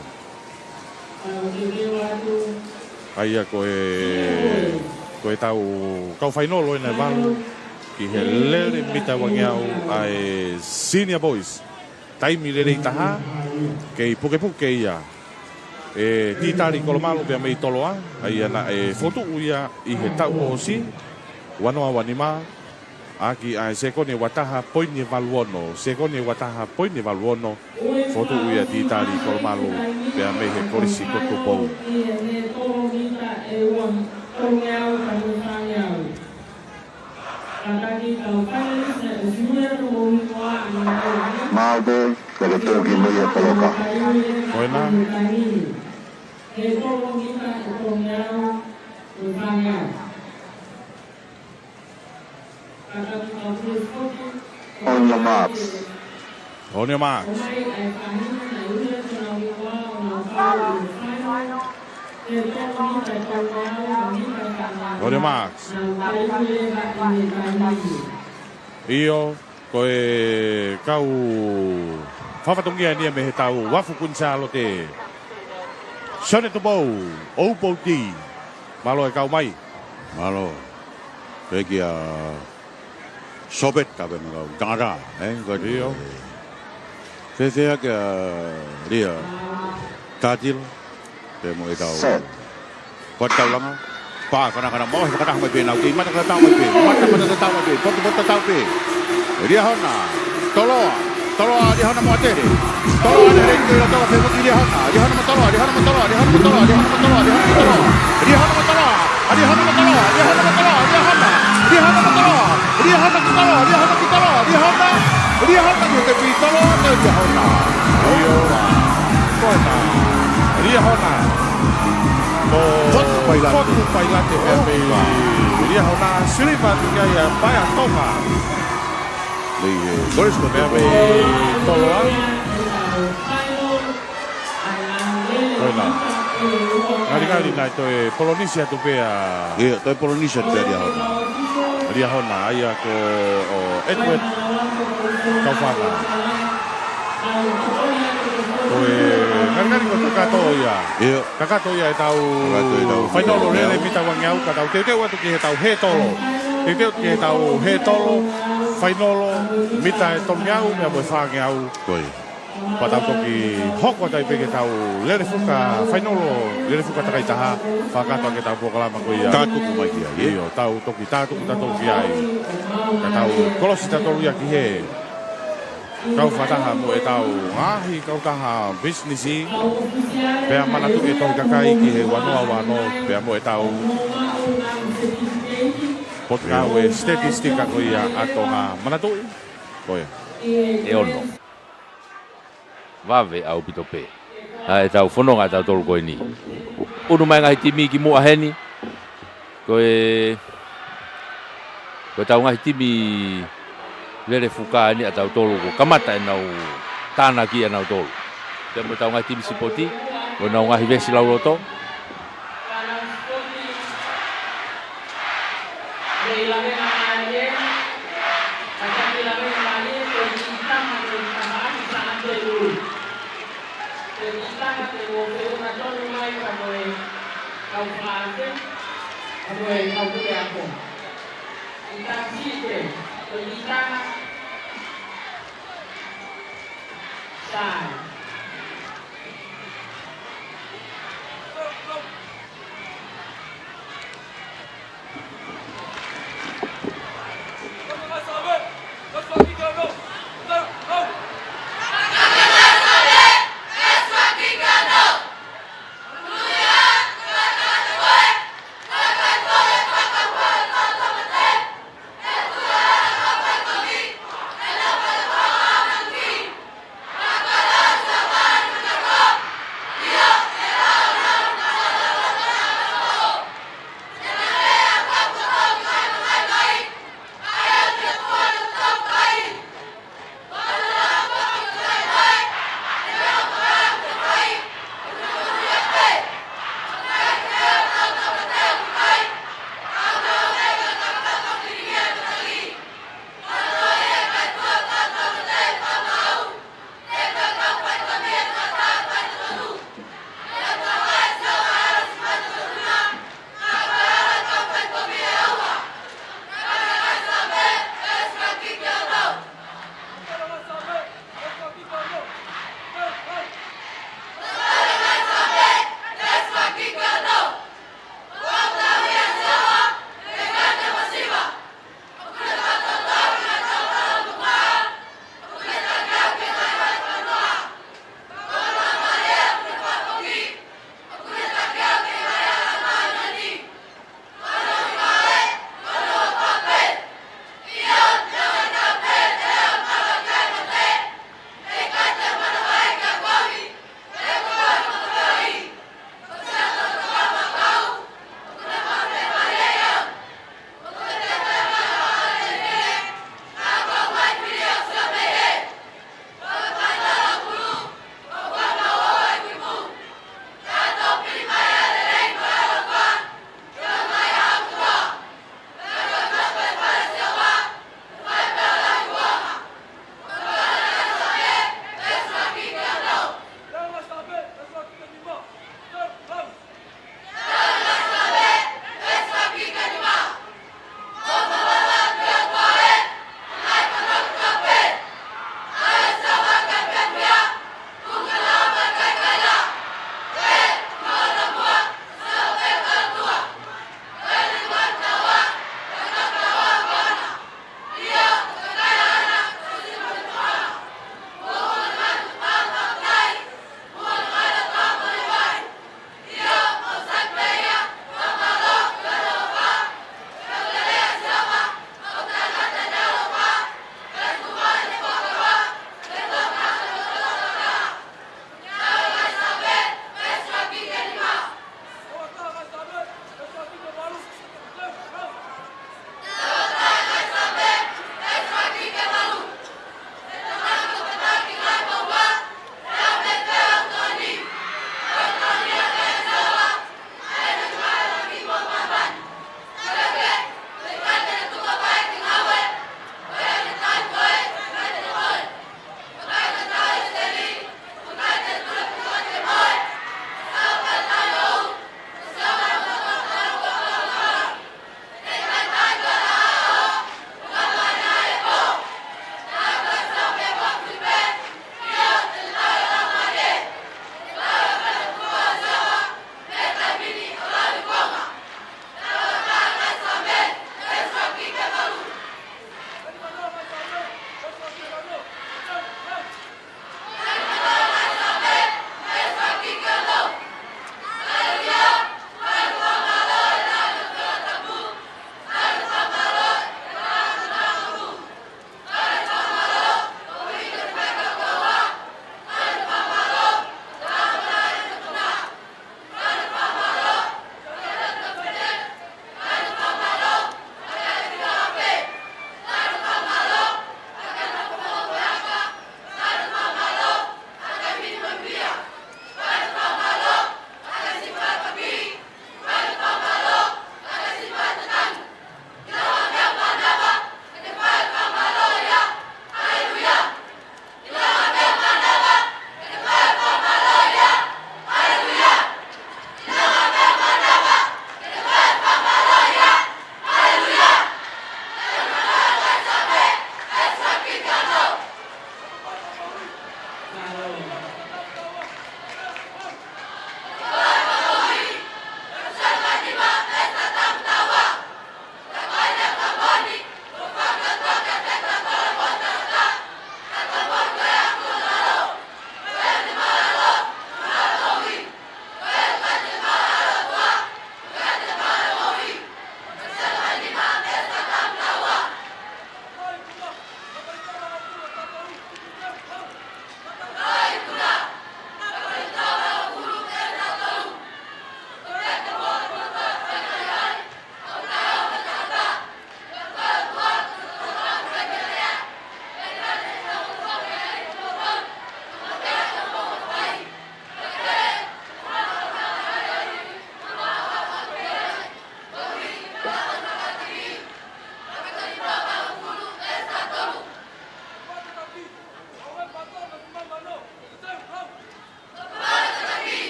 ai ko tau kau final lo na valu ki he lele mita wangiau ai senior boys Taimi le taha ke puke ia titari kolomalo pe mai toloa ai ana foto uia I he tau osi wano wanima aki ai sekone wataha poini valuono sekone wataha poini valuono foto uia titari kolomalo pe mai he korisi kotupo Maldo, dari Togi Mulia Toloka. Buena. On your marks. On your marks. On your marks. Io koe kau whawhatongia nia me he tau wafu kunsa lo te Shone to bow, Opo T. Malo e kau mai. Malo. Koe kia sobet tabe mga tangara. Koe rio. Fefea kia ria tajil. Koe mo e tau. Koe tau langa. Pa kana mo he kana mai pe na ki mata ka tau mai pe. Mata tau mai pe. Foto tau pe. Dia hona. Toloa dia hona mo atere. Toloa dia reng dia toloa pe dia hona. Dia hona mo toloa. Dia hona mo toloa. Dia hona mo toloa. Dia hona mo toloa. Dia hona mo toloa. Dia hona mo toloa. Dia hona mo toloa. Dia hona mo toloa. Dia hona. Dia hona mo toloa. Dia hona mo toloa. Dia hona mo toloa. Dia hona. Dia hona mo te pi toloa dia hona. Ayo. Kona. Dia hona. Foto bailante PMI. Dia hona Silva ya paya toma. Boris PMI toloa. Kona. Ngari na to e Polonesia tu pea. Ia, to e Polonesia tu dia hona. Dia hona ia ko Edward Kaufana. Koe ngari ko kakato ia. Ia. Kakato ia tau. Final rele mita wangiau ka tau te watu ki tau he tolo. Te ki tau he tolo. Final mita tongiau me mo fangiau. Koe. Patau ki hoko tai pe tau lere fuka final lere fuka takai taha. Fakato ki tau pokalama ko ia. Tatu ku mai ia. Iyo tau toki tatu ki ai. Ka tau kolosi tatu ia ki he. Kau fataha mo e tau ngahi kau taha bisnisi pea manatu e tau kakai ki he wano pea mo e tau pot kau e statistika ko ia ato nga manatu koe e ono vave au pitope e tau whanonga tau tolu koe ni unu mai ngahi timi ki mua heni koe tau ngahi timi lere fuka ni atau tolu ko kamata e nau tana ki e nau tolu. Te mo tau ngai timi sipoti, o nau ngai vesi lau roto. kau frase, aduh kau tu aku. Kita sih kita sai. Kakak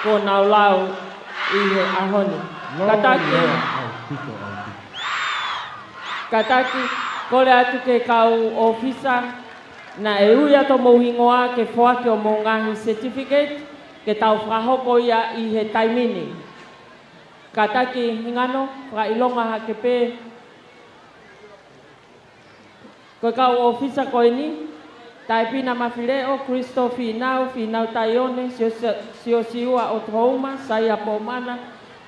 ko nau lau i he ahoni. Kataki, kore atu ke kau ofisa na e ui ato mouhingoa ke whoake o mou ngahi certificate ke tau whahoko ia i he taimini. Kataki hingano, whailonga ha ke pē. Ko kau ofisa koe ni, taipina mawhireo, Kristo Finau Taione, sio siua o Trouma, Saia Pomana,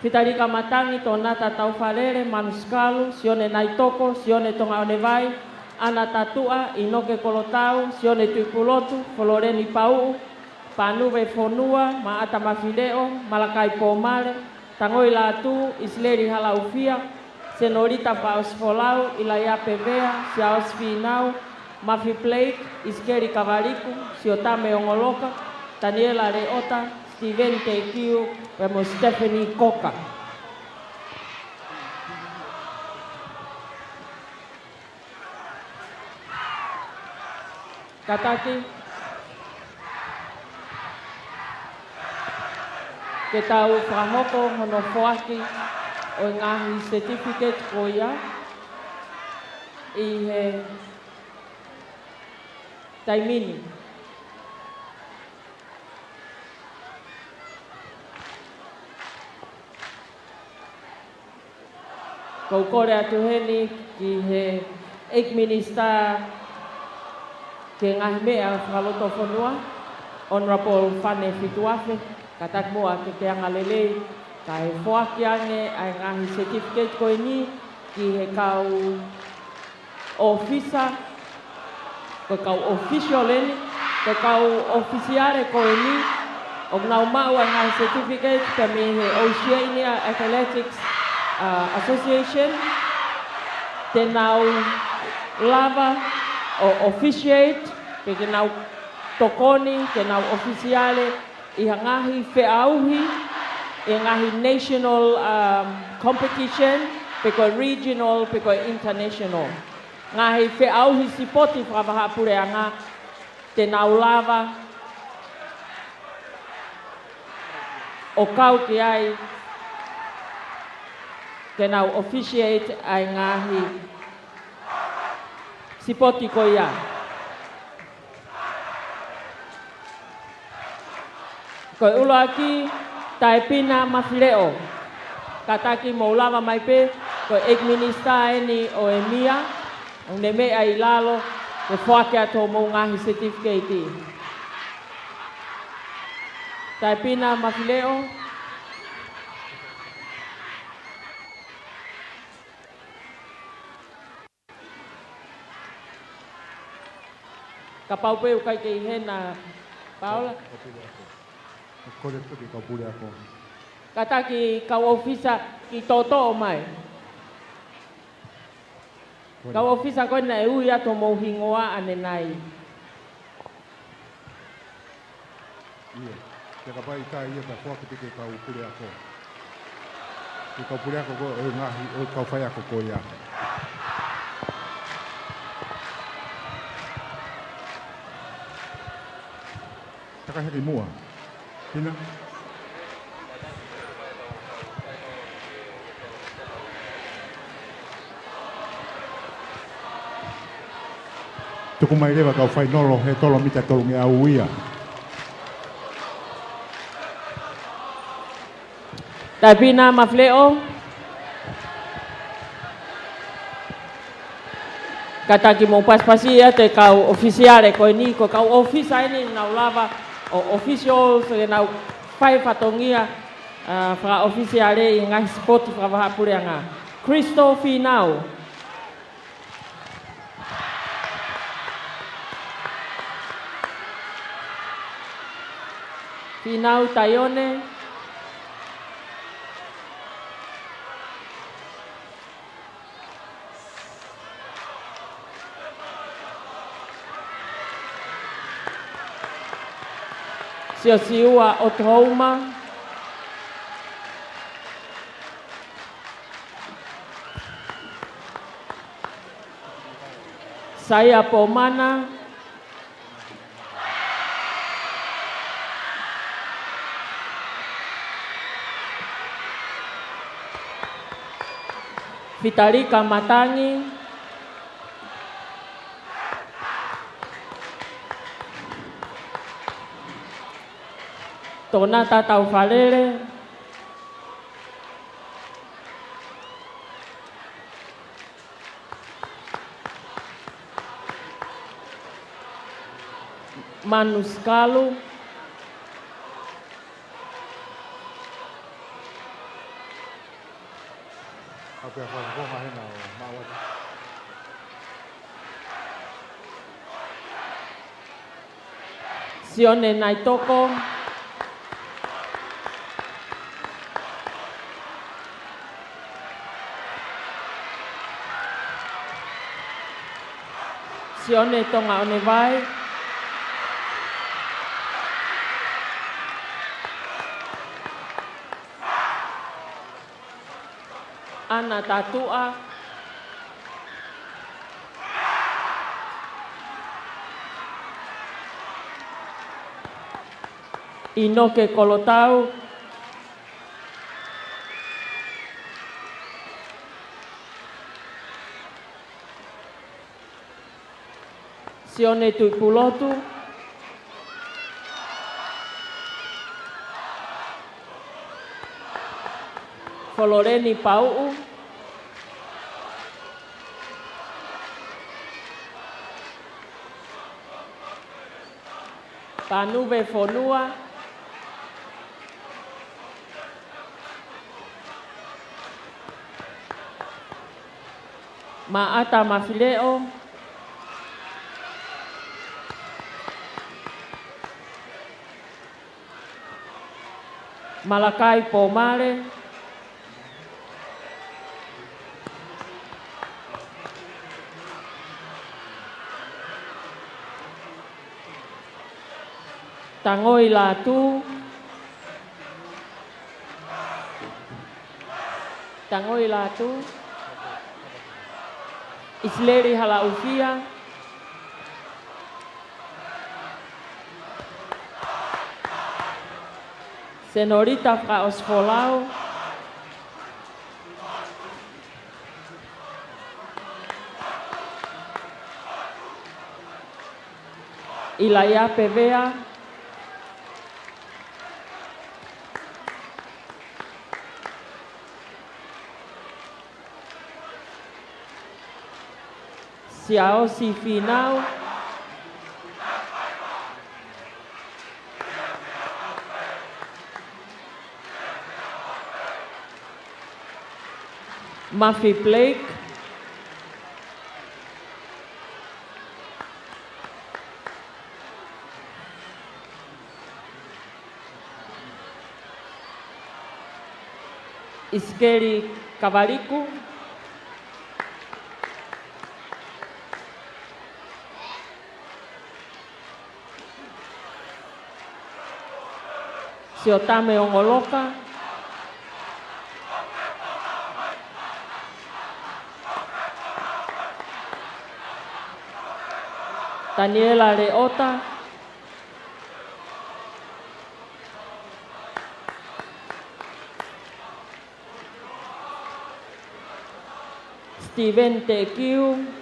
Fitarika Matangi, Tonata Taufarere, Manuskalu, Sione Naitoko, Sione Tonga Onevai, Ana Tatua, Inoke Kolotau, Sione Tuipulotu, Floreni Pau, Panuve Fonua, Maata Mawhireo, Malakai Pomare, Tangoi Latu, Isleri Halaufia, Senorita Pausfolau, Ilaya Pevea, Siaos Finau, Mafi Plate, Iskeri Kavariku, Siotame Ongoloka, Daniela Reota, Steven Tekiu, vemos Stephanie Coca. Kataki, ke tau whahoko hono whoaki o ngahi certificate ko ia i he taimini. Kau kore atu heni ki he ek-minister ke ngahi mea whakaloto whanua, Honorable Fane Fituafe, katak mua ke te angalelei, ka he whoaki ange ai ngahi certificate koe ni ki he kau ofisa, ko kau official eni, ko kau ofisiare koe ni, o ngau mau ai ngahi certificate ka me he Oceania Athletics Association, te nau lava o officiate, ke nau tokoni, ke nau ofisiale, i hangahi whiauhi, i hangahi national competition, peko regional, peko international. Ngahi whiauhi sipoti whakawahapure anga, te nau lava, o kau ki ai, ke nau officiate ai ngahi sipoti ko ia. Koe ulo aki, taipina mawhireo. Kataki mo lava mai pe, koe ek-minister eni o emia, o ne mea i lalo, ke whake ato mo ngahi certificate. Taipina mawhireo. Ka paupe u kai ke hena Paula. Kore puti kau pule ako. Kataki kau ofisa ki toto mai. Kau ofisa koe na e ui ato mou hingoa ane nai. Ia, te ka pai ka ia ka whaka tike kau pule ako. Te kau pule ako ko e ngahi o kau whai ako ko ia. Taka heri mua. Hina? Tuku mai rewa kau whai nolo he tolo mita tolungi au ia. Taipina mawhleo. Kataki mo paspasi ia te kau ofisiare koe ni, ko kau ofisa ini nau lava o official se nau pai fatongia fra ofisiare i ngahi spoti fra wahapure anga. Kristo Finau. Finau Taione. Siosiua o Trouma. Saia Pomana. Fitarika Matangi, Tonata Taufalele, Manus Kalu, Apa yang kau mahin now, mawat. Sione Naitoko, Sione Tonga Onevai, Ana Tatua, Inoke Kolotau, Sione Tuipulotu, Foloreni Pau'u, Panuve Fonua, Maata Mafileo, Malakai Pomare, Tangoi Latu, Tangoi Latu, Isleri Halaufia, Senorita Fraosfolau, Ilaya Pevea, Siao Sifinau, Muffy Blake, Iskeri Kavaliku, Siotame Ongoloka, Daniela Leota, Steven Tekiu,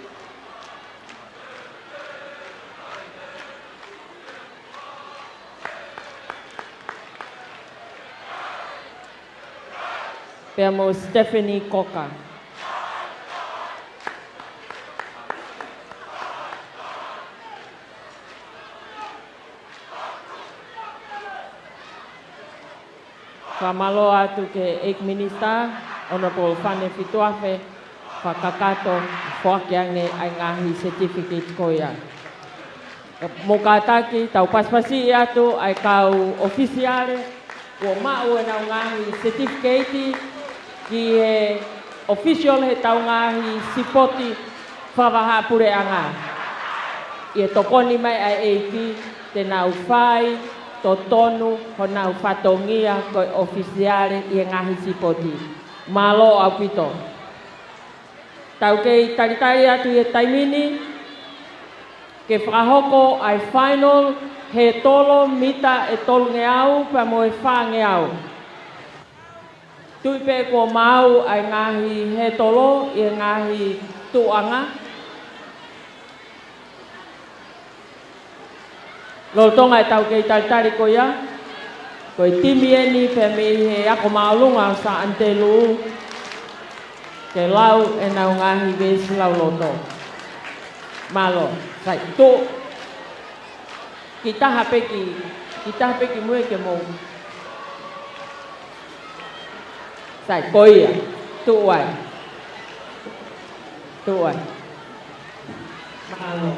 Abbiamo Stephanie Coca. Famalo atu ke ek-minister, Honorable Fane Fituafe, Fakakato, Fuakiange, ay ngahi certificate ko ya. Mukataki, tau paspasi atu, ay kau oficiale, wo mau na ngahi certificate, ki official he tau ngahi sipoti, fawaha pure anga. Ia tokoni mai ai eiki, te nau fai, totonu, honau fatongia, koi oficiale, ia ngahi sipoti. Malo au pito. Tau kei taritari atu e taimini, ke whakahoko ai final, he tolo mita e tolu ngeau, pa mo e wha ngeau. Tui pe ko mau ai ngahi he tolo i ngahi tuanga. Lo tonga tau kei tari ko ia. Ko i timi e ni pe me he ako maulunga sa antelu. Ke lau e nau ngahi vesi lau loto. Malo, sai tu. Kita hapeki mue ke mo. Sai koia, tuai. Malo.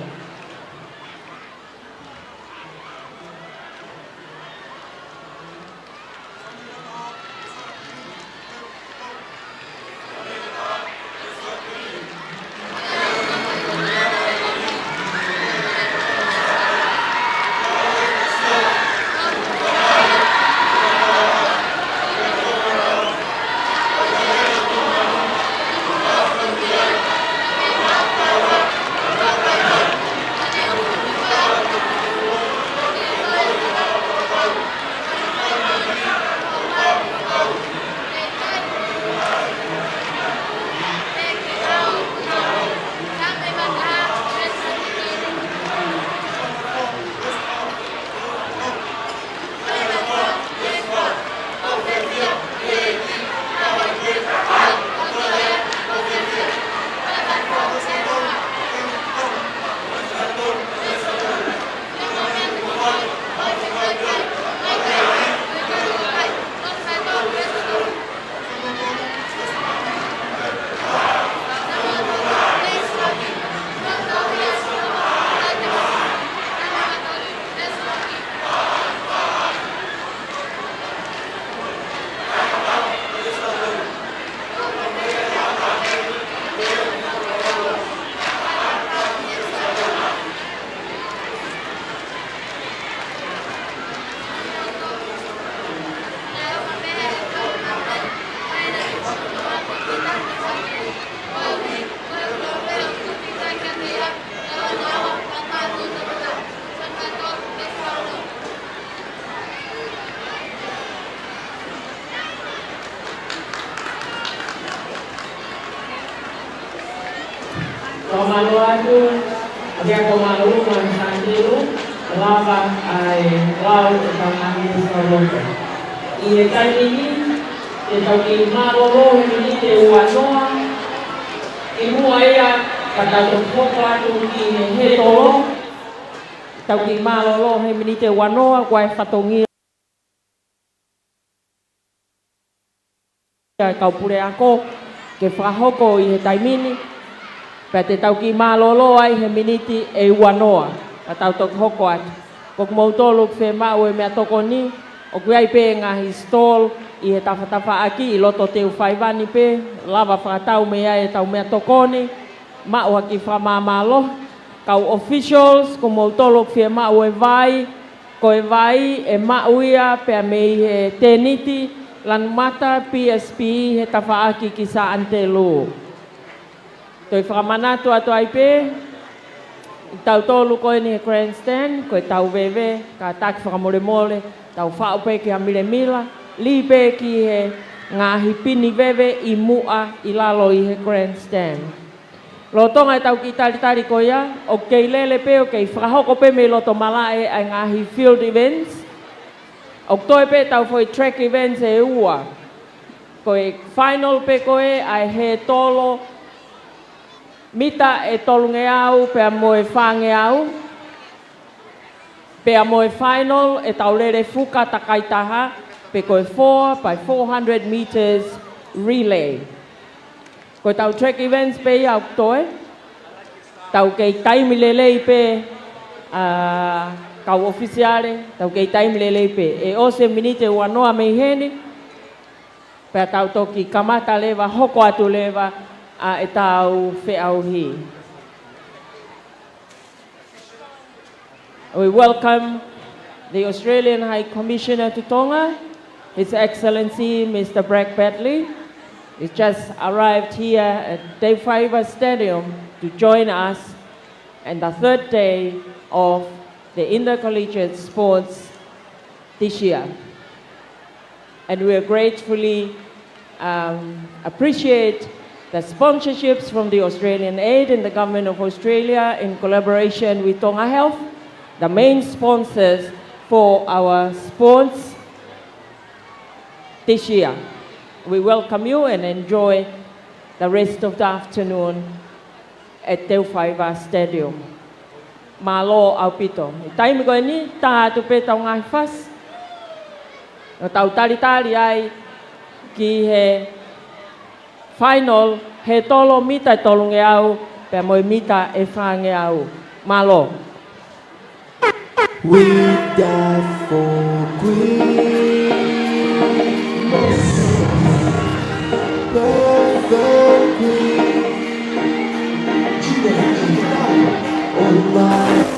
Komaluadu, dia komalu mansandiru, lava ai lau tangangi soloto. Ia kali ini, dia tahu di malolo ini dia wanoa, ibu ayah kata tumpuk ladu di hetolo, tahu di malolo ini dia wanoa, kuai fatongi. Kau pule ako, ke frahoko i taimini. Pate tau ki malolo ai he miniti e wanoa. Pa tau tok hoko atu. Kok mautolo fe mau e mea toko ni. O kui ai pe ngahi stall i he tawhatawa aki i loto teu whaiwani pe. Lava whakatau mea e tau mea toko ni. Mau haki whamamalo. Kau officials ko mautolo fe mau e vai. Ko e vai e mau ia pe a mei he teniti. Lan mata PSP he tawa aki ki sa antelu. Toi whakamanatua to ai pe, tau tolu koe ni he grandstand, koe tau wewe, ka taki whakamole mole, tau whao pe ki ha mile mila, li pe ki he ngahi pini wewe i mua i lalo i he grandstand. Lo tonga e tau ki tari koe ia, o kei lele pe, o kei whakahoko pe me loto malae ai ngahi field events, o toi pe tau foi track events e ua, koe final pe koe ai he tolo, mita e tolunge au pe a moe whange au. Pe a moe final e taulere fuka takaitaha pe koe 4 by 400 meters relay. Koe tau track events pe i au toe. Tau kei taimi lelei pe kau ofisiare. Tau kei taimi lelei pe. E ose minite wanoa mei heni. Pe a tau toki kamata lewa, hoko atu lewa. E tau whiauhi. We welcome the Australian High Commissioner to Tonga, His Excellency Mr. Bragg Batley. He's just arrived here at Dave Fiver Stadium to join us on the third day of the intercollegiate sports this year. And we are gratefully appreciate the sponsorships from the Australian Aid and the Government of Australia in collaboration with Tonga Health, the main sponsors for our sports this year. We welcome you and enjoy the rest of the afternoon at Te Whaiva Stadium. Malo au pito. I taimi koe ni, tā atu pe tau ngai whas. O tau tari ai ki he final, he tolo mita e tolunge au, pe moe mita e whange au. Malo. We die for Christmas. Perfect Christmas. Oh my.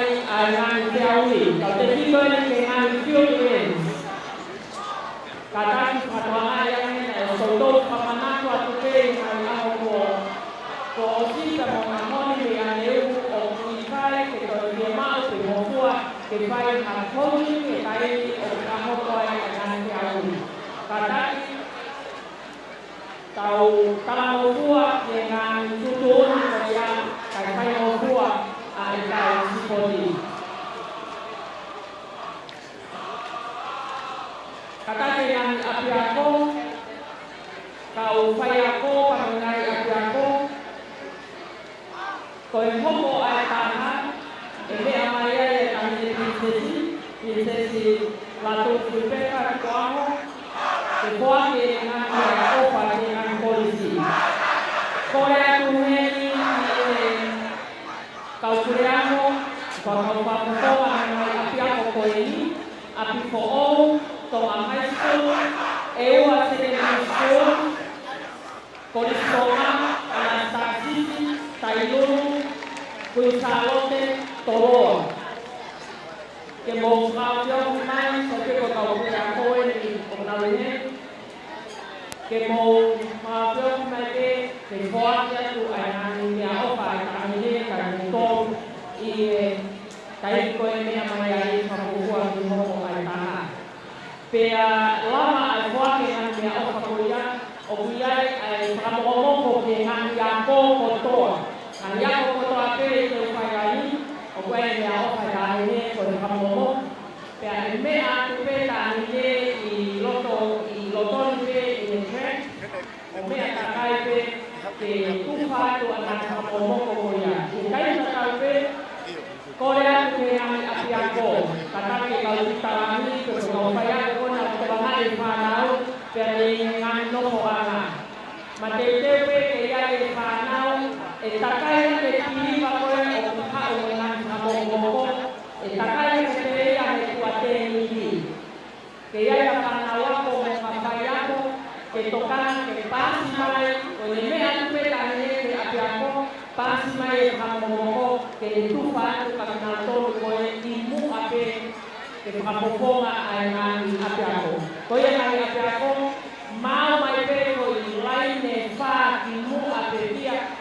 mai ngang theo thì kalau tadi kau ni ngang theo ni. Kadang kalau ayam ni soto pamana tu aku pe ngang ko osi ka mo ngoni ni aneu o ifai ke to ni mau te mo tua ke fai ha khoni ke tai o ka mo ko ai ngang theo. Kadang tàu tao tua ngang tutun kaya kai fai mo tua ai kai siponi. Kata yang api aku, kau fai aku pamangai api aku, kau homo ai tanah, ini amaya yang kami prinsesi latu prepare kuaho, sebuah dengan apa dengan polisi. Kau yang tuheni kau kuriamo, kau pamangai api aku kau ini, api kau Toma high school, eu a secondary school, Coristoma, Anastasi, Tailuru, Kuisalote, Toro. Que mo kau mai, soke ko kau punya koe ni pengaruhnya. Que mo kau mai ke kuatnya tu ayam ni apa ayam ni kan tom i tai koe ni amai papuan ni mo ai tanah. Pea lama ai whake ngan mea o whakoia, o wiai ai whakamomoko ke ngan iako kotoa. Ngan iako kotoa pere te whaiai, o koe mea o whaiai ne ko te whakamomoko. Pea e mea tu pe tāni ne i loto ni pe i ne trek, o mea takai pe te kuwhātu ana whakamomoko koia. I kai takai pe, Korea ke ngan api ako, katake kalau ditalami ke supaya ko na kebangan panau dari ngan no koala. Matete pe ke ya ke panau etakai ke kiri pa ko o ka o ngan kamoko etakai ke te ya ke kuate ni. Ke ya panau ko mapaya ko ke tokan ke pas mai ko ni me atu pe tane ke api ako pas mai kamoko ke tufa kakanato ko imu ape ke kapoponga ai ngan ape ako ko ye ngan ape ako mau mai pe ko laine fa imu ape dia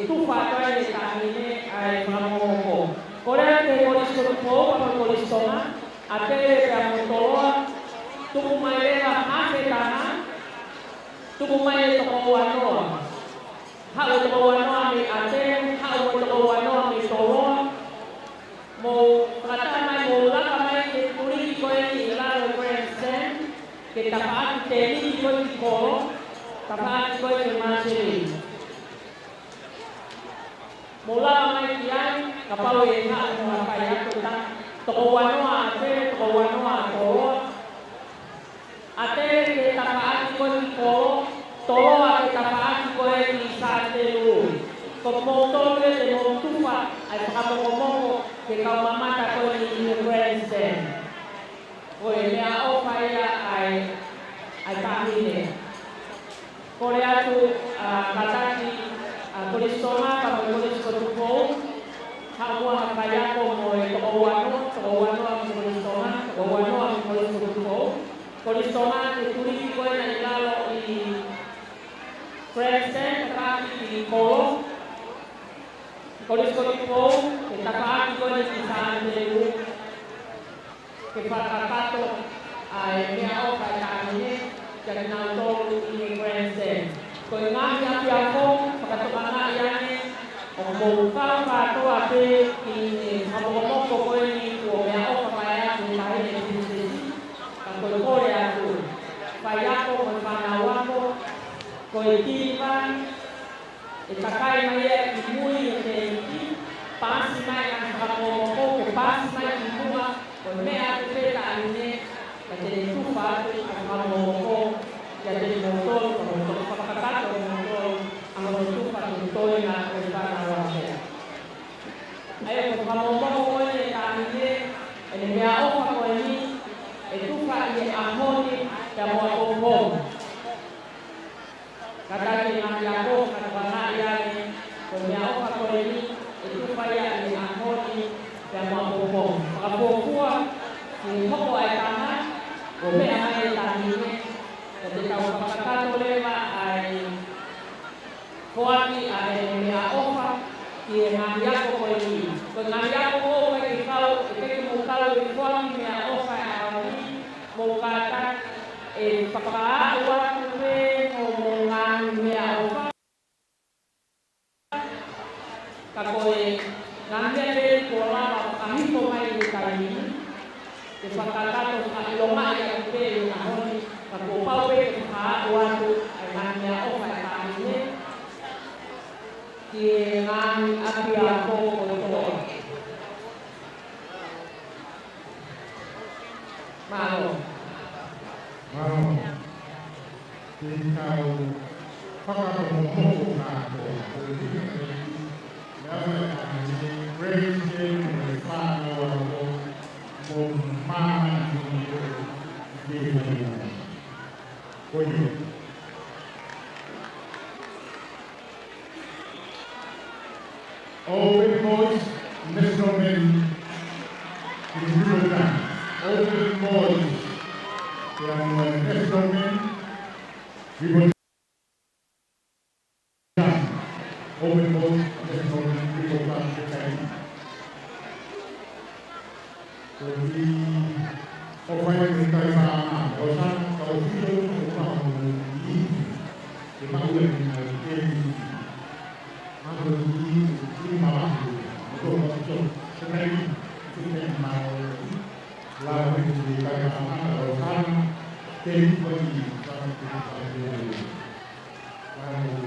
tufa ko ai tamine ai kamoko ko re te ko isko ko istoma ape pe amotoloa tu mai la ape tana tu mai to ko wanoa hau to wanoa mi ate hau to wanoa mi toro mo kata mai mo la mai ke turi ko ni la ko sen ke tapat te ni ko tapat ko ni masiri mo la mai kiai kapalo ye na mo pa ya to ta to wanoa ate to wanoa toro ate ke tapat ko ni toro ate tapat ko ni sa te lu como todo de no tufa ai como que kau mama ta ko ni president ko me a o faya ai ta ni Korea tu kataki Coristoma ka mo ko tu ko ha mo ha kaya ko mo to wano ang Coristoma to wano ang Coristoma ni turi ko na ilalo i president ka ni ko Coristoma ke takaan ko ni saan delu ke pagkakato ay mea o kaya jadi nato ini president ko nga yapi ako pagkatumanga yan o mo kato ate ini mabomok ko ni ko mea o kaya ni tayo ni president ko ko ya ko kaya ko panawa ko ko itipan itakai maya imui te pasi mai ang mabomok ko pasi mai imua ko mea te ani jadi tufa ang mabomok jadi motor pagkakato motor ang tufa motor na kailangan natin ay mabomok ko ni ani ini mea o ko ni tufa ni ahoni ya mabomok kata ni ang yako kata ya ni ko mea o ko ni tufa ya ni ahoni ya fuang mea ofa au mo kata e whakaua kume mo ngāni mea ofa. Ka koe ngāni e kua lava whakahiko mai i kai te whakatato whakilonga i a te i ngā honi ka kua paupe e whakaua tu ai ngāni mea ofa e kāne ki ngāni api a kōko o tōra. Malo. Tinggal pakai ngomong nado. Ranging pano mumman di Koyo. Open voice, instrument, dibutuhkan. Open voice yang instrumen dibutuhkan. Open voice instrumen dibutuhkan sekali. Jadi apa yang kita sama, orang tahu itu orang ini, kita boleh mengerti. Aku ini malah untuk sekali kita mau lalu di mana orang tempat sama kita lalu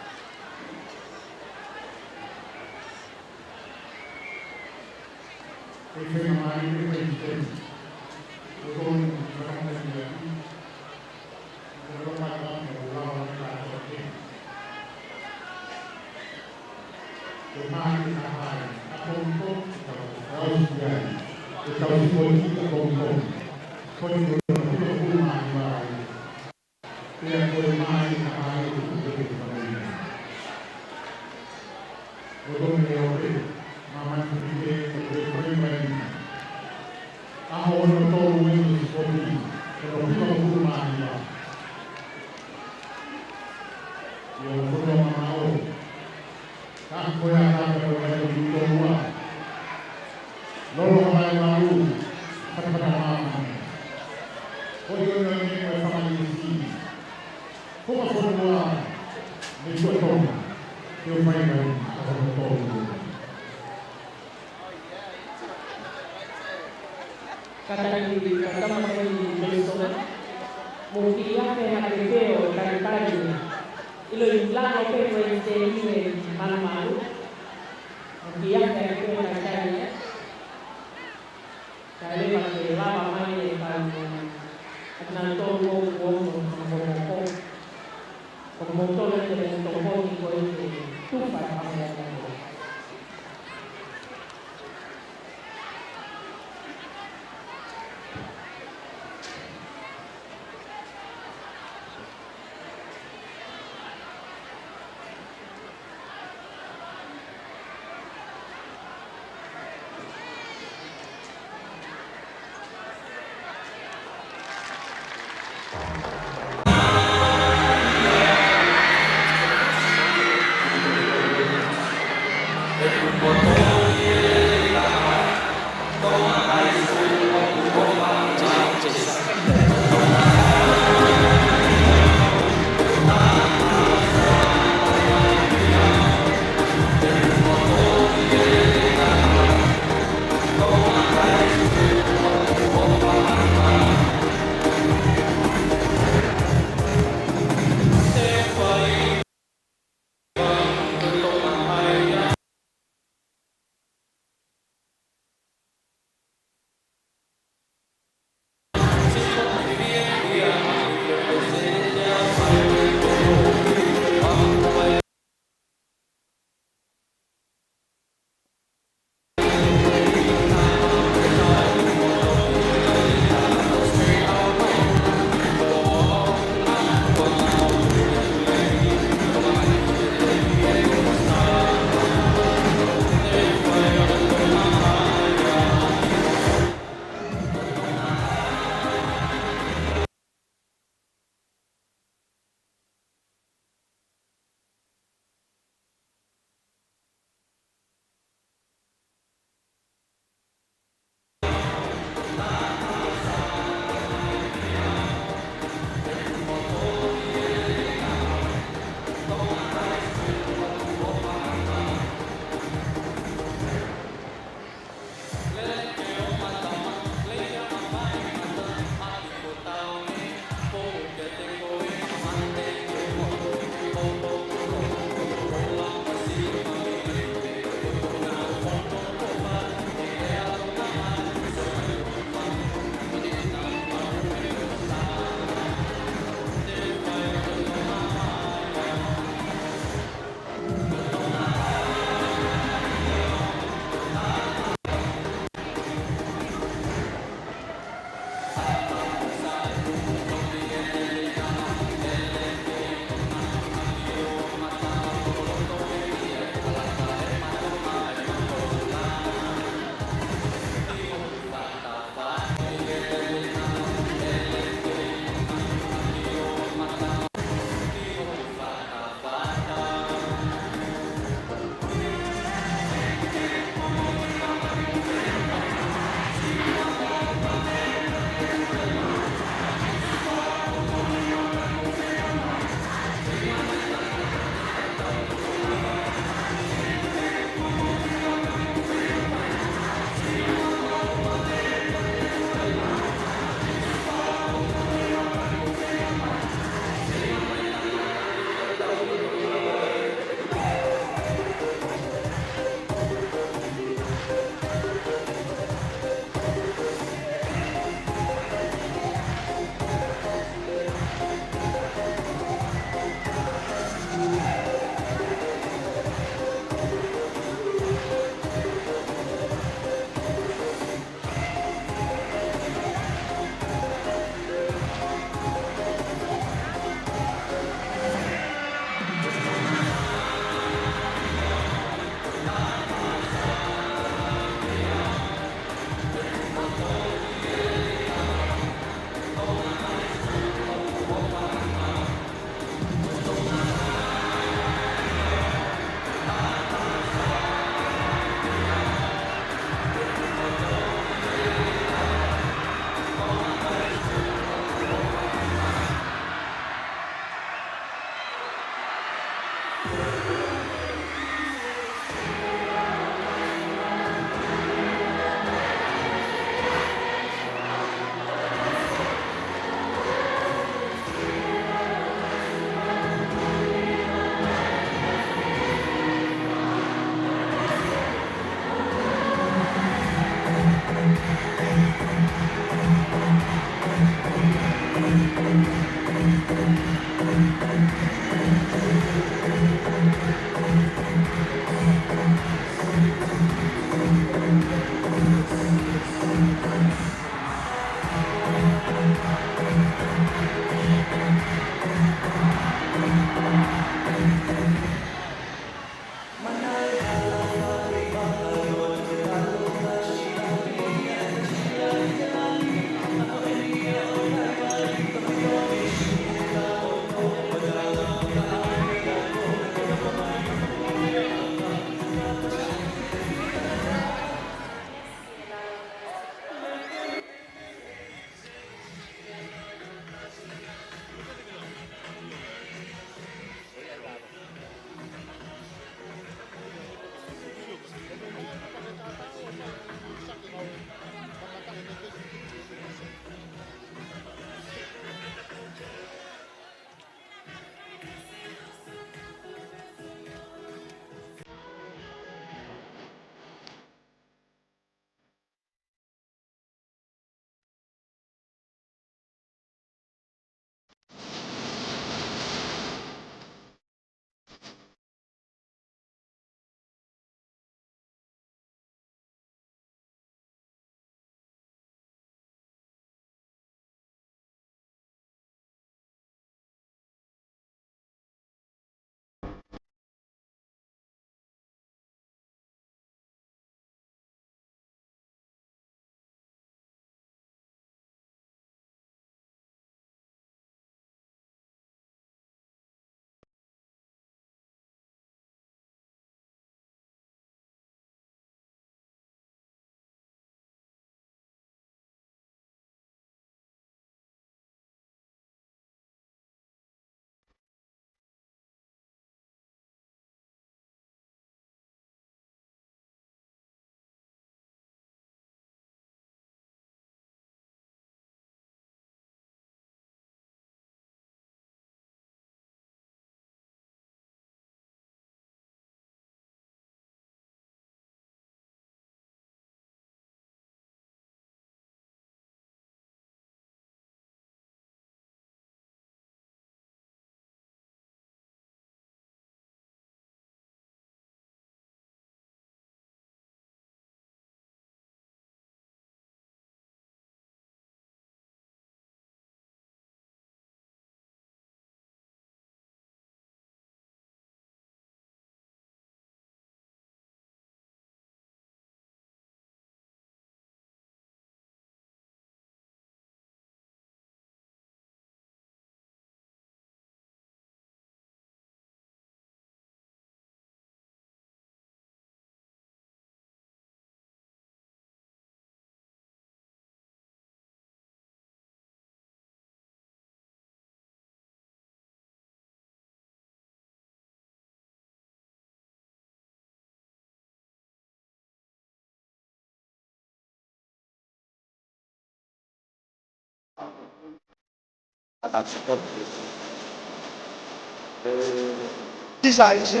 Sisa isi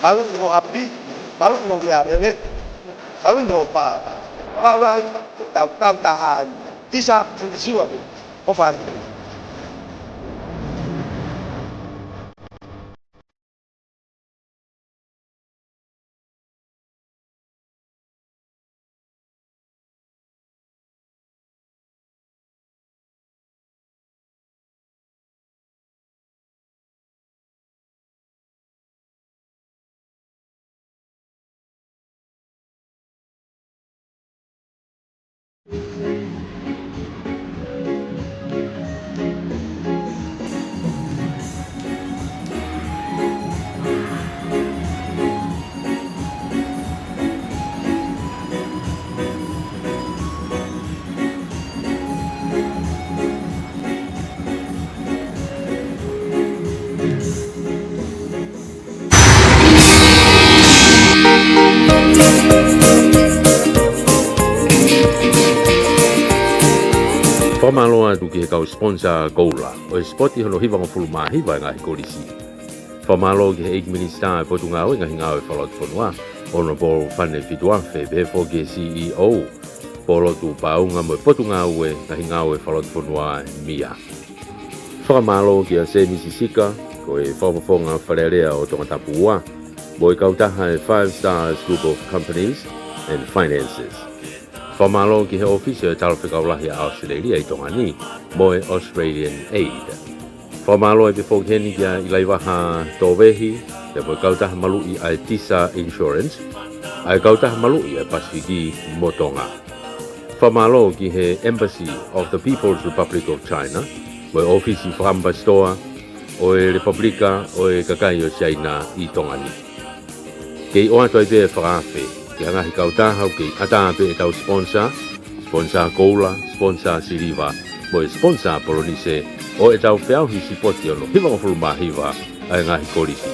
baru mau api, baru mau lihat ini, baru mau orang tahan. Sisa isi apa? Whamaloa tuki he kau sponsor goula, o e spoti hono hiwa ngofulu mahiwa ngahi kolisi. Whamaloa ki he 8 minista e potu ngau ngahi ngau e whalot whanua, Honorable Fane Fiduafe, befo ki CEO, polo tu paunga mo e potu ngau e ngahi ngau e whalot whanua mia. Whamaloa ki a se misisika, ko e whawafonga wharerea o tonga tapua, mo e kautaha e 5 Stars Group of Companies and Finances. Whamalo ki he office e talawhikaulahi a Australia i tonga ni, mo e Australian Aid. Whamalo e befo keni kia i laiwaha tōwehi, te mo e kautaha malui ai Tisa Insurance, ai kautaha malui ai Pasifiki mo tonga. Whamalo ki he Embassy of the People's Republic of China, mo e office i whakampastoa o e Republika o e kakai o China i tonga ni. Kei oa toi be whakawhi, ki hangahi kautaha o ki ataape e tau sponsor Goula, sponsor Siriva, mo e sponsor Polonise, o e tau whiauhi sipoti ono hiwa ngofulu mahiwa ai ngahi kolisi.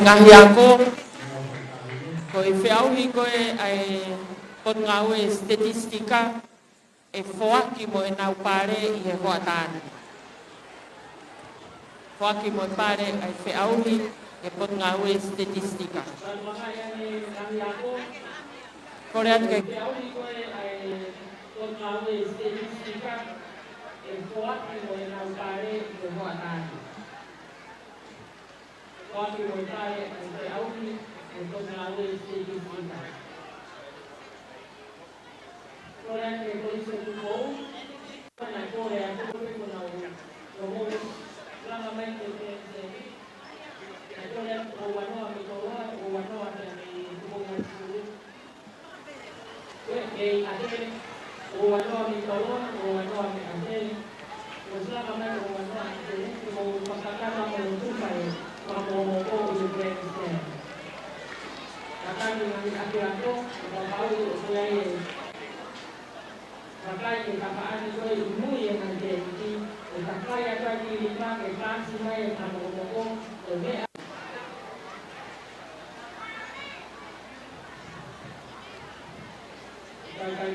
ngahi ako ko i whiauhi koe ai kon ngau e statistika e whoaki mo e nau pare i he hoa tāne. Whoaki mo e pare ai whiauhi e kon ngau e statistika. Kore atu ke whiauhi koe ai kon ngau e statistika e whoaki mo e nau pare i he hoa tāne. Whoaki mo e pare ai whiauhi e kon ngau e statistika. Kore atu ke koe se kukou, pana kore atu koe kuna o lama mai te kore atu o wanoa me koroa, o wanoa te me kukonga suru. E ate, o wanoa me koroa, o wanoa me ate. O lama mai o wanoa te mo pakakana mo tupai, ma mo o i brengste. Kakani ngi ate ako, o pau o kuai e Pakai ke kapaan koe imu yang ada di pakai apa di lima ke klasi mai yang kamu mea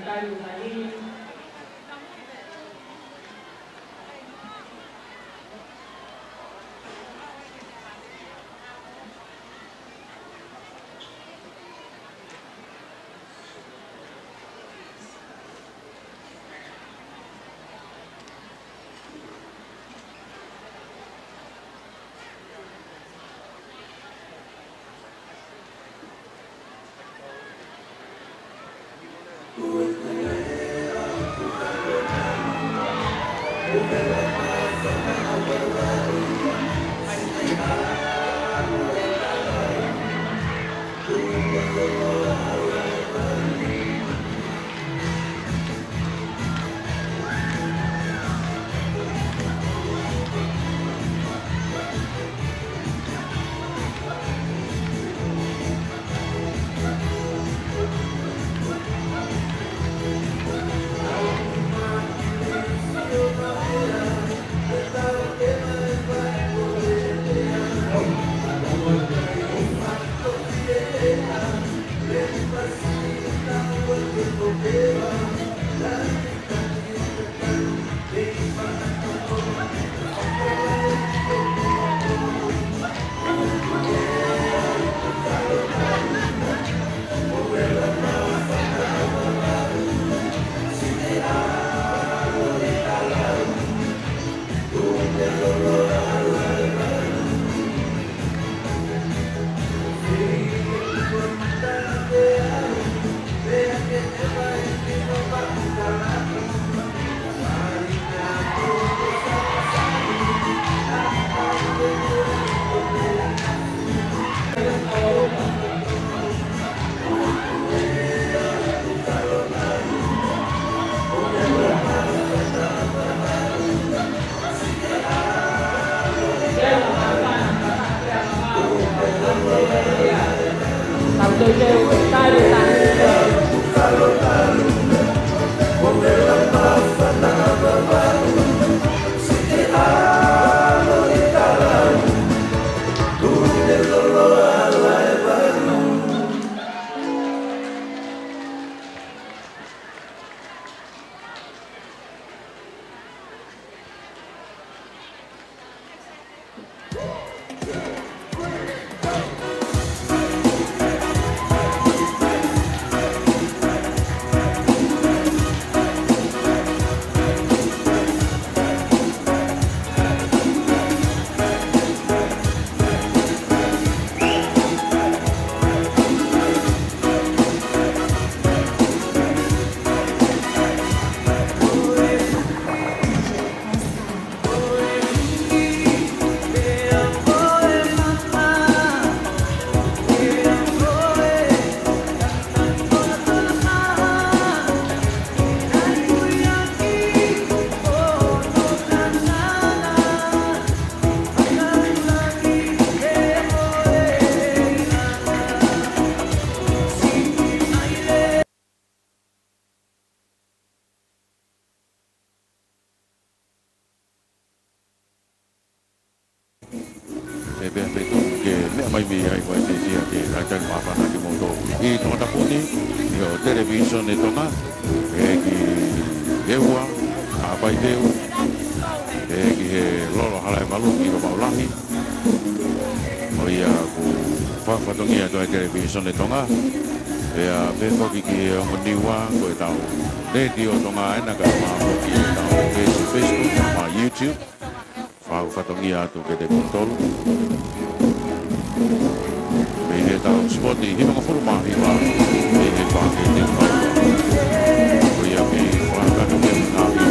kali tadi television ito nga ewa apai teu lolo halai malu ki baulahi o ia ku fatongia to television ito nga ya befo ki moniwa ko tau radio to nga ena ka ma ki tau Facebook ma YouTube fatongia to ke de control May tao spot di mga forma iba may bakit din pa kuya may wala ka ng nabi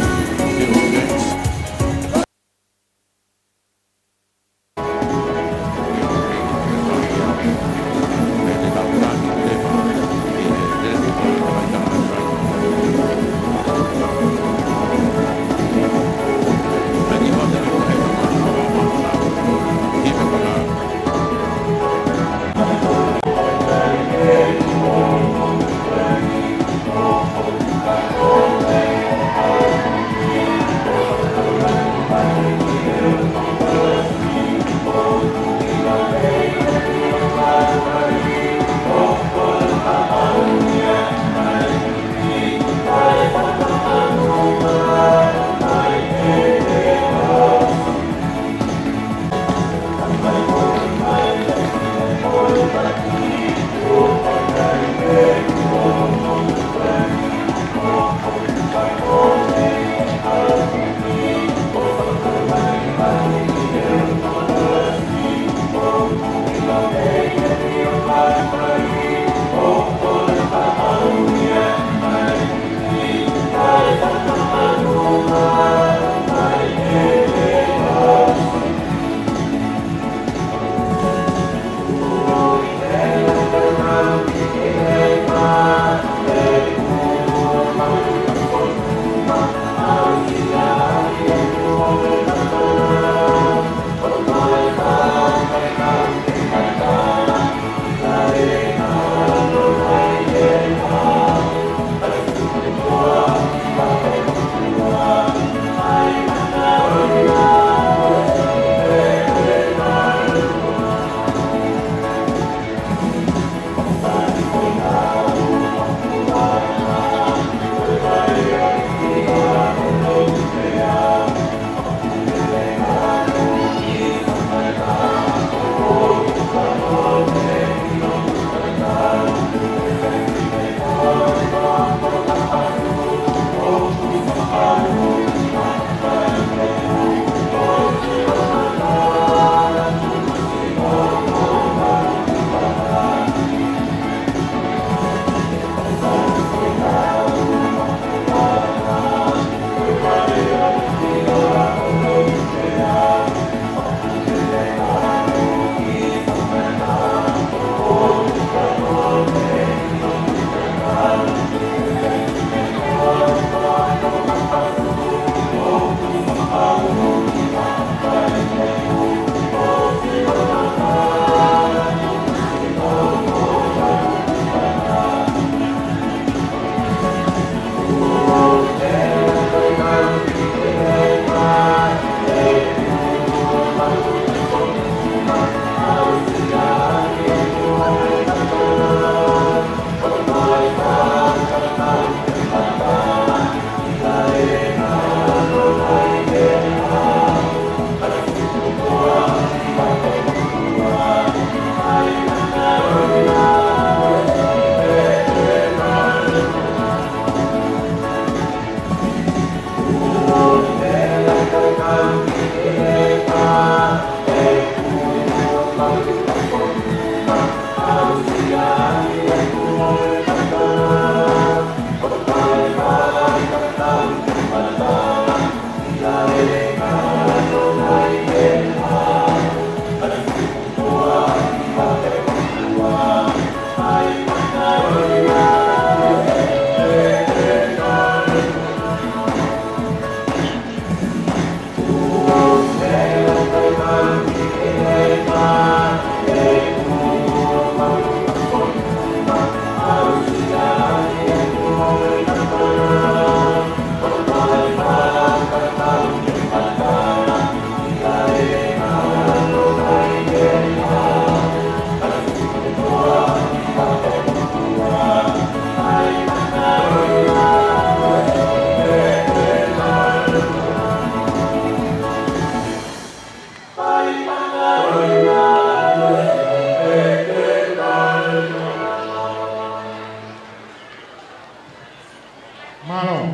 Malo.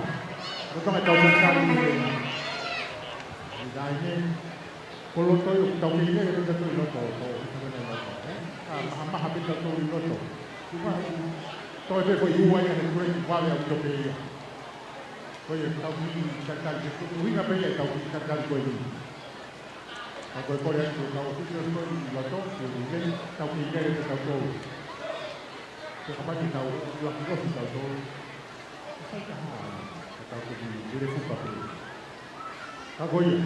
Betul nggak tahu sekali. Ini kalau tahu ini itu betul loto. Mah habis tahu loto. Cuma tahu dia kau iuai yang kurang kuali aku beli. Kau yang tahu ini sekali itu, ini apa yang tahu sekali kau ini. Aku kau yang tahu itu loto, ini tahu ini itu tahu. Apa kita tahu, lagi kau tahu. Tahu di Republik Papua. Aku ini.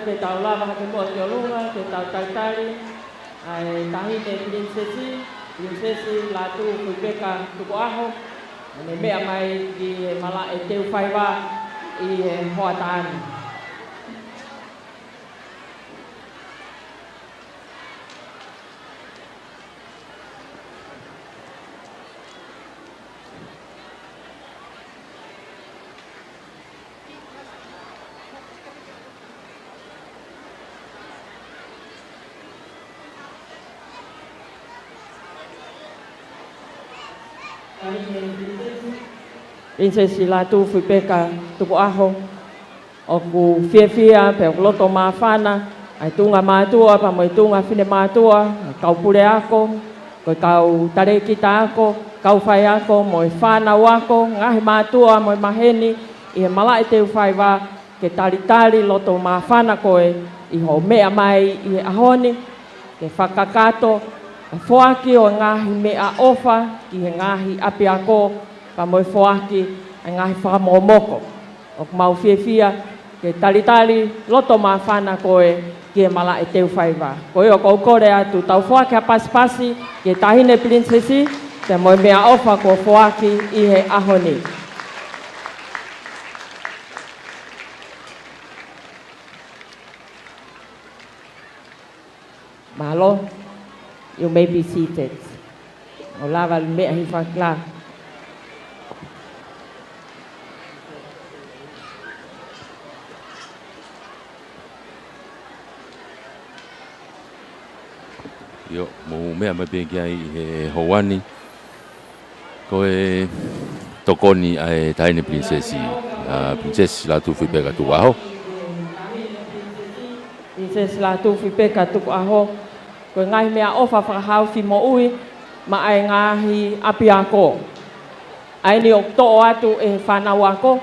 ke tau lava ke mo te olunga, ke tau taitari, ai tahi te prinsesi latu kupeka tuko aho, ane mea mai di mala e teu whaiwa, i hoa tāni. Princess la tu fui peka tuku aho o ku fia pe o loto mawhana ai tunga mātua pa moi tunga whine mātua kau pure ako ko kau tare kita ako kau whai ako moi whanau ako ngahi mātua moi maheni i he malai te uwhai wā ke tari loto mawhana koe i ho mea mai i he ahoni ke whakakato Foaki o ngahi mea ofa ki he ngahi api ako pa moi foaki a ngahi whakamomoko. O mau fia ke talitali loto mawhana koe ki he mala e teu whaiwa. Koe o koukore atu tau foaki a pasipasi ke tahine princesi te moi mea ofa ko foaki i he ahoni. Malo. You may be seated. O lava mea hi whakla. Yo, mo mea mai pēki ai he Hawani. Ko e tokoni ai taine princesi. Princesi la tu fui peka tu aho. Princesi la tu fui peka tu aho. Ko ngai mea ofa whakahau fi mo ui, ma ai ngahi api ako. Ai ni o to'o atu e whanau ako,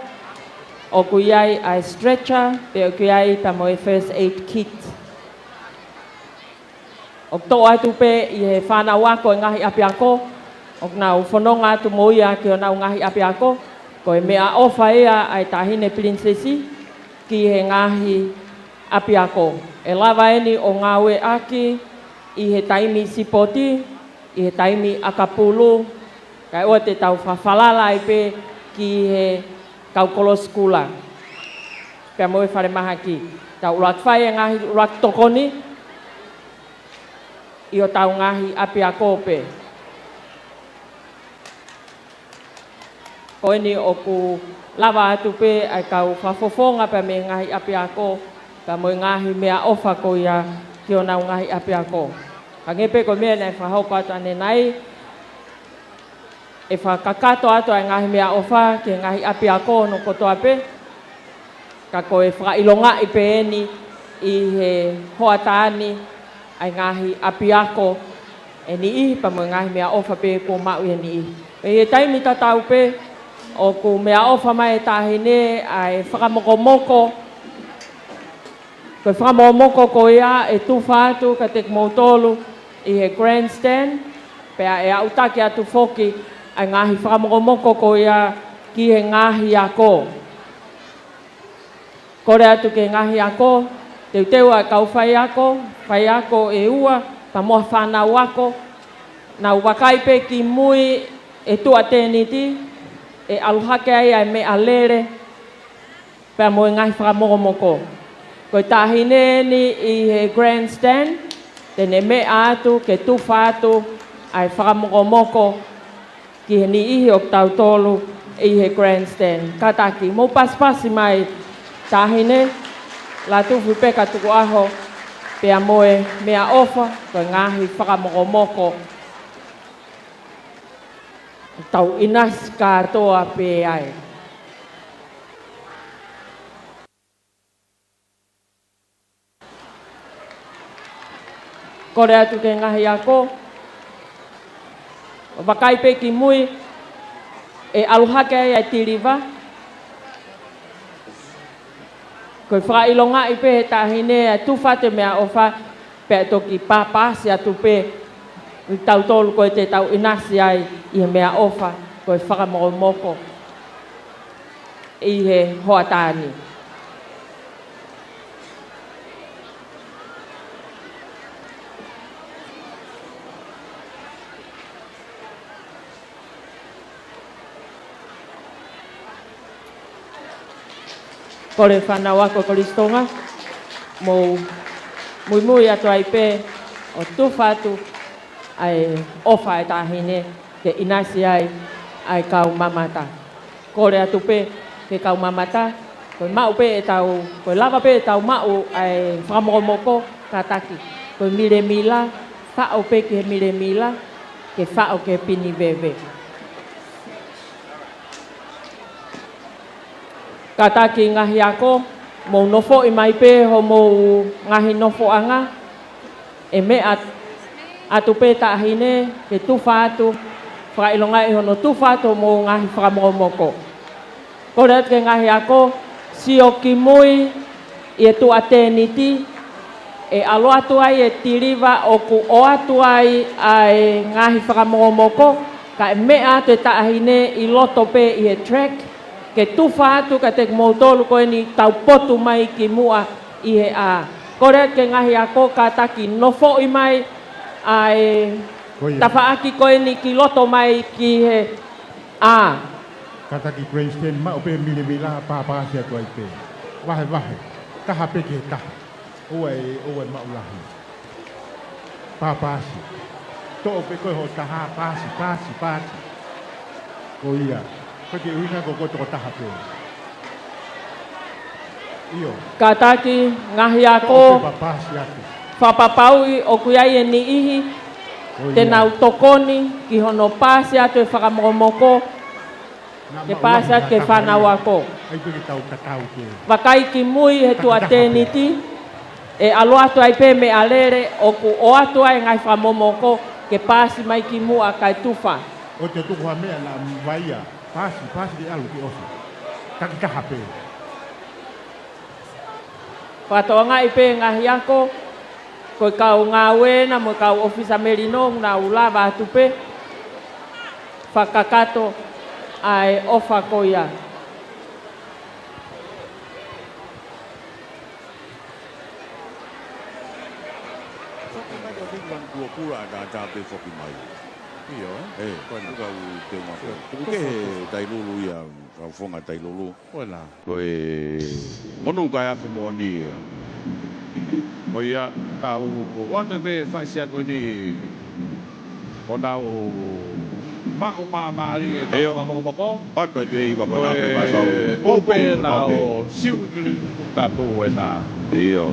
o ku iai ai stretcher, pe o ku iai pa mo e first aid kit. O to'o atu pe i he whanau ako e ngahi api ako, o nau whanonga atu mo ia ki o nau ngahi api ako, ko e mea ofa ia ai tahine princesi, ki he ngahi api ako. E lava eni o ngawe aki, i he taimi sipoti, i he taimi akapulu, kai oa te tau whawhalala i pe ki he kaukolo skula. Pea moe whare maha ki. Tau urak whai e ngahi urak tokoni, i o tau ngahi api a kope. Ko ni o ku lava atu pe ai kau whafofonga pe me ngahi api a ko, pea moe ngahi mea ofa ko ia ki o nau ngahi api a ko. Ka ngepe ko mea nei whahauko atu ane nai, e whakakato atu ai ngahi mea ofa ki ngahi api a ko no kotoa pe, ka ko e whakailonga i pe eni i he hoatani ai ngahi api a ko e ni i pa mo ngahi mea ofa pe ko mau e ni i. E he taimi tatau pe, o ku mea ofa mai tahine ai whakamokomoko, ko whakamomoko ko ia e tuwha atu ka te kmautolu i he grandstand, pea e autaki atu foki ai ngahi whakamomoko ko ia ki he ngahi ako. Kore atu ke ngahi ako, teu ai kau whai ako e ua, pa moa whanau ako, nau wakai pe ki mui e tua teniti, e aluhake ai me alere, pea moe ngahi whakamomoko. Ko tahine ni i he grandstand, tene me atu ke tuwha atu ai whakamomoko ki he ni ihi o tau tolu i he grandstand. Kataki, mo paspasi mai tahine, la tuwhi peka tuku aho, pea moe mea ofa, ko ngahi whakamomoko. Tau inas katoa pe ai. Kore atu ke ngahi ako, wakai pe ki mui, e aluhake ai tiriva, ko whakailonga i pe tahine e tuwha te mea ofa, pe toki papasi atu pe, i tau tolu ko te tau inasi ai i he mea ofa, ko whakamomoko i he hoatani. ko le whanau ako kolistonga, mo mui atu ai pe o tufatu ai ofa e tahine ke inasi ai kau mamata. Ko le atu pe ke kau mamata, ko mau pe e tau, ko lava pe e tau mau ai whamoromoko kataki. Ko mire mila, whao pe ke mire mila, ke whao ke pini vewe. Kataki ngahi ako, mo nofo i mai pe ho mo ngahi nofo anga, e me atu pe tahine ke tufa atu, whailonga i hono tufa atu mo ngahi whamoromoko. Ko reat ke ngahi ako, si o ki mui i e tu ateniti, e alo atu ai e tiriva o ku o atu ai ai ngahi whamoromoko, ka e mea te tahine i loto pe i e track, ke tufa atu ka te mautolu koe ni tau potu mai ki mua i he a. Kore ke ngahi ako ka taki nofo i mai ai tawhaaki koe ni ki loto mai ki he a. Ka taki Grandstand ma ope mile mila pāpāsia koe pe. Wahe wahe, taha pe ke taha. Oe maulahi. Pāpāsi. To ope koe ho taha pāsi. Ko ia. Pake uina koko toko taha pe. Iyo. Kataki ngahi ako whapapau o kuiai e ni ihi te nau tokoni ki hono pāsi atu e whakamomoko ke pāsi atu ke whanau ako. Wakai ki mui he tua teniti e alo atu ai pe me alere o ku o atu ai ngai whamomoko ke pāsi mai ki mua kai tufa. O te tuku hamea na mwaia. Pasi di alu ki osi. Taki taha pe. Whatoanga i pe ngahi ako, koe kau ngawe na mo kau ofisa merino na ulawa atu pe, whakakato ai ofa koia. Whaki mai o tingwan kua pura a tā pe whaki mai. Iyo, koe na kau te mako. Kuke he tailulu ia, kau whonga tailulu. Oela. Koe monu kai ape mo ni. Ko ia, kau wata pe whaisia koe ni, ko nau mako maamari e tau mamomoko. Aka i pei wapana pe masau. Ko pe na o siu tapu e nā. Iyo.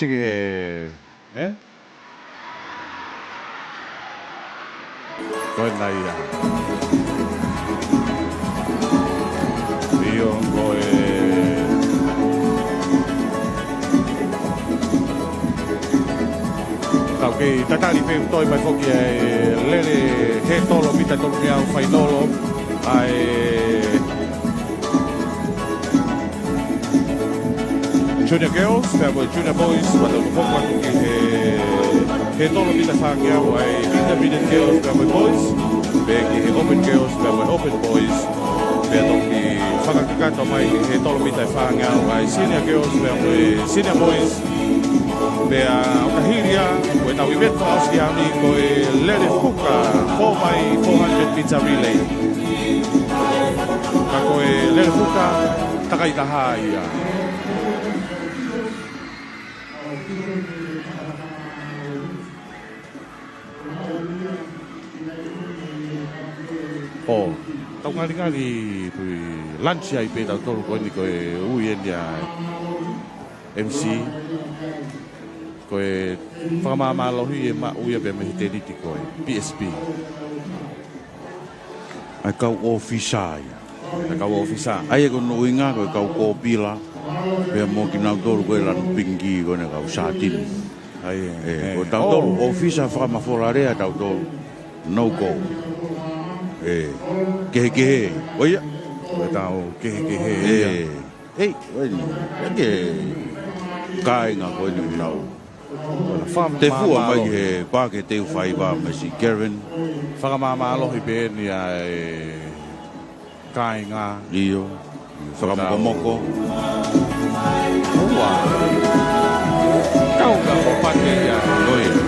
sige koe nai ia. Io koe tau kei tatari pe toi mai foki lele he tolo mita tolo miau fai nolo ai Junior Girls, pēmoi Junior Boys, wata upopo atu ki he tolo mita whāngiau ai Intermediate Girls, pēmoi Boys, pē ki he Open Girls, pēmoi Open Boys, pēa toki whakakakato mai he tolo mita whāngiau ai Senior Girls, pēmoi Senior Boys, pēa okahiria, koe tau i metu auski ami koe Lele Fuka, 4x400 pizza relay. Ka koe Lele Fuka, takai taha ia. Tau ngari pui lunch ai pe tau tolu koe ni koe ui endia MC koe whakamamalohi e ma uia pe mehi te riti koe PSP. Ai kau ofisa ia. Ai kau ofisa. Ai e kono uinga koe kau kōpila. Pea mō ki nau tolu koe lanu pingi koe ne kau sātini. Ai koe tau tolu ofisa whakamawhorarea tau tolu. No go. Kehe. Oia. Koe tau kehe. Hei, oini. Ake kāinga koe ni nau. Te fua mai he pāke teu whaiwa mai si Karen. Whakamamalohi pe ni ai kāinga. Iyo. Whakamokomoko. Ua. Kau ka kopake ia. Oia.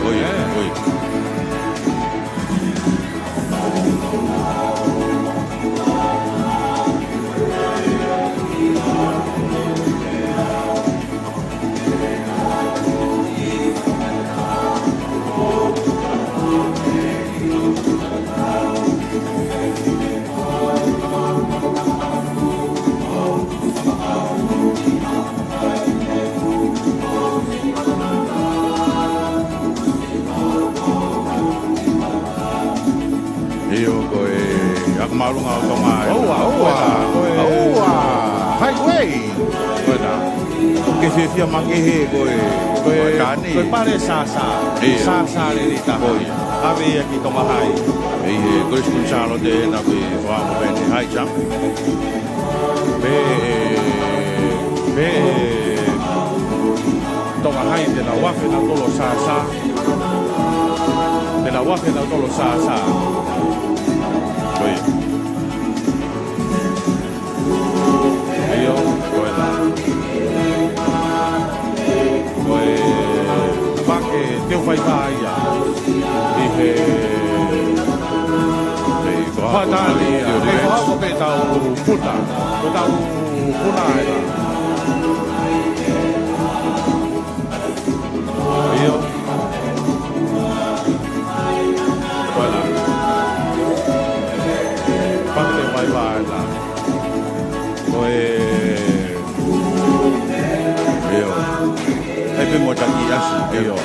Malunga o tonga. Oua. Highway. Koe nā. Ke whiawhia mange he koe. Koe kāne. Koe pare sāsā. Sāsā re ni taho. Ave ia ki tonga hai. Ei he koe skun sālo te na koe whaamo pēne hai cham. Be tonga hai te na wafe na tolo sāsā. Te na wafe na tolo sāsā. Koe. Teu vai ia i he whatali he whako pe tau puta ko tau puna era io voilà parte vai la koe io e pe mo taki asu io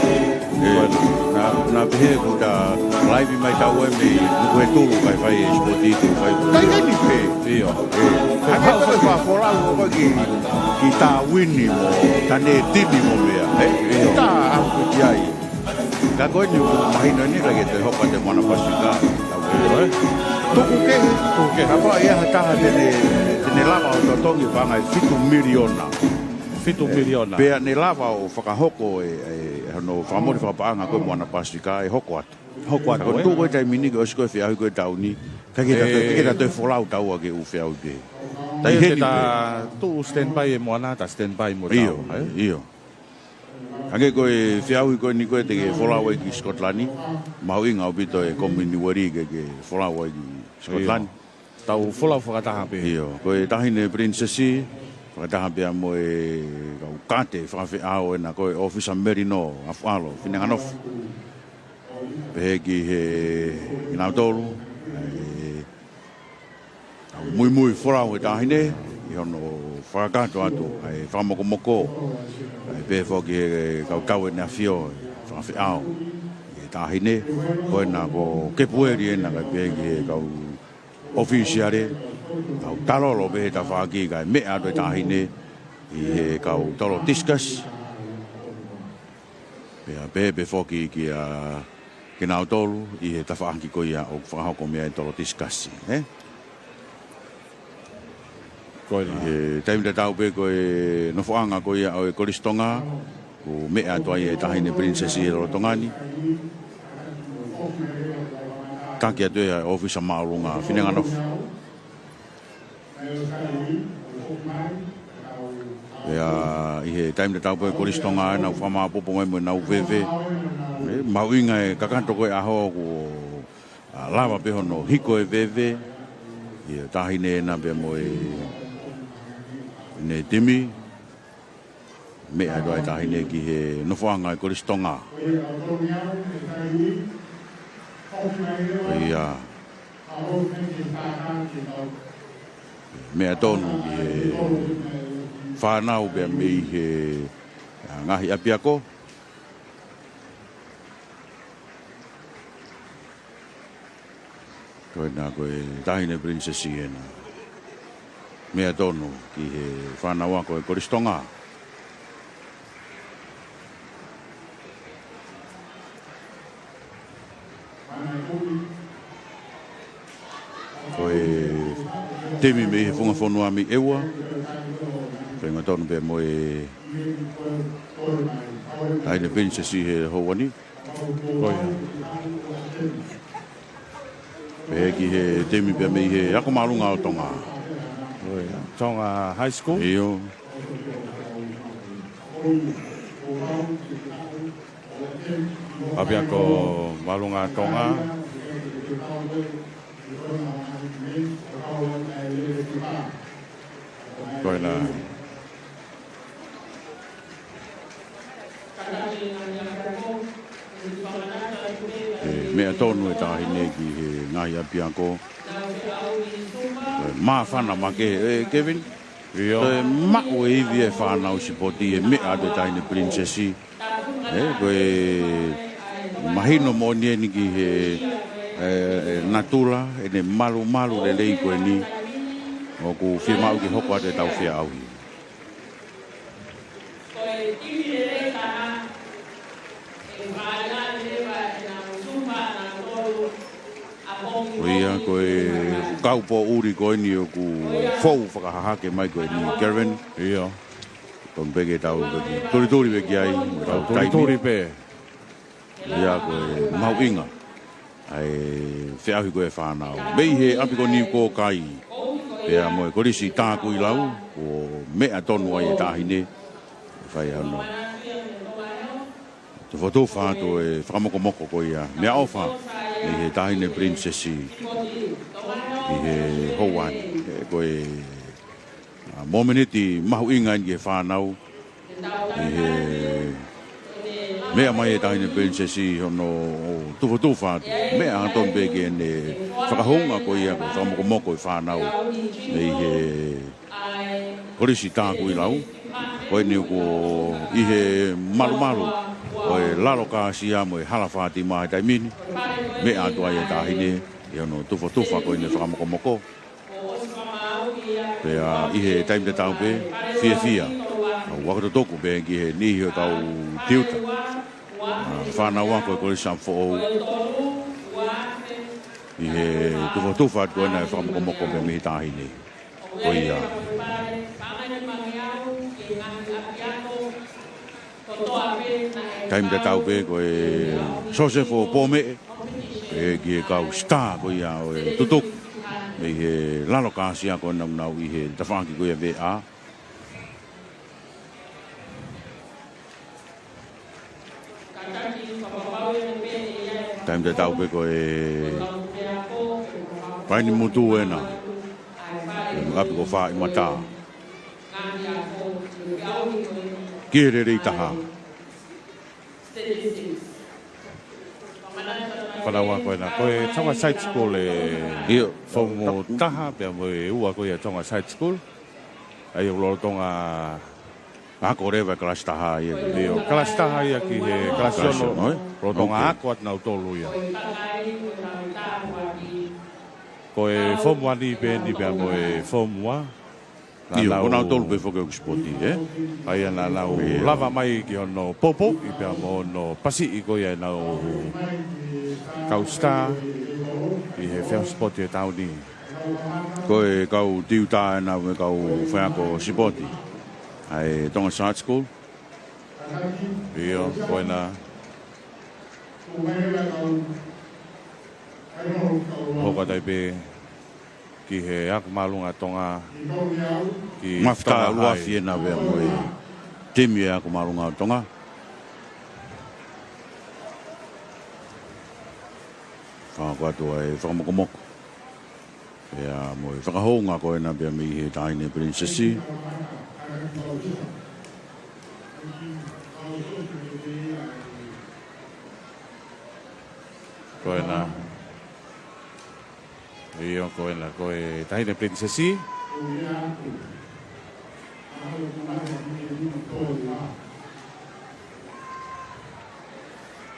na pehe ko ta live mai ta we me ko e tulu kai vai spoti tu vai kai ni pe io Aka fa fora ko ki ta winni mo ta ne tini mo mea ta aku kiai ka ko ni mai no ni lagi te hopa te mana pasika tuku ke apa ia ta ne lava o tongi pa ngai 5 miliona. Pea ne lava o whakahoko no whamori whapaanga koe moana pasika e hoko atu. Ko tō koe tai mini koe osi koe whiahu koe tauni. Ka ke ta toi wholau taua ke u whiahu ke. Tai he ta tū stand by e moana ta stand by mo tau. Iyo. Ake koe whiahu koe ni koe te ke wholau e ki Skotlani. Mau inga o pito e komini wari ke wholau e ki Skotlani. Tau wholau whakataha pe. Iyo. Koe tahine princessi. Whakataha pia mo e kate whawhi ao e na koe ofisa merino a whalo, whina nganofu. Pehe ki he inau tolu. Mui whorau e tahine, i hono whakakato atu, ai whamokomoko, ai pe whoki e kau e na fio, whawhiao, e tāhine, koe nā ko kepueri e nā kai pēki e kau ofisiare, kau talolo pe ta whaki kai mea atu e tāhine, i he kau tolo discuss, pe whoki ki a kina tolu, i he tawhaanki koia o whahoko mea e tolo discussi, e taimi te tau pe koe no whaanga koe au e koristonga ko mea toai e tahine princesi e rotongani kaki atu e ofisa maulunga whinenga nofu i he taimi te tau pe koristonga e nau whamaa popo mai mo nau veve mauinga e kakanto koe aho ko lava pe hono hiko e veve i tahine e na pe mo e ne timi mea doa tahine ki he nofoanga e koristonga ia mea tonu ki he whanau bea mei he ngahi apiako koe nā koe tahine princesi ena mea tonu ki he whanau ako e koristonga. Koe temi me he whunga whanua mi ewa. Whenga tonu pe mo e aine princesi he houani. Koe pe ki he temi pe me he ako marunga o tonga. Tonga High School? Iyo. Apia ko Malunga Tonga. Koe na. Mea tonu e tahine ki he ngahi apia ko. Ma whana ma ke, Kevin? Ma o e iwi e whanau si poti e mea ade tahine princesi. Koe mahino mo nie ni ki he natura, e ne malu malu le lei koe ni. O ku whia mau ki hoko ate tau whia auhi. Ia koe kaupo uri koe ni o ku fou whakahahake mai koe ni Kevin. Ia. Kon peke tau peki tori peki ai. Tori pe. Ia koe mau inga. Ai whiahi koe whanau. Mei he api ko ni ko kai. Pea moe korisi tāku i lau. O mea tonu ai e tāhine. Whai hano. Te whato whāto e whakamokomoko koe ia. Mea ofa. I he tahine princesi i he houan koe momeniti mahu inga i he whanau i he mea mai e tahine princesi hono tufa mea hanton peke ne whakahonga koe ia koe whakamokomoko i whanau i he korisi tāku i lau koe ni ko i he malu koe lalo kāsia mo e halawhāti mai taimini me atua e tahine i ono tufa koe ne whakamokomoko pea i he taim te tau pe fia wakato toku pe ki he nihi o tau tiuta whanau a koe koe samfo i he tufa koe ne whakamokomoko pe me tahine koe ia taim te tau pe koe Josefo Pome e ki e kau star koe ia o e tutuk me he lalo kāsia koe nau i he tawhanki koe e VA taim te tau pe koe paini mutu e na ngapi ko wha i mata kere rei taha Whanaua koe na koe Tonga Side School e whaumo taha pia mo e ua koe a Tonga Side School ai o tonga ako rewa kelas taha ia. Io kelas taha ia ki he kelas ono lo tonga ako at nau tolu ia. Ko e form 1 ni pe ni pe mo e form 1. Io ona tolu pe foke o spoti Ai ana lau lava mai ki ono popo i pe mo no pasi i ko ia nau kausta i he first spot e tau ni. Ko e kau tiuta na me kau whako spoti. Ai tonga South School. Io koina Hoka taipe ki he aku malunga tonga ki mafta luafi na ve mo e timi aku malunga tonga. Ko atu ai whakamokomoko. Ia mo e whakahonga ko e na bea mi he taine princessi. Koena io koena koe taine princessi.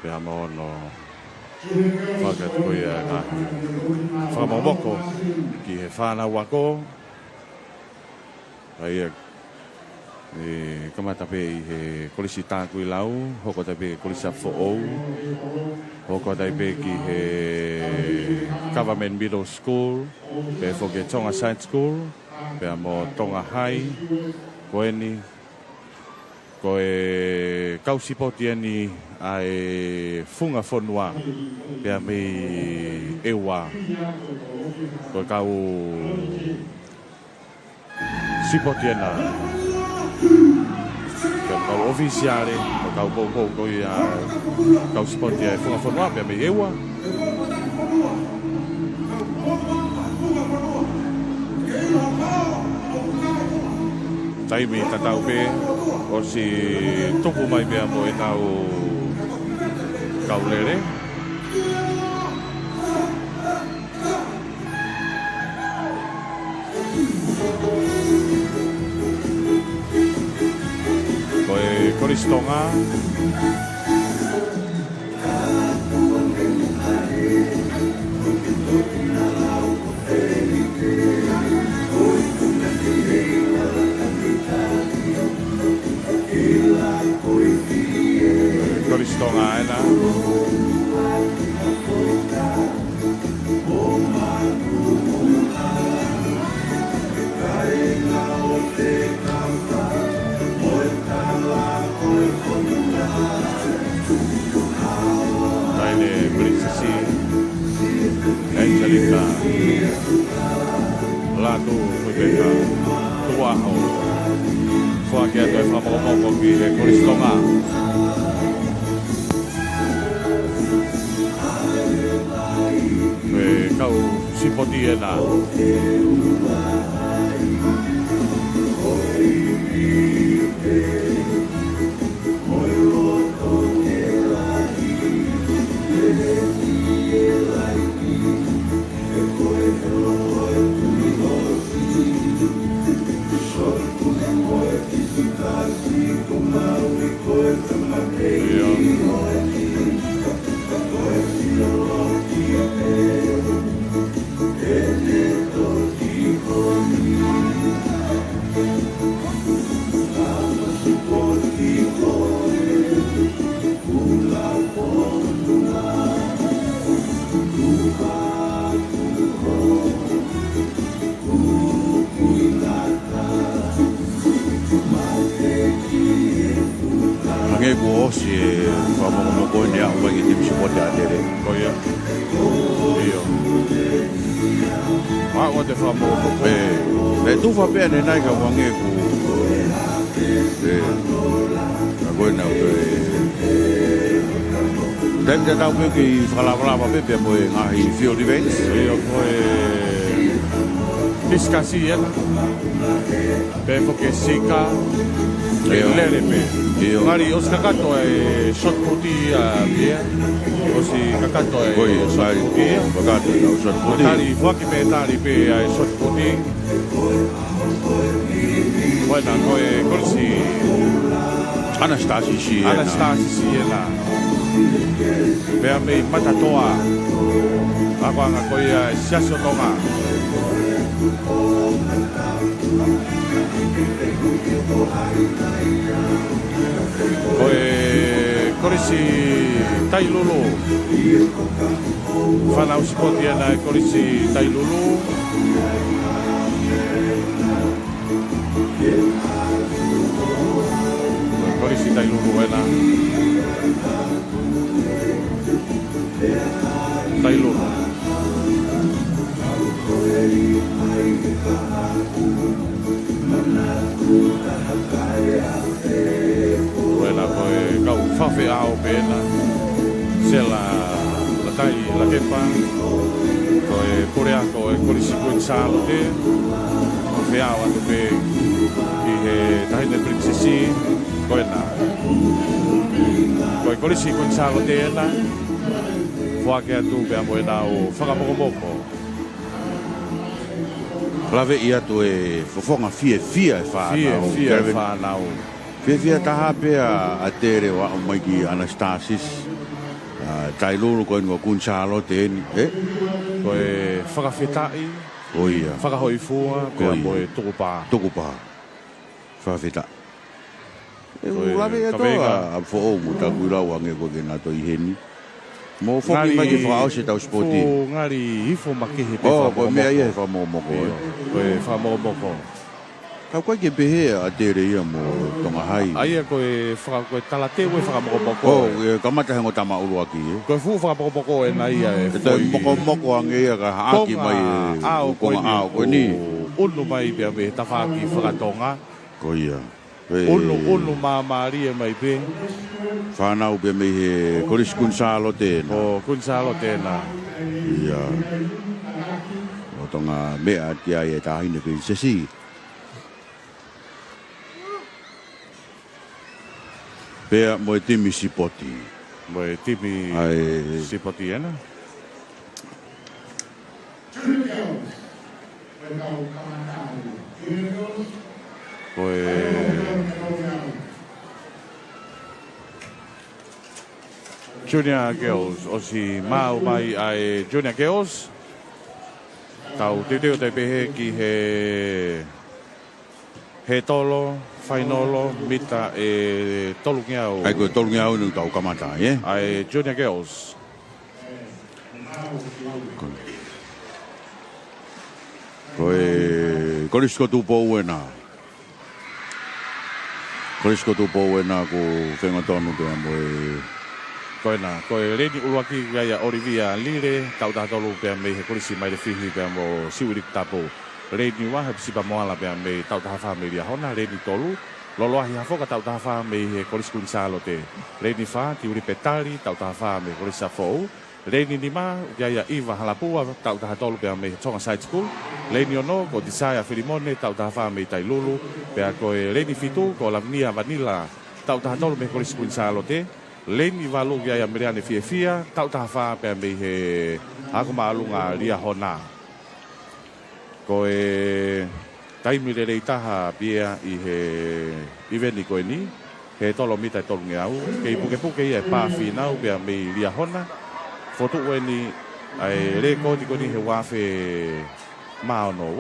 Pea mo no whakat koe na whakamomoko ki he whana wako. Ai e kamata pe i he kolisi tāku i lau, hoko tai pe kolisi a fo'ou, hoko tai pe ki he Government Middle School, pe foke Tonga Side School, pe mo Tonga High, koeni, ko e kausipoti ani a e funga fonua, pe a mei ewa, ko kau sipoti ana. Kau ofisiale, kau pou kau spoti ai funga fonua pe me ewa. Taimi tatau pe o si tupu mai pe mo e tau kau lere. Koristonga Koristonga ena Taine princessi Angelica Latu Rebecca Tuaho Fuaki ato e whamomoko ki he Koristonga Me kau sipoti ena si whamomoko ni a wangi tim supporti a tere. Ko ia. Io. O te whamomoko. Me tu whapea ne nai ka wangi ku. Na koe nau te. Tem te tau pio ki whalawalawa pepe mo e ngahi field events. Io koe diskasi ena. Pe foke sika. Lere pe. Ngari os kakato e shot puti a bia. Osi kakato e shot puti. Kakato e shot puti. Tari fuaki pe tari pe a shot puti. Bueno, korisi Anastasia Siena. Pea me matatoa. Ako ang ako'y siyaso tonga. Korisi Tailulu. Whanau sipoti ana korisi Tailulu. Korisi Tailulu ana. Tailulu. Buena koe kau whawhi ao pēna. Se la tai la kepa. Koe purea koe korisi koe salo te. Whawhi ao atu pe i he tahine princesi. Koe na. Koe korisi koe salo te ena. Whake atu pe amo ena o whakamoko. Lave ia tu e fofonga fie e whanau. Fie e whanau. Fie taha pea a tere wa o maiki Anastasis. Tailulu koe ngua kunsalo te eni. Koe whakawhetai. Oia. Whakahoifua. Koe moe tukupa. Tukupa. Whakawhetai. Lave ia toa a fo o muta kuirau ange koe ke nato i heni. Mo foki mai ki whakao se tau spoti. Fo ngari hifo makihi pe whamomoko. Koe mea ia he whamomoko. Koe whamomoko. Kau koe ke pehe a tere ia mo tonga hai. Aia koe talate ue whakamoko. Kamata hengo tama uru aki. Koe fu whakamoko e na ia e foi. Moko ange ia ka haaki mai e konga ao koe ni. Unu mai pia me tawhaki whakatonga. Koe ia. Unu maamaria mai pe. Whanau pe mei he koris kunsalo tēna. Kunsalo tēna. Ia. O tonga mea kia e tahine pe sesi. Pea mo e timi sipoti. Mo e timi sipoti ena. Junior Girls, o si mau mai ai Junior Girls. Tau teo te pehe ki he tolo, whainolo, mita e tolu ngiau. Ai koe tolu ngiau nu tau kamata, Ai Junior Girls. Koe korisko tupo uena. Korisko tupo uena ko whengatonu pia mo e... Koe na, koe reni uruaki gaya Olivia Lire, tau tahatolu pia mei he korisi mai le whihi pia mo siurik tapo. Reni wahe pisipa moala pia mei tau tahawha mei ria hona, reni tolu. Loloahi hafoka tau tahawha mei he korisi kunsalo te. Reni wha, tiuri petari, tau tahawha mei korisi safou. Reni nima, gaya Iva Halapua, tau tahatolu pia mei Tonga Side School. Reni ono, ko Disaya Filimone, tau tahawha mei Tailulu. Pia koe reni fitu, ko Lavnia Vanilla, tau tahatolu mei korisi kunsalo te. Leni walu ya meriane fia tau taha pe me he ako maalunga ria hona ko e taimi le taha pia i he iveni ko ni he tolo mita tolo ngiau ke puke e pa finau pe me ria hona foto weni ai le ko ni he wafe maono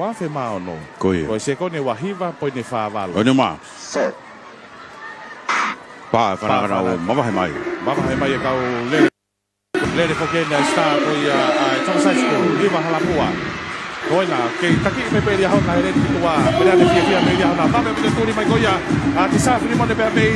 ko se ko ne wahiva po ne fa valu o ne ma Pa, whanakana o mamahe mai. Mamahe mai e kau lere whokene a star ko i a Tonga Side School, Iwa Halapua. Koina, kei taki me peri a hona e reni kitua, mea ne fia me ria hona. Mame me te tūri mai koia, a te sāwhiri mone pia mei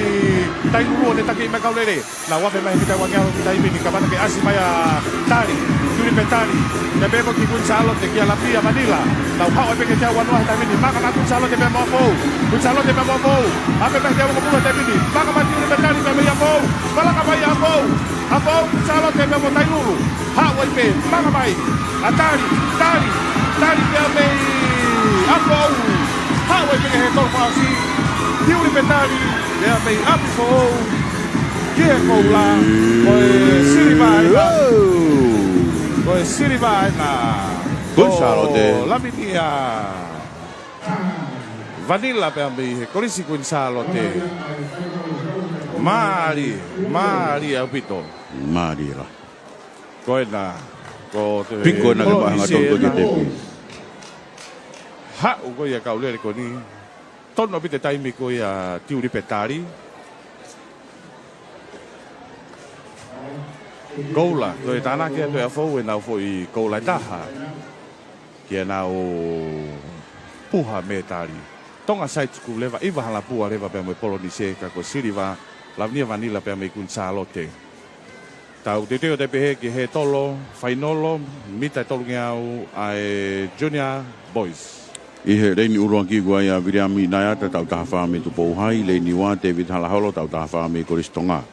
tailuru o ne taki me kau lere. Na wafe mai hitai wangiao ki taimini, ka mana ke asi mai a tari, tūri pe tari. Te bebo ki kunsalo te kia Lapia Manila. Tau hao e peke te awanua he taimini, maka ma kunsalo te pe mo pou. Kunsalo te pe mo pou. Ape pe te awanua te taimini, maka ma tūri pe tari pe me ia pou. Palaka mai a pou. A pou kunsalo te pe mo tailuru. Hao e pe, maka mai. A tari pe me a pou. Hao e peke he tolu whaosi. Tiuri pe tari, pe me api pou. Kia kou la, koe siri mai na. Koe siri mai na. Kunsalo te. Laminia. Vanilla pe ami he kolisi kuin salo te. Mari au pito. Mari la. Koena ko te. Piko na ka hanga ton ko te. Ha u ko ya ka ule ko ni. Tono pite taimi ko ya tiuri petari. Gola, toi tana kia toi a fau e nau foi gola taha. Kia nau puha me tari. Tonga sai tuku leva, iwa hala pua leva pia me polonise ka ko siriva, lavnia vanila pia me kun salote. Tau te teo te pehe ki he tolo, fainolo, mita tolu ngiau ai Junior Boys. I he reini uruan ki gua ia viriami naiata tau taha wha me tupo hai, leini wā te vithala holo tau taha wha me koristonga.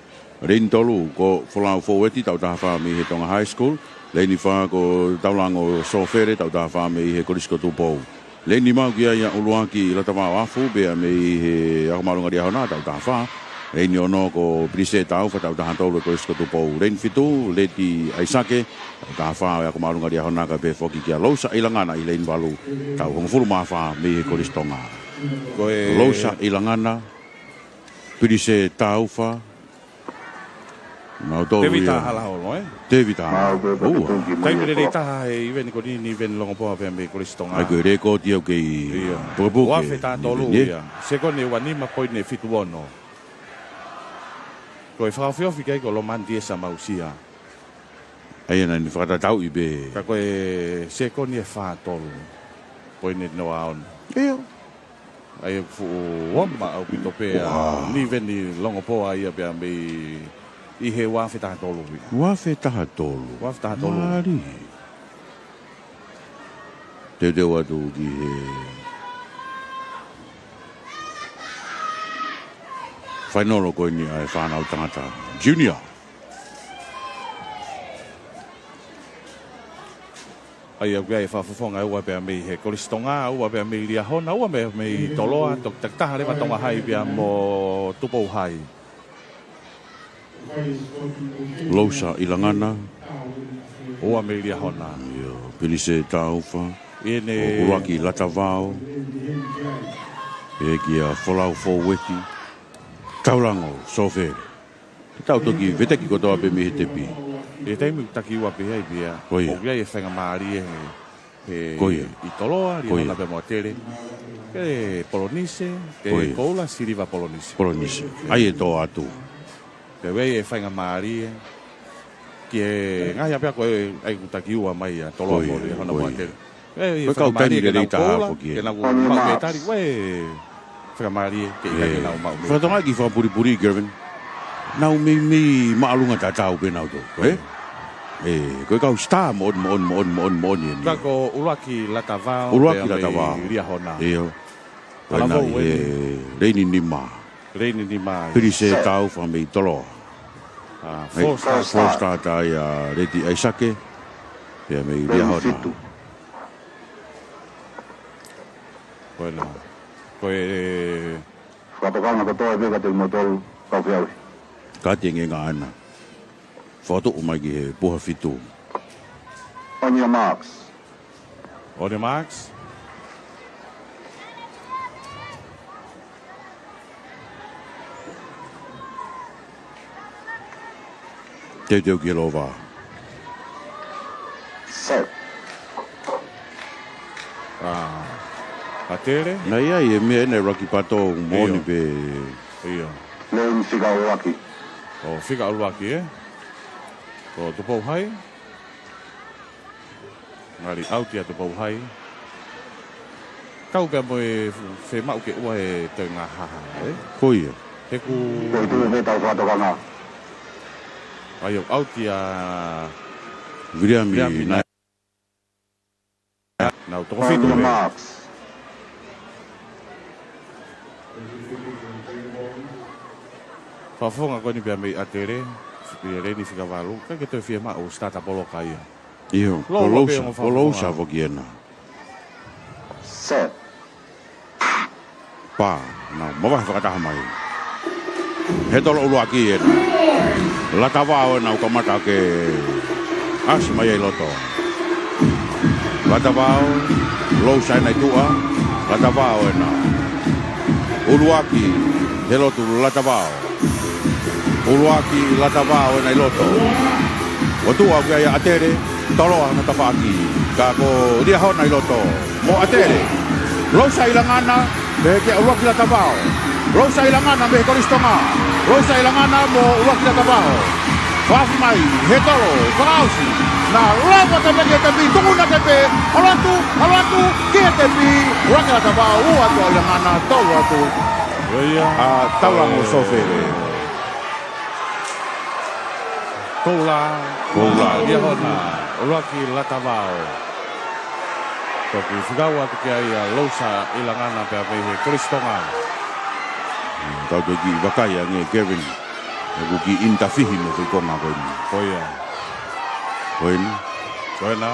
Rein tolu ko folau foweti tau taha wha me he tonga high school, leini wha ko taulango sofere tau taha wha me he korisko tupou. Leini mau kia ia uluaki la tawa wafu bea me he akumarunga ria hona tau taha wha. Reini ono ko prise tau wha tau taha tolu korisko tupou. Rein fitu leti aisake tau taha wha akumarunga ria hona ka pe foki kia lausa ilangana i lein walu tau hongfuru maa wha me he koristonga. Lausa ilangana prise tau wha Tevi taha la holo, Tevi taha. Taimi re taha e iwen ko ni wen longo poa pe me koristonga. Ai ko re ko tio ke popo. Wa fe ta tolu ia. Se ko ne wani ma poi ne fitu ono. Ko e fa fio fika ko lo man die sa mausia. Ai na ni fata tau i be. Ka ko e se ko ni fa tolu. Poi ne no aon. Eo. Ai fu wama au pito pe ni wen ni longo poa ia pe me I he wafe taha tolu. Wafe taha tolu. Wafe taha tolu. Mari. Te watu ki he. Whainoro koe ni ai whanau tangata. Junior. Ai au gai whawhawhonga ua pia mei he koristonga, ua pia mei lia hona, ua mei toloa, tok taktaha lewa tonga hai pia mo tupou hai. Lausa ilangana. Oa me lia hona. Pilise taufa. Ene. Uraki latavao. E kia folau foweti. Taulango, sofere. Tau toki veteki kotoa pe me he tepi. E teimu taki ua pe hei pia. Koia. O ia e whenga maari e. Koia. I toloa, ria Koia. hona pe moa tere. Ke polonise, ke Koia. koula siriva polonise. Polonise. Ai e tō atu. Ke wei e whainga maari e. Ki e ngai apea koe ai kutaki ua mai a toloa Koia, mori hona koia. moa tere. Koe kau tani le reita hafo ki e. Ke nagu mau me tari, wei whainga maari e. Ke i kai nau mau me. Whatonga ki whapuri-puri, Gervin. Nau mei maalunga tatau pe nau tō. Koe? Koe kau star mon. Kako ulaki latavao. Ulaki latavao. Ria hona. Eo. Ala Koe vau nai e. reini nima. Reini ni mai. Piri se tau whamei tolo. Four Star tai a reti aisake. Pea mei ria hona. Koe na. Koe... Whakapakanga katoa e veka te motoru kau whiawi. Ka te ngenga ana. Whato o mai ki he puha fitu. On your marks. On your marks. Te teo ki lova. Set. Patere. Nai ai e mea nei raki pato moni pe. Iyo. Leun whika o waki. O whika o waki e. Ko tupou hai. Ngari autia tupou hai. Kau pia moe whe mau ke ua e te ngā haha e. Koia. He ku... Koe tu e tau whatokanga. Ai o autia... Viriami nai. Nau toko whitu On your e. marks. Whawhonga koe ni pia mei atere. Pia reni whika walu. Kai ke toi whia o stata polo kai. Iyo. Kolousa voki ena. Set. Pa. Nau, mawahi whakataha mai. He tolo ulu aki ena. Latawao ena ukamata ke... Asi mai ai loto. Latawao. Lousa ena i tua. Latawao ena. Uluaki, he lotu latavao. Uluaki latavao e nai loto. O tua kia ia atere, toloa na tapaki. Ka ko ria hao nai loto. Mo atere. Rosa ilangana, me kia uluaki latavao. Rosa ilangana me koristonga. Rosa ilangana mo uluaki latavao. Fafi mai, he tolo, whakausi. Na lava tepe kia tepi, tunguna tepe. Alatu, kia tepi. Uluaki latavao, uatu ilangana, tolo atu. Taulango sofere. Koula, dia hona, Uluaki latavao. Toki whigaua te kia ia Losa ilangana pia pehe koristonga. Tau te ki wakaya nge Kevin. Aku ki intafihi me te konga koini. Koia. Koini. Koina.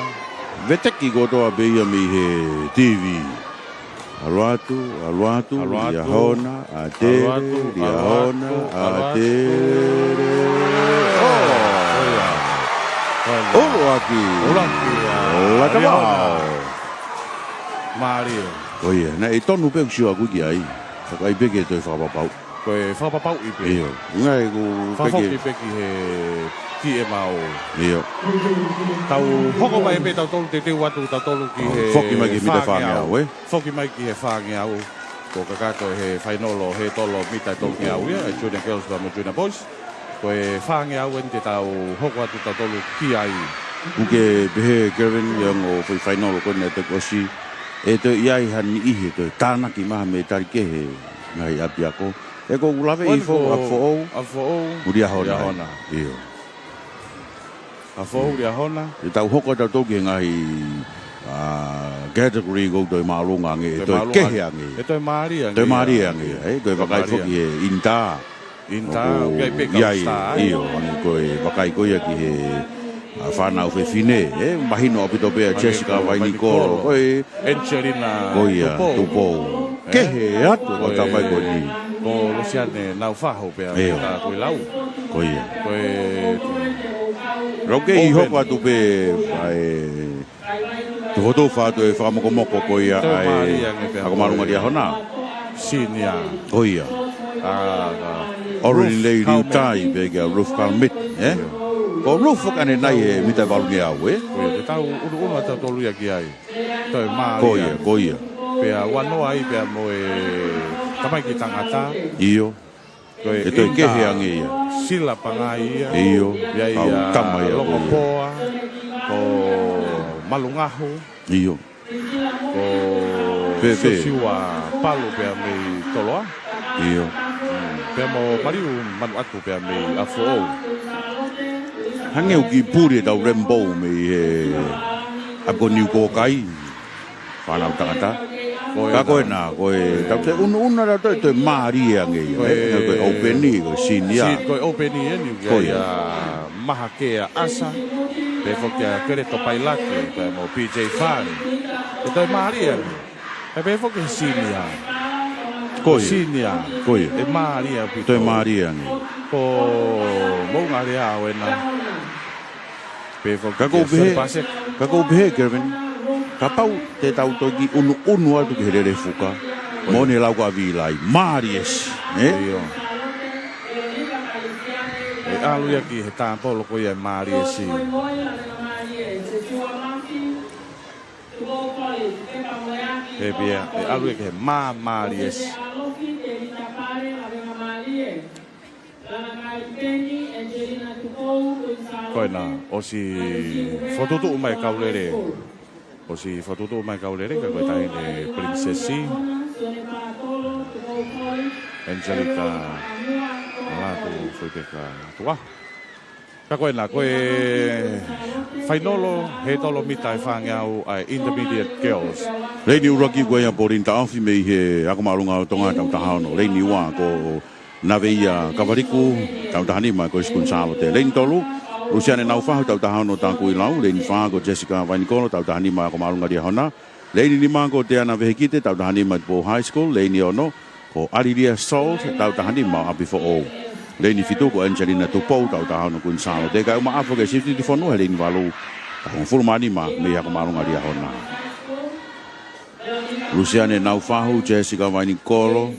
Veteki kotoa beia me he TV. Aluatu, dia hona, atere, dia hona, atere. Uluaki latavao. Mario. Koia, na e tonu pe kusio aku ki ai. Sakai peke toi whakapapau. Koe whakapapau i pe. Iyo, ngai ku Whakapau peki he ki e mao. Iyo. Tau hoko mai pe tau tolu te te watu tau tolu ki he Foki mai ki mita whangeau, eh? Foki mai ki he whangeau. Ko kakato he whainolo he tolo mita tolu ki au ia. Junior Girls wa mo Junior Boys. Koe whangeau en te tau hoko atu tau tolu ki ai. Uke pehe Kevin yang o pui whainolo kone te kosi. E te iai hani ihe te tānaki maha me tarike he ngai api ako. E ko ulawe i fo a fo'ou. A fo'ou. Uria hona. Iyo. A fo'ou uria hona. E tau hoko tau toki ngai category go toi maalunga nge. E toi kehe ange. E toi maari ange. Toi maari ange. E toi wakai foki he inta. Inta. Ukai peka usta. Iyo. Koe wakai koia ki he whanau whewhine, mahino apito pea Jessica Wainikoro, koe Angelina Tupou. Kehe atu ko tamai ko ni. Ko Luciane nau whaho pea ka koe lau. Koe. Koe Rauke i hopa tu pe tu hoto whātu e whakamokomoko koe ako marunga ria hona. Sinia. Koia. Orin lei riu tai pe kia Ruth Kalmit, Ko rufo kane nai e mita valungi au, Koia, te tau unu tau tolu ia ki ai. Toi maa Koia. Pea wanoa ai pea mo e tamai ki tangata. Iyo. E toi kehe ange ia. Sila pangai ia. Iyo. Ia ia longo poa. Ko malungahu. Iyo. Ko sosiwa palu pea mei toloa. Iyo. Pea mo mariu manu atu pea mei afuou. Hangeu ki puri tau rembo me ako niu kokai. Whanau tangata. Ka koe nā, koe tau te una rau toi maari ange ia. Koe openi, koe sinia. Koe openi e niu kia maha kea asa. Pe fokia kereto pailake, koe mo PJ Fani. E toi maari ange. E pe fokia sinia. Koe. Sinia. Koe. E maari ange. Toi maari ange. Ko mounga rea au ena. Kako upehe, Kevin. Ka pau te tau toki unu atu ki herere fuka. Mone lau ka vilai. Maries. Iyo. E alu ia ki he tāpolo ko ia Maries. E bia, e alu ia ki he Maries. Koe nā, o si whatutu umai kaulere. O si whatutu umai kaulere, ka koe tahi ne Princessi. Angelica Malatu, whaipeka tua. Ka koe nā, koe whainolo, he tolo mita e whangeau ai Intermediate Girls. Reini uraki koe ia porinta awhi mei he akomarunga o tonga tau tahano. Reini ua ko nawe ia kawariku, tau tahani mai ko Iskun te lein tolu. Luciane nau whahu tau tahano tāku i lau, leini whaha ko Jessica Wainikolo, tau tahani mai ko marunga ria hona. Leini lima ko te ana vehekite, tau tahani mai po high school, leini ono, ko Ariria Salt, tau tahani mai api fo o. Leini fitu ko Angelina Tupou, tau tahano kun salo. Te kai uma afo ke sifti di whanu, he leini walu, takong fulmani ma, mea ko marunga ria hona. Luciane nau whahu, Jessica Wainikolo,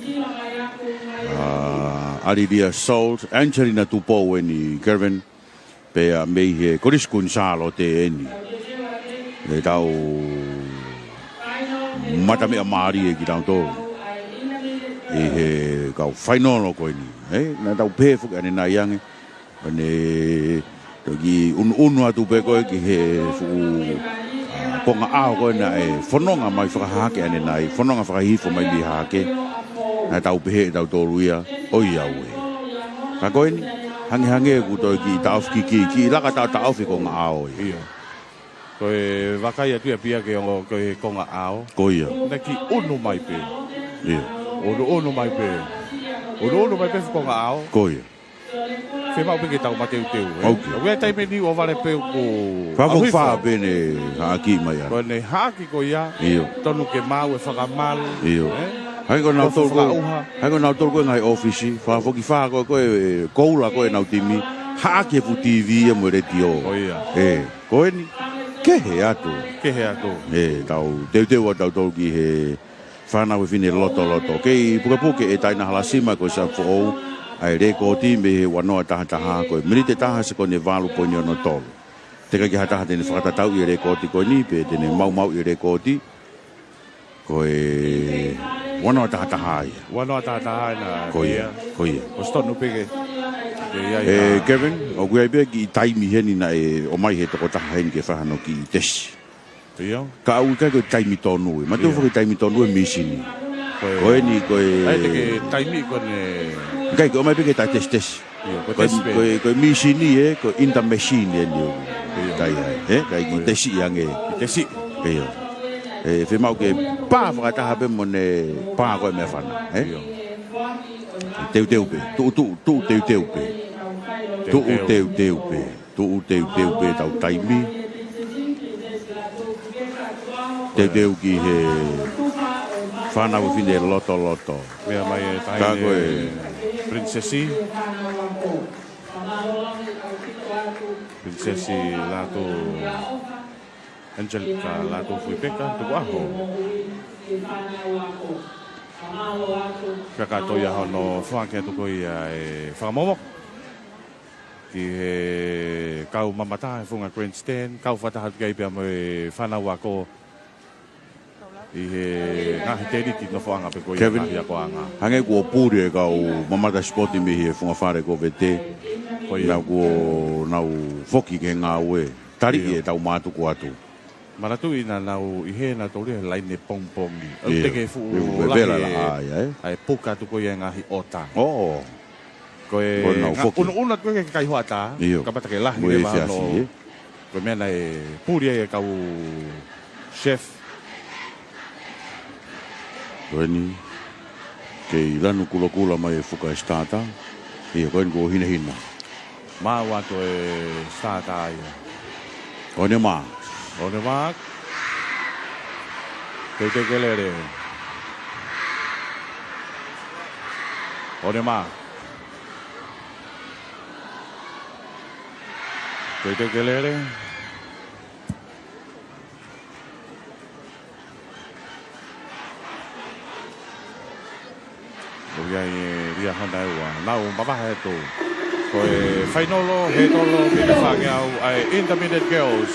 Alidia Salt, Angelina Tupou ni Kevin, pe a mei he Chris Gonzalo te eni. E tau mata me a Mari e ki tau tō. E he kau whainolo koe ni. Na tau pēwhuk ane nā iange. Ane ki unu atu pe koe ki he fuku ponga ao koe na e whanonga mai whakahake ane nai. Whanonga whakahifo mai mi hake. Na tau pehe tau tōru ia. Oi au e. Ka koe ni. Hangi e kutoi ki taofi ki laka taofi ko ngā ao e. Ia. Koe wakai atu ia pia ke ongo koe konga ao. Ko ia. Na ki unu mai pe. Ia. Unu mai pe. Unu mai pe konga ao. Ko ia. Fe mau pe ke tau mateu teu. Ok. Ue tai me ni o vale pe ko. Whako wha pene haki mai a. Ko ne haki ko ia. Ia. Tonu ke mau e whakamal. Ia. Hai ko nau tolu koe ngai ofisi. Whafoki wha koe koula koe nau timi. Haki e pu TV e mo retio. Ko ia. E. Koe ni. Kehe atu. Kehe atu. E, tau teu tau tau ki he whanau e whine loto. Kei puke e taina halasima koe sa fo ai rekoti me he wanoa taha koe. Miri te taha se koe ne walu poini ono tolu. Te kai ki hataha tene whakatatau i rekoti koe ni, pe tene mau i rekoti. Koe wanoa taha ia. Wanoa taha na. Ko ia. O stonu peke. Kevin, o kua ipea ki taimi heni na e o mai he toko taha heni ke whahano ki tesi. Ia. Ka au kai koe taimi tonu e. Ma teo whaki taimi tonu e misini. Koe ni koe... Ai teke taimi kone... Kai koe o mai peke tai tesi. Koe misini e, koe inta machine e ni o. Kai hai. Kai ki tesi iange. Tesi. Ia. E whemau ke pā whakataha pe mo ne pā koe mea whana. Teu pe. Tu teu pe. Tu teu pe tau taimi. Teu ki he whanau whine loto. Mea mai e taine princesi. Princesi lato Angelica lato fui peka tu aho. Kaka toia hono whake atu koi e whakamomo. Ki he kau mamata e whunga grandstand. Kau whataha tu kai pia mo e whanau ako. I he ngahi teriti no whanga pe koi Kevin, ngahi ako anga. hange kua pūre e kau mamata spoti me he whunga whare ko vete. Nau kua nau whoki ke ngā ue. Tari e tau mātuku atu. Maratu ina nau i he na tōria laine pongpongi. Au Ia. teke fu Vela lahi la ai, ai. ai puka tu koe ngahi ota. Oh. Koe Koe nau whoki. una koe ke kai hoata. Ia. Ka pata ke lahi Mo le e ma whiasi, no. e. Koe mea nei puri e kau chef. Koe ni. Kei lanu kula mai e whuka e stata. Ia koe ni ko hina. Ma wato e stata ia. O ne maa. O ne mak. Koe te kelere. O ne mak. Koe te kelere. Koe ria hana ua. Nau mawaha e tō. Koe whainolo, he tolo, pina whangeau, ai Intermediate Girls.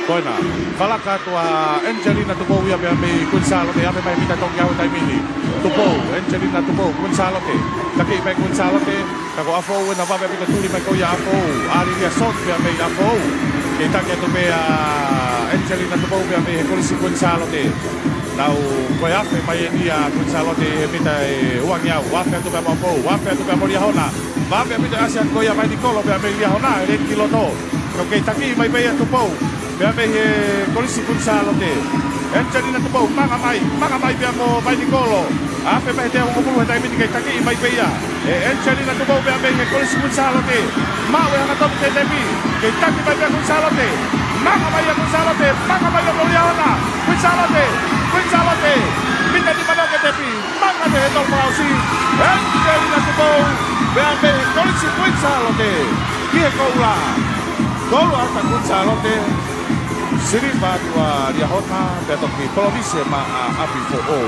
Koe nā, whalaka tua Angelina Tupou ia pia me Gonzalo te ape mai mita tongi au tai mini. Tupou, Angelina Tupou, Gonzalo te. Taki mai Gonzalo te, kako afou e na wape pika tuli mai koia afou. Alidia Salt pia me afou. Ke taki atu pia Angelina Tupou pia me he kolisi Gonzalo te. Nau koe ape mai e nia Gonzalo te he mita e uangi au. Wape atu pia mafou, wape atu pia moria hona. Wape atu pia asia koia mai Nicolo pia me lia hona, e renki loto. Kau taki mai pia Tupou. Pea me he kolisi Gonzalo te. Angelina Tupou, manga mai pia mo vai Nicolo. Ape mai te ongo pulu he tai mini kei taki mai pia. E Angelina Tupou pea me he kolisi Gonzalo te. Mau e hana topi te tepi. Kei taki mai pia Gonzalo te. Manga mai a Gonzalo te. Manga mai a Moria Hona. Gonzalo te. Minta di mana ke tepi. Manga te he tol pausi. Angelina Tupou pea me he kolisi Gonzalo te. Kie koula. Koula ata Gonzalo te. Siri batua dia hota betok ni provinsi ma api fo o.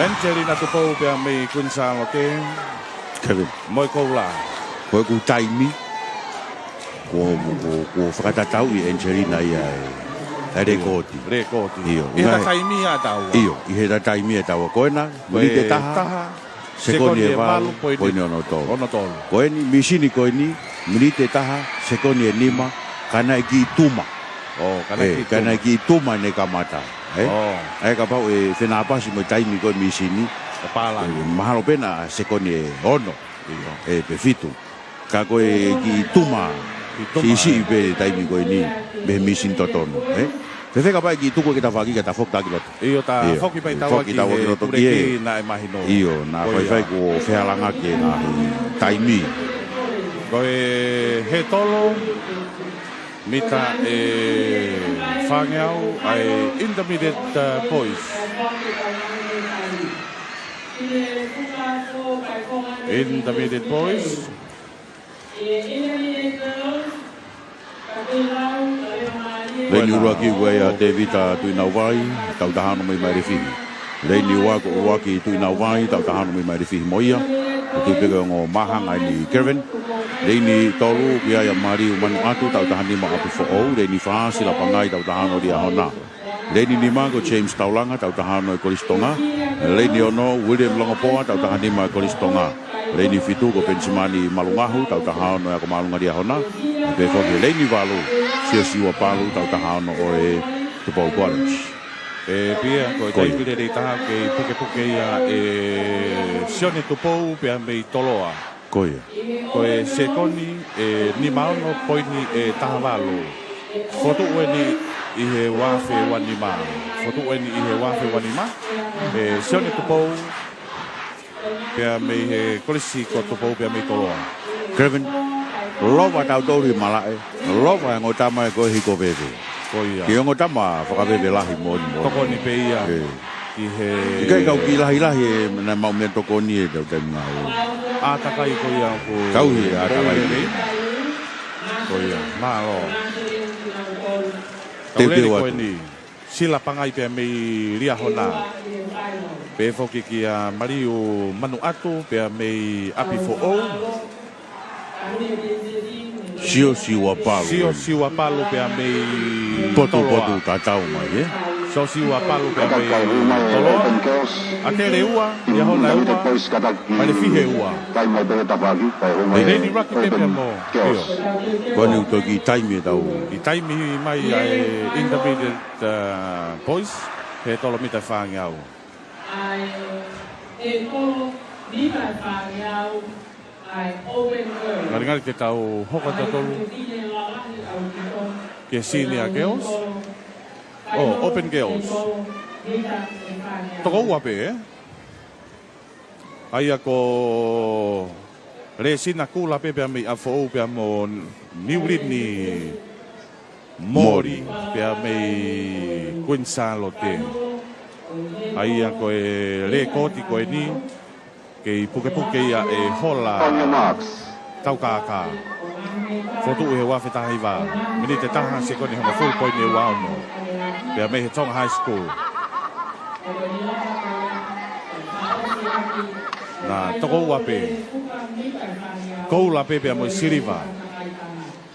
Angelina tupou pia me kunsa lote. Kevin. Moi koula. Ko ku taimi. Ko whakatatau i Angelina ia rekoti. Iyo. I hera taimi a tau. Iyo. I hera taimi a tau. Koena. Muli te taha. Sekoni e walu. Koeni ono tolu. Koeni misini koeni. Muli te taha. Sekoni e nima. Kana e ki tuma. Kana e ki tuma ne kamata. Ai ka pau e whenapasi mo taimi koe misini. Pala. Mahalo pena sekoni e ono. E pe fitu. Ka koe ki tuma. Si pe taimi koe ni. Me misin totono. Fefe ka pai ki tuko kita whaki ka ta whok taki loto. Iyo ta whoki pai tawa ki he pureki na e mahino. Iyo na whai ko whealanga ke na taimi. Koe he tolo. Mita e whangeau ai intermediate boys. Intermediate boys. Leini ua ki ua ia te vita tuina wai, tau tahano mai mai refihi. Leini ua ki tuina wai, tau tahano mai mai refihi moia. Ki pega ngō mahanga ni Kevin. Leini tolu ki aia mari umanu atu, tau tahani ma apu fo'ou. Leini whaasi la pangai, tau tahano ria hona. Leini ni mago James Taulanga, tau tahano e Kolistonga. Leini ono William Longopoa, tau tahani ma e Kolistonga. Leini fitu ko Pensimani Malungahu, tau tahano e ako malunga ria hona. Pe foki leini walu, siwa palu, tau tahano o e Tupou College. E pia, ko e taipire rei taha ke puke ia e sione tupou pia mei toloa. Koia. Ko e sekoni e ni maono poini e taha walu. Fotu ueni i he wafe wanima. Fotu ueni i he wafe wanima. E sione tupou pia mei he kolisi ko tupou pia mei toloa. Kevin, lowa tau tori malae. Lowa ngō tama e koe hiko bebe. Ki ongo tama whakabebe lahi mōni mōni. Toko ni peia. Ki he... Kai kau ki lahi e na mau mea toko ni e tau temu ngā o. Ātakai ko ia ko... Kau he ātakai ni. Ko ia, mālo. Te peo atu. Sila pangai pia mei ria hona. Pe foki ki a mariu manu atu pia mei api fo'ou. Sio siwa palu. Sio siwa palu pia mei potu tatau mai, Sio siwa palu pia mei toloa. Ate le ua, ia hona ua, ma le fihe ua. E reini raki pe pia mo. Kone uto ki taimi e tau. I taimi mai ai intermediate boys, he tolo mita whangiau. E tolo mita whangiau. Ngari te tau hoka tatolu. Ke senior girls. Oh, open girls. Toko ua pe, Aia ko re sina kula pe pia mei afou pia mo niulini mori pia mei kuinsalo te. Aia ko e re koti ko e ni. Kei puke ia e hola tau kākā. Fotu he wafe tahi wā. Mini te taha se koni honga full point e wāono. Pea me he Tonga High School. Nā toko ua pe. Kou la pe pea mo i siriva.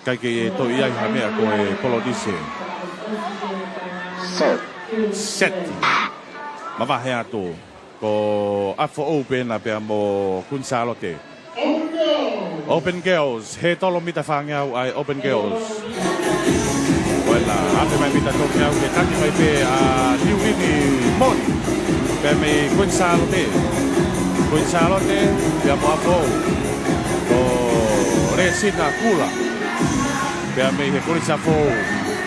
Kai ke e to iai ha mea ko e polodise. Seti. Mawahe ato. Ko afo open na pia mo kunsalote. Open girls, he tolo mita whangiau ai open girls. Wela, ape mai mita tokiau ke taki mai pe a niulini mon. Pe me kunsalote. Kunsalote pia mo afo. Ko resina kula. Pia me he kunsafo.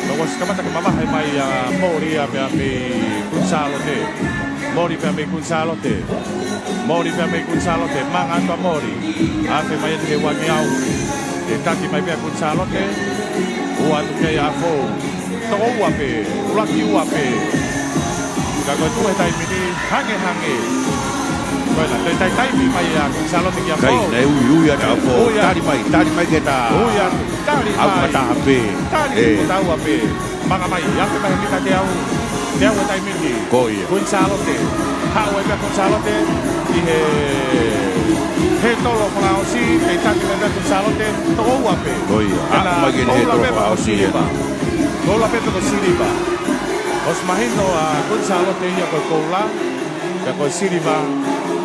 Ko waskamata ke mamahe mai a moria pia me kunsalote. Mori per me kunsalote. Mori per me kunsalote. Mang anto mori. Afe mai te wangiau. E taki mai per kunsalote. Ua tuke afo. Toko ua pe. Ulaki ua pe. Kako tu e tai mini hange. Koina, te tai taimi mai a kunsalote ki afo. Kai, nei ui ata afo. Tari mai ke ta. Uia, tari mai. Au kata hape. Tari mai ua pe. Manga mai, afe mai kita te au. Dia wa tai mini. Koia. Gonzalote. Hawa ia Gonzalote i he tolo Falaosi, te taki le Gonzalote, to ua pe. Koia. Magi he tolo Falaosi. Kola pe to Siliva. Os mahino a Gonzalote ia ko kola, ka ko Siliva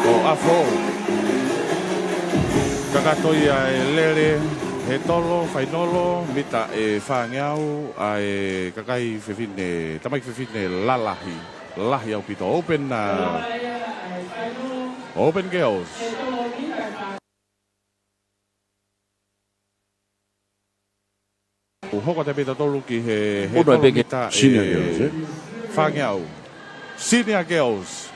o afo. Kakatoia e lele he tolo, whainolo, mita e whangeau, a e kakai whewhine, tamai whewhine lalahi, lahi au pito. Open girls. Hoko te pita tolu ki he tolo mita e whangeau. Senior girls.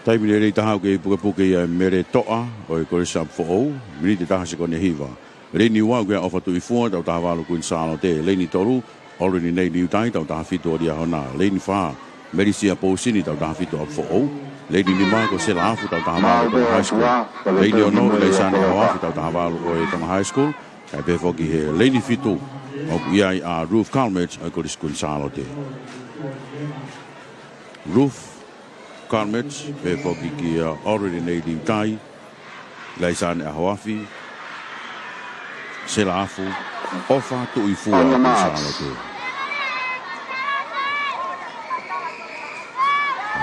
Taimi le rei tahau ke puke ia mere toa o e kore sa fo'ou, miri te taha se kone hiva. Rei ni wau ke ofa tui fua tau taha walu kuin sālo te. Lei ni toru, already nei ni utai tau taha fitu ori ahona. Lei ni wha, meri sia pōsini tau taha fitu a fo'ou. Lei ni lima ko sela afu tau taha walu tonga high school. Lei ni ono, lei sāne au afu tau taha walu o e tonga high school. Kai pe foki he, lei ni fitu o iai a Ruth Calmage o kore kuin sālo te. Ruth Calmage, pe foki ki already nei di utai, lai sane a hoafi, sela afu, ofa tu i fua ki sālo te.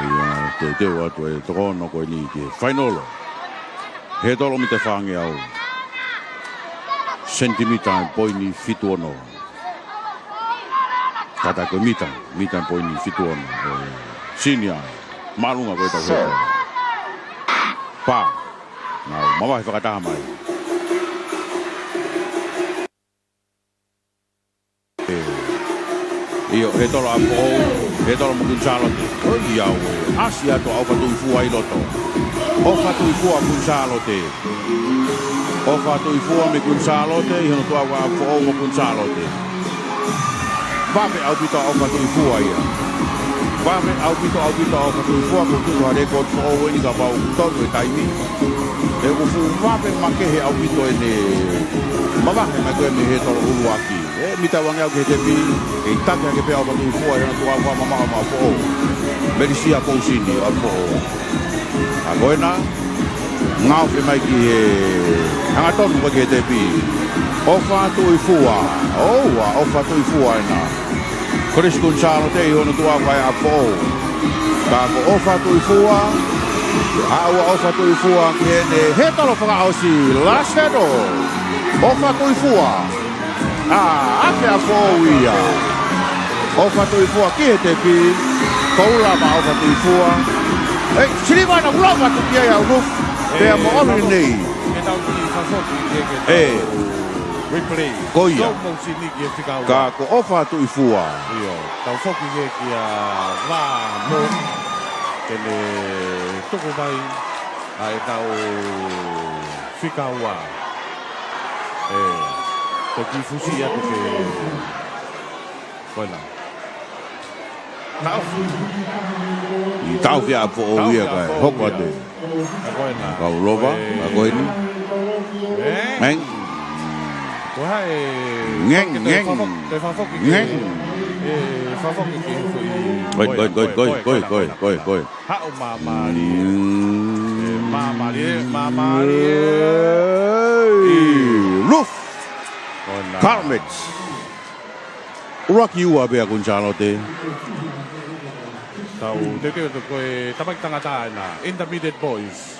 Ia, te teo atu e tokono koe ni ki whainolo. He tolo mi te whange au. Sentimita e poini fitu ono. Kata koe mita e poini fitu ono. Sinia, malunga koe tau heto. Pa, nau, mawahi whakataha mai. Io, he tolo a pou, he tolo mo Gonzalote. Oi au, asi ato au fatui fua i loto. O fatui fua Gonzalote. O fatui fua me Gonzalote, i hono tua wa pou mo Gonzalote. Vape au pito au fatui fua ia. Vape au pito au fatui fua ko tuto a rekod pou e ni ka pau tonu e taimi. E ufu vape makehe au pito e ne mawahe mai koe me he tolo ulu aki. E mita wange au ke te pi, e take ke pe au patu fua e tua wa mama ma po. Merisia po sini au po. A goena ngau pe mai ki e hanga tonu pa ke te pi. Ofa tu i fua. Ofa tu i fua ina. Chris Gonzalote i ono tua wa a po. Ka ko ofa tu i fua. Aua ofa tu i fua ke ne he tolo whakaosi lastedo. Ofa tu i fua. Ake a fōuia. Ofa tui fua ki he te pi. Koula ma ofa tui fua. Ei, siri mai na ulama tu ki ai au ruf. Pea mo ori nei. Ke tau ki whafoki ke replay. Koia. Tau sini ki e whikaua. Ka ko ofa tui fua. Iyo, tau whoki ke ki a wā mo. Kene tuku mai. A e tau whikaua. Te ki fusi atu ke koina. I tau fia po o ia kai. Hoko ate. Koina. Kau lova, a koini. Ngeng. Ko hai. Ngeng. Te whafoki ke. Ngeng. Whafoki ke. Koi. Hao mamari. Mamari. Ruf. Calmage. Uraki ua bea Gonzalote. Tau, te koe tamak tangata na Intermediate Boys.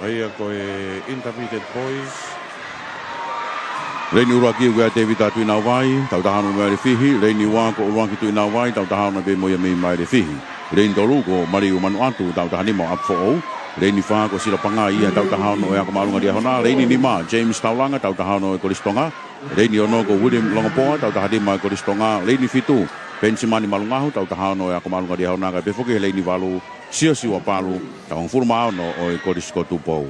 Aia koe Intermediate Boys. Reini uraki ua te vita tui nau vai, tau tahanu mai re fihi. Reini ua ko uraki tui nau vai, tau tahanu be moia mei mai re fihi. Reini tolu ko mariu manu atu, tau tahani mo ap fo'ou. Reini wha ko sila panga ia tau tahano e ako marunga dia hona. Reini lima James Taulanga tau tahano e Koristonga. Reini ono ko William Longapoa tau tahadima e Koristonga. Reini fitu Pensimani Malungahu tau tahano e ako marunga dia hona. Kai pefoke reini walu sia siwa palu tau ngfuruma ono o e Korisko tupou.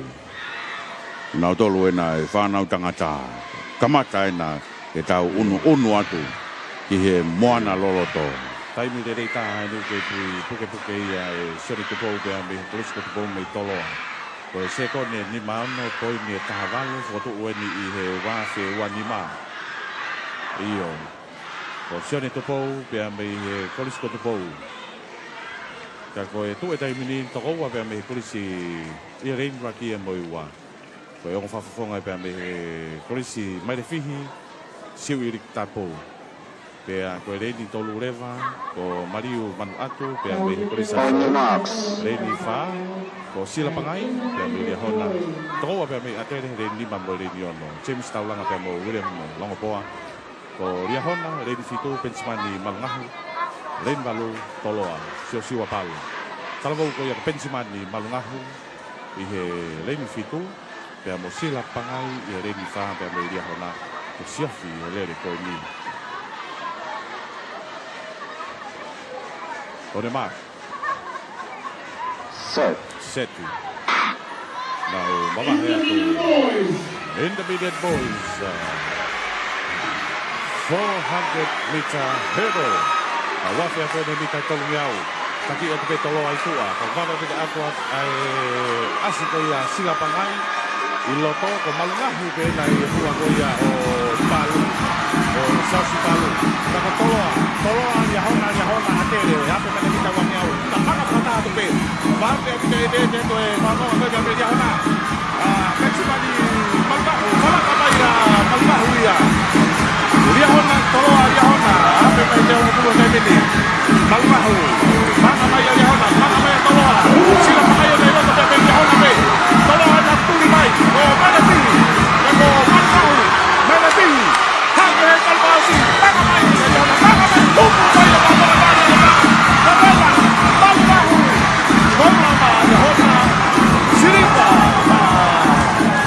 Nau tolu ena e whanau tangata. Kamata ena e tau unu atu ki he moana loloto. Taimi te rei taha e nuke tui puke ia e sori te pou te ame Korisko te pou mei toloa. Ko e seko ne ni maano toi ni e taha walu foto ueni i he wāwhe ua ni maa. Iyo. Ko sione topou pea me kolisko topou. Ka koe tu e taimini toko wa pea me kolisi i rein raki e moi wa. Ko e ongo whafafonga pea me kolisi mai le fihi siu i rik tapou. Pea koe reini tolu rewa ko mariu manu atu pea me kolisa reini wha ko sila pangai pea me lia hona. Toko wa pea me atere reini lima mo reini ono. James taulanga pea mo William longo poa. Ko ria hona reini fitu pensimani malungahu. Rein balu toloa sio siwa palu. Salvo ko yang pensimani malungahu ihe reini fitu pea mo sila pangai ia reini wha pea me ria hona. Ko siafi lere ko ni. Ore mark. Set. Now, mama here to intermediate boys. 400-meter hurdle. Wafi ako na mita tolong yaw. Taki o tepe tolo ay tua. Kung mama pita ako ay asiko ya sila pangay. Iloto ko malungahu ke na iluwa ko ya o palu. O sausi palu. Kaka toloa. Toloa yahona atere. Ape mana kita wang yaw. Tapaka pata ato pe. Barte o kita ide to e mama ko ya yahona. Maximali malungahu. Mama kapaya malungahu ya. Yahona toloa yahona. Ape mana jawa puluh ini. Malungahu. Mama maya yahona. Mama maya toloa. Sila pangaya na iloto pe yahona pe. Toloa na tuli mai. O mana pi. Ko malungahu. Mana pi. Hangge kalbasi. Mama maya yahona. Mama maya. Maya mama maya. Mama malungahu. Mama yahona. Siripa.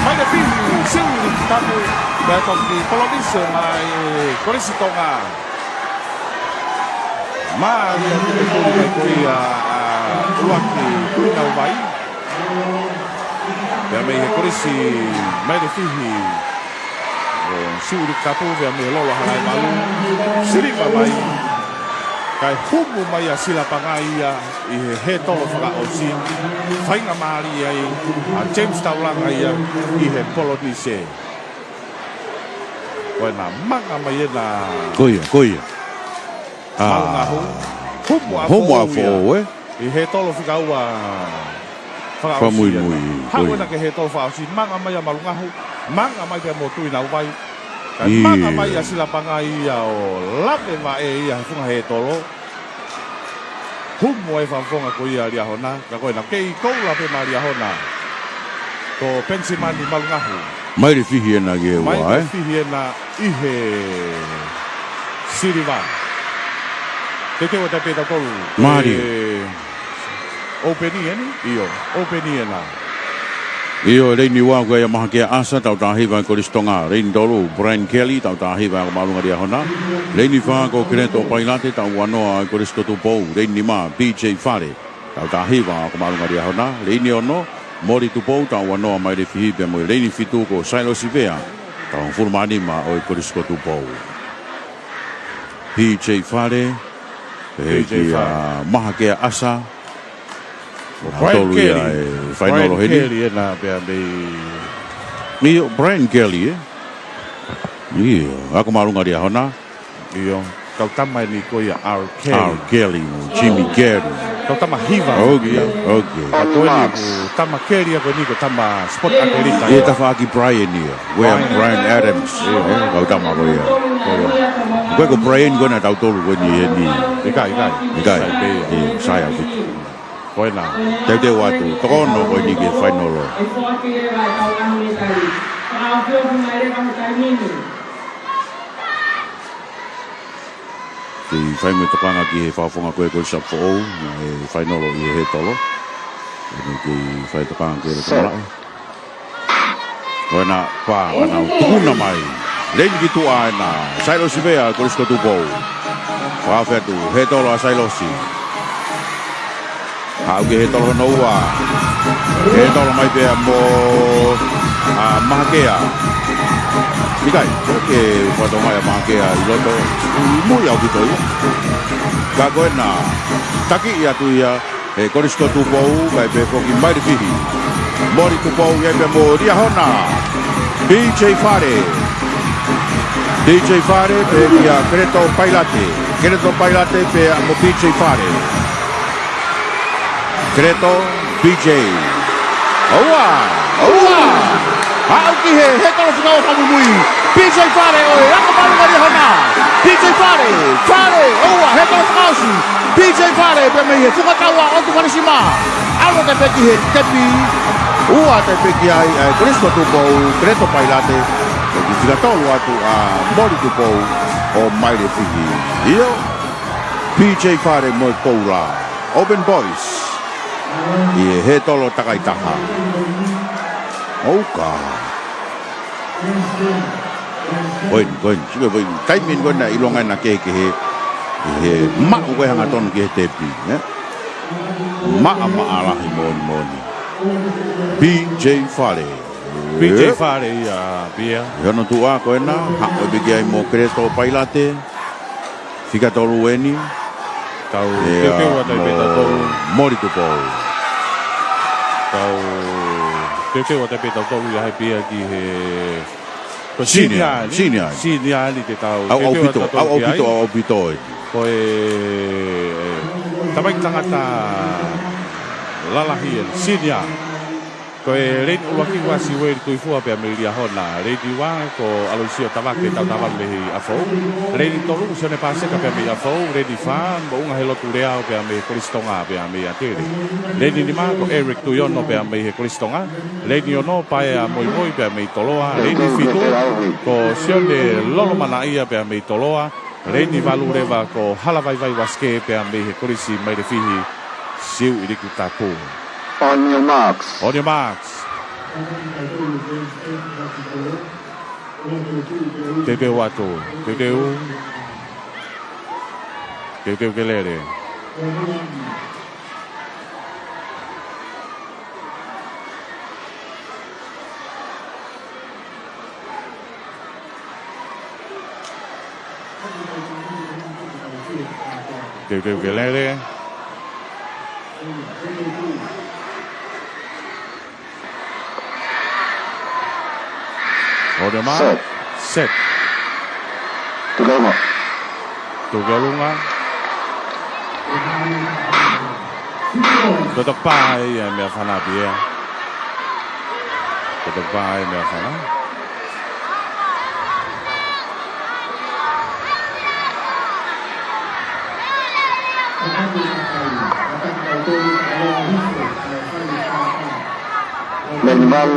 Maya pi. Siri tamu. Datang di Polonise mai Korisi Tonga. Mari kita tuli koia luaki kulina ubai. Ya mai Korisi mai de fihi. Siuri kapu ya mai lolo halai malu. Siri mai. Kai humu mai sila pangai ya I he tolo faka osin. Fainga mari ai James Taulang ai I he Polonise. Wena manga mai na Koia. Malungahu. Homo afo e. I he tolo fika ua. Famui. Hawe na ke he tolo fa si manga mai malungahu. Manga mai pe motu ina ubai. Manga mai sila pangai ya o lape va e ya funga he tolo. Humo e fanfonga ko ia ria hona. Ka ko na ke ko lape maria hona. Ko pensimani malungahu. Mai de fihi na ge wa Mai fihi na ihe Siriva. Te o te peta tolu. Mari. Openi ni? Openi na. Iyo reini wa ko ya mahake asa tau tahi va ko listonga rein dolu Brian Kelly tau tahi va ko malunga dia hona. Reini fa ko kreto pailate tau wano ko listotu pou reini ma BJ Fare. Tau tahi va ko malunga dia hona. Reini ono Mori tupou tau wanoa mai de fihi pe mo reini fitu ko Sailo Sivea tau furmani ma o korisko tupou. PJ Fare PJ maha ke asa Brian Kelly na pe Iyo Brian Kelly Iyo aku malunga dia hona. Iyo kau tamai ni ko ya R. Kelly Jimmy Kelly. Kau tama hiva. Okay. Kau ni tama Kelly ako ni ko tama spot atleta. Ia tafa aki Brian ni. Brian Adams. Kau tama ko ya. Ko Brian ko na tau tolu ko ni. Ikai. Saya ko. Ko na. Te watu. Tono ko ni ke final. Te whai me tokanga ki he whaafonga koe koe sa po'ou, na he whainolo I he tolo. Ene ki whai tokanga ki re tolai. Koe na wha, ana tukuna mai. Leini ki tua e na Sailo Sivea korisko tupou. Whaafetu, he tolo a Sailosi. Hau ki he tolo no ua. He tolo mai pea mo mahakea. Mikai, ke whatonga ya mahakea I loto. Mui au ki toi. Ka koe na taki I atu ia e korisko tupou kai pe koki mai de fihi. Mori tupou ia pe mo ria hona. BJ Fare. DJ Fare pe kia Creto Pailate. Creto Pailate pe mo DJ Fare. Creto BJ. Oa! Au ki he kalo fika o pamui. BJ Fare oi, ako palu ka hana. BJ Fare. Oa, he kalo fika si. BJ Fare pe me he fuka tawa o tu manisima. Alo te peki he tepi. Ua te peki ai Cristo tu pou Creto Pailate. Ki fika tolu atu a mori tu pou o maire fiki. Io BJ Fare mo koura. Open Boys. Ie he tolo takai taha. Oka. Koin. Sigo koin. Taimin koin na ilongan na keke he. He ma koe hanga tonu ki he tepi. Ma alahi moni. BJ Fare. BJ Fare ya bia. Yono tua koe na. Hako bigi ai mo Creto Pailate. Fika tolu eni. Tau keu atai peta tolu. Mori tu pou. Tau keu atai peta tolu ya hai pia ki he Senior. Senior te tau. Au pito. Koe tamai tangata lalahi senior. Koe rein ulaki wasi wei kui fua pe Amelia hona. Rein wa ko Aloisio Tavake tau tavan lehi afou. Rein tolu sione pase ka pe Amelia afou. Rein fan bo unga helo turea pe Ame Kristonga pe Ame atere. Rein ni ma ko Eric Tuyono pe Ame Kristonga. Rein yono pae a moi pe Ame Toloa. Rein fitu ko sione lolo mana ia pe Ame Toloa. Rein valu reva ko halavai vai waske pe Ame Krisi mai de fihi. Siu iriku tapu. On your marks. On your marks. Teu watu. Teu kelere. Teu kelere. Order mark. Set. Tugalunga. Tutok pai ya me afana bia. Tutok pai me afana. Minimal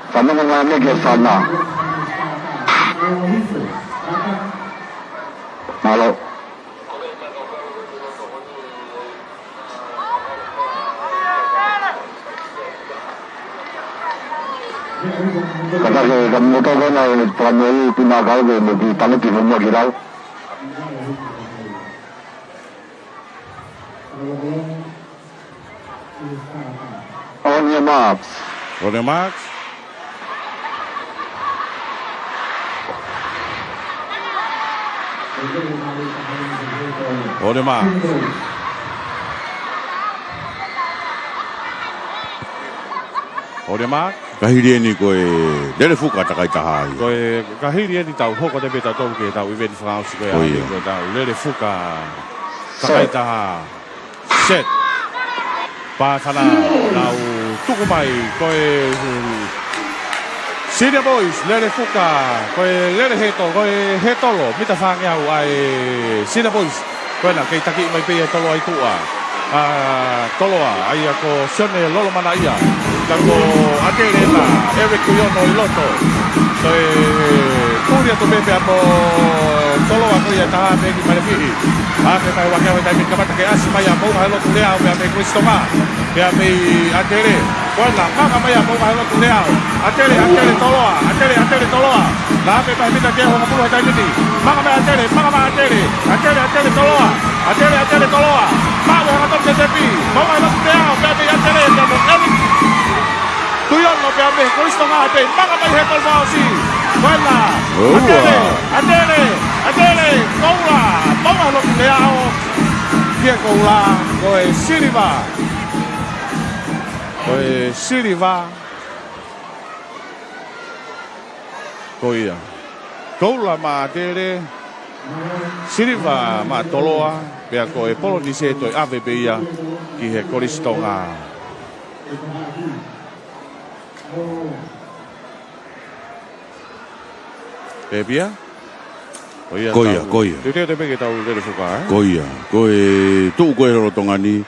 sama mengalami gesana. Halo. Kata ke kamu tahu kan pramil pinagal ke lebih tanah di rumah kita. On your marks. On your marks. On your marks. On your mark. Kahiri ni koe dele fuka takai tahai. Koe kahiri ni tau hoko te beta tau ke tau event France koe ai koe tau dele fuka takai taha. Set. Pasana nau tuku mai koe Senior Boys lele fuka koe lele hetolo mita whange au ai Senior Boys koe na kei taki mai pia tolo ai tua toloa ai ako sione lolo mana ia tako atere na Eric Tuyono i loto koe kuria tu pepe apo toloa koe taha peki mai fihi ake mai wakea mai taimi kamata ke asi mai apo mahalo tulea o me Kristonga pea me atere koe na maka mai apo mahalo tulea atere toloa la ame mai mita kia honga pulu hai taimini maka mai atere toloa atere toloa mawe hanga tom tetepi mau mahalo tulea o pea me atere tamo Eric Tuyono pea me Kristonga ate maka mai hetol mausi koe na atere koula mau mahalo tulea o kia koula koe siriva koia Koula ma tere siriva ma toloa pea ko e polo ni se toi ave beia ki he koristonga. Pebia? Koia. Te peke tau lere fuka, Koia. Koe tuu koe rotonga ni.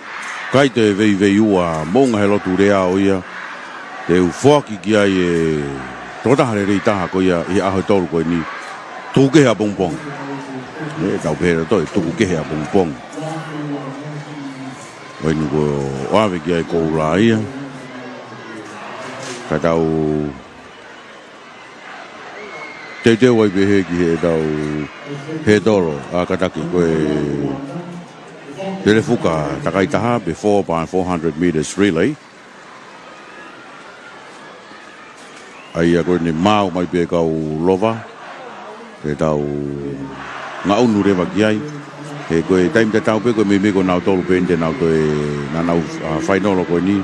Kai te vei ua monga he lotu rea o ia. Te u whaki ki ai e totahare rei taha koia i aho tolu koe ni. Tuku kehe a pongpong. E tau pēra toi, tuku kehe a pongpong. Koe ni ko oawe ki ai koura ia. Ka tau te wai pehe ki he tau he toro a kataki koe Tere fuka takai taha be 4 by 400 meters relay. Ai koe ni mau mai pe kau lova. Te tau ngau nu rewa ki ai. He koe taim te tau pe koe me ko nau tolu pen te nau koe na nau whainolo koe ni.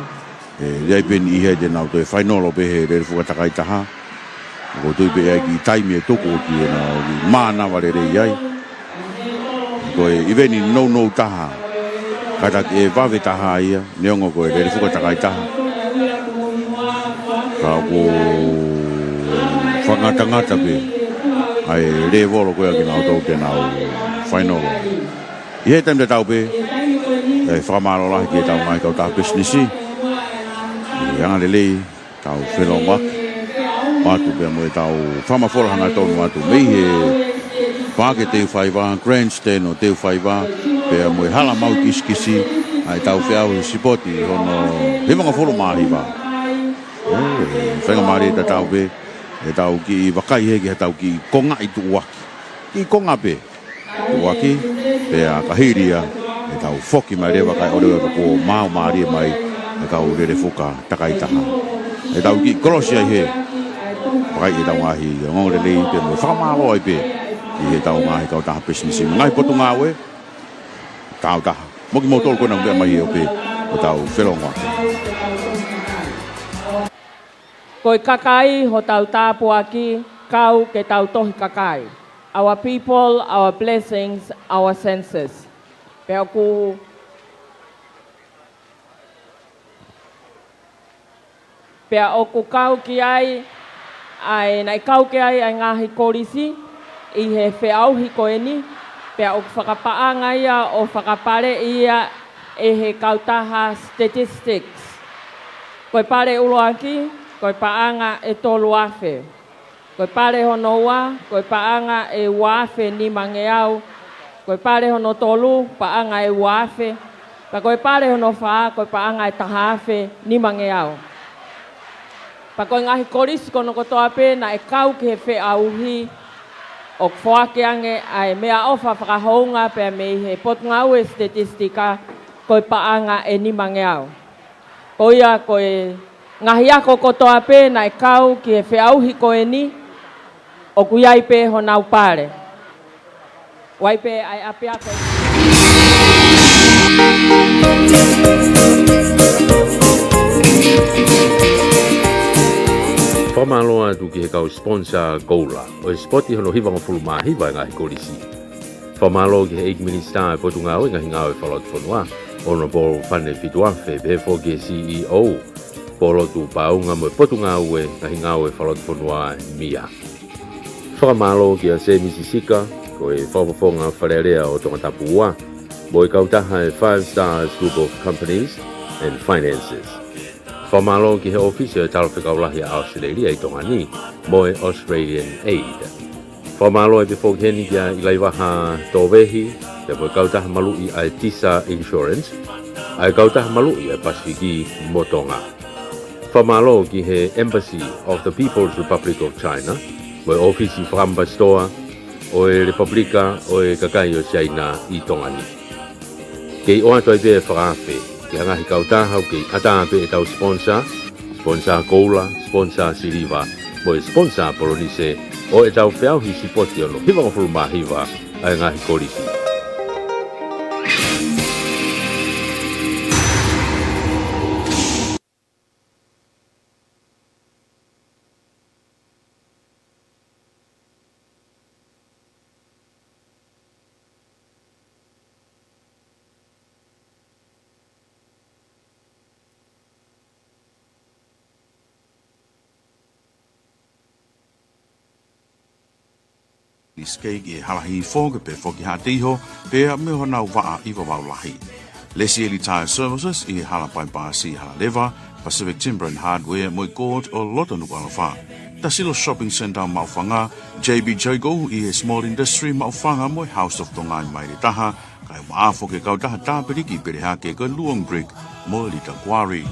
Rei pen i he te nau koe whainolo pe he tere fuka takai taha. Ko tui pe ai ki taimi e toko ki e nau ki mana wale rei ai. Koe iweni no taha. Kata e wawe taha ia, neongo koe tere fuka takai taha. Ka ko whangata pe. Ai re volo koe aki nau tau te nau whainolo. I he taim te tau pe, e whamaro lahi ki e tau ngai kau taha businessi. I anga lelei, tau whenong waki. Matu pe mo e tau whamawhora hanga tonu atu. Mei he whake teu whaiwa, grandstand o teu whaiwa. Pea mo e hala mau kiskisi, ai tau whiau sipoti, hono himanga whoro mahiwa. Whenga maari e tau pe, e tau ki wakai heki, e tau ki konga i tuwaki. Ki konga pe, tuwaki, pea kahiria, e tau whoki mai rewa kai orewa ko mau maari e mai, e kau rere whuka takai taha. E tau ki korosi ai he, wakai e tau ngahi, ngore lei pe mo whamalo ai pe, ki e tau ngahi kau taha business. Ngai potu ngawe, tau taha. Moki mo tolu kona mbea mai o pe o tau whelonga. Koe kakai ho tau tāpu aki, kau ke tau tohi kakai. Our people, our blessings, our senses. Pea ku Pea oku kau ki ai nai kau ki ai ngahi korisi, i he whiauhi koe ni. Pea o whakapaanga ia o whakapare ia e he kautaha statistics. Koe pare uloaki, koe paanga e tolu awhe. Koe pare hono ua, koe paanga e wawhe ni mangeau. Koe pare hono tolu, paanga e wawhe. Pa koe pare hono wha, koe paanga e tahawhe ni mangeau. Pa koe ngahi korisi kono kotoa pe na e kau ke he whiauhi. O whaake ange ai mea ofa whakahounga pia me he potngau e statistika koe paanga e ni mangeau. Koia koe ngahi ako kotoa pe na e kau ki he whiauhi koe ni o kuiai pe ho nau pare. Wai pe ai api ako. Whamaloa tu ki he kau sponsor Koula. O e spoti hono hiwanga fulu mahiwa ngahi korisi. Whamaloa ki he 8 minutes time potu ngau ngahi ngau e whalot whanua. Ono polo whane fituanwhe befo ki he CEO. Polo tu paunga mo e potu ngau e ngahi ngau e whalot whanua mia. Whamaloa ki a se misisika ko e whawafonga wharerea o tonga tapua. Mo e kautaha e 5 stars group of companies and finances. Whamalo ki he office e talawhikaulahi a Australia i tonga ni, mo e Australian Aid. Whamalo e before keni kia i laiwaha tōwehi, te mo e kautaha malui ai Tisa Insurance, ai kautaha malui ai Pasifiki mo tonga. Whamalo ki he Embassy of the People's Republic of China, mo e office i Whambastoa, o e Republika o e Kakai o China i tonga ni. Kei oa toi pe e whakawhi, ki hanga hi kautaha o ki ata pe e tau sponsor Koula, sponsor Siriva, mo e sponsor Polonise, o e tau whiauhi sipoti ono, hiwanga fulu mahiwa, ai ngahi korisi. Ni skei e halahi foge pe foki hatiho pe me hona wa iwa waulahi. Lesi Eli Tire Services i hala pai pasi hala leva Pacific Timber and Hardware moi court o loto nukwalafa. Tasilo Shopping Center maufanga JB Jago i Small Industry maufanga moi House of Tongai mai taha kai maafo ke kau taha tāperiki pereha ke ka Luong Brick mo li Quarry.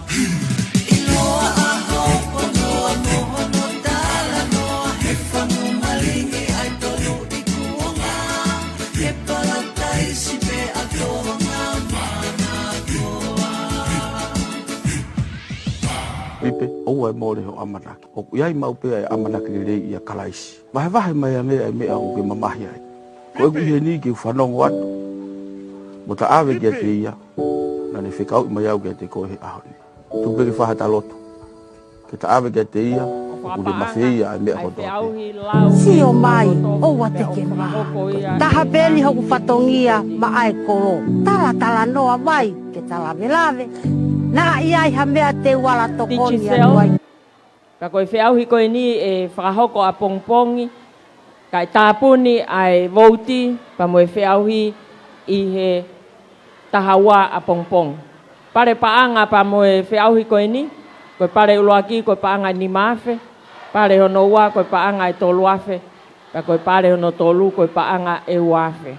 Pipe, o ai mole ho amanaki. O iai mau pe ai amanaki le ia kalaisi. Vahe mai ame ai me au ke mamahi ai. Ko egu he ni ke whanongo atu. Mo ta awe kia te ia. Na ne whikau mai au kia te koe he ahoni. Tu peke whaha ta loto. Ke ta awe kia te ia. O le mawhi ia ai me au toa. Sio mai, o wate ke maha. Taha peli hoku whatongia ma ai koro. Tala noa mai ke talave. Na iai ha mea te wala tokoni anuai. Ka koe whiauhi koe ni e whakahoko a pongpongi. Kai tāpuni ai vouti pa moe whiauhi i he tahawa a pongpong. Pare paanga pa moe whiauhi koe ni. Koe pare uloaki koe paanga ni mawhe. Pare hono ua koe paanga e tolu afe. Pa koe pare hono tolu koe paanga e uafe.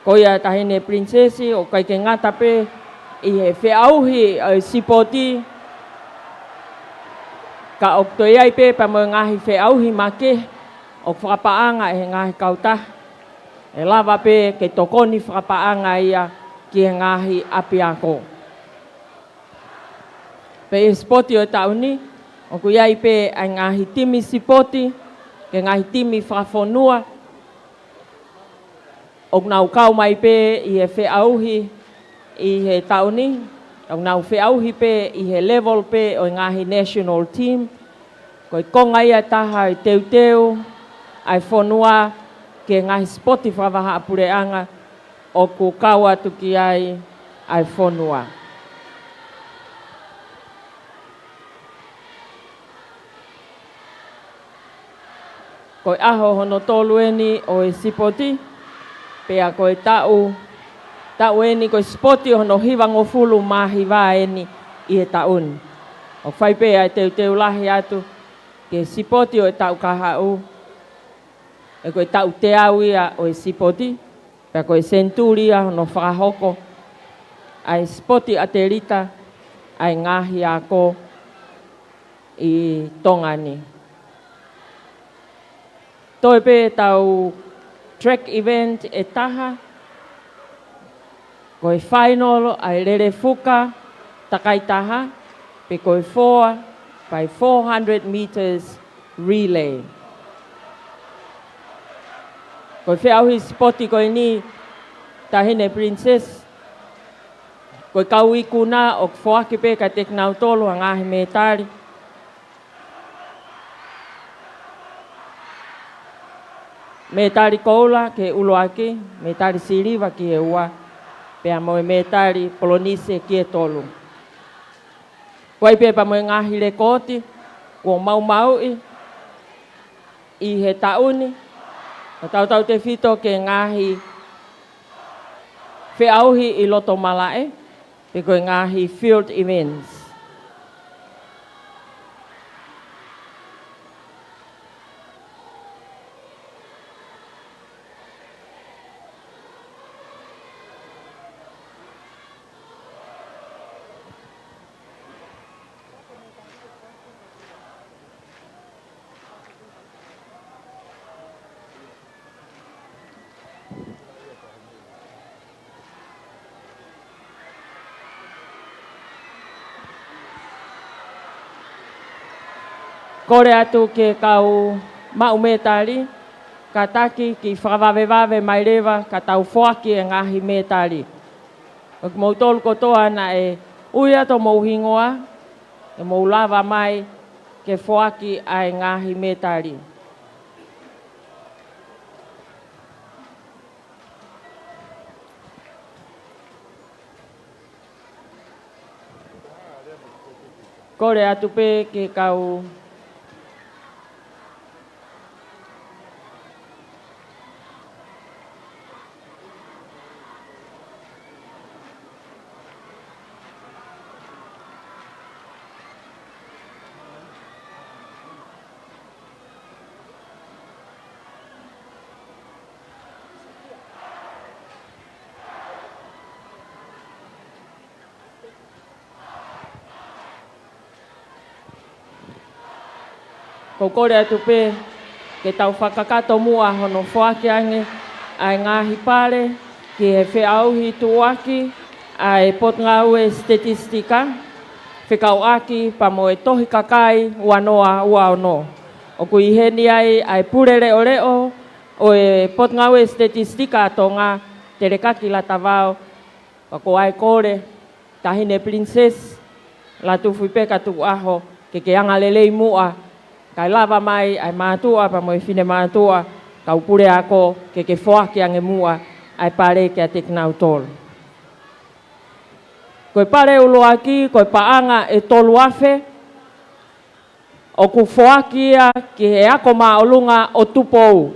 Koe a tahine prinsesi o kai ke ngata pe i he whiauhi sipoti ka oktoiai pe pa mo ngahi whiauhi make o whakapaanga e ngahi kauta e lava pe ke tokoni whakapaanga ia ki he ngahi api ako. Pe e spoti o tauni o kuiai pe ai ngahi timi sipoti ke ngahi timi whakafonua o nau kau mai pe i he whiauhi i he tauni, au nau whiauhi pe i he level pe o ngahi national team. Koe konga ia taha i teuteu, ai whonua ke ngahi spoti whakawaha apureanga o ku kaua tuki ai whonua. Koe aho hono tolu eni o e sipoti, pea koe tau eni koe spoti hono hiwango fulu mahi wā eni i he taun. O whaipe ai teu lahi atu ke sipoti o e tau kahau. E koe tau te au ia o e sipoti. Pea koe senturia hono whakahoko. Ai spoti a te rita ai ngahi ako i tongani. Toi pe tau track event e taha. Koe final ai rere fuka takai taha, pe koe 4 by 400 meters relay. Koe whiauhi spoti koe ni tahine princess. Koe kau iku nā o whoaki pe ka teknau tolu a ngahi me tari. Me tari koula ke uloaki, me tari siriwa ki e ua. Pea moe me tari polonise ki e tolu. Koe pe pa moe ngahi le koti, kua mau i he tauni. O tau te whito ke ngahi whiauhi i loto malae, pe koe ngahi field events. Kore atu ke kau maumetari, ka taki ki whakawawewawe mai rewa, ka tau whoaki e ngahi metari. O ki mautolu kotoa na e uia to mauhingoa, e maulawa mai ke whoaki ai ngahi metari. Kore atu pe ke kau ko kore atu pe ke tau whakakato mua hono whaki ange ai ngahi pare ki he whiauhi tuaki ai pot ngaue statistika whikau aki pa mo e tohi kakai wanoa ua ono. O ku iheni ai pure reo reo o e pot ngaue statistika tonga te rekaki la tavao pa ko ai kore tahine princess la tu fui peka tu aho ke anga lelei mua kai lava mai ai matua pa mo e fine matua kau pure ako ke whaki ange mua ai pare ke a teknau tolu. Koe pare ulo aki, koe paanga e tolu afe, o ku whoakia ki he ako maolunga o Tupou,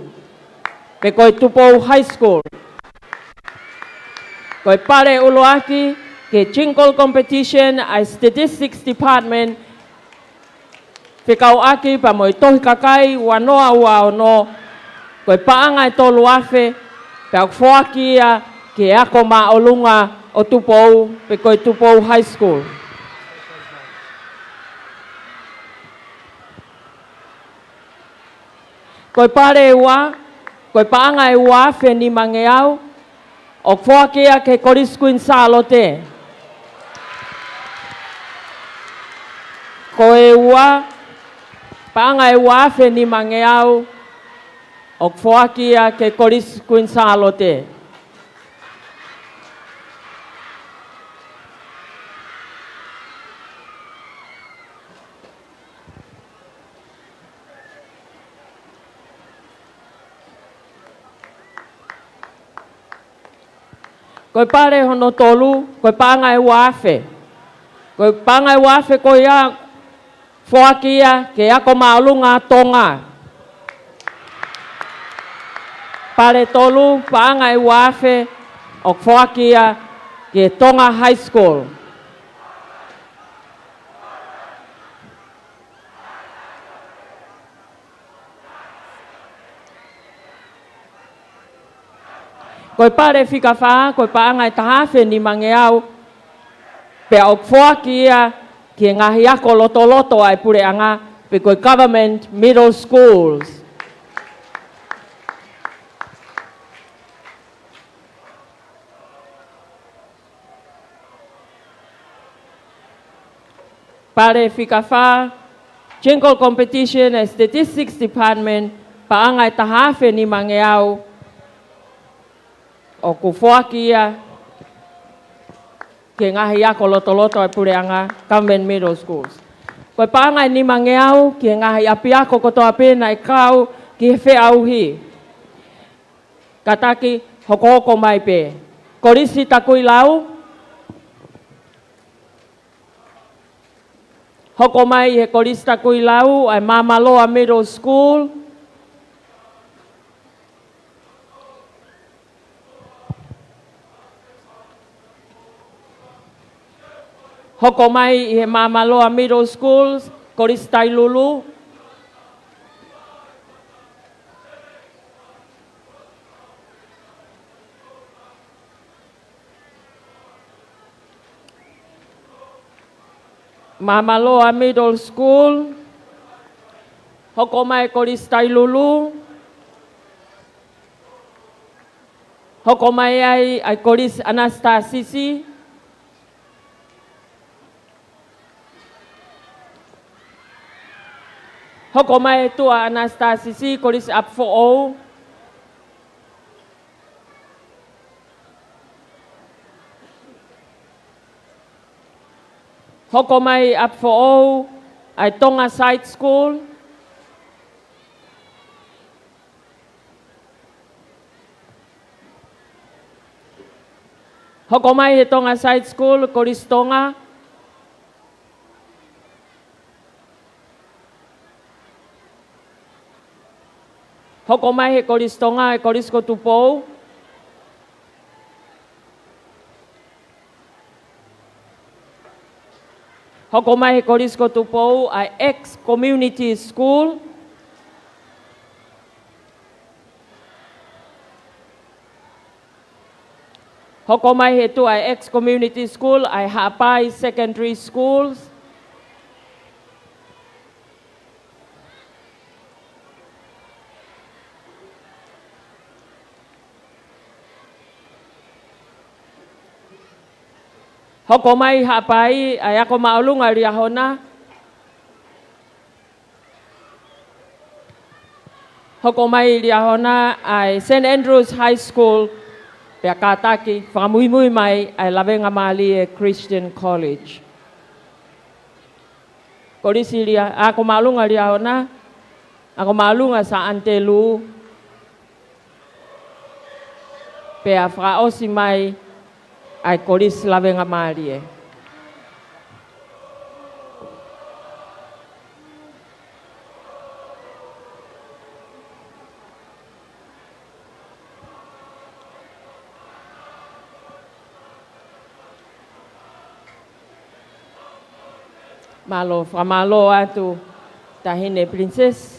pe koe Tupou High School. Koe pare ulo aki, ke Chinkol Competition ai Statistics Department, pe kau aki pa mo i tohi kakai wanoa ua ono, koe paanga e tolu afe, pe au whoakia ki he ako maolunga o Tupou, pe koe Tupou High School. Koe pare e wā, koe paanga e wā wheni mange au, o whoakea ke koriskuin sālote. Koe wā, paanga e wā wheni mange au, o whoakea ke koriskuin sālote. Koe pare hono tolu, koe panga e wafe. Koe panga e wafe koe ia whoakia ke ako maolunga tonga. Pare tolu, panga e wafe o whoakia ke Tonga High School. Koe pare whika wha, koe paanga e tahawhi ni mange au, pe au whoakia ki ngahi ako loto loto ai pure anga, pe koe government middle schools. Pare whika wha, Chinkol Competition and Statistics Department, paanga e tahawhi ni mange au, o ku whoakia ke ngahi ako loto loto e pureanga government middle schools. Koe paanga ni mange au ke ngahi api ako kotoa pēna e kau ki he whiauhi. Kataki hoko hoko mai pē. Korisi takui lau. Hoko mai he korisi takui lau ai Mamaloa Middle School. Hoko mai i he Mamaloa Middle Schools, Korisi Tailulu. Mamaloa Middle School, hoko mai Korisi Tailulu. Hoko mai ai Korisi Anastasisi. Hoko mai tua Anastasisi, Korisi Apfo'ou. Hoko mai Apfo'ou, ai Tonga Side School. Hoko mai he Tonga Side School, Korisi Tonga. Hoko mai he Korisi Tonga e Korisi Tupou. Hoko mai he Korisi Tupou ai X Community School. Hoko mai he tu ai X Community School ai Hapai Secondary Schools. Hoko mai hapai ai ako maulunga ria hona. Hoko mai ria hona ai St. Andrews High School pea kataki whakamui mai ai Lavenga Malie Christian College. Korisi ria ako maulunga ria hona. Ako maulunga sa Antelu. Pea whakaosi mai ai korisi Lavenga Malie. Malo, whamalo atu tahine princess.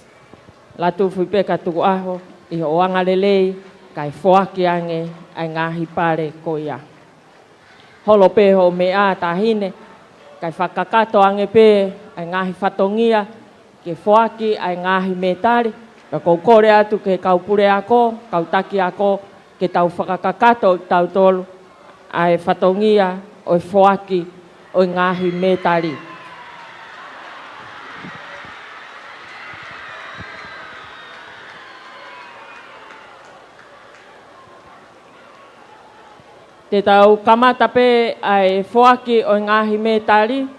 Latu whipe ka tuku aho i oanga lelei kai whoaki ange ai ngahi pare ko ia. Holo peho mea tahine kai whakakato ange pe ai ngahi whatongia ke whoaki ai ngahi metari. Ka koukore atu ke kaupure ako, kautaki ako ke tau whakakakato tau tolu ai whatongia o whoaki o ngahi metari. Te tau kamata pe ai whoaki o ngahi metari,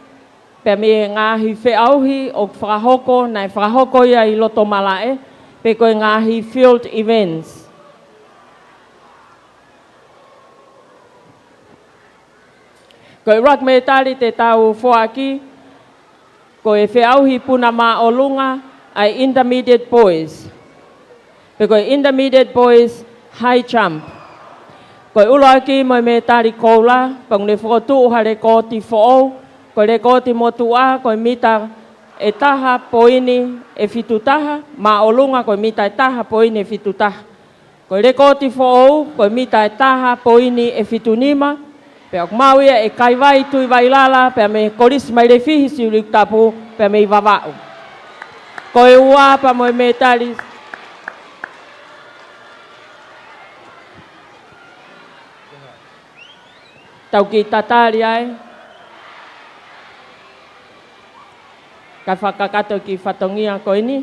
pe me ngahi whiauhi o whakahoko, nai whakahoko ia i loto malae, pe koe ngahi field events. Koe rak metari te tau whoaki, koe whiauhi puna ma o lunga ai intermediate boys. Pe koe intermediate boys high jump. Koe ula ki mo me tari koula, pang ne whakotu hare koti who'o, koe re koti motua, koe mita e taha poini e fitutaha, ma olunga koe mita e taha poini e fitutaha. Koe re koti who'o, koe mita e taha poini e fitunima, pe ok mauia e kaiwai tui wailala, pe me koris mai re fihi siulik tapu, pe me i wawau. Koe ua pa mo me tari tau ki tatari ai. Ka whakakato ki whatongia koe ni,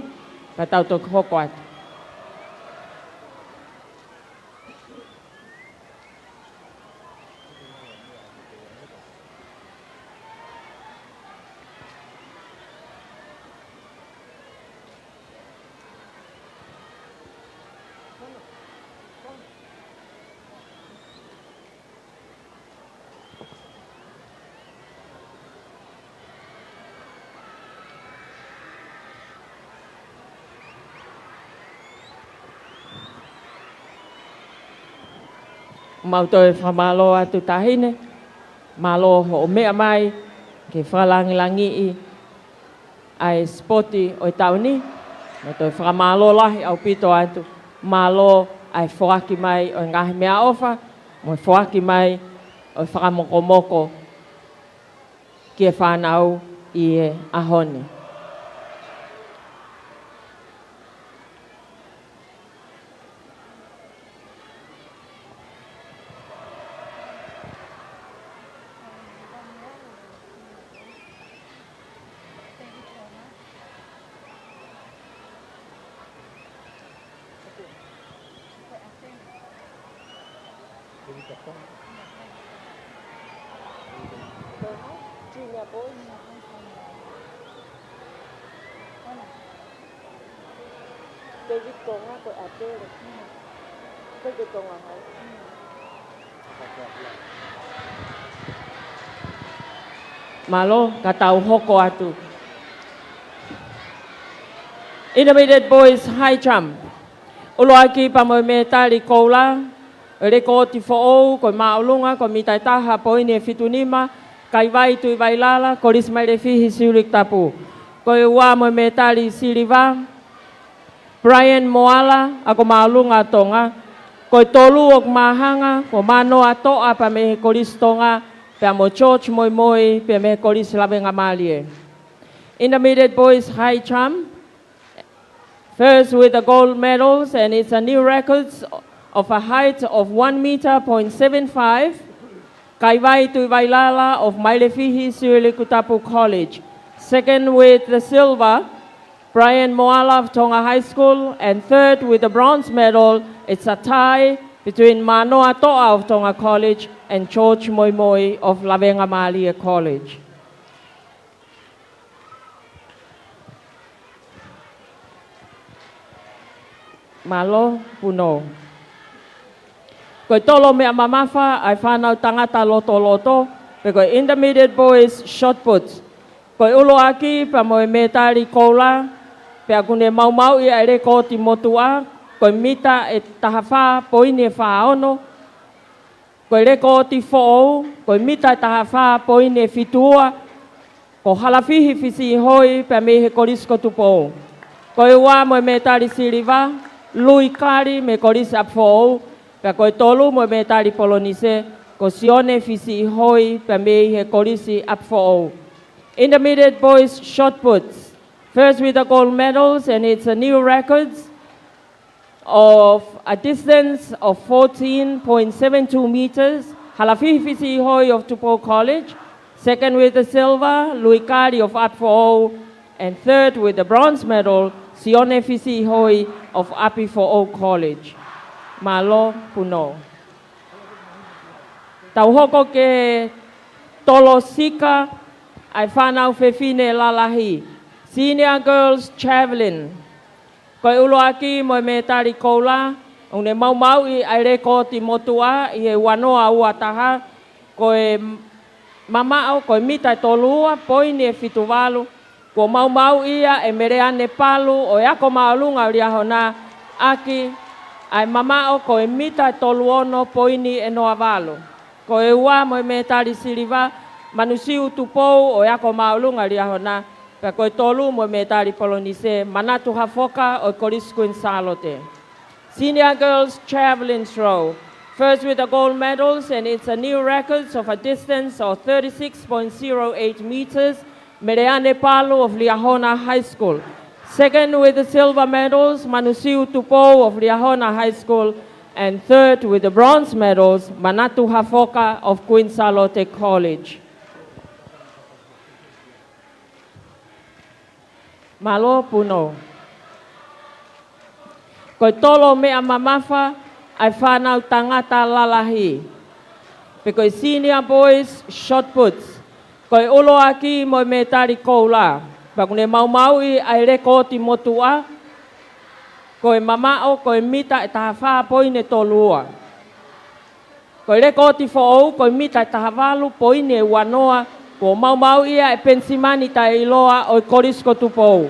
ka tau tō hoko atu. Mau toi whamalo atu tahine, malo ho mea mai, ke whalangi i ai spoti o tau ni, mau toi whamalo lahi au pito atu, malo ai whoaki mai o ngahi mea ofa, mo whoaki mai o whakamokomoko ki e whanau i e ahone. Malo, katau hoko atu. Intermediate boys high jump. Ulo aki pa mo me tari koula, re ko ti fo'ou, ko maulunga, ko mitai taha poini e fitunima, kai vai tui vai lala, ko rismai re fihi siulik tapu. Ko e ua mo me tari siriva, Brian Moala, ako maulunga tonga, ko tolu ok mahanga, ko mano atoa pa me koristonga, pe mo George moi moi, pe me koris Lavenga Malie. Intermediate boys high jump, first with the gold medals, and it's a new record of a height of 1.75 meter. Kaiwai Tuivailala of Mailefihi Sirilekutapu College. Second with the silver, Brian Moala of Tonga High School. And third with the bronze medal, it's a tie between Manoa Toa of Tonga College and George Moimoi of Lavenga Malia College. Malo puno. Koe tolo mea mamafa, ai whanau tangata loto loto, pe koe intermediate boys shot put. Koe ulo aki, pa moe me tari koula, pe akune mau mau i aere koti motua, koe mita e tahawha poini e whaono, koe re koti fo'ou, koe mita e tahawha poini e fitua, ko halafihi fisi hoi, pe me he korisko tupou. Koe ua moe me tari siriva, lui kari me korisi ap fo'ou, pe koe tolu mo me tari polonise, ko sione fisi hoi pe me he korisi ap fo'ou. Intermediate boys shot puts. First with the gold medals, and it's a new record of a distance of 14.72 meters. Halafihi fisi hoi of Tupou College. Second with the silver, Louis Kari of ap fo'ou. And third with the bronze medal, Sione fisi hoi of Api fo'ou College. Malo puno. Tau hoko ke tolo sika ai whanau whewhine lalahi. Senior girls javelin. Koe ulo aki mo me tari koula. Une mau mau i ai reko ti motua i he wanoa ua taha. Koe mamao koe mita tolua poini e fituwalu. Ko mau mau ia e mereane palu o eako maulunga uriahona aki. Ai mamao koe mita toluono poini e noa valo. Koe ua mo me tari siriva manusiu tupou o eako maulunga riahona. Pe koe tolu mo me tari polonise manatu hafoka o koriskuin salote. Senior girls javelin throw. First with the gold medals, and it's a new record of a distance of 36.08 meters. Mereane Palu of Liahona High School. Second with the silver medals, Manusiu Tupou of Liahona High School. And third with the bronze medals, Manatu Hafoka of Queen Salote College. Malo puno. Koe tolo mea mamafa, ai whanau tangata lalahi. Pe koe senior boys shot puts. Koe olo aki mo me tari koula. Pakune mau mau i ai reko ti motua. Koe mamao koe mita e tahawha poine tolua. Koe reko ti fo'ou koe mita e tahawalu poine e wanoa. Ko mau mau ia e pensimani ta iloa o korisko tupou.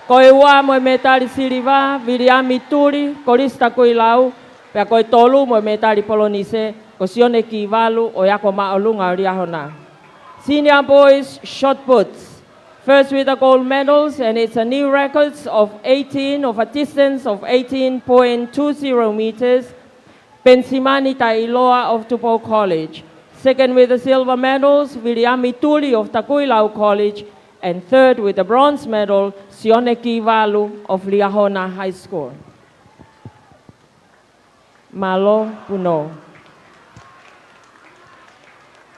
Koe ua mo me tari siriva, viriami turi, korista koe lau. Pea koe tolu mo me tari polonise, ko sione ki walu o yako maolunga riahona. Senior boys shot puts. First with the gold medals, and it's a new record of a distance of 18.20 meters. Pensimani Tailoa of Tupou College. Second with the silver medals, Viliami Tuli of Takuilau College. And third with the bronze medal, Sione Kivalu of Liahona High School. Malo puno.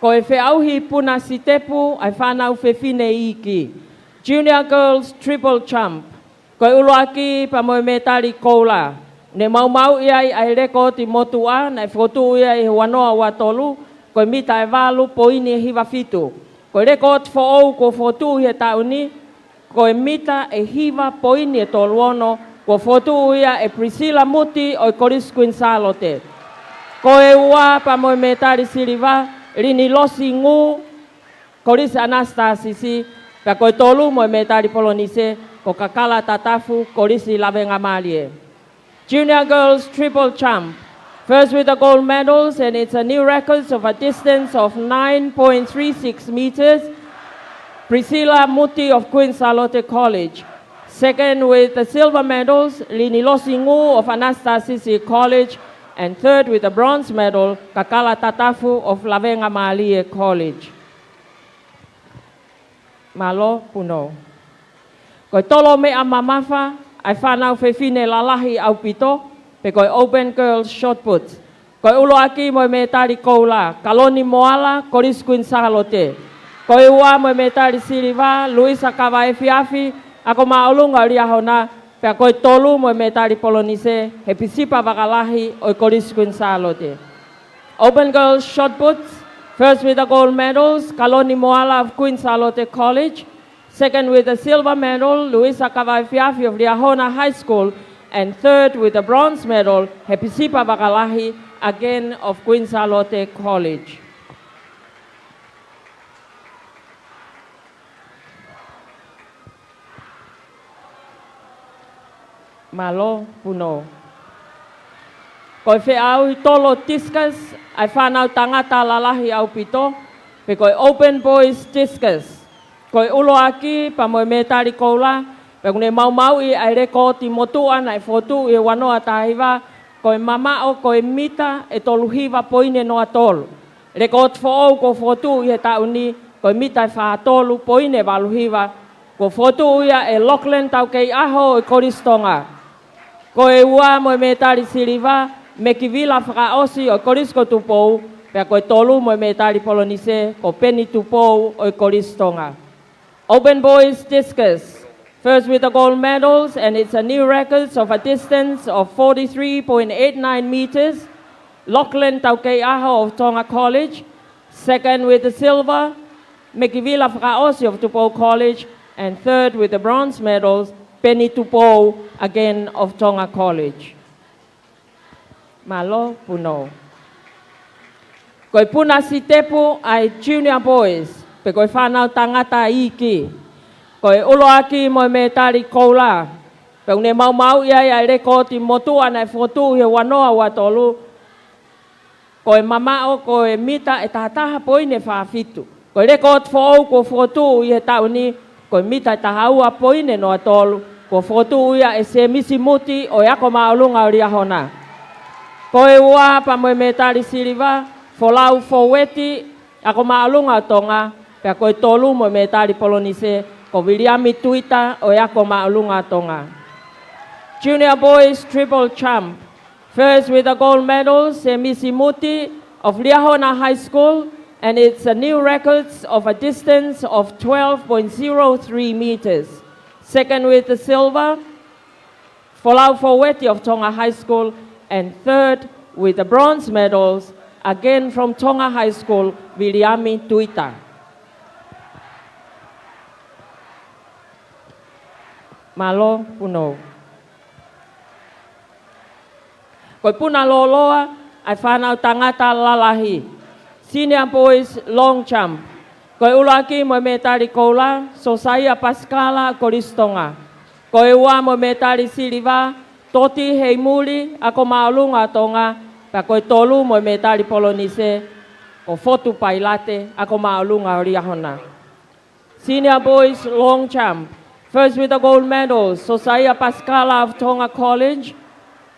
Koe whiauhi puna si tepu, ai whanau whiwhine iki. Junior girls triple jump. Koe uloaki pa moe me tari koula. Ne mau mau iai ai reko ti motua, na whotu iai wanoa wa tolu, koe mita e walu poini e hiwa fitu. Koe reko ti whoou ko whotu he tauni, koe mita e hiwa poini e toluono, ko whotu ia e Priscilla Muti o Koriskuin Salote. Koe ua pa moe me tari siriva, Rini losi ngu, Koris Anastasisi, pa koe tolu moe me tari polonise, ko kakala tatafu, Korisi Lavenga Malie. Junior girls triple jump. First with the gold medals, and it's a new record of a distance of 9.36 meters. Priscilla Muti of Queen Salote College. Second with the silver medals, Lini Losingu of Anastasisi College. And third with the bronze medal, Kakala Tatafu of Lavenga Malie College. Malo puno. Koe tolo me a mamafa, ai whanau whiwhine lalahi au pito, pe koe open girls shot put. Koe ulo aki mo me tari koula, Kaloni Moala, Koris Queen Salote. Koe ua mo me tari Siliva, Luisa Kawaifiafi, ako maulunga ria hona, pea koe tolu mo me tari Polonise, he pisipa wakalahi o Koris Queen Salote. Open girls shot puts, first with the gold medals, Kaloni Moala of Queen Salote College. Second with the silver medal, Luisa Kawaifiafi of Riahona High School. And third with the bronze medal, Hepisipa Bakalahi, again of Queen Salote College. Malo puno. Koe wheau I tolo discus, ai whanau tangata lalahi au pito, pe koe open boys discus. Koe ulo aki, pa moe me tari koula, pe kune mau I ai reko ti motua nai fotu I wanoa tahiwa, koe mamao koe mita e tolu hiwa poine noa tolu. Reko te fo'ou ko fotu I he tauni, koe mita e whaatolu poine walu hiwa, ko fotu ia e Lachlan tau kei aho e Koristonga. Koe ua moe me tari Siliva, me ki vila whakaosi o Korisko tupou, pea koe tolu moe me tari Polonise, ko Penny tupou o Koristonga. Open boys discus. First with the gold medals, and it's a new record of a distance of 43.89 meters. Lachlan Taukeiaho of Tonga College. Second with the silver, Mekivila Fraosi of Tupou College. And third with the bronze medals, Penny Tupou, again of Tonga College. Malo puno. Koe puna si tepu ai junior boys, pe koe whanau tangata iki. Koe ulo aki mo me tari koula. Pe une mau ia ia reko ti motu ana fotu he wanoa wa tolu. Koe mamao koe mita e tahataha poine whaafitu. Koe reko ti fo'ou ko fotu I he tauni, koe mita e tahaua poine noa tolu. Ko fotu ia e se misi muti o yako maulunga o Riahona. Koe ua pa mo me tari Siliva, folau foweti, ako maulunga o Tonga, pe koe tolu mo me tari Polonise, ko Viliami Tuita o yako maulunga Tonga. Junior boys triple champ. First with the gold medals, Semisi Muti of Riahona High School, and it's a new record of a distance of 12.03 meters. Second with the silver, Folau Foweti of Tonga High School, and third with the bronze medals, again from Tonga High School, Viliami Tuita. Malo puno. Koe puna loloa, ai whanau tangata lalahi. Senior boys long jump. Koe ulaki mo me tari koula, Sosaia Pascala Koristonga. Koe ua mo me tari Siliva, Toti Heimuli, ako maulunga Tonga, pa koe tolu mo me tari Polonise, o fotu pailate, ako maulunga Riahona. Senior boys long jump. First with the gold medals, Sosaia Pascala of Tonga College.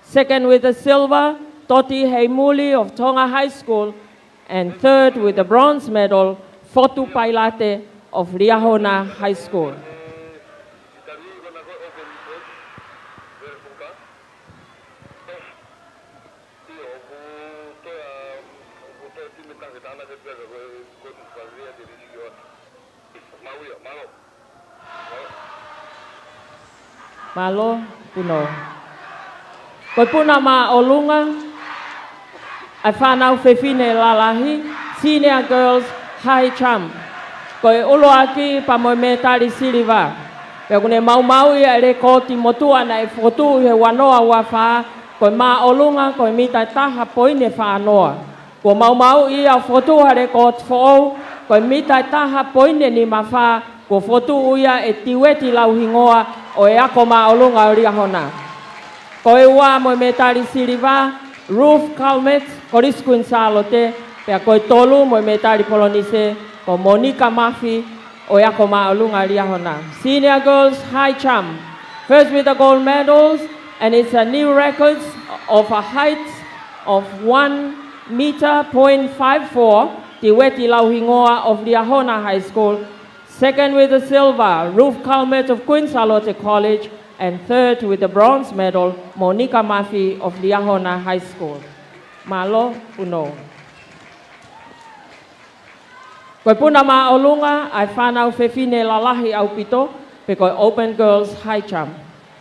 Second with the silver, Toti Heimuli of Tonga High School. And third with the bronze medal, Fotu Pailate of Riahona High School. Malo puno. Koe puna ma olunga, ai whanau whewhine lalahi, senior girls high jump. Koe ulo aki pa moe me tari Siliva. Pea kune mau ia ere koti motua na e fotu he wanoa wa wha, koe ma olunga, koe mita taha poine whanoa. Ko mau ia fotu hare koti fo'ou, koe mita taha poine ni ma wha, ko fotu ia e tiweti lau hingoa, o e ako maolunga o Riahona. Koe ua mo me tari Siliva, Ruth Calmet, Koriskuin Salote, pea koe tolu mo me tari Polonise, ko Monica Mafi, o e ako maolunga o Riahona. Senior girls high jump. First with the gold medals, and it's a new record of a height of 1.54 meter, Tiweti Lauhingoa of Riahona High School. Second with the silver, Ruth Calmet of Queen Salote College. And third with the bronze medal, Monica Mafi of Riahona High School. Malo puno. Koe puna maolunga ai whanau whewhine lalahi au pito pe koe Open Girls High Jump.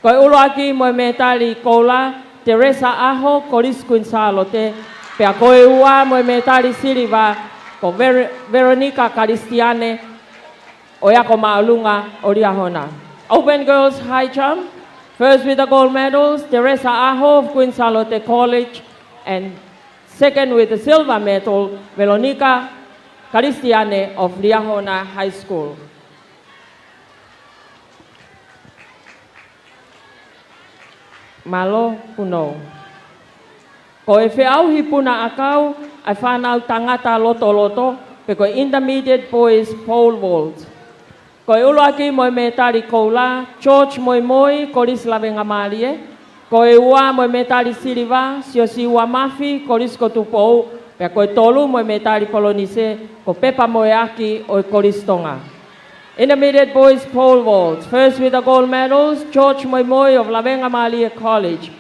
Koe ulo aki moe me tali koula Teresa Aho Koris Quinzalote pe a koe ua moe me tali Siliva ko Veronica Caristiane o yako maolunga o Riahona. Open Girls High Jump, first with the gold medals, Teresa Aho of Quinzalote College, and second with the silver medal, Veronica Caristiane of Riahona High School. Malo puno. Ko e whiau hipuna akau, ai whanau tangata loto pe ko intermediate boys pole vault. Ko e ulo aki moe me tari koula, George Moimoi, Koris Lavenga Malie, ko e ua moe me tari Siliva, Siosi Wamafi, Koris Kotupou, pe ko e tolu moe me tari Polonise, ko Pepa Moeaki o Koris Tonga. Intermediate boys pole vault, first with the gold medals, George Moimoi of Lavenga Malie College.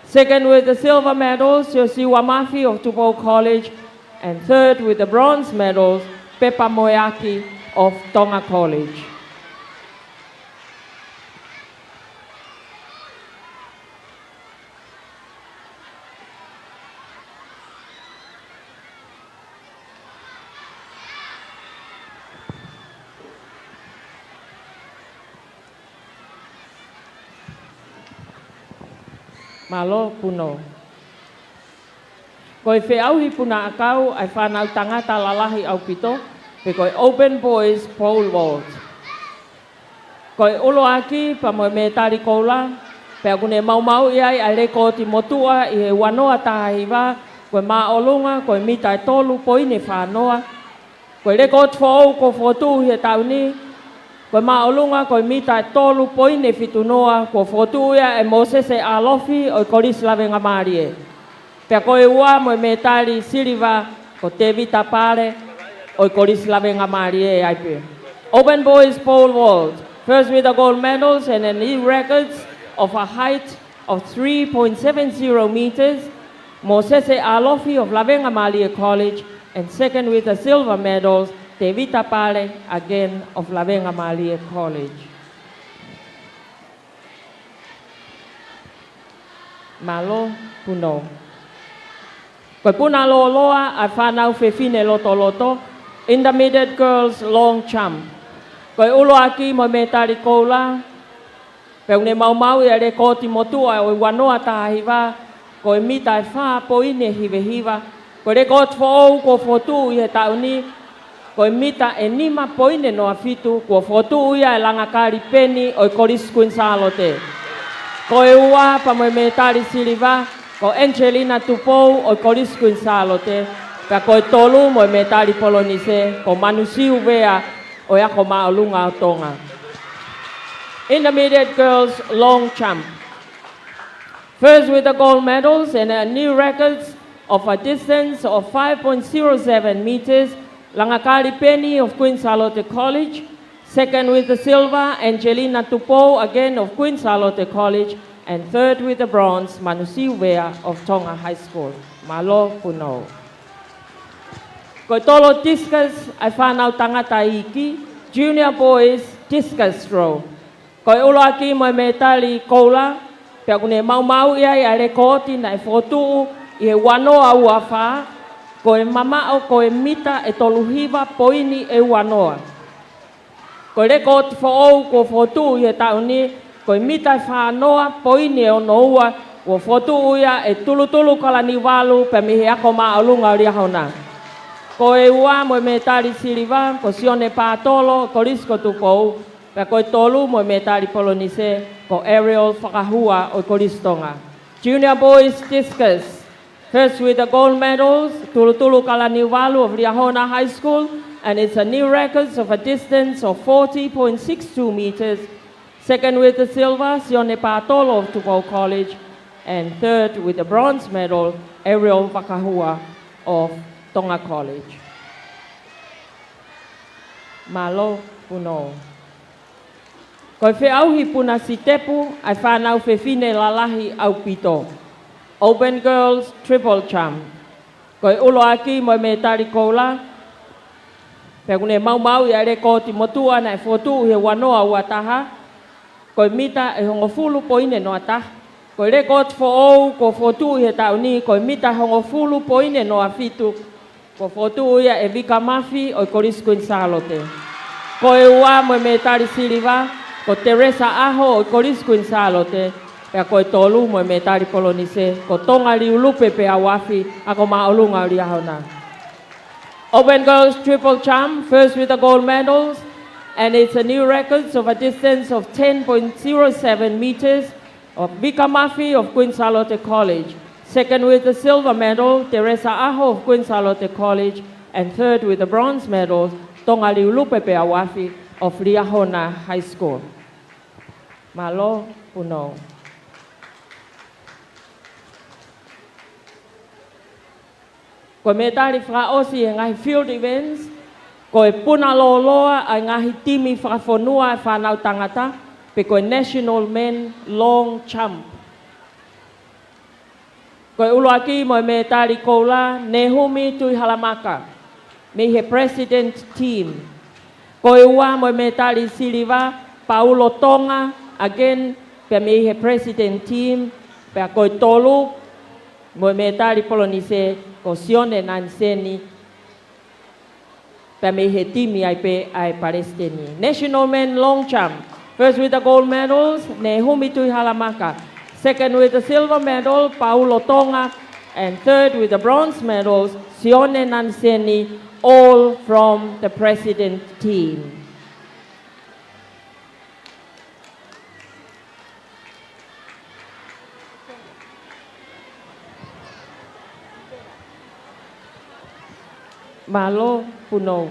Second with the silver medals, Siosi Wamafi of Tupou College. And third with the bronze medals, Pepa Moeaki of Tonga College. Malo puno. Koe whiauhi puna akau ai whanau tangata lalahi au pito, pe koe Open Boys Pole Vault. Koe ulo aki pa moe me tari koula, pe akune mau iai ai reko ti motua i he wanoa tahiwa, koe maolunga, koe mita e tolu poine whanoa, koe reko tfou ko fotu he tauni, koe maolunga, koe mita e tolu poine fitunoa, ko fotu ia e Mosese Alofi o Koris Lavenga Marie. Pea koe ua moe me tali Siliva ko te vita pare o Koris Lavenga Marie aipe. Open Boys Pole Vault, first with the gold medals and a new records of a height of 3.70 meters, Mosese Alofi of Lavenga Marie College, and second with the silver medals, Te Vita Pare, again of Lavenga Malie College. Malo puno. Koe puna loa ai whanau whewhine loto, Intermediate Girls Long Jump. Koe ulo aki mo me tari koula, peune mau i are koti motua o wanoa tahiwa, koe mita e wha poine hiva, koe re kot fo ko fotu i he tauni, koe mita e nima poine noa fitu, ko fotu ia e langakari peni o Koris Quinzalote. Koe ua pa mo me tari Siliva, ko Angelina Tupou o Koris Quinzalote, pe koe tolu mo me tari Polonise, ko Manusiu Vea o yako maolunga o Tonga. Intermediate Girls Long Jump. First with the gold medals and a new records of a distance of 5.07 meters, Langakari Penny of Quinzalote College. Second with the silver, Angelina Tupou, again of Quinzalote College. And third with the bronze, Manusiu Vea of Tonga High School. Malo puno. Koe tolo discus, ai whanau tangata iki, Junior Boys Discus Throw. Koe ulo aki moe me tali koula, pe akune mau iai ai rekoti na e fotuu i he wanoa ua wha, koe mamao koe mita e toluhiva poini e wanoa. Koe rekoti foou ko fotuu i he tauni, koe mita e whanoa poini e ono ua, ko fotuu ia e tulu kalani walu pe mihi ako maolunga o Riahona. Koe ua moe me tari Siliva, ko Sione Patolo, Koris Kotupou, pe koe tolu moe me tari Polonise, ko Ariel Whakahua o Koris Tonga. Junior Boys Discus, first with the gold medals, tulu kalani walu of Riahona High School, and it's a new records of a distance of 40.62 meters. Second with the silver, Sione Patolo of Tupou College, and third with the bronze medal, Ariel Whakahua of Tonga College. Malo puno. Koe whiauhi puna si tepu, ai whanau whewhine lalahi au pito. Open Girls Triple Jump. Koe ulo aki mo me tari koula. Pekune mau i are ko timotua na e fotu he wanoa wataha. Koe mita e hongo fulu poine no ata. Koe re ko fo ko fotu he tauni koe mita hongo fulu poine no afitu. Ko fotu ia e vika mafi o koris Queensalote. Koe ua mo me tari siliva ko Teresa Aho o koris Queensalote. Pea koe tolu mo me tari polonise ko tonga liulupe pe awafi ako maolunga riahona. Open girls triple champ, first with the gold medals, and it's a new record of a distance of 10.07 meters of Vika Mafi of Queensalote College. Second with the silver medal, Teresa Aho of Queensalote College, and third with the bronze medal, Tonga Liulupe Peawafi of Riahona High School. Malo Puno. Ko me tari whakaosi e ngahi field events, ko e puna loloa a ngahi timi whakafonua e whanau tangata, pe ko e National Men Long Jump. Ko e ulo aki mo e me tari koula, Nehumi Tui Halamaka, me he president team. Ko e ua mo e me tari siliva, Paulo Tonga, again, pe me he president team, pe ko e tolu, mo e me tari polonise, ko Sione Nanseni, pe me he timi ai pe ai Palestini. National Men Long Jump, first with the gold medals, Nehumi Tui Halamaka. Second with the silver medal, Paulo Tonga. And third with the bronze medals, Sione Nanseni, all from the president team. Malo Puno.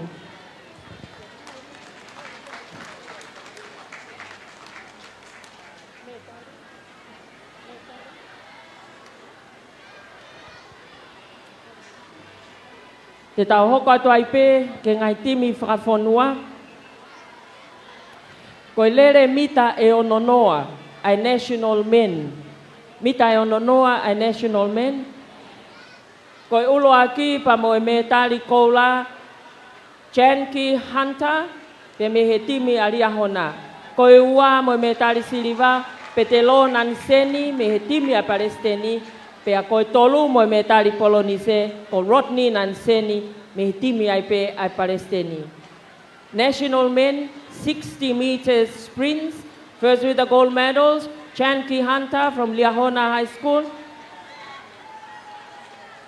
Te tau hoko atu aipe ke ngai timi whakafonua. Koe lere mita e ononoa ai National Men. Mita e ononoa ai National Men. Koe ulo aki pa mo e me tari koula Chanki Hunter pe me he timi a Riahona. Koe ua mo e me tari siliva Petelo Nanseni me he timi a Palestini pe a koe tolu mo e me tari polonise ko Rodney Nanseni me he timi ai pe a Palestini. National Men 60 meters sprints, first with the gold medals, Chanki Hunter from Liahona High School.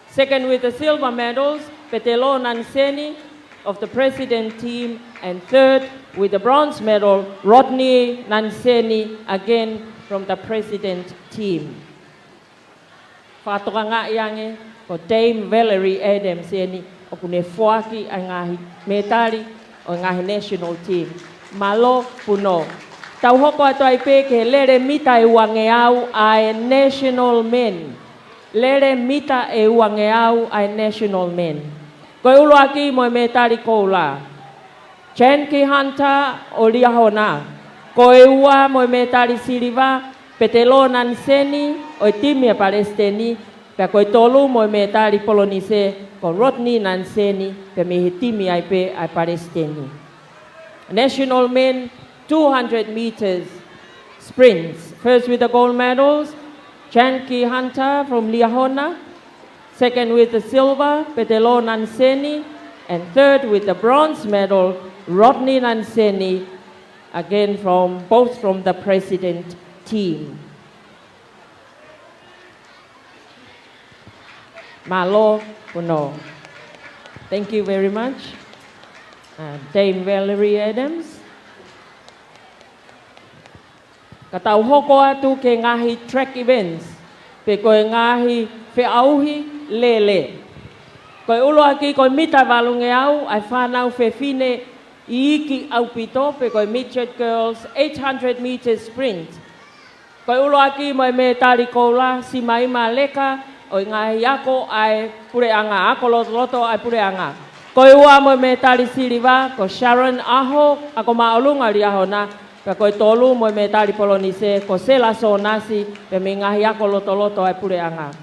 Second with the silver medals, Petelo Nanseni of the president team. And third with the bronze medal, Rodney Nanseni, again from the president team. Whātoka ngā iange ko Dame Valerie Adams eni o kune whuaki a ngahi metari o ngahi national team. Malo Puno. Tau hoko atu ai pe ke lere mita e wangeau ai National Men. Lere mita e wangeau ai National Men. Koe ulo aki mo e me tari koula. Chanki Hunter o Riahona. Koe ua mo e me tari siliva. Petelo Nanseni o e timi a Palestini. Pea koe tolu mo e me tari polonise ko Rodney Nanseni. Pea me he timi ai pe ai Palestini. National Men 200 meters sprints. First with the gold medals. Chanki Hunter from Liahona, second with the silver, Petelo Nanseni, and third with the bronze medal, Rodney Nanseni, again both from the president team. Malo Puno. Thank you very much. Dame Valerie Adams. Katau hoko atu ke ngahi track events, pe koe ngahi whiauhi lele. Koe ulo aki koe mita valunge au, ai whanau whiwhine i iki au pito, pe koe midget girls 800 meters sprint. Koe ulo aki mo me tari koula, si maima leka, o ngahi ako ai pureanga, ako loto ai pureanga. Koe ua mo me tari siliva, ko Sharon Aho, ako maolunga Riahona, pe koe tolu mo me tari polonise ko Sela Sonasi pe me ngahi ako loto ai pureanga.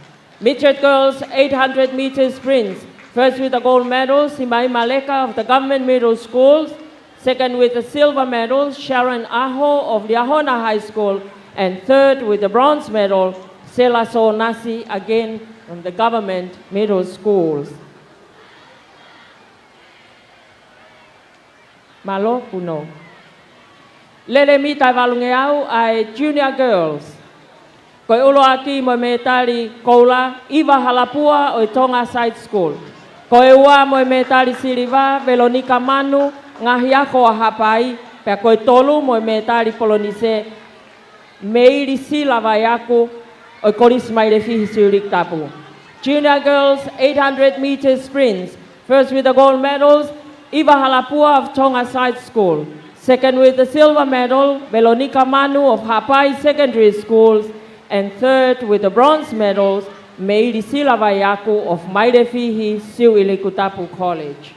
Midget girls 800 meter sprints. First with the gold medal, Simai Maleka of the Government Middle Schools. Second with the silver medal, Sharon Aho of Liahona High School. And third with the bronze medal, Selaso Nasi, again from the Government Middle Schools. Malo puno. Lele mi tai walunge au ai junior girls. Koe ulo aki mo me tali koula Iwa Halapua o Tonga Side School. Koe ua mo me tali Siliva Veronica Manu ngahi ako a hapai. Pea koe tolu mo me tali Polonise Meiri Sila vai aku o Koris Maire Fihi Siurik Tapu. Junior girls 800 meter sprints. First with the gold medals, Iwa Halapua of Tonga Side School. Second with the silver medal, Veronica Manu of Hapai Secondary Schools. And third with the bronze medals, Meiri Sila Vayaku of Mairefihi Siuilikutapu College.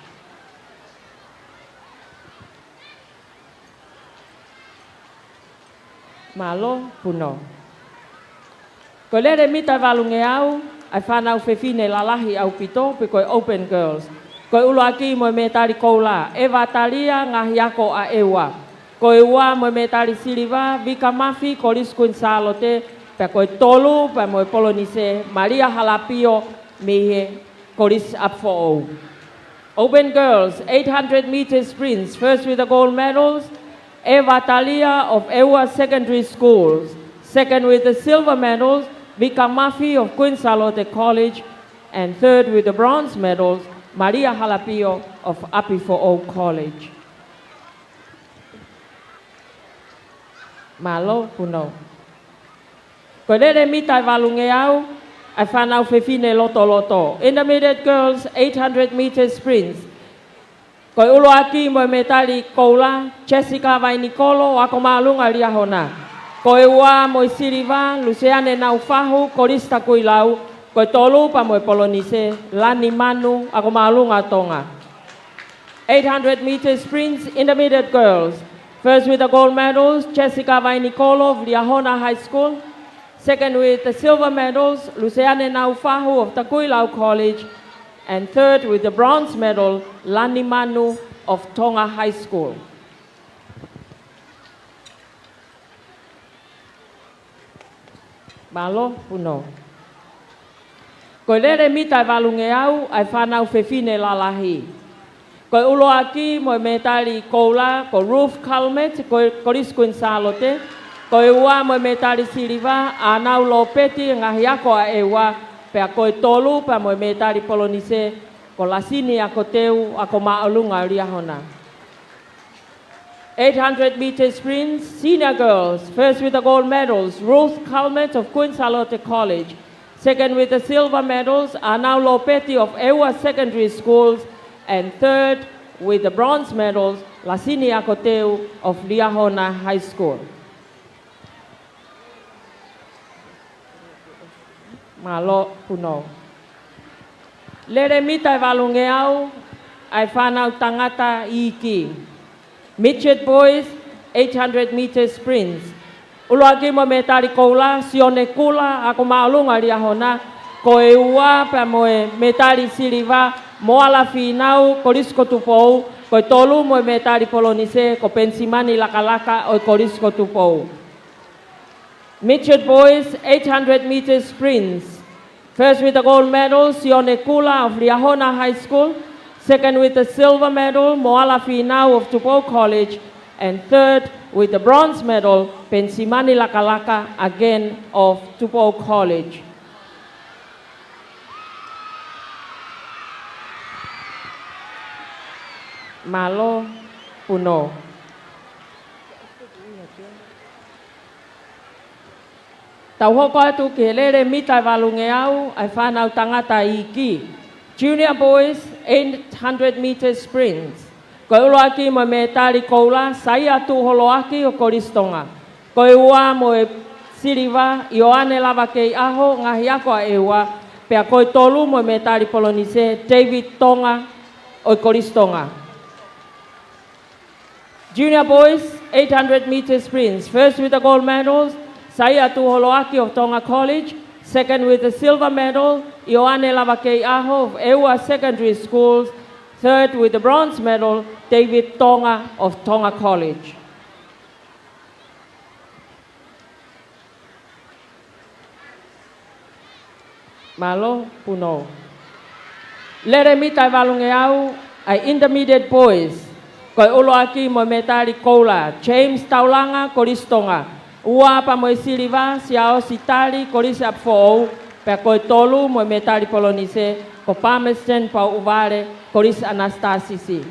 Malo puno. Ko lere mita valunge au, ai whanau whewhine lalahi au pito, pe koe open girls. Koe ulo aki mo me tari koula, Eva Talia ngahi ako a ewa. Koe ua mo me tari Siliva, Vika Mafi, Koris Kunsalote, pe koe tolu, pe mo Polonise, Maria Halapio, mihe Koris Apfo. Open girls, 800 meter sprints, first with the gold medals, Eva Talia of Ewa Secondary Schools. Second with the silver medals, Vika Mafi of Kunsalote College. And third with the bronze medals, Maria Halapio of Apifo College. Malo puno. Ko lere mitai walunge au, ai whanau whewhine loto loto. Intermediate girls, 800 meter sprints. Ko ulo aki mo me tali koula, Jessica vai Nicolo, ako maalunga Liahona. Ko ua mo Siliva, Luciane Naufahu, Korista Kuilau, ko tolu pa mo Polonise, Lani Manu, ako maalunga Tonga. 800 meter sprints, intermediate girls. First with the gold medals, Jessica vai Nicolo of Liahona High School. Second with the silver medals, Luciane Naufahu of Takuilau College. And third with the bronze medal, Lani Manu of Tonga High School. Malo puno. Ko lere mitai walunge au, ai whanau whewhine lalahi. Ko ulo aki mo me tali koula, ko Ruth Calmet, ko Koris Kunsalote. Ko ua mo me tali Siliva, anau lo peti ngahi ako a ewa, pea koe tolu pa mo me tali Polonise, ko lasini ako teu, ako maalunga Liahona. 800 meter sprints, senior girls, first with the gold medals, Ruth Calmet of Kunsalote College. Second with the silver medals, Anau Lopeti of Ewa Secondary Schools. And third with the bronze medals, Lasini Akoteu of Liahona High School. Malo puno. Lere mitai walunge au, ai whanau tangata iki. Midget boys, 800 meter sprints. Ulo aki mo me tari koula, Sione Kula, ako maalunga Liahona. Ko e ua pa mo me tari Siliva, Moala Finau, Korisko Tupou, ko tolu mo me tari Polonise, ko Pensimani Lakalaka o Korisko Tupou. Midget boys, 800 meter sprints. First with the gold medal, Sione Kula of Liahona High School. Second with the silver medal, Moala Finau of Tupou College. And third with the bronze medal, Pensimani Lakalaka, again of Tupou College. Malo puno. Tau hoko atu ke lere mitai walunge au, ai whanau tangata iki. Junior boys, 800 meter sprints. Ko ulo aki mo me tari koula, sai atu holo aki o Koristonga. Ko ua mo e Siliva, Ioane lava kei aho, ngahi ako a ewa, pea koe tolu mo me tari Polonise, David Tonga o Koristonga. Junior boys, 800 meter sprints. First with the gold medals, Sai Atu Holoaki of Tonga College. Second with the silver medal, Ioane Lavakei Aho of Ewa Secondary Schools. Third with the bronze medal, David Tonga of Tonga College. Malo puno. Lere mitai valunge au ai intermediate boys. Koi ulo aki mo metari koula. James Taulanga koristonga. Ua pa mo siliva siao sitali koris apfo. Pe koi tolu mo metari polonise. Ko Palmerston pa uvare koris Anastasisi.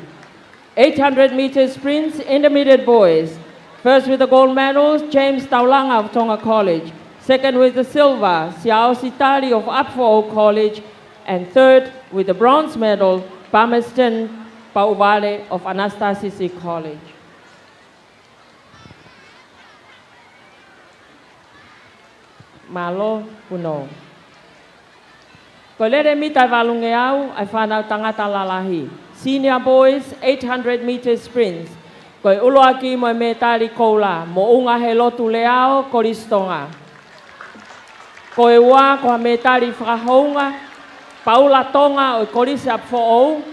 800 meter sprints, intermediate boys. First with the gold medals, James Taulanga of Tonga College. Second with the silver, Siao Sitali of Apfo College. And third with the bronze medal, Palmerston Pauvale of Anastasisi College. Malo puno. Kolere mita valunge au, ai whanau tangata lalahi. Senior boys, 800 meter sprints. Koi ulo aki mo metari koula, mo unga he lotu leao koristonga. Koe wā koha metari whakahounga, Paula Tonga o korisi apfo ou.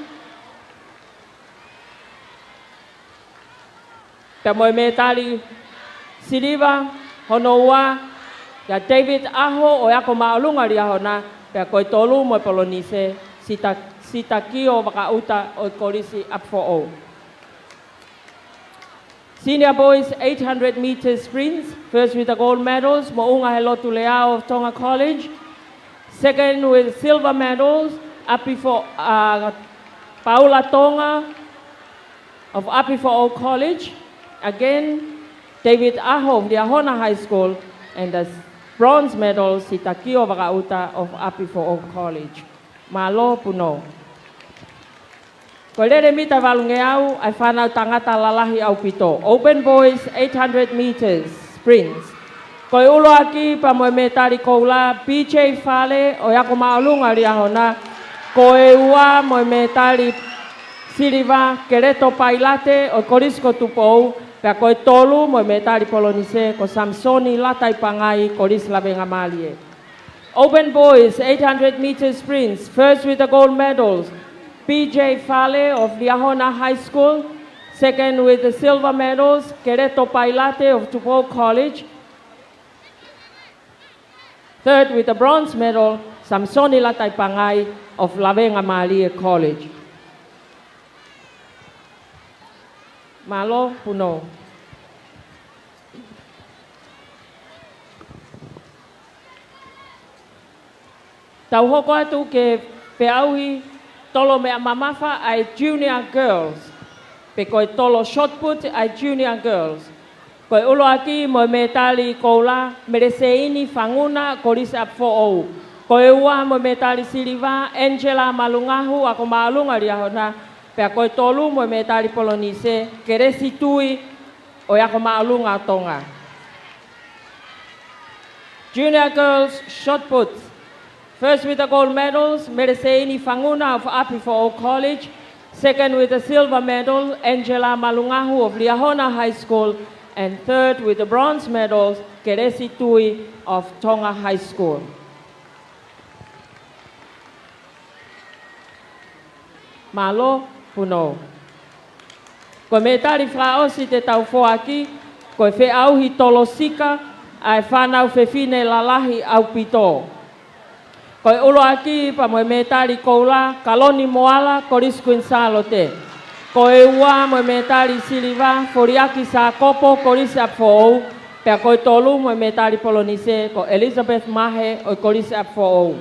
Te moe metari siliva, hono wā, ya David Aho o yako maalunga ri ahona, pea koe tolu moe polonise, sita kio wakauta o korisi apfo ou. Senior boys, 800 meter sprints. First with the gold medals, Mo'unga Helotu Leao of Tonga College. Second with silver medals, Apifo Paula Tonga of Apifo College. Again, David Aho of Liahona High School. And the bronze medal, Sitakio Vakauta of Apifo College. Malo puno. Ko lere mita valunge au, ai whanau tangata lalahi au pito. Open boys, 800 meters, sprints. Ko ulo aki pa moe metari koula, PJ Fale, o yako maalunga ri ahona. Ko e ua moe metari siliva, Kereto Pailate, o korisko tupou. Pea koe tolu moe metari polonise, ko Samsoni Latai Pangai, koris lavenga malie. Open boys, 800 meters sprints. First with the gold medals. PJ Fale of Liahona High School. Second with the silver medals, Kereto Pailate of Tupou College. Third with the bronze medal, Samsoni Latai Pangai of Lavenga Malia College. Malo puno. Tau hoko atu ke peauhi tolo mea mamafa ai junior girls. Pe koe tolo shot put ai junior girls. Koe ulo aki mo me tali koula mereseini fanguna koris apfo ou. Koe ua mo me tali siliva Angela Malungahu ako maalunga riahona. Pe koe tolu mo me tali polonise keresi tui o ako maalunga Tonga. Junior girls shot put. First with the gold medals, Mereseini Fanguna of Apifo College. Second with the silver medal, Angela Malungahu of Liahona High School. And third with the bronze medals, Keresi Tui of Tonga High School. Malo puno. Ko me tari fraosi te tau fo aki, ko fe auhi tolosika, ai whanau fe fine lalahi au pito. Koe ulo aki pa moe metari koula, Kaloni Moala, koris Quinnsalo te. Koe ua moe metari siliva, Foriaki sa kopo, koris apfo. Pea koe tolu moe metari polonise, ko Elizabeth Mahe, o koris apfo.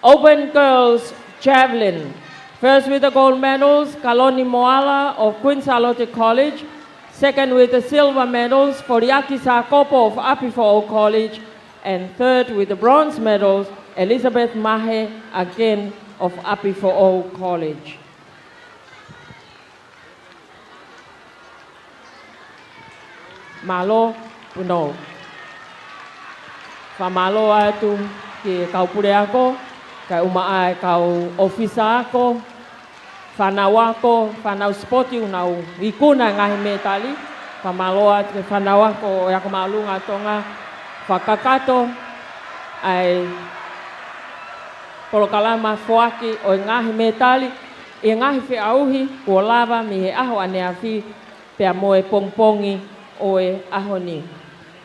Open girls, javelin. First with the gold medals, Kaloni Moala of Quinnsalo College. Second with the silver medals, Foriaki sa kopo of Apifo College. And third with the bronze medals, Elizabeth Mahe, again of Apifo College. Malo puno. Famalo atu ki kau pure ako, kai umaai kau ofisa ako, whanau ako, whanau spoti unau ikuna ngahi metali. Famalo atu whanau ako o yako maalunga Tonga, whakakato, ai polokalama foaki o ngahi metali e ngahi fe auhi ko lava mi he aho ane afi pea moe pongpongi o e ahoni.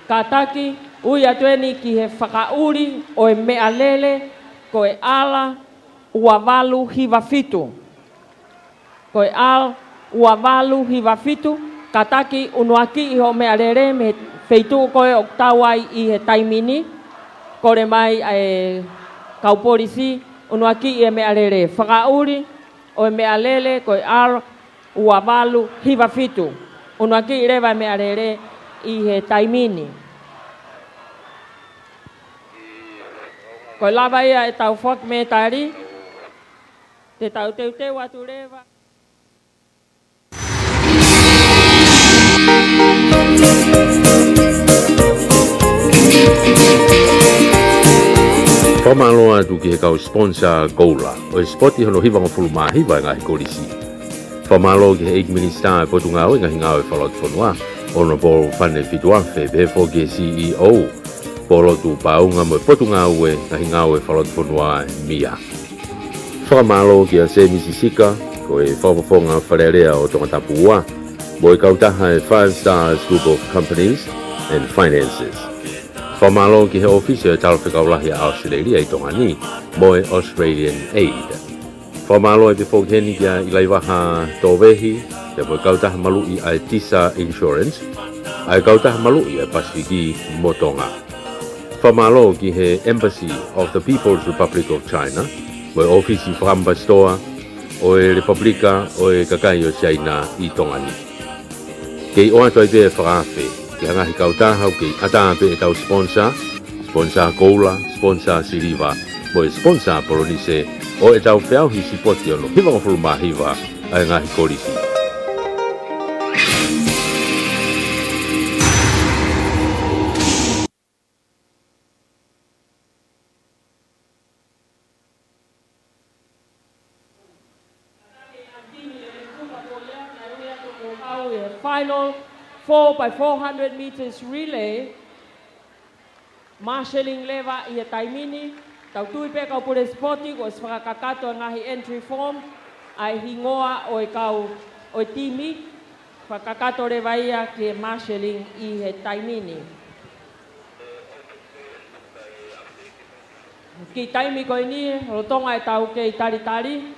Kataki ui atueni ki he whakauri o e mea lele ko e ala ua walu hiwa fitu. Ko e ala ua walu hiwa fitu kataki unuaki i ho mea lele me feitu ko e oktawai i he taimini kore mai e kauporisi unuaki i e mea lele. Whakauri o e mea lele ko e ala ua walu hiwa fitu. Unuaki i rewa mea lele i he taimini. Ko lava ia e tau whak me tari, te tau te watu rewa. Whamaloa tu ki he kau sponsor Gola, o e spoti hono hiwanga fulu mahiwa ngahi kolisi. Whamaloa ki he 8 minista e potu ngau ngahi ngau e whalot whanua, Honorable Fane Fituafe, befo ki CEO, polo tu paunga mo potu ngau e ngahi ngau e whalot whanua mia. Whamaloa ki a se Misisika, ko e whawafonga wharerea o tonga tapua, mo e kautaha e 5 Stars Group of Companies and Finances. Whamaloa ki he office e talo whikaulahi a Australia i tonga ni, mo e Australian Aid. Whamaloa e befo keni kia i laiwaha tōwehi, te mo e kautaha malui ai Tisa Insurance, ai kautaha malui ai Pasifiki mo tonga. Whamaloa ki he Embassy of the People's Republic of China, mo e office i whakambastoa o e Republika o e kakai o China i tonga ni. Kei oa toi pe e whakawhi, ki hangahi kautaha o kei atape e tau sponsor Gola, sponsor Siliva, mo e sponsor Polonise, o e tau whiauhi sipoti ono hiwanga fulu mahiwa ai ngahi kolisi. Final 4x400 meters relay, marshalling leva i e taimini, tau tui pe kau pure spoti ko whakakato ngahi entry form, ai hingoa o e kau o e timi, whakakato rewa ia ki e marshalling i he taimini. Ki taimi ko ini, rotonga e tau ke i tari,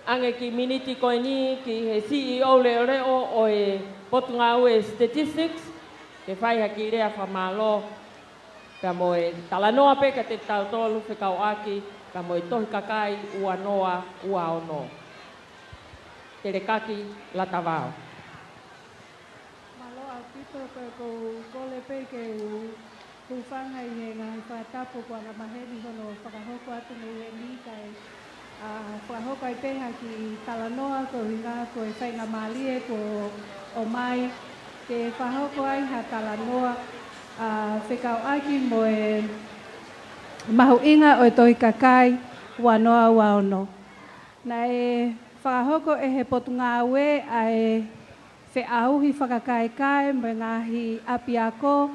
ange ki miniti ko ini ki he CEO leo o e potunga ue statistics, ke whai haki rea whamalo, ka mo e talanoa pe ka te tau tolu whikau aki, ka mo e tohi kakai ua noa ua ono. Te rekaki la tawao. Malo au pito ko kole pe ke whanga i he ngā whatapo kua na maheri hono whakahoko atu me ni kai whakahoko ai peha ki talanoa ko ringa ko e whainga malie ko o mai ke whakahoko ai ha talanoa whekau aki mo e mahu inga o e tohi kakai wanoa waono. Na e whakahoko e he potunga aue ai wheauhi whakakai kai mo ngahi apiako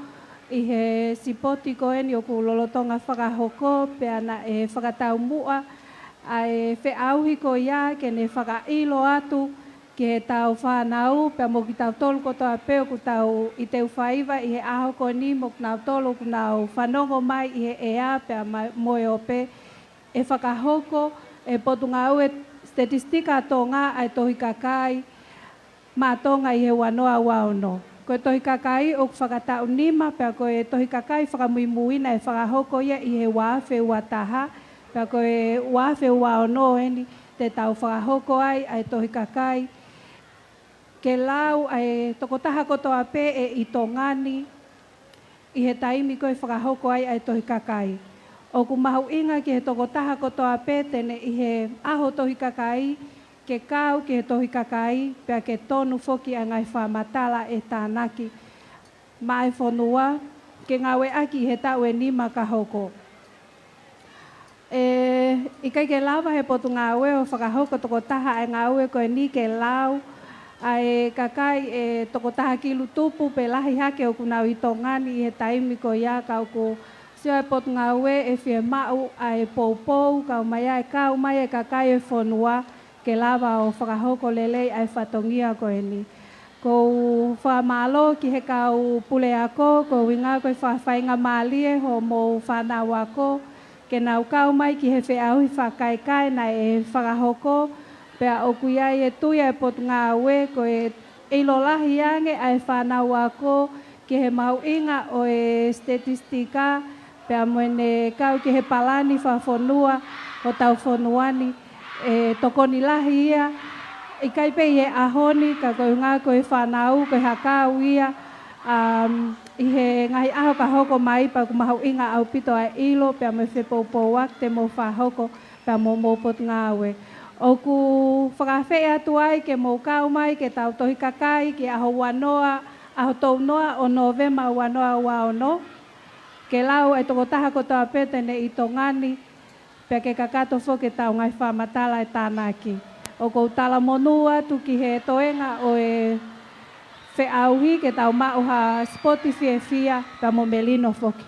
i he sipoti ko eni o ku lolotonga whakahoko pea na e whakatau mua ai wheauhi ko ia ke ne whakailo atu ke he tau whanau pea mo ki tau tolu ko toa peo ku tau i teu whaiva i he aho ko ni mo ki nau tolu ku nau whanongo mai i he ea pea moe o pe e whakahoko e potunga au e statistika tonga ai tohi kakai mātonga i he wanoa waono. Ko tohi kakai o whakatau nima pea ko e tohi kakai whakamuimuina e whakahoko ia i he wāwhe wataha pea ko e wāwhe waono eni te tau whakahoko ai tohi kakai ke lau ai tokotaha kotoa pe e i tongani i he taimi ko e whakahoko ai tohi kakai. O ku mahu inga ki he tokotaha kotoa pe tene i he aho tohi kakai ke kau ke he tohi kakai pea ke tonu foki a ngai whamatala e tānaki mai whanua ke ngawe aki he tau e nima ka hoko. I kai ke lawa he potu ngawe o whakahoko tokotaha e ngawe ko e ni ke lau ai kakai e tokotaha ki lutupu pe lahi hake o kunau i tongani i he taimi ko ia kau ku Sia pot ngawe e fie mau ai poupou kau mai ai kau mai e kakai e fonua ke lava o whakahoko lelei ai whatongia ko eni. Ko whamalo ki he kau pule ako, ko winga koe whawhainga malie ho mo whanau ako, ke nau kau mai ki he whiauhi whakaikai na e whakahoko, pea oku iai e tuia e pot ngawe ko e ilolahi ange ai whanau ako, ki he mau inga o e statistika, pea moene kau ki he palani whawhonua o tau whonuani e tokoni lahi ia i kai pe i he ahoni ka koe ngā koe whanau koe hakau ia i he ngahi aho ka hoko mai pa ku mahau inga au pito ai ilo pea me whepopou ak te mo whahoko pea mo mopot ngawe o ku whakawhi atu ai ke mo kau mai ke tau tohi kakai ke aho wanoa aho tau noa o Novema wanoa waono ke lau e toko taha ko toa petene i tongani, pia ke kakato fo ke tau ngai whamatala e tānaki. O kou tala monua tu ki he toenga o e whiauhi ke tau mauha Spotify fia, pia mo melino foki.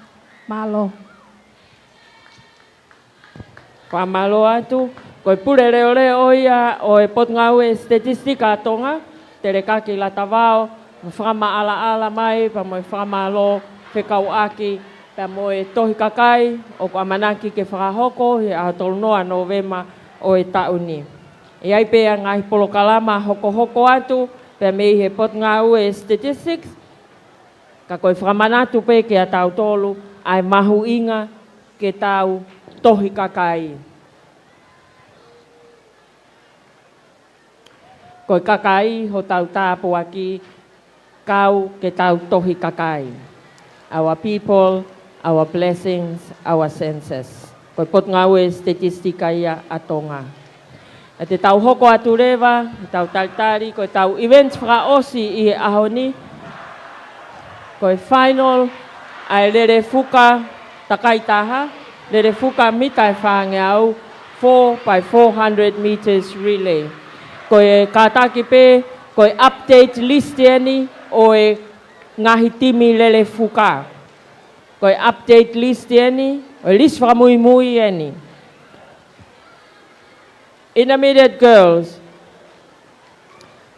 Malo. Whamalo atu, koe pure reo reo ia o e pot ngau e statistika atonga, tere kaki la tawao, whama ala ala mai, pa mo e whamalo whekau aki, pea mo e tohi kakai o ko amanaki ke whakahoko he a tolonoa Novema o e tauni. E ai pea ngahi polo kalama hoko hoko atu, pea mei he pot ngau e statistics, ka koe whamanatu pe ke a tau tolu, ai mahu inga ke tau tohi kakai. Koe kakai ho tau tāpu aki, kau ke tau tohi kakai. Our people, our blessings, our senses. Koe pot ngau e statistika ia atonga. E te tau hoko atu rewa, tau taritari, koe tau events whakaosi i he ahoni. Koe final, ai lere fuka takai taha, lere fuka mita e whange au, 4 by 400 meters relay. Koe kātaki pe, koe update list eni o e ngahi timi lele fuka. Koe update list eni, o list whamui mui eni. Intermediate girls,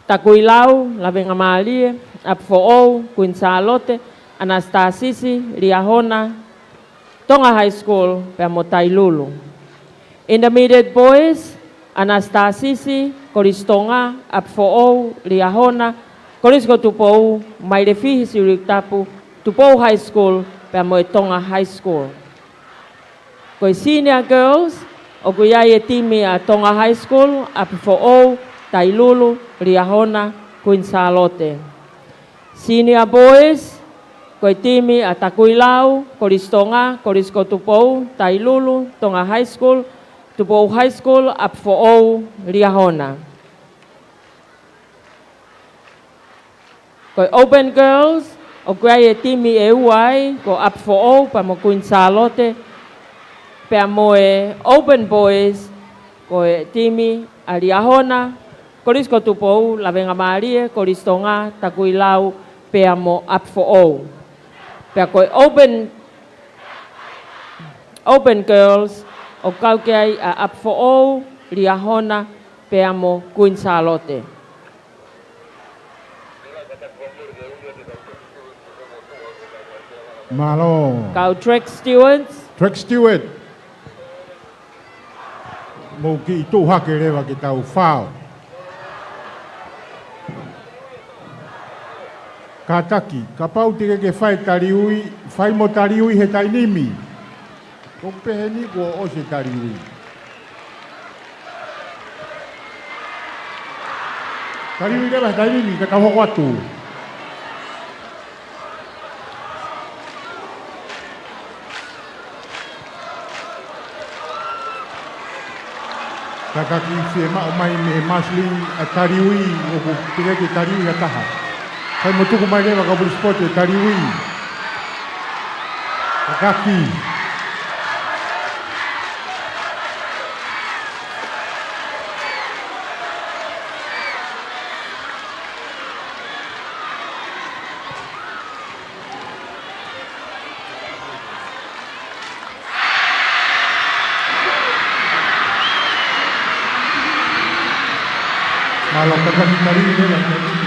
Takui Lau, Lavenga Malie, Apfo'ou, Queen Charlotte, Anastasisi, Riahona, Tonga High School, Peamotailulu. Intermediate boys, Anastasisi, Koristonga, Apfo'ou, Riahona, Korisko Tupou, Mairefihi Siriktapu, Tupou High School, Peamoe Tonga High School. Koe senior girls, o koe iai e timi a Tonga High School, Apfo'ou, Tailulu, Riahona, Queen Charlotte. Senior boys, koe timi a Takui Lau, Koristonga, Korisko Tupou, Tailulu, Tonga High School, Tupou High School, Apfo'ou, Riahona. Koe open girls, o koe e timi e uai, ko Apfo'ou, pa mo Queen Charlotte, pea mo e open boys, ko e timi a Riahona, Korisko Tupou, Lavenga Malie, Koristonga, Takui Lau, pea mo Apfo'ou. Pea koe open girls, o kau ke ai a Apfo'ou, Riahona, pea mo Queen Charlotte. Malo. Kau track stewards. Track steward. Mo ki tu hake rewa ki tau whao. Kataki, ka pau tike ke whai tariui, whai mo tariui he tainimi. Kong peheni ko o se tariui. Tariui rewa he tainimi, ka tau hoko atu. Kakaki fie mao mai me masling a tariui o ko tike ke tariui a taha. Kai mo tuku mai rewa ka buri sport e tariui. Kakaki. Kalau kakak tadi dia yang tadi.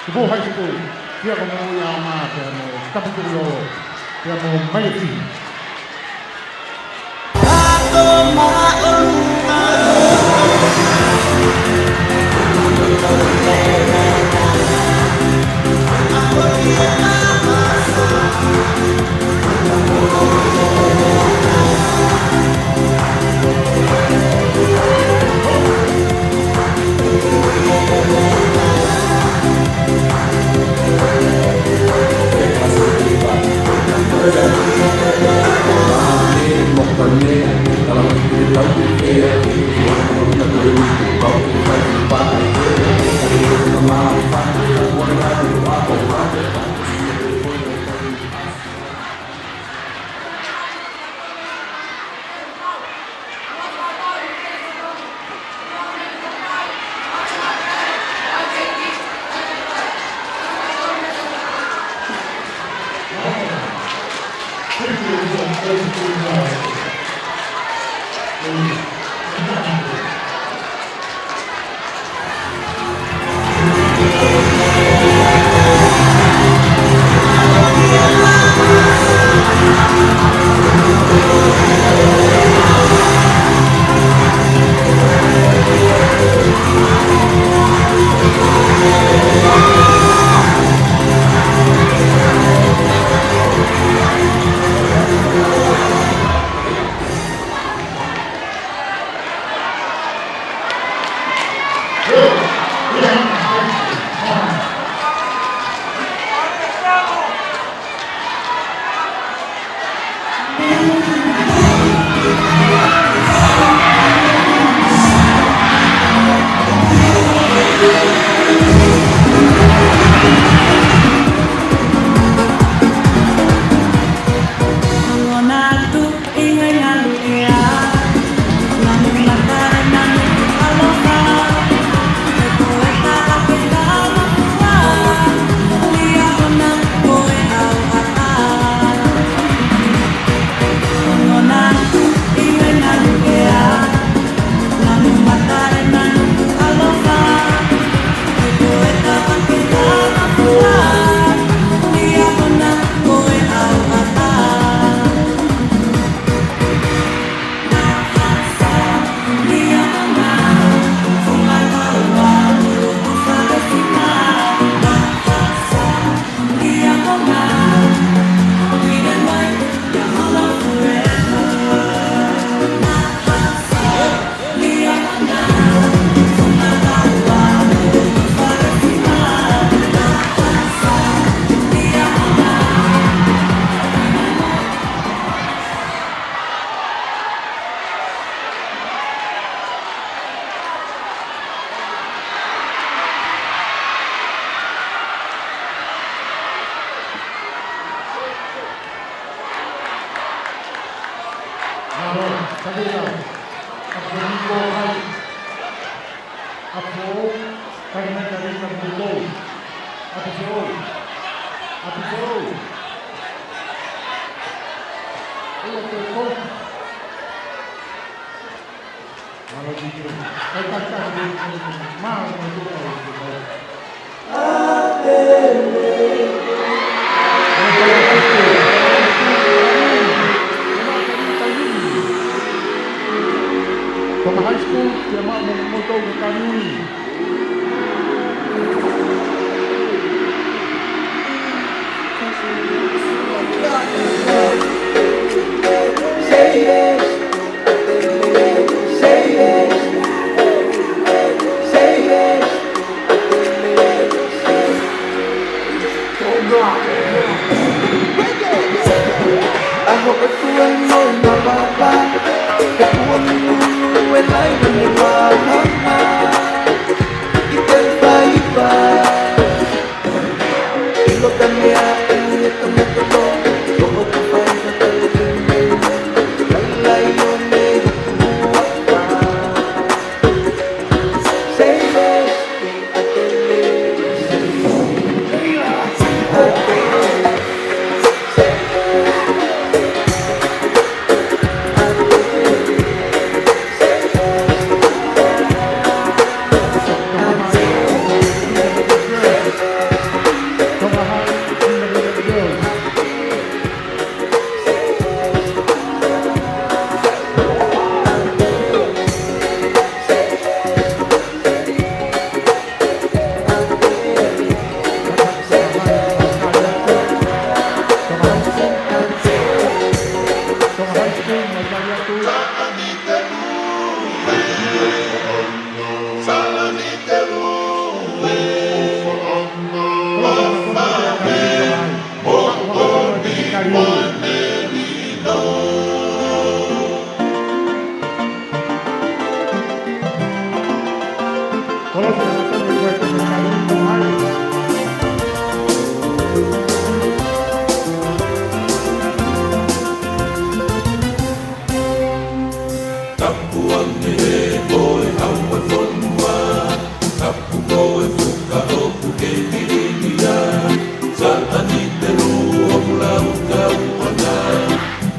Sebuah high school, dia mau yama, dia mau kapitulo, dia mau maiki. Dalam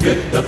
Get the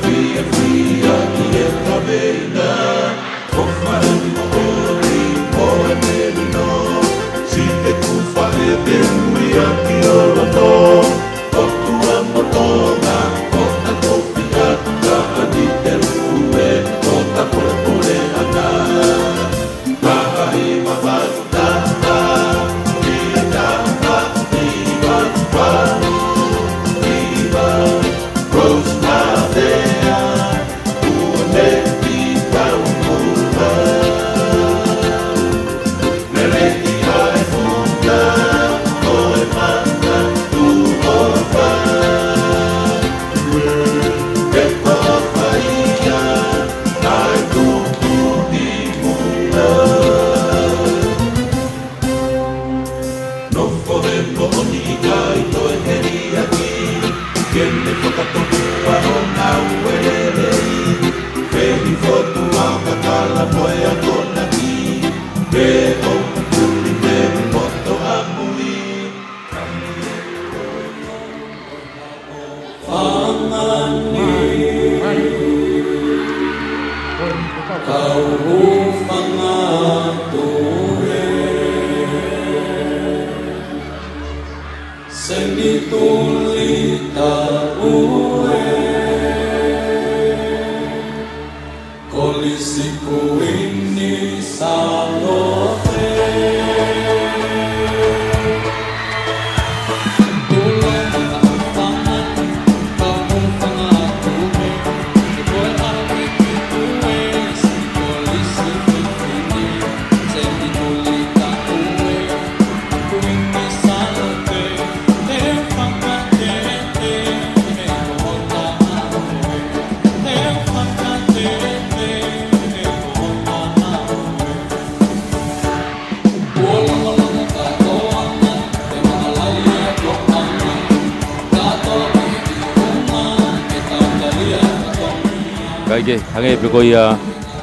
Kaige hange pe koia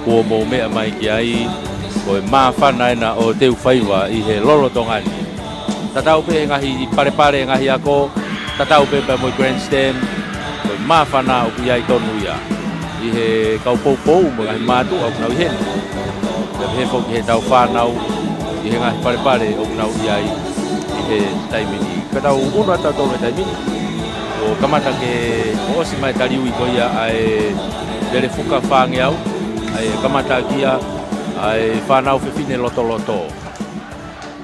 o mo me mai ki ai ko ma fana na o teu faiwa I he lolo tongani tatau pe ngahi pare ngahi ako tatau pe pa mo grandstand ko ma fana o ki ai tonu ia I he kau pou mo ngahi matu o nau hen he fo ki he tau fana I he ngahi pare o nau ia I he taimini ka tau uno ata to taimini o kamata ke o si mai taliu I koia ai Dere fuka whange au, ai kamata kia, ai whanau whiwhine loto.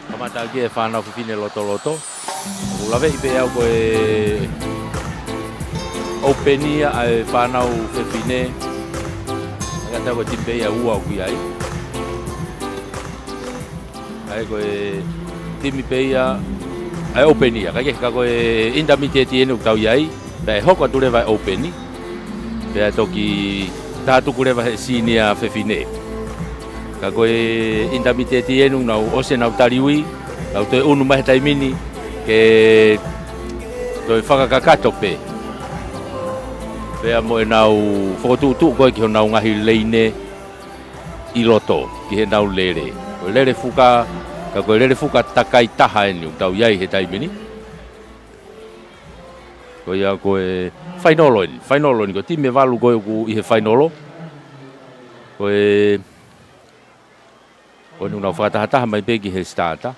Kamata kia whanau whiwhine loto. Ulawe I pe au koe openia ai whanau whiwhine. Agata koe tipe ia ua kui ai. Ai koe timi pe ia, ai openia. Ka koe intermediate enu tau iai, pe hoko ture vai openi. Pea toki tātuku rewa he senior whiwhine. Ka koe intermediate enu nau ose nau tariui, nau toi unu mahe taimini, ke toi whakakakato pe. Pea mo nau whakotuutu koe ki ho nau ngahi leine I loto, ki he nau lere. Koe lere fuka, ka koe lere fuka takai taha enu, tau iai he taimini. Koe ia koe whainoloni, ko time walu koe ku I he whainolo. Koe nunau whakatahataha mai peki he starter.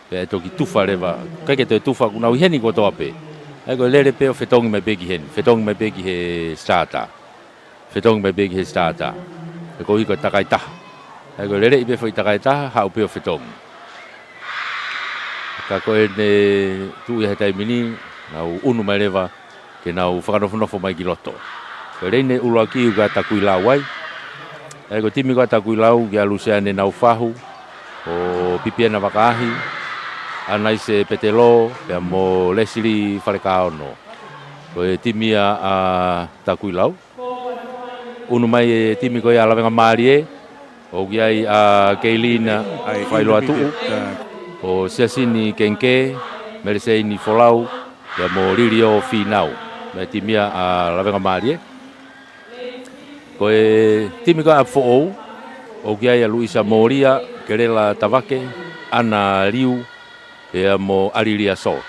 Pea toki tufa rewa, kaike toi tufa ku nau heni ko toa pe. Ai koe lere pe o whetongi mai peki heni, whetongi mai peki he starter. Whetongi mai peki he starter. E koe iko takai taha. Ai koe lere ipe whai takai taha, hau pe o whetongi. Ka koe ne tu I he taimini, nau unu mai rewa ke nau whakanofo mai ki loto. Koe reine ulua ki uka takui lau ai. Ai ko timi ko takui lau ki aluseane nau whahu o pipiana wakaahi. Anai se petelo pea mo Leslie Wharekaono. Koe timi a takui lau. Unu mai e timi ko I alawenga maarie. O ki ai a Keilina whailoa tuu. O Siasini Kenke, Mereseini Folau. Pea mo Lirio Finau. Mai timia a lawenga maarie. Koe timi koe a fo'ou. O kia ia Luisa Moria, Kerela Tavake, Ana Liu, pea mo Aliria Salt.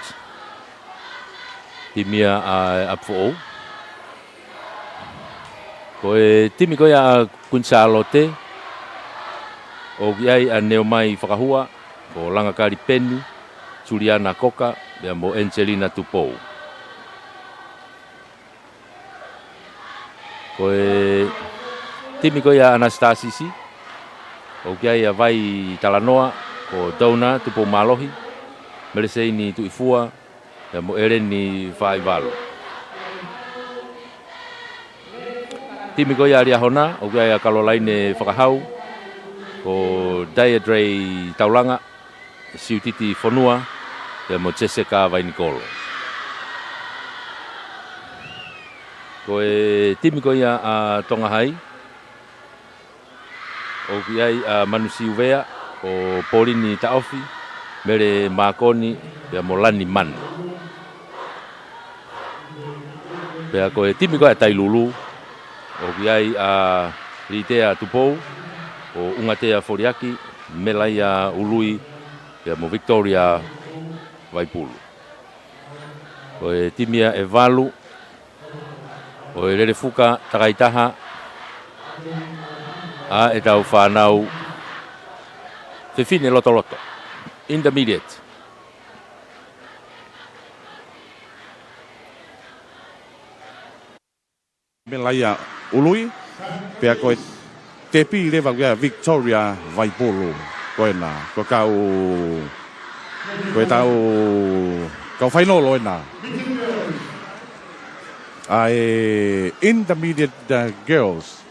Timia a fo'ou. Koe timi koe a Kunsalote. O kia ia Neomai Whakahua, o Langakari Peni, Juliana Koka, pea mo Angelina Tupou. Koe timi koe a Anastasisi, o kia ia vai Talanoa, o Dauna Tupou Malohi, Mereseini Tuifua, pea mo Ereni Whaivalo. Timi koe a Riahona, o kia ia Kalolaine Whakahau, o Deirdre Taulanga, Siutiti Fonua, pea mo Jessica Vainikolo. Koe timi koe a Tongahai, o ki ai a Manusi Uvea, o Polini Taofi, mere Makoni, pea mo Lani Man. Pea koe timi koe a Tailulu, o ki ai a Ritea Tupou, o Ungatea Foriaki, Melaia ului ia mo Victoria Vaipulu. O e timia e valu o e lere fuka takaitaha a e tau whanau Fefine loto loto. Intermediate. Melaia ului pea koe tepi lewa kia Victoria Vaipulu koe na ko kau koe tau kau final loe na ai intermediate girls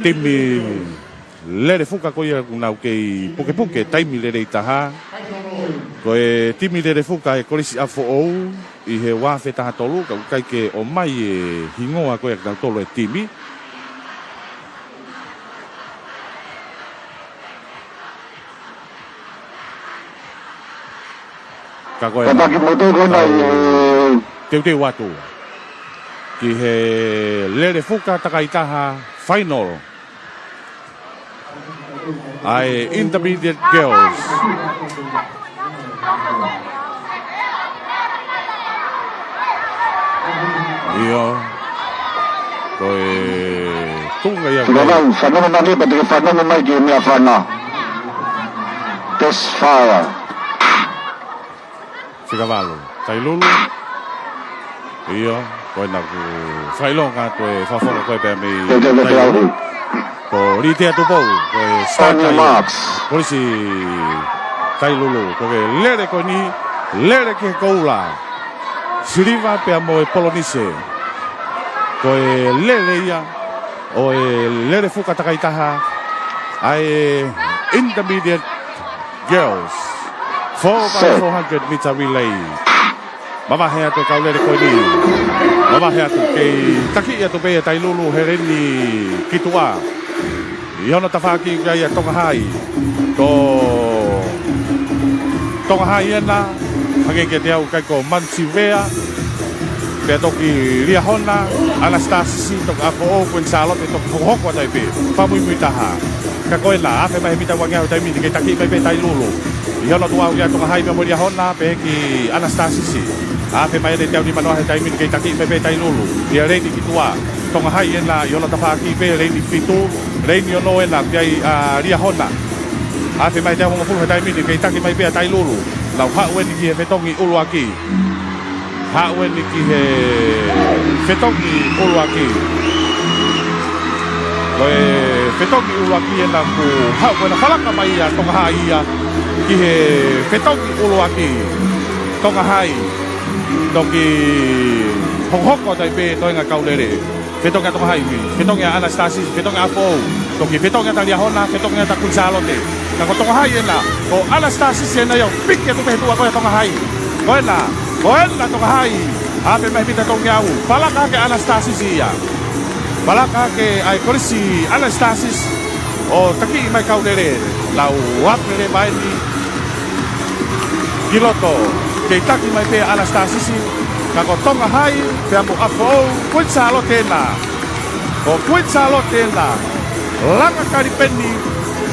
timi lere fuka koe nau kei puke puke taimi lere itaha koe timi lere fuka e kolisi afo ou i he wafe taha tolu ka kai ke o mai e hingoa koe nau tolu e timi ka koe teu watu ki he lere fuka takaitaha final ai intermediate girls iyo koe tunga ia Silakan, whanau nani pati ke whanau mai ki mea whanau. Test fire. Sikavalo, tailulu iyo koe naku whailonga koe whawhonga koe pēr mei tailulu ko ritea tupou koe startai polisi tailulu koe lere koe ni lere ke koula siriva pēr moe polonise koe lere ia o e lere fuka takaitaha ai intermediate girls 4x400 meter relay mama hea to kaulere koe ni mama hea to kei taki ia to pea tailulu hereni kitua iona tawhaki kia ia tonga hai to tonga hai ena hake kia te au kai ko Mansivea pea toki ria hona Anastasisi toka afo o kuen Charlotte toka hohoko a taipe whamui mui taha ka koe la afe mahe mita wangeau taimini kei taki mai pe tailulu iona tua au kia tonga hai me mo ria hona pe ki Anastasisi afe mai de tau ni manoa he taimini kei taki mai pe tailulu ia reini ki tua tonga hai ena iona tawhaki pe reini fitu reini ono ena kia ria hona afe mai te honga fulu he taimini kei taki mai pe tailulu lau hauen ki he fetongi ulu aki hauen ki he fetongi ulu aki koe fetongi ulu aki ena ku hauen halaka mai ia tonga hai ia ki he fetongi ulu aki tonga hai toki honghoko taipe toenga kaulere fetonga tonga hai fetonga Anastasis fetonga afo toki fetonga talia hona fetonga ta Charlotte ka ko tonga hai ena ko Anastasis ena yo pikke tu petua ko tonga hai koena tonga hai ave mai pita tonga au palaka ke Anastasis ia palaka ke ai kolisi Anastasis o taki mai kaulere lau wapere mai ni kiloto kei taki mai pe Anastasisi ka ko tonga hai pe amu afo kuin Charlotte na ko kuin Charlotte na langa kari penni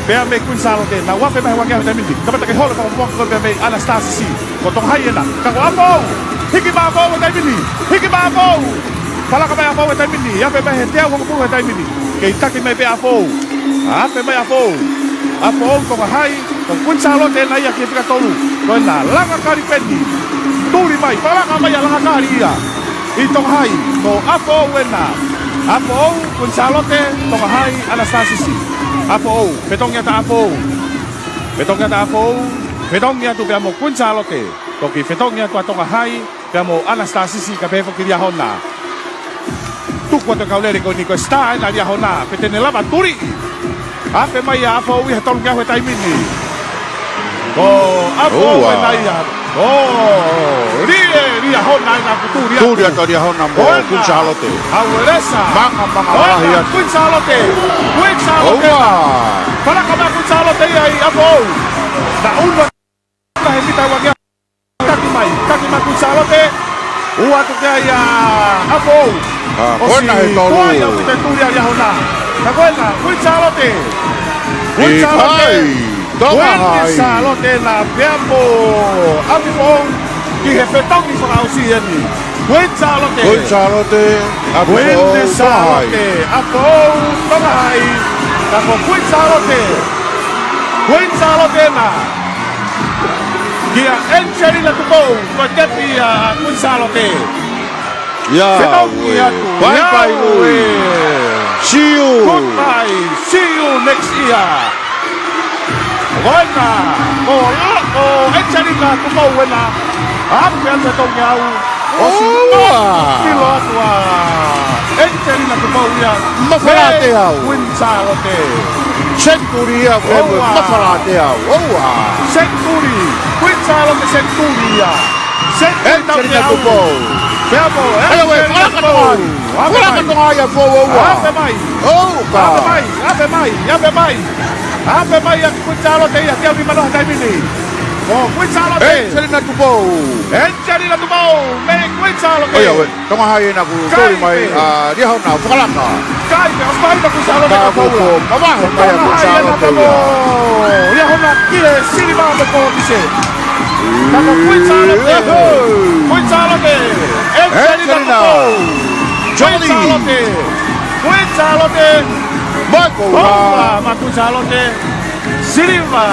pe ame kuin Charlotte na wafe mai wangia ta mindi ka ke hola ka mo ko pe ame Anastasisi ko tonga hai na ka ko afo hiki ba afo ta mindi hiki ba afo pala ka mai afo ta mindi ya pe mai te ko ko ta mindi kei taki mai pe afo ape mai afo tonga hai ko kuin Charlotte na ia ki fika tolu ko na langa kari penni tuli mai palaka mai langa kari ia i tonga hai ko afo wena afo kun Charlotte tonga hai Anastasisi afo petongnya ta afo petongnya tu biamo kun Charlotte toki petongnya tu tonga hai biamo Anastasisi ka befo ki dia hona tu ko to kaulere ko ni ko sta na dia hona petene lava turi ape mai afo wi tonga ho taimini ko afo wena ia ria hona na kuturia Turia ka ria hona mo kun Charlotte Auresa manga lahia kun Charlotte para ka kun Charlotte ai apo da uno na hemita wagia taki mai kun Charlotte Ua tu kia ia apo. Kona he tolu. Kua ia te turia ia hona. Ta koena, kui Charlotte. Kui Charlotte. Kui Charlotte na peambo. Apo ki he petongi whakausi ani. Kui Charlotte. Kui Charlotte. Kui Charlotte. Apo tonga hai. Tako kui Charlotte. Kui Charlotte na. Kia Angelina Tupou, kau tepi kui Charlotte. Ya, bye bye, see you. Goodbye, see you next year. Wena, Angelina Tupou wena. Apa yang setong yau? Kilo tua. Angelina Tupou ya. Mafalate yau. Kui Charlotte. Century ya, mafalate yau. Century. Kui Charlotte Century ya. Angelina Tupou. Beamo, ayo we, wala ka tonga ya fo wo wa. Ave mai. Oh, ka. Ave mai ya kui Charlotte ya tiau di mana dai mini. Oh, kui Charlotte. Angelina Tupou. Angelina Tupou, me kui Charlotte. Ayo we, tonga hai na ku story mai dia hau na whakalaka. Kai me pai na kui Charlotte ka fo. Aba, mai ku Charlotte. Dia hau na kile sinima me ko kise. Tako kui Charlotte. Kui Charlotte. Angelina. Johnny. Kui Charlotte. Michael. Ma kui Charlotte. Silva.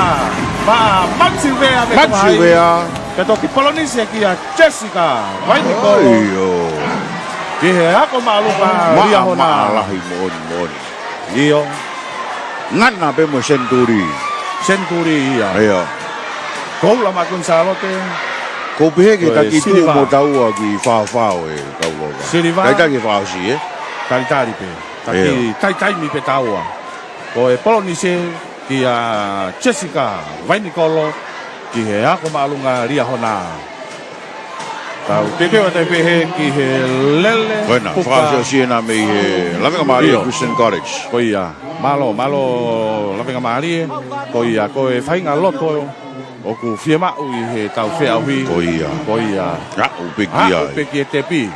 Ma Maxi Vea. Maxi Vea. Kato ki Polonisia kia Jessica. Vai ni ko. Ki he ako maluka ria hona. Malahi mon. Iyo. Ngana be mo Century. Century ia. Iya. Kau lama kun Charlotte. Kau beheke taki tu mo tau ki whao e kau loka. Silva. Kai taki whao si e. Tari pe. Tai mi pe taua. Ko e Polonisia ki a Jessica Vainikolo ki he ako maalunga ria hona. Tau te peo te pehe ki he lele. Koina, whakaseo siena me he Lavenga Maria Christian College. Ko ia, malo Lavenga Maria. Ko ia, ko e whainga loto o ku whia mau i he tau whea hui. Ko ia. Ha, upeki ai. Upeki e te pi.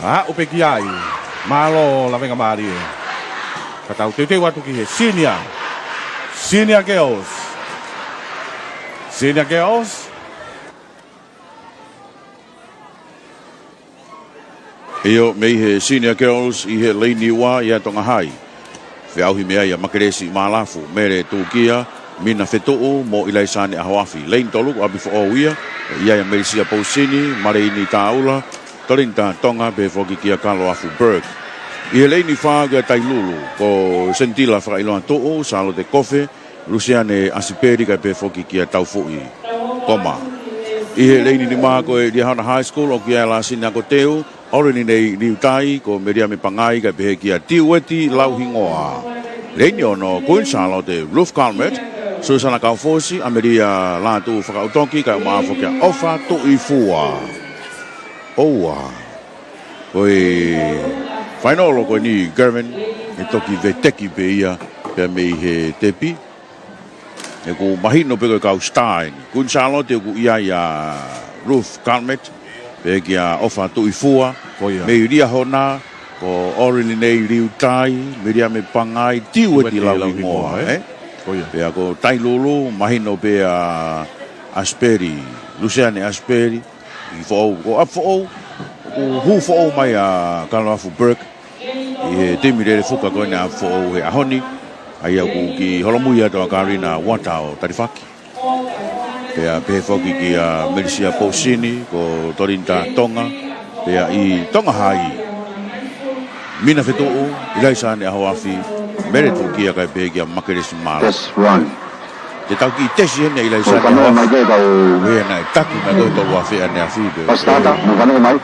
Ha, upeki ai. Malo Lavenga Maria. Ka tau te watu ki he Senior girls. Senior girls. Eo mei he senior girls i he leini ua i a tonga hai. Whiauhi mea i a makeresi malafu mere tūkia mina whetoo mo ilai sane a hawafi. Lein tolu abi fo o ia i a merisia pausini mareini taula torinta tonga be foki kia kalo afu Berg. I he leini whaaga tai lulu ko sentila whakailoa to'o salo te kofe Luciane Asiperi kai pe foki kia tau fui. Koma. I he leini ni maa ko e Riahana High School o kia la sini ako teu ore ni nei niutai ko meria me pangai kai pe kia tiueti lau hingoa. Leini ono Queen Charlotte Ruth Calmet Susana Kaufosi ameria la tu whakautonki kai maafo kia ofa to i fua. Oua. Koi whainolo ko ni Gervin e toki veteki pe ia pe mei he tepi. E ko mahino pe kau Stein. Kun Charlotte ku ia Ruth Calmet pe kia ofa tu i fua. Me ria hona ko orini nei riutai meria me pangai tiu e ti lau i moa. Pe ko tai lulu mahino pe Asperi. Luciane Asperi. I fo ko ap fo hu fo mai a Kalafu Berg. I te mire fuka ko na fo he ahoni. Ai aku ki holomuia to Karina Watao Tarifaki. Pe foki ki Mercia Pausini ko Torinta Tonga. Pe i Tonga hai. Mina fetu ilai sane hawafi. Mere tu ki ka pe ki makeres mal. Te tau ki tesi ne ilai sane. We na taku na go to wa fe ane afi be. Pastata mo kanu mai.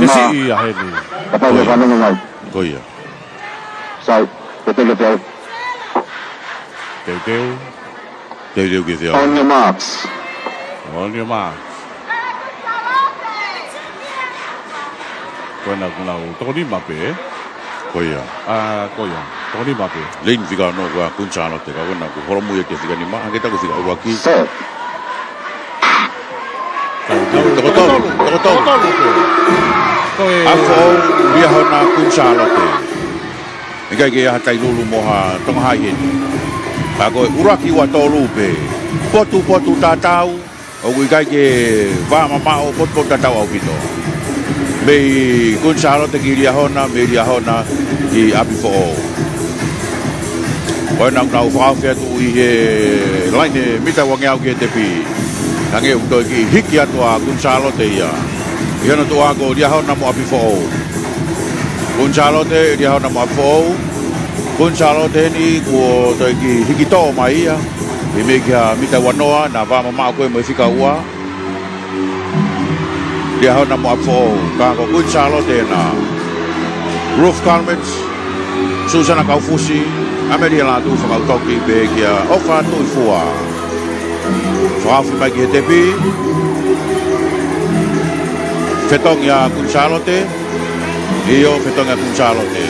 Tesi i a heli. Kapag kanu mai. Goia. Sai. Teu que deu. On your marks. On your marks. Kona toni mape. Koia. Koia. Toni mape. Lein fica no wa kunchano te ka kona ku horomu e te fica ni ma ke ta ku fica wa ki. tolu. Afo dia hona kunsalote. Ikai ke hatai lulu moha tong haien. Ako uraki wa tolu pe. Potu tatau. O ikai ke va mama o potu tatau au pito. Mei kunsalote ki dia hona i abifo. Oi nau whaafia tu i he laine mita wangeau ke te pi. Nange utoi ki hiki atua kunsalote ia. Ia no tu ako dia hona mo abifo. Kunsalote dia hona mo abifo. Kunsalote ni ko toi ki hiki to mai ia. I me kia mita wanoa na wa mama koe mo fika ua. Dia hona mo abifo. Ka ko kunsalote na Ruth Carmets, Susana Kaufusi, Amelia Latu whakautoki pe kia ofa tui fua. Whaafu mai ki he tepi. Whetongia kunsalote. Io whetongia kunsalote.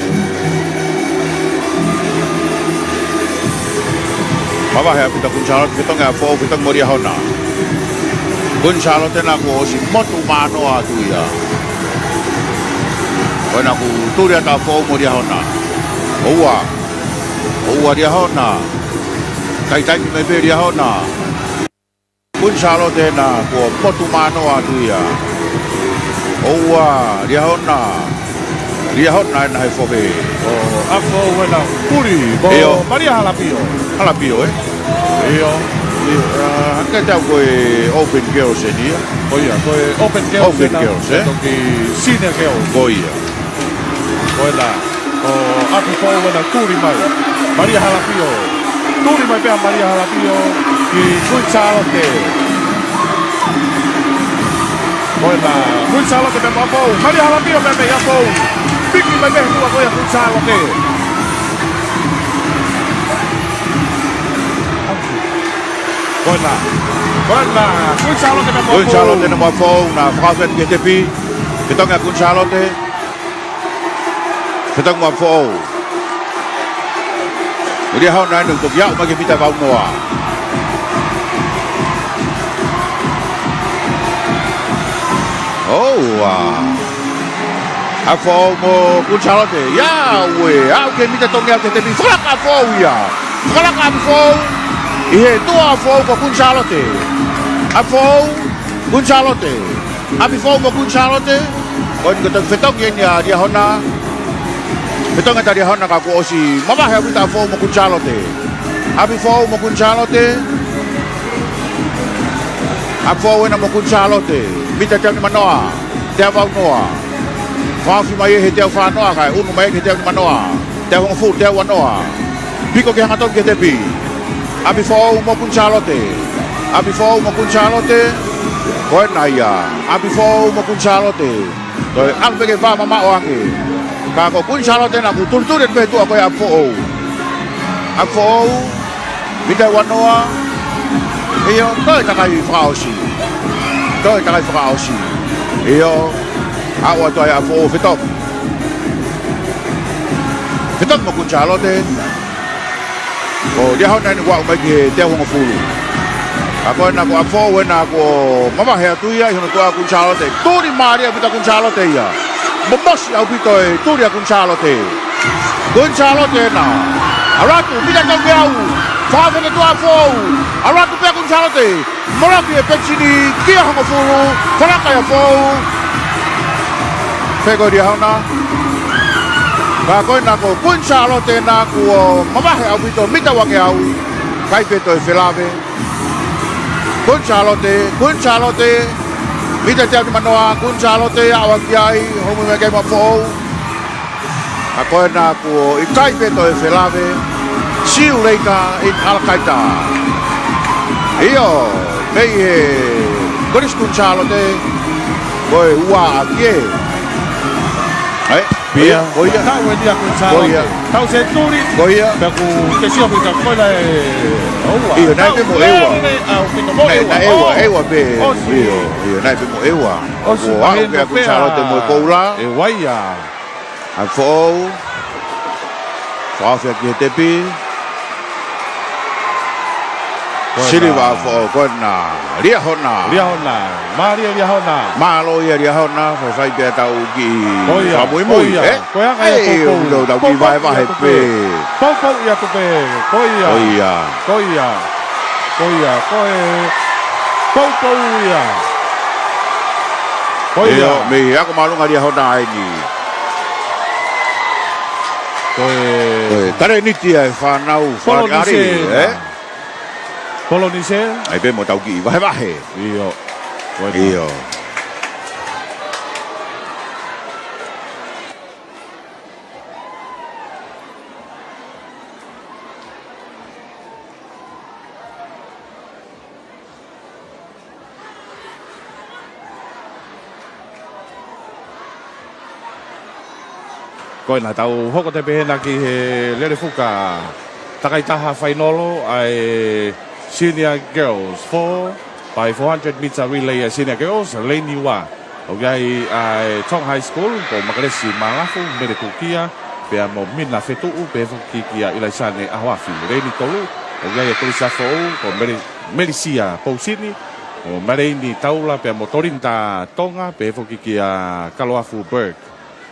Mawahea pita kunsalote, whetongia fo, whetong moria hona. Kunsalote na ko si motu manoa tuia. Koina ku turia ta fo moria hona. Oua dia hona. Tai me be dia hona. Kunsalote na ko motu manoa tuia. Oua dia hona. Dia hona na hai fobe. Afo wena puri bo Maria Halapio Iyo. Anche te koe Open Girls ni. Oia, koe Open Girls, toki Senior Girls. Oia. Oela, afo wena turi mai. Maria Halapio. Turi mai pe Maria Halapio ki kunsalote. Oela, kunsalote pe mafo. Maria Halapio pe afo. Piki mai pe tu koe kunsalote. Oela, kunsalote na mafo na whakawhet ki tepi. Ketonga kunsalote. Ketong mafo. Dia hau nai nung tokiau magi pita bau noa. Afo mo kunsalote. Ya we, au ke mita tokiau ke tepi. Falak afo ya. Falak afo. Ihe tu afo ko kunsalote. Afo kunsalote. Afo mo kunsalote. Kon ketong fetong yen ya dia hona. Betonga tadi hona ka ko osi. Mama ha buta fo mo kunsalote. Abi fo mo kunsalote. Afo wena mo kunsalote. Mita tani manoa. Te va noa. Fa fi mai he te fa noa kai. Unu mai he te manoa. Te ho fu te wa noa. Biko ke hangaton ke te pi. Abi fo mo kunsalote. Abi fo mo kunsalote. Koena ia. Abi fo mo kunsalote. Toi albe ke va mama oange. Kako kunsalote na kuturturin pe tu ako ya afo bida wanoa iyo toi takai frausi iyo awa toi afo fitok mo kunsalote o dia hona ni wa umagi te ho ngofulu ako na ko afo wena ko mama he tuia hono to kunsalote turi maria bida kunsalote ya Bos au pito e turia kunsalote na aratu pita kau au fava na tua fou aratu pe kunsalote moraki e pechini kia hongo furu faraka ya fou fego dia hona ba ko na ko kunsalote na ko mamahe au pito mita wange au kai peto e felave kunsalote Mita te ati manoa kunsalote awakiai homu me kai mafou. Ako na ko ikai peto e felave. Siu leika in alkaita. Iyo, mei he koris kunsalote. Koe ua akie. Hai, Pia, koia. Tau e dia kunsalote. Tau se turi. Koia. Peku ke sio pita koila e oua. Iyo, nai pe mo ewa. Ewa pe. Iyo, nai pe mo ewa. Osi, o au ke kunsalote mo koula. E waia. Afo. Whawhia ki he tepi. Siliwa fo kona lia hona Maria lia hona malo ia lia hona fo fai pe tau ki Koia mui koia ai do tau ki vai vai pe Popo ia ko pe koia Popo ia koia me ako malunga lia hona ai ni koe tare niti ai whanau whanari Polonise ai pe mo tau ki vai vai iyo Koe na tau hoko te pehena ki he lere fuka takaitaha whainolo ai Senior Girls 4 by 400 meter relay Senior Girls Lane Wa okay ai Tong High School ko makalesi malafu mere kukia pe mo mina fetu pe fukikia ilaisane ahwafi Lane tolu okay ko safo ko Melisia Pausini o Mareni taula pe motorinta tonga pe fukikia Kaloafu Berg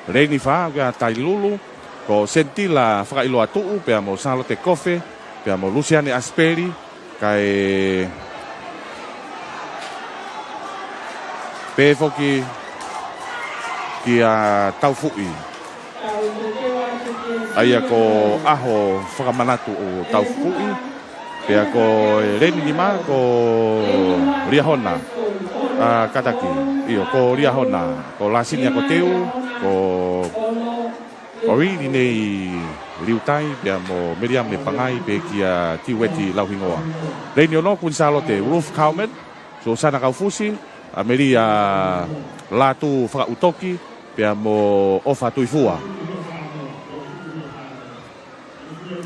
Lane fa ga tailulu ko sentila whakailo atu pe mo Salote Kofe pe mo Luciane Asperi kai pefoki kia taufu'i aia ko aho whakamanatu o taufu'i pea ko reni lima ko riahona kataki iyo ko riahona ko lasinia ko teu ko ori nei liutai pea mo Miriam me pangai pe kia tiweti lauhingoa. Reni ono kun Salote Ruth Kaumen so sana kaufusi Ameria latu whakautoki pea mo ofa tuifua.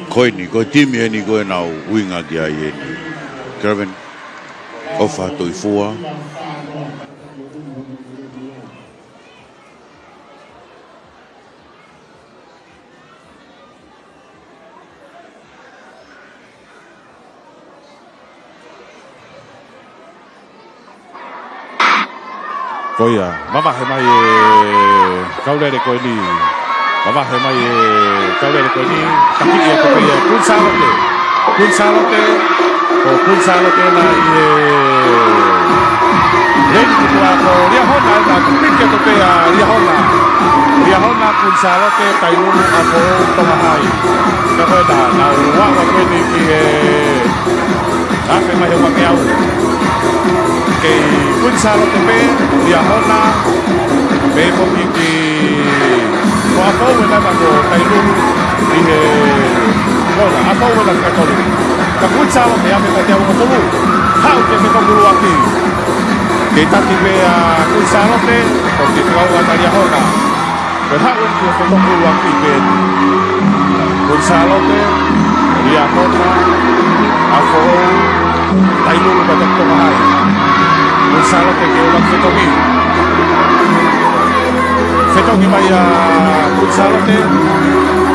Koe ni, koe timi ni koe nau uinga ki ai ni. Keraven, ofa tuifua. Koia, mama he mai kaulere koe ni. Mama he mai kaulere koe ni. Taki ia ko koe kun Salote. Kun Salote. Ko kun Salote na i Reni kua ko riahona na kupike ko koe riahona. Riahona kun Salote tailulu ako tomahai. Ka koe na uwa koe ni ki afe mai hua keau. Que kun Salote pe riahona pe pokiki ko apo wena ko tailulu i kola apo wena ka tolu ka kun Salote ame ka te ko tolu hau te me ko bulu aki ke tati pe kun Salote ko ki kau ka riahona ko hau ki ko bulu aki pe kun Salote riahona apo tailulu ka te mahai kun Salote ke ulang Fetogi mai kun Salote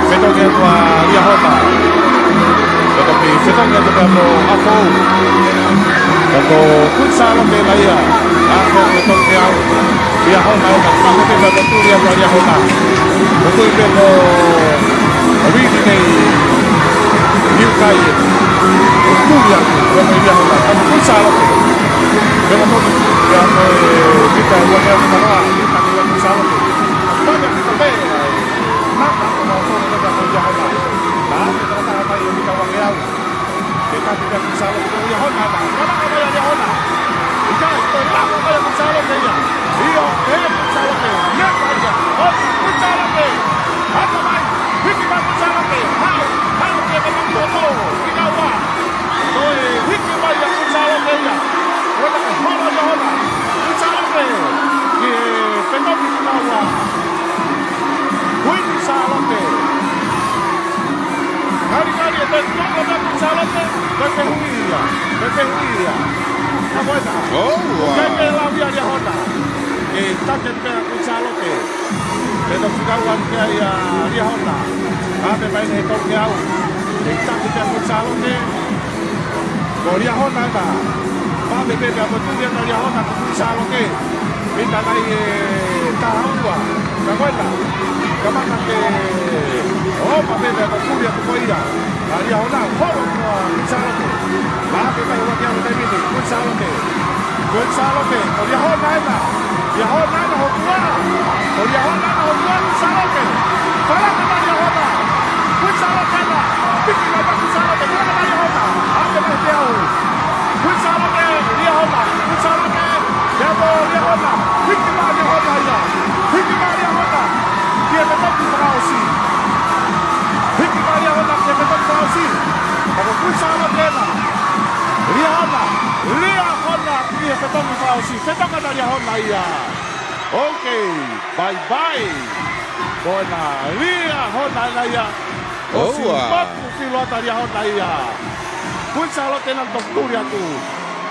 Fetogi tua riahona Fetogi tua mo apo Kato kun Salote laia Ako Fetogi au riahona Ako te ba tu riahona Aku te mo Rini nei Niu kai Kuya ko riahona Kato kun Salote Pero no ya kita buat yang mana kita buat Salote. Banyak kita bela. Maka kalau orang ada kerjaan lah, kita kata yang kita uang yau. Kita tidak Salote yang hona. Mana ada yang hona? Kita tolak yang Salote ya. Iyo, Salote. Ya saja. Oh, Salote. Apa mai? Hiki ba Salote. Hau kita memang foto. Kita uang. Oi, hiki ba yang Salote ya. Hola, Salote. Que Fetogi Kinawa. Kun Salote. Kali-kali ada kun Salote. Bepehuia. Apa itu? Oh, wow. Lavia dia Honda. Tak kena kun Salote. Fetogi Kinawa dia Honda. Ame main itu kau. Tak kena kun Salote. Korea hona na. Mame bebe a motulia na ria hona ku salo ke. Minta nai tahua. Kagoela. Kamaka ke opa bebe a motulia ku koira. Na ria hona holo ku salo ke. Mame bebe a motulia ku mini ku salo ke. Ku salo ke. Korea hona na. Ria hona na hokua. Korea hona na hokua ku salo ke. Fala na ria hona. Ku salo ke na. Piki na ku salo ke. Ku na ria hona. Ate na teo. Kusalame, Riahona, Kusalame, Yabo, Riahona, Hikima, Riahona, Hikima, Riahona, dia memang Frausi, Hikima, Riahona, dia memang Frausi, kalau Kusalame, Riahona, dia memang Frausi, memang ada Riahona, ya, oke, bye bye, bona, Riahona, ya, oh, simpat, Filota, Riahona, ya. Kun salo tenang tokuri aku.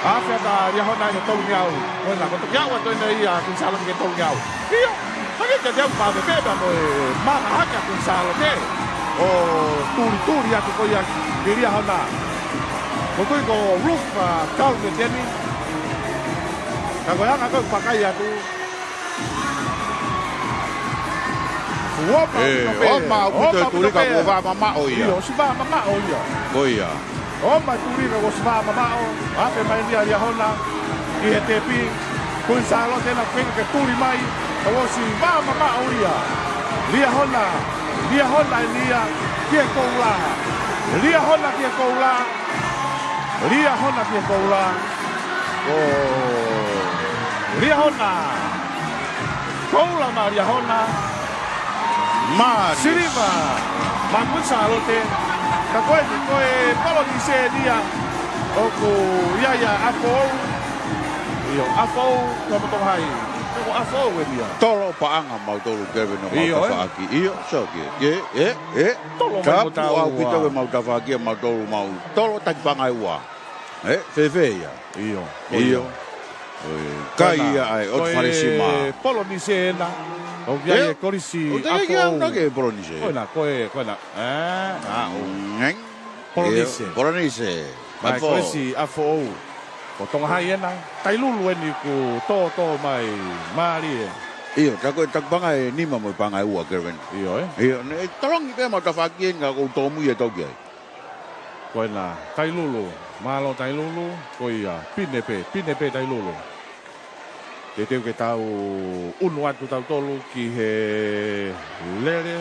Afya ta Riahona ni tolong yau. Wala ko tokyaw ato na iya kun salo ni tolong yau. Iyo. Kaya jadi ang pa bebe mo mga haka kun salo te. O turi aku ko ya Riahona. Ko ko roof kau ni teni. Kagoyan ako pakai aku. Oma uto turi ka ko va mama oia. Iyo, si va mama oia. Oia. O maturi na wasma mamao, ate mai dia Riahona, ki hetepi, kun salo tena kweng ke turi mai, o si va mamao ia. Riahona ia, ki koula. Riahona ki koula. Riahona ki koula. Oh. Riahona. Koula ma Riahona. Ma siriva. Ma kun salo tena. Kakoe polo ni se dia oku ia afo iyo afo como to hai ko afo we dia tolo paanga mau tolo keve no mau tafaki iyo so ke tolo mau tau pito we mau tafaki mau tolo tak panga ua fefe ya iyo kai ai o farisima polo ni se na o via corisi afo o che polo ni se koina Polonese. Mai corisi afo o tonga hai na tai lulu ni ku to mai mari iyo tako tak bangai ni mo pangai ua kerven iyo tolong ke mau tafaki nga ko tomu ye to ge koina tai lulu malo tai lulu koia pinepe tai lulu te ke tau unuan tu tau tolu ki he lere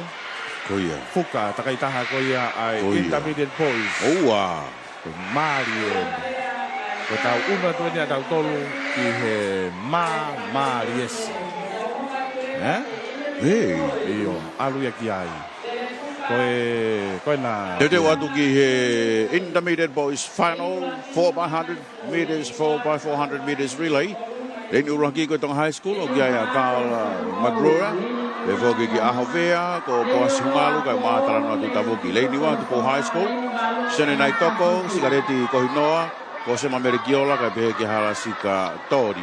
koia fuka takai taha koia ai intermediate boys oa Mario ko tau unuan tu ni tau tolu ki he Maries iyo alu ya ki ai koe na Dede watu ki he intermediate boys final 4x100 meters 4x400 meters relay. Then urangi ko tong high school o gaya kal Magrora. Before ki Ahovea ko po sungalu kay matara no tu tabuki. Leni wa tu po high school. Sene nai toko sigareti ko hinoa ko se mamerikiola kay be ki hala sika tori.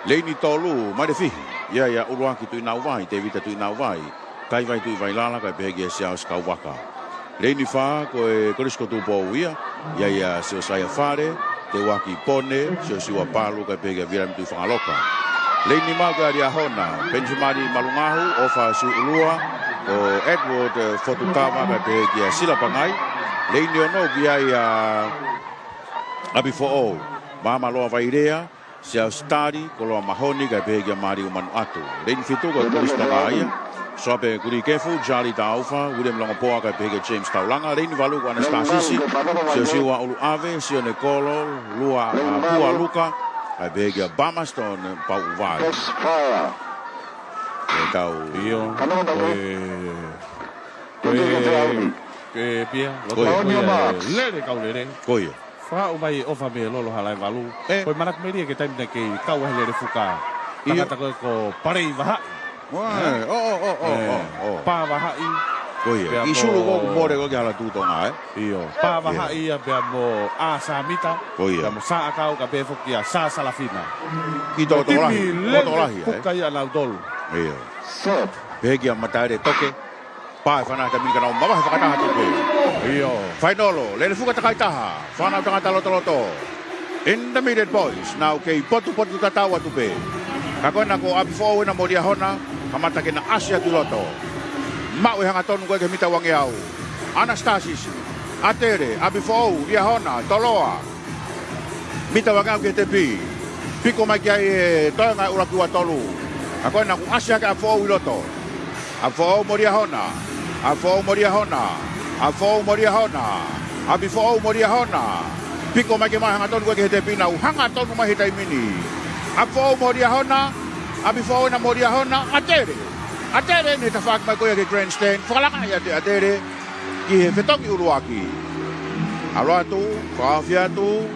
Leni tolu madefi. Ya urangi tu inawai te vita tu inawai. Kai vai tu vai lala kay be ki sia skawaka. Leni fa ko ko tu po ia. Ya se saya fare te waki pone, se siwa palu ka pega vira mtu whangaloka. Leini mau ka Riahona, Benjamari Malungahu, ofa su ulua, o Edward Fotukama ka pega sila pangai. Leini ono biai abi fo'o, mama loa vairea, se stadi, koloa mahoni ka pega mari umanu atu. Leini fitu ka kulista kaya, soape kuri kefu, Jali Taufa, William Longopoa ka pega James Taulanga, leini valu ka Anastasisi, se siwa ulu ave, se Nicolo, lua Luka, ka pega Bamaston, Pau Vai. Kau iyo, ke pia, lere kau lere. Koia. Fa umai ofa me lolo halai valu. Koi manak media ke time ke kau hele fuka. Tangata ko parei vaha. Pa vaha i. Koia. Isulu ko more ko hala tutonga Iyo. Pa vaha i be mo asamita. Koia. Mo sa kau ka be fokia sa salafina. Ito tolahi. Fuka ya na dol. Iyo. Begia matare toke. Pai whana ta mini kana o mama he whakataha tupe. Iyo. Whainolo, lele fuka takaitaha. Whana o tangata loto. Intermediate boys, now kei potu tatawa tupe. Kakona ko abifo na modia hona, kamata ke na Asia tu loto. Mau hanga tonu koe ke mita wangi au. Anastasis, atere, abifo, dia hona, toloa. Mita wangi au ke tepi. Piko mai kia toa ngai urakiwa tolu. Kakona ko Asia ke abifo loto. Abifo modia hona. Abifo modia hona. Abifo modia hona. Abifo modia hona. Piko mai ke mai hanga tonu koe ke tepi na hanga tonu mai hitai mini. Abifo modia hona. Abifo na modia hona, atere. Atere ni tafak mai koe ke grandstand. Whakalaka ia te atere. Ki he whetongi uruaki. Aroa tu, whaafia tu.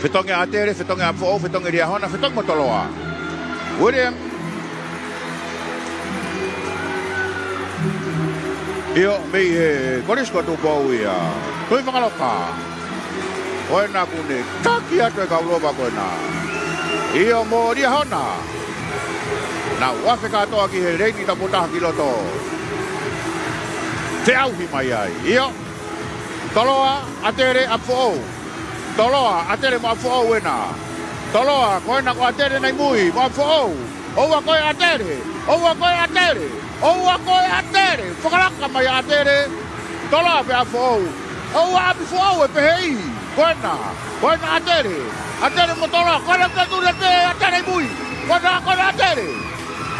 Whetongi atere, whetongi apfo, whetongi ria hona, whetongi motoloa. William. Iyo, mei he korisko tu pau ia. Tui whakaloka. Koe na kune, taki atu e kauloba koe na. Iyo mo ria hona. Na wafe katoa ki he reini ta putaha ki loto. Te auhi mai ai. Iyo. Toloa, atere, apfo. Toloa, atere mo apfo wena. Toloa, koe na ko atere nei mui, mo apfo. Oua koe atere. Oua koe atere. Oua koe atere. Whakalaka mai atere. Toloa pe apfo. Oua apfo e pehei. Koe na atere. Atere mo toloa. Koe na kature pe atere mui. Koe na atere.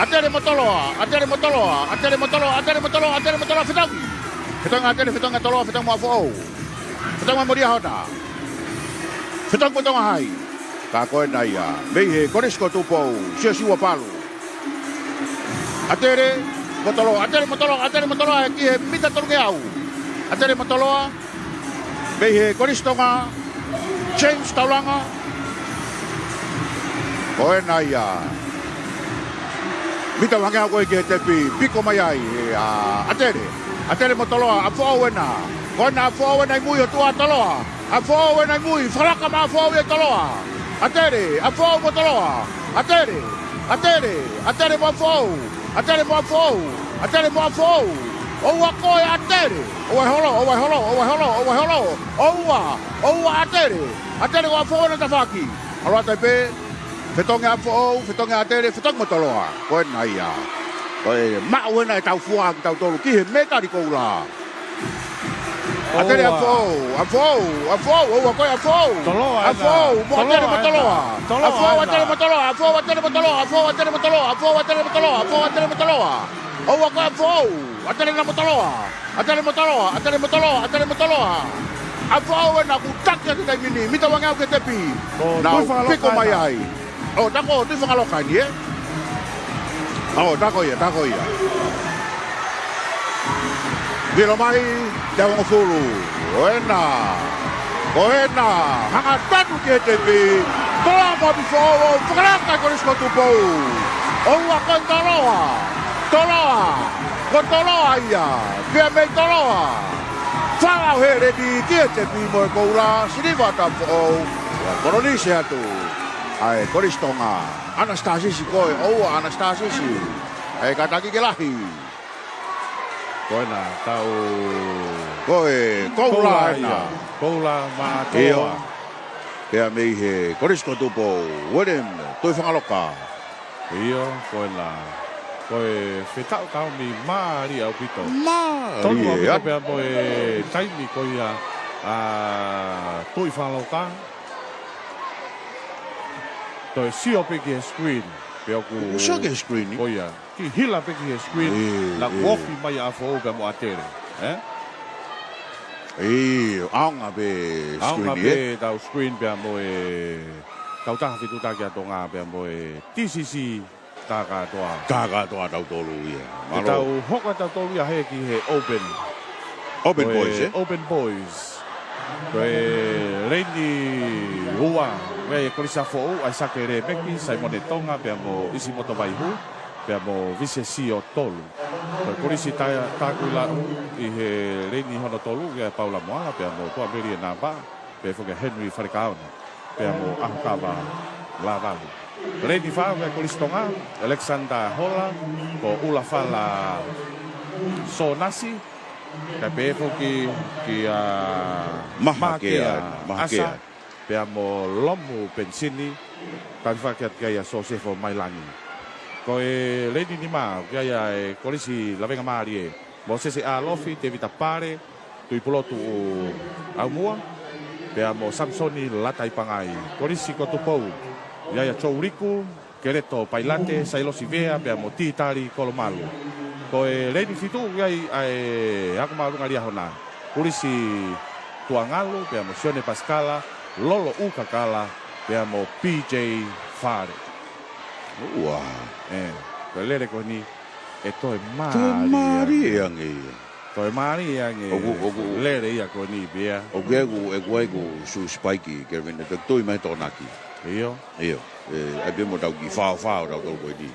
Atere motoloa, atere motoloa, atere motoloa, atere motoloa, atere motoloa, fetangi. Fetangi atere, fetangi toloa, fetangi mo afo. Fetangi mo moria hona. Fetangi mo tonga hai. Ka koe na ia. Mei he korisko tupou, sio siwa palu. Atere motoloa, atere motoloa, atere motoloa, ki he mita tolunge au. Atere motoloa. Mei he koristonga, James Taulanga. Koe na ia. Mita wangea koe ki he tepi, piko mai ai, atere motoloa, afo wena. Koe na afo wena i mui o tua toloa. Afo wena i mui, whalaka ma afo wena toloa. Atere, afo motoloa. Atere mo afo. Atere mo afo. Atere mo afo. Oua koe atere. Oua atere. Atere mo afo wena tafaki. Aroa taipe. Fetonge afo, fetonge atere, fetonge motoloa. Koe na ia. Koe mao na e tau fua ki tau tolu. Ki he meta di kou la. Atere afo. Oua koe afo. Toloa. Afo, mo atere motoloa. Afo, atere motoloa. Oua koe afo. Atere na motoloa. Atere motoloa. Afo na kutaki ati tai mini. Mita wangau ke tepi. Na piko mai ai. Oh, tako, tu whakaloka ni, Oh, tako ia. Viro mai, te wanga furu. Oena. Hanga tatu ke tepi. Toa mo bifo, whakalaka korisko tupou. Oua kon toloa. Kon toloa ia. Pia mei toloa. Whangau here di kia tepi mo e koura. Siniwa tapo. Koronisi atu. Ai, koristonga. Anastasisi koe. Oua Anastasisi. Ai, kataki ke lahi. Koe na tau... Koe, koula ena. Koula ma toa. Iyo. Kea mei he korisko tupo. William, tui whangaloka. Iyo, koe na... Koe whetau kau mi maari au pito. Maari e at. Tonu au pito pia moe taimi koe ia tui whangaloka. Toi sio pe ki he screen. Pea ku... Sio ki he screen? Koia. Ki hila pe ki he screen. Na wofi mai a fo pea mo atere. Aonga pe screen. Aonga pe tau screen pea mo e... Tau taha fitu taki atonga pea mo e... TCC taka toa. Taka toa tau tolu ia. E tau hoka tau tolu ia he ki he open. Open boys, Open boys. Koe reini hua. Koe e korisa fo'u ai sake re meki sai mone tonga pea mo isi moto vai hu. Pea mo vise si o tolu. Koe korisi tāku la i he reini hono tolu kia Paula Moala pea mo tua meri e nā ba. Pea whuke Henry Wharekaona. Pea mo ahukaba la valu. Reini whao kia korisi tonga. Alexander Hola. Ko Ula Fala sonasi tapi foki ki Mahakea. asa pe mo lomu pensini tan fakiat kaya sosefo mailangi ko e lady ni ma kaya e kolisi lavenga marie mo se alofi te vita pare tu ipolotu amua pe mo samsoni latai pangai kolisi ko tupou ya chouriku kereto pailate sailo sivea pe mo titari kolomalu ko e lady fitu ai aku malu ngalia hona polisi tuangalu pe mo sione pascala lolo ukakala pe mo PJ Fare Wah pelere ko ni eto e mari yang to e mari yang ogu lere ia ko ni bia ogu su spike ke vende to mai tonaki io abbiamo tau ki fa da to ko di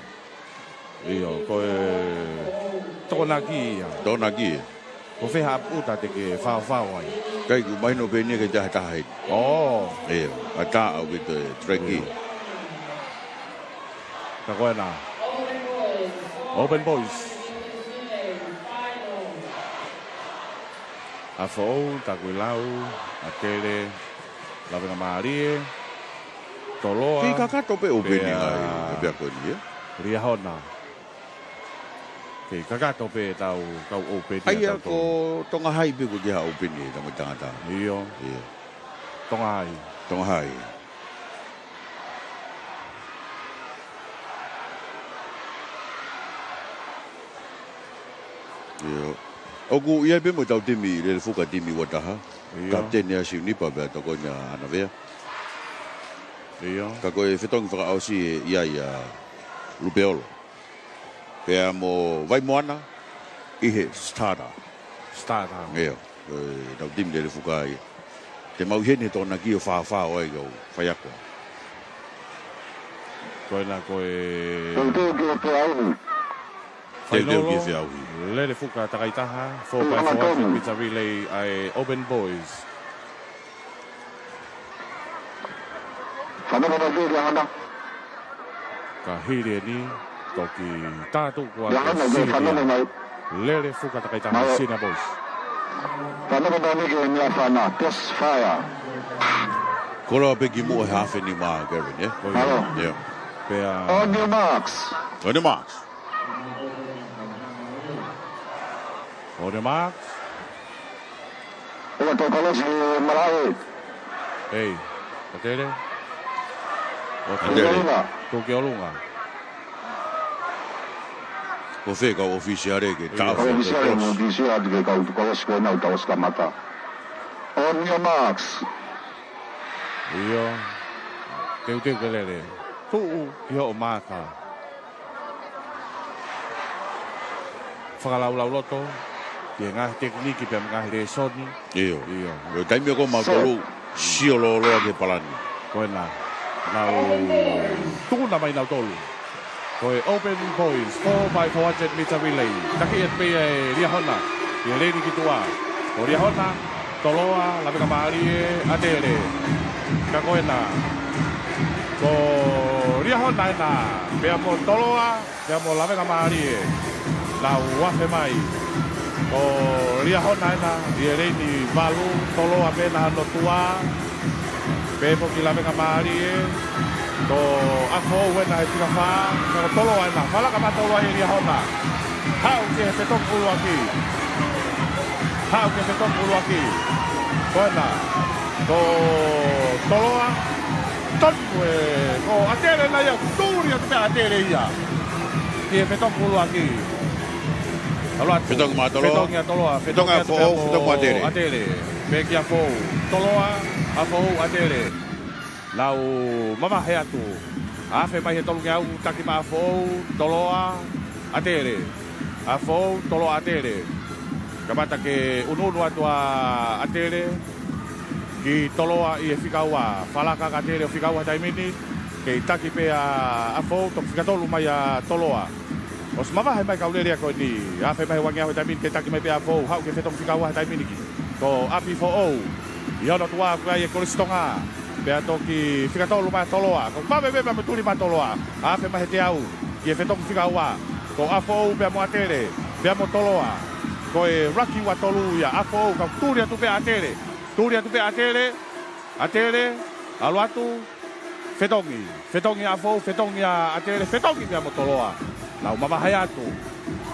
io ko tonaki ko fe ha puta te ke fa ai kai ku mai no bene ke ja ta hai ata au ke treki ta ko na Open Boys a fou ta ku lau a kele la venga marie toloa ki kaka to pe open ai pe ko ni ria hona ke kaka to pe tau kau open ai ko tonga hai pe ko dia open ni ta tangata iyo tonga hai ogu ia be mo tau timi le fuka timi wataha kapten ya si ni pa ba to ko nya ana ve ka ko e fetong fra ausi ia rubeolo pe mo vai moana i starta ia tau timi le fuka ia te mau hene to na ki o fa oi go fa yakwa ko na ko Lele fuka takaitaha 4x4 pizza relay ai Open Boys. Kahiri ni toki tatu kwa Lele fuka takaitaha Sina Boys. Kola pegi mo half ni ma Gavin On your marks. On the marks. On the marks. Hey, Atele. Tokiolunga. O fega ufficiale che ta. Ufficiale che conosco na mata. On your marks. Io. Teu galere. Tu io maka. Whakalau loto. Ia ngā tekniki pe ngā here soni. Iyo. Taimi ko makolu siolo lo ke palani. Koe nā. Nau tūna mai nau tolu. Koe Open Boys 4x400 meter relay. Taki et pe ria hona. Ia reini ki tua. O ria hona. Toloa. Lawe ka maari atere. Ka koe nā. Ko ria hona e nā. Pea mo toloa. Pea mo lawe ka maari Nau wafe mai. O ria hona ena, ia reini valu, tolo a pena no tua, pepo ki lavenga maari to afo wena e tika wha, pero tolo ena, whala ka matolo e ria hona. Hau ke he petok ulu aki. Hau ke petok ulu aki. Wena, to toloa, tonu e, ko atere na ia, turi a te pea atere ia. Ki he petok ulu aki. Fetong matolo. Fetong atele. Peki a fo. Toloa a fo atele. Lau mama he atu. A fe mai he tolu au taki ma fo toloa atele. A fo toloa atele. Kamata ke ununu atua atele. Ki toloa i e fikaua. Falaka ka atele o fikaua taimini. Ke taki pe a fo tok fikatolu mai a toloa. Os mama hai mai kauleria ko ni a fe mai wangia ho tamin ke taki mai pe afo hau ke fetong fikawa tamin ki ko api fo o ia no tua ka e kolistonga pe atoki fikatolo mai toloa ko ba be me tuli mai toloa a fe mai te au ke fetong fikawa ko afo pe mo atere pea mo toloa. Koe raki wa tolu ia afo ka turia tu pe atere. Turia tu pe atere. Atere aluatu fetongi afo fetongi atere fetongi pea mo toloa. Na umama hayatu.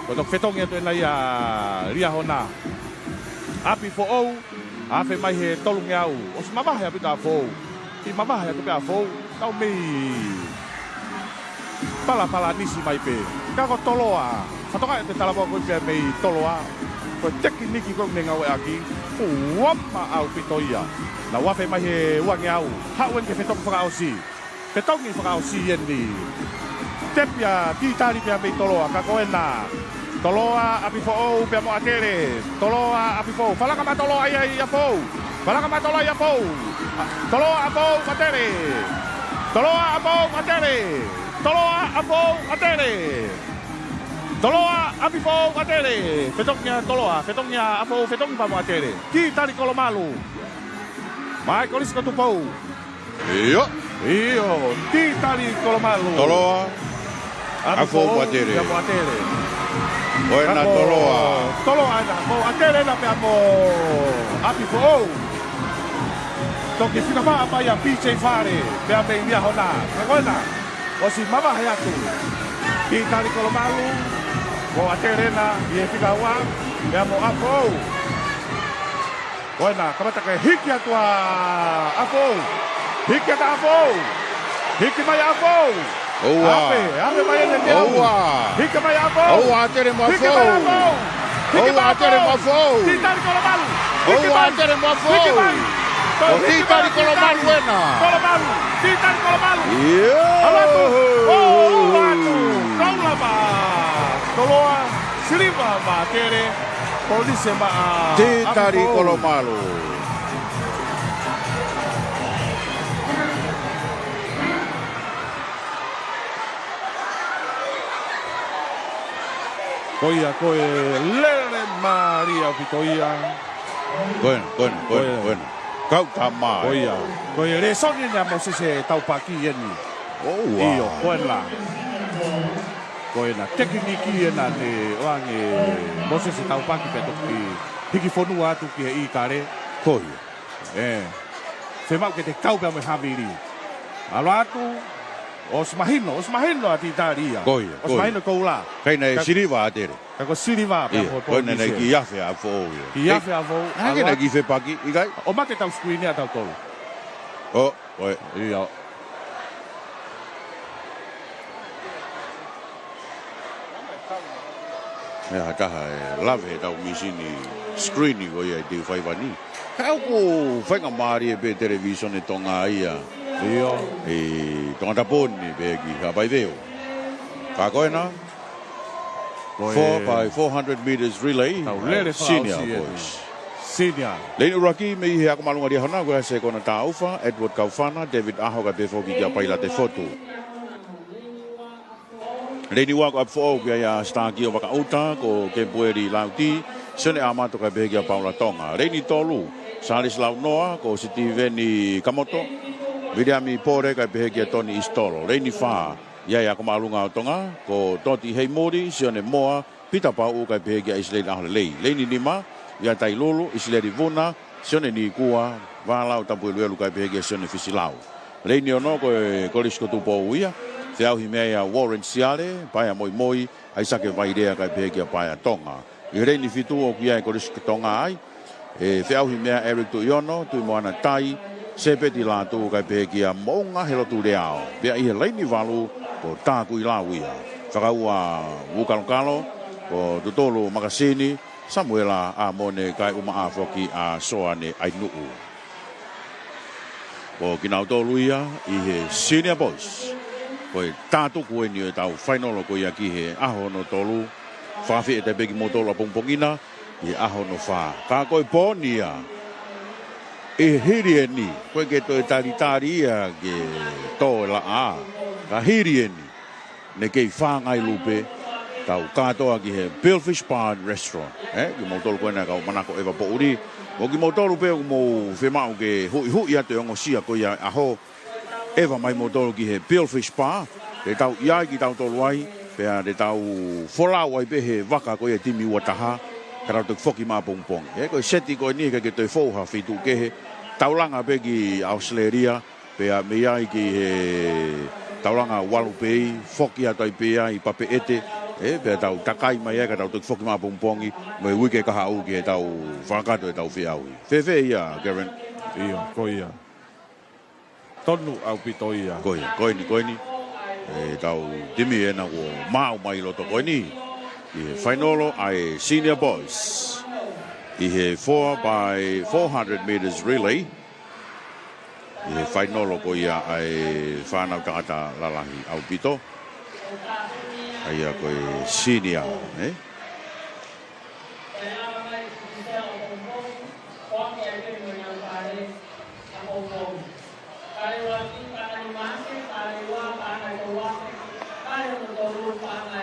Kotok fetongi tu na ia ria hona. Api fo ou afe mai he tolu ngeau. Os mama ya pita afo. I mama ya tu pe afo. Tau mei pala nisi mai pe. Kako toloa. Fatoka te talabo ko pe mei toloa. Ko tekniki ko nenga we aki. Wama au pitoia. Na wafe mai he wangi au. Hawen ke fetok fra ausi. Fetongi fra ausi yendi. Tepia titari pe mei toloa kako ena. Toloa api fo o pe mo atere. Toloa api fo. Falaka ma toloa ia fo. Falaka ma toloa ia fo. Toloa apo atere. Toloa apo atere. Toloa apo atere. Toloa apifo atere. Fetoknya toloa, fetoknya apo fetong pa mo atere. Kita di Kolomalu. Mai kolis ko tupau. Iyo. Kita di Kolomalu. Toloa apo atere. Apo atere. Buena toloa. Toloa na mo atere na pe amo apifo. Toki fina pa apa ya PJ Fare. Pe ame dia hona. Kagona. O si mama hayatu. Kita di Kolomalu. Mo aterena ye fika wa ya mo apo. Buena, kamata ke hikia tua apo. Hikia ta apo. Hiki mai apo. Oa. Ape mai ne dia. Oa. Hiki mai apo. Oa atere mo Hiki apo. mai apo. Oa atere mo apo. Kita di Kolomalu. Oa atere mo apo. O kita di Kolomalu buena. Kolomalu. Kita di Kolomalu. Iyo. Alatu. Alatu. Kaulaba. Toloa Silva Matere Polisi ma Kita di Kolomalu. Koia koe lele Maria Vitoia. Bueno. Kau tama. Koia. Koe resoni na mo se taupaki yeni. Oh. Iyo, koela. Koe na tekniki na ne wange Moses taupaki pe toki hiki fonua atu ki I kare koi se mau ke te kau pe me haviri alatu os mahino ati taria koi os mahino koula kai na siriva atere kako siriva pe ko na ki yafe afo ki yafe afo na ke na ki fe paki igai o mate tau screen ya tau tolo oi iyo ya taha lave tau misini screeni ko ia te fai vani kau ko fai ngamari pe television e tonga ia iyo tonga taponi pe ki ka pai veo ka koena 400 meters relay senior boys senior Leino Raki me he ako malunga dia hona ko se kona taufa Edward Kaufana David Aho ka pe foki ka pai la te foto Leini wako ap fo kia ya staki o waka uta ko ke pueri lauti sene amato ka be kia Paula Tonga. Leini tolu salis lau noa ko Steveni Kamoto. Vidiami pore ka be kia Tony Istolo. Leini fa ya ko malunga o Tonga ko Toti Heimori sene moa pita pa u ka be kia Israel ahlei. Leini lima ya tai lulu Israel vuna sene ni kua valau tapu lu ka be kia sene fisilau. Leini ono ko kolisko tu po uia. Te au himea Warren Siale, paia moi, ai sake vairea kai pekia paia Tonga. I reini fitu o kia e korisi Tonga ai, te au himea Eric Tuiono, tui moana tai, sepeti la tu kai pekia mounga helo tu leao. Pea ihe leini valu ko tāku I lauia. Whakaua Wukalokalo, ko Tutolu Makasini, Samuela a mone kai uma a foki a soane ai nuu. Ko kinau toluia, I he senior boys. Koe tātou koe ni e tau whainolo koe aki he aho no tolu. Whawhi e te beki mo tolu a pongpongina, I aho no wha. Ka koe pōnia, e hiri e ni, koe ke toi tari ia ke tō la a. Ka hiri e ni, ne kei whāngai lupe, tau katoa ki he Billfish Pond Restaurant. Ki mo tolu koe na kau manako ewa po uri. Mo ki mo tolu pe mo whemau ke hui atu ongo sia koe aho. Eva mai mo tolu ki he Billfish Bar, te tau iai ki tau tolu ai, Pea de tau folau ai behe waka ko e timi ua taha. Karau tuk foki maa pongpong. Ko seti ko ni ke toi fouha fitu kehe. Taulanga begi Australia. Pea mea i ki he taulanga walu pei. Foki atoi pea i pape ete. Pea tau takai mai eka tau tuk foki maa pongpongi. Mai wike kaha au ki he tau whakato e tau whiaui. Fefe ia, Garen. Ia, ko ia. Tonu au pito ia. Koini. Tau timi e na ko mau mai loto koini. I he whainolo ai senior boys. I he 4x400 meters relay. I he whainolo ko ia ai whanau tangata lalahi au pito. Ai a koe senior,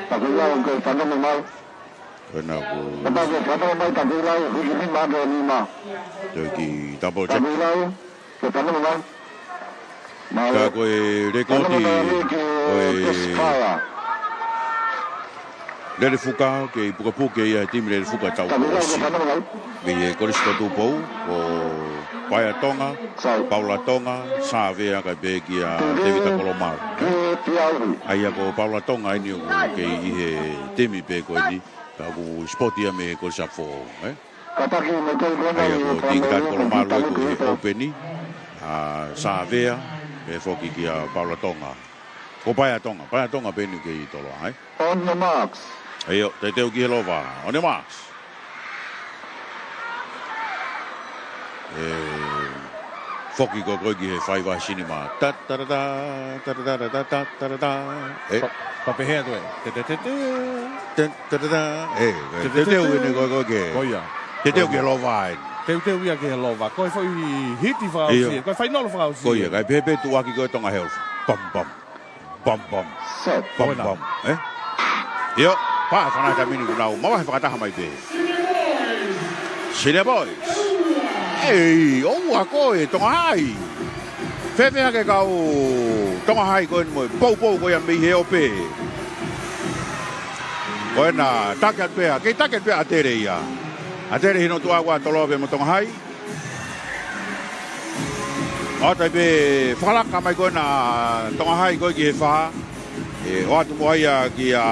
Takilau ke sana memang. Kena ko. Lepas ke sana memang takilau ini mana lima. Jadi double check. Takilau ke sana memang. Ka koe rekodi koe Lere fuka ke puka ia tim lere fuka tau kosi. Ke koristo tupou o Paia Tonga, Paula Tonga, Savea ka begi a Devita Colomar. Aia ko Paula Tonga ini o ke ihe temi pe ko ni ka ku spotia me ko sa fo, Aia ko tingkat Colomar ko he openi a Savea pe foki ki a Paula Tonga. Ko Paia Tonga pe ni ke i tolo ai. On your marks. Ayo, te teo ki helova. On your marks. Foki ko koe ki he whaiwa sinima. Ta ta ta ta ta ta ta ta ta ta ta. Papehea koe. Te te te te. Ta ta ta ta. Te teo ine koe ke. Koia. Te teo ki helova ai. Te teo ia ki helova. Koe foi hiti whausia. Koe whainolo whausia. Koia, kai pepe tu aki koe tonga health. Pam pam. Pam pam. Pam pam. Iyo, paa whanai ta mini kunau. Mawahe whakataha mai te. Senior boys. Ei, oua koe, tonga hai. Whewhea ke kau tonga hai koe ni moi. Pou koe an mihi heo pe. Koe na taket pea. Kei taket pea atere ia. Atere hino tua kua toloa pe mo tonga hai. O tai pe whalaka mai koe na tonga hai koe ki he wha. O atu mo ia ki a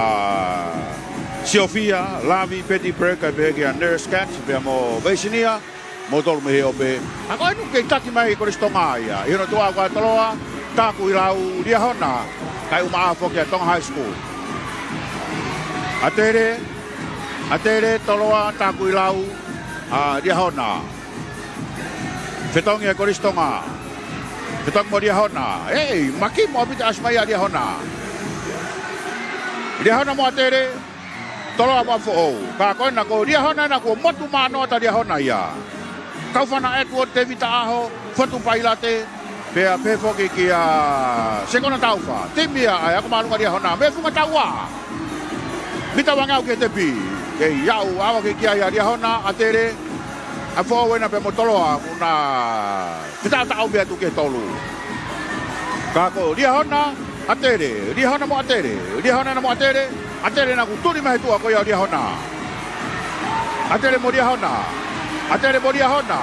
Sofia, Lavi, Petty Break, kai pe ki a Nurse Cat, pe mo Veisinia. Mo tolu me heo pe. A koe nu kei taki mai kore stonga ia. Hino tua kua toloa, taku i lau ria hona. Kai umaa foki a Tonga High School. Atere, toloa, taku i lau ria hona. Fetongi a kore stonga. Fetongi mo ria hona. Ei, maki mo apita asmai a ria hona. Ria hona mo atere, toloa mo afo. Ka koe na ko ria hona na ko motu mano ta ria hona ia. Kau whana Edward Devita aho, whatu pailate, pea pefoki ki a sekona tauwha. Timia ai, ako maalunga ria hona, me funga taua. Mita wangau ke tepi, ke iau awa ke kia ia ria hona, atere, a whawena pe motoloa, una kita tau bea tu ke tolu. Kako, ria hona, atere, ria hona mo atere, ria hona na mo atere, atere na kuturi mahe tua ko ia ria hona. Atere mo ria hona. Atere mo ria hona.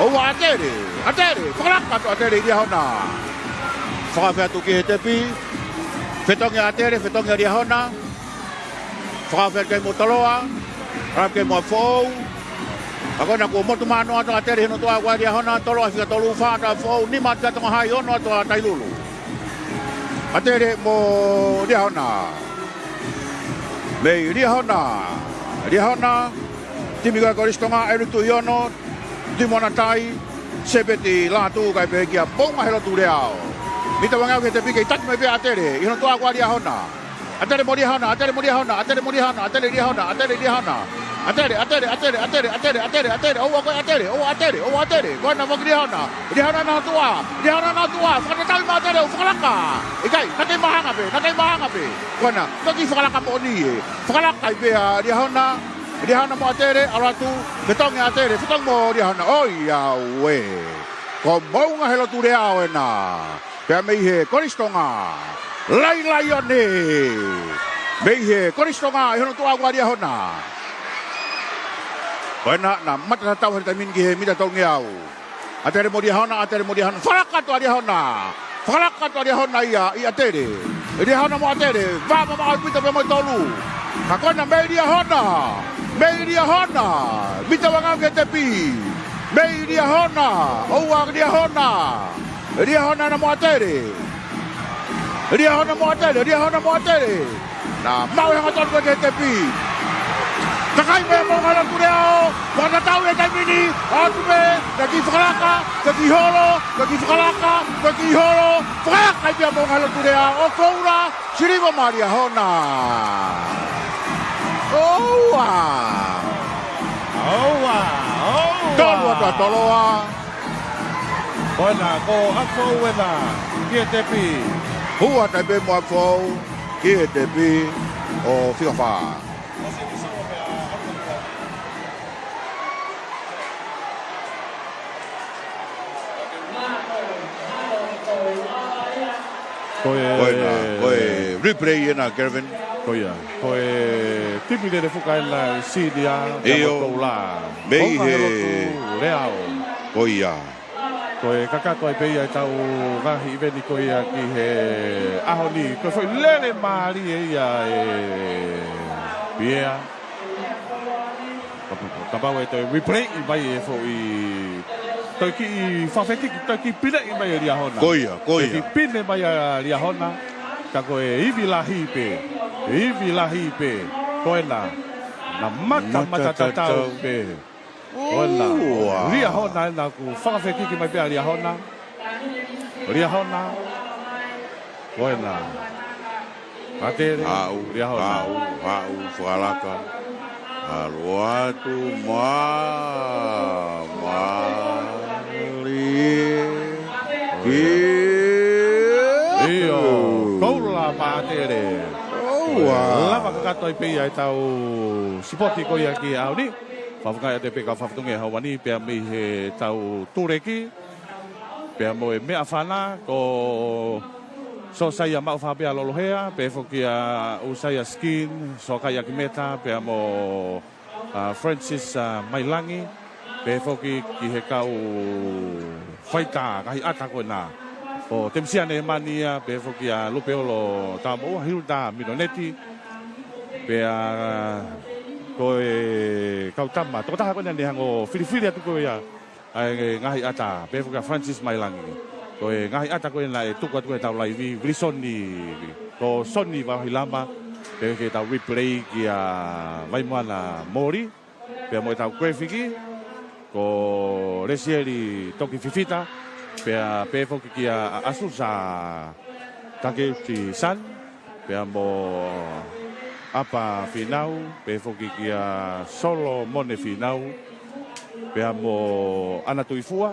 Oua atere. Whakalaka to atere ria hona. Whakawhea tu ki he tepi. Whetongi atere, whetongi ria hona. Whakawhea kei mo taloa. Rap kei mo fou. Ako na ko motu mano ato atere hino toa kwa ria hona. Toloa whika tolu whaata fou. Nima tia tonga hai ono ato a tailulu. Atere mo ria hona. Mei ria hona. Ria hona. Timi kai koristonga erutu iono, timona tai, sepeti lātu kai pehekia, ponga helo tu reao. Mita wangau ke te pike, tatu me pia atere, ino toa kua ria hona. Atere mo ria hona, atere mo ria hona, atere mo ria hona, atere ria hona, atere ria hona. Atere, oua koe atere, koe na waki ria hona na tua, whakatatawi ma atere, whakalaka. Ikai, nakei mahanga pe, koe na, toki whakalaka mo ni e, whakalaka i pia ria hona, ria hona mo atere, alatu, whetongi atere, whetong mo ria hona, oi aue. Ko maunga helo tu rea o ena, pia mei he koristonga, lai o ne. Meihe, koristonga, hono tua guaria hona. Bana na mata tau hita min gihe mida tau ngiau. Atere modia hona, Falaka tu adia hona. Falaka tu adia hona ia tere. Dia hona mo atere, va ma pita pe mo tolu. Kakona media hona. Bita wanga ke tepi. Media hona, owa dia hona. Dia hona na mo atere. Dia hona mo atere. Na mau yang aton ke tepi. Takai me mo ngalan kureo, wana tau e taimini, atume, kaki Falaka, kaki holo, Falaka dia mo ngalan kureo, o koura, siriwa Maria hona. Owa. Toloa. Ona ko afo wena, kia tepi. Hua tepi mo afo, kia tepi, o fiafa. Koe replay na Kevin. Koe timide de fukaila sidia la. Meihe real. Koia. Koe kakato ai peia tau gahi veni koia ki he ahoni. Koe foi lele mari ia pia. Tapau e te replay i vai e foi toki fafeti toki pile i mai ria hona. Koia. Toki pile mai ria hona. Ka koe ivi lahi pe. Koe na mata tatau pe. Koe na ria hona na ku fafeti ki mai pe ria hona. Koe na Matere, ria hona. Au, Falaka. Aluatu Koula Matere. Lava kakato i pia e tau sipoti ko ia ki au ni. Whawhungai a te peka whawhungai hawani pia mi he tau tureki. Pia mo e mea whana ko so saya mau whapea lolohea. Pia whoki a usaya skin. So kaya ki meta pia mo Francis Mailangi. Pia whoki ki he kau whaita kahi ata koe nā. O temsiane mania pe foki a lupeolo tamo hilda minoneti pe koe kautama to ta ko ne hango filifili atu ko ya ngahi ata pe foki Francis Mailangi koe ngahi ata ko na e tuku atu ta live grisoni ko soni va hilama pe ke ta replay ki a vai mana mori pe mo ta kwefiki ko resieri toki fifita pea pefo ki a asusa Takeuchi san pea mo apa finau pefo ki a solo mone finau pea mo anatuifua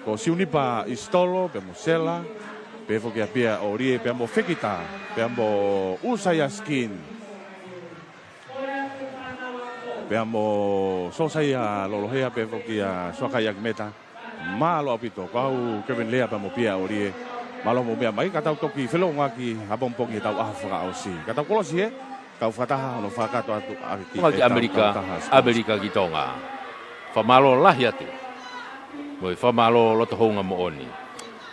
ko siunipa istolo pea mo sela pefo ki a pia orie pea mo fekita pea mo usaya skin pea mo sosaya lolohea pefo ki a sokayak meta malo apito kau Kevin Lea pa mo pia orie malo mo mea mai katau toki felonga ki habompongi tau afra osi katau kolosi kau fataha no fakato atu aki Amerika ki tonga famalo lahi atu mo famalo loto honga mo oni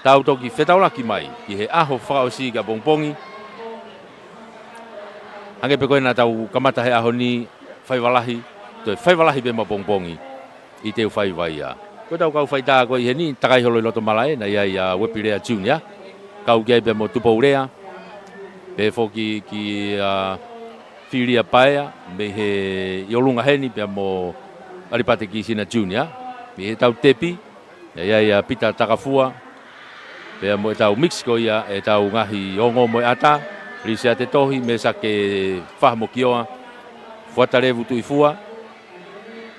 tau toki fetau laki mai ki he aho fra osi ka bompongi ange pe koina tau kamata he aho ni faiwalahi to faiwalahi be mo bompongi i teu faiwaia ko tau kau faita ko i ni takai holo loto malae na ia Wepirea Junior kau ge be mo tupourea be foki ki filia paia me he yolunga heni be mo alipate ki sina Junior me he tau tepi ia pita takafua be mo tau mix ko ia e tau ngahi ongo mo ata risia te tohi me sa ke fahmo kioa fuatarevu tuifua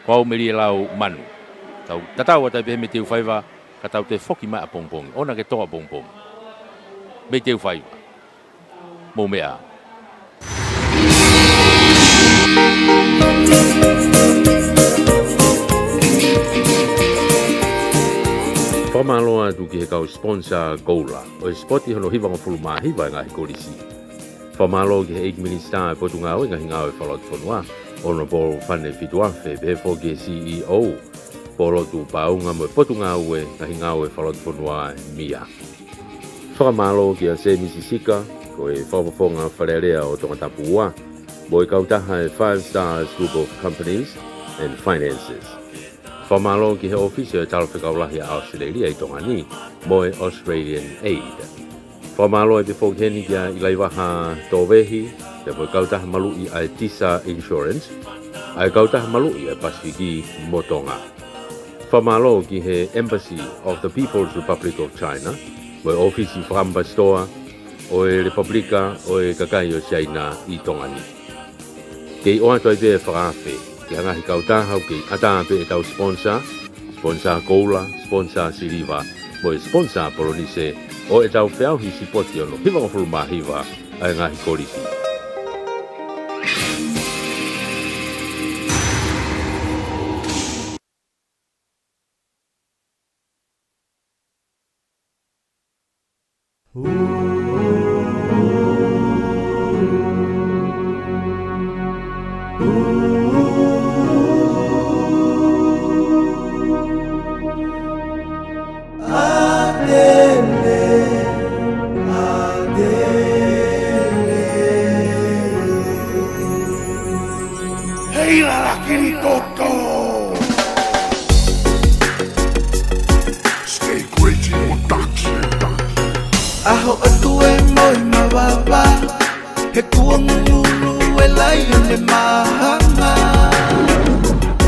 ko meri lau manu tau tatau ata be me teu faiva ka tau te foki mai a pongpong ona ke toa pongpong me teu faiva mo mea Pamaloa tu ki he kau sponsor Gola o spoti hono hiva ngofulu mahi vai ngai kolisi Whamalo ki he 8 minister e potu ngā oe ngahi ngā oe whalot whanua. Honorable Fane Fituafe, befo ke CEO, polo tu paunga mo potu ngā ue, ngahi ngā ue whalot whanua mia. Whakamalo ki a se Misisika, ko e whapafonga wharerea o tonga tapua, mo e kautaha e 5 Stars Group of Companies and Finances. Whamalo ki he ofisio e talo whikaulahi a Australia i tonga ni, mo e Australian Aid. Whamalo e befo keni kia i laiwaha tōwehi, te mo kautaha malui ai Tisa Insurance, ai kautaha malui ai Pasifiki Motonga. Whamalo ki he Embassy of the People's Republic of China, mo e ofisi whakambastoa o e Republika o e Kakai o China i Tongani. Kei oa toi pe whakawhi, ki hangahi kautaha o ki atape e tau sponsor Koula, sponsor Siliva, mo e sponsor Polonise, o e tau whiauhi sipoti ono, hiwa ngofuru mahiwa, ai ngahi korisi. Aho atu e moi mawaba He kua ngulu e lion e mahanga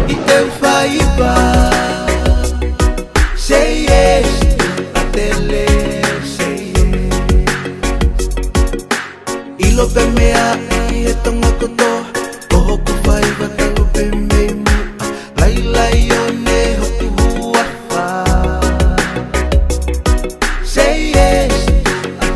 I te whaiba Say yes a tele say yes Ilo pe mea I e tonga koto Koho ku whaiba talo pe mei mu Lai lion e hoku huafa Say yes I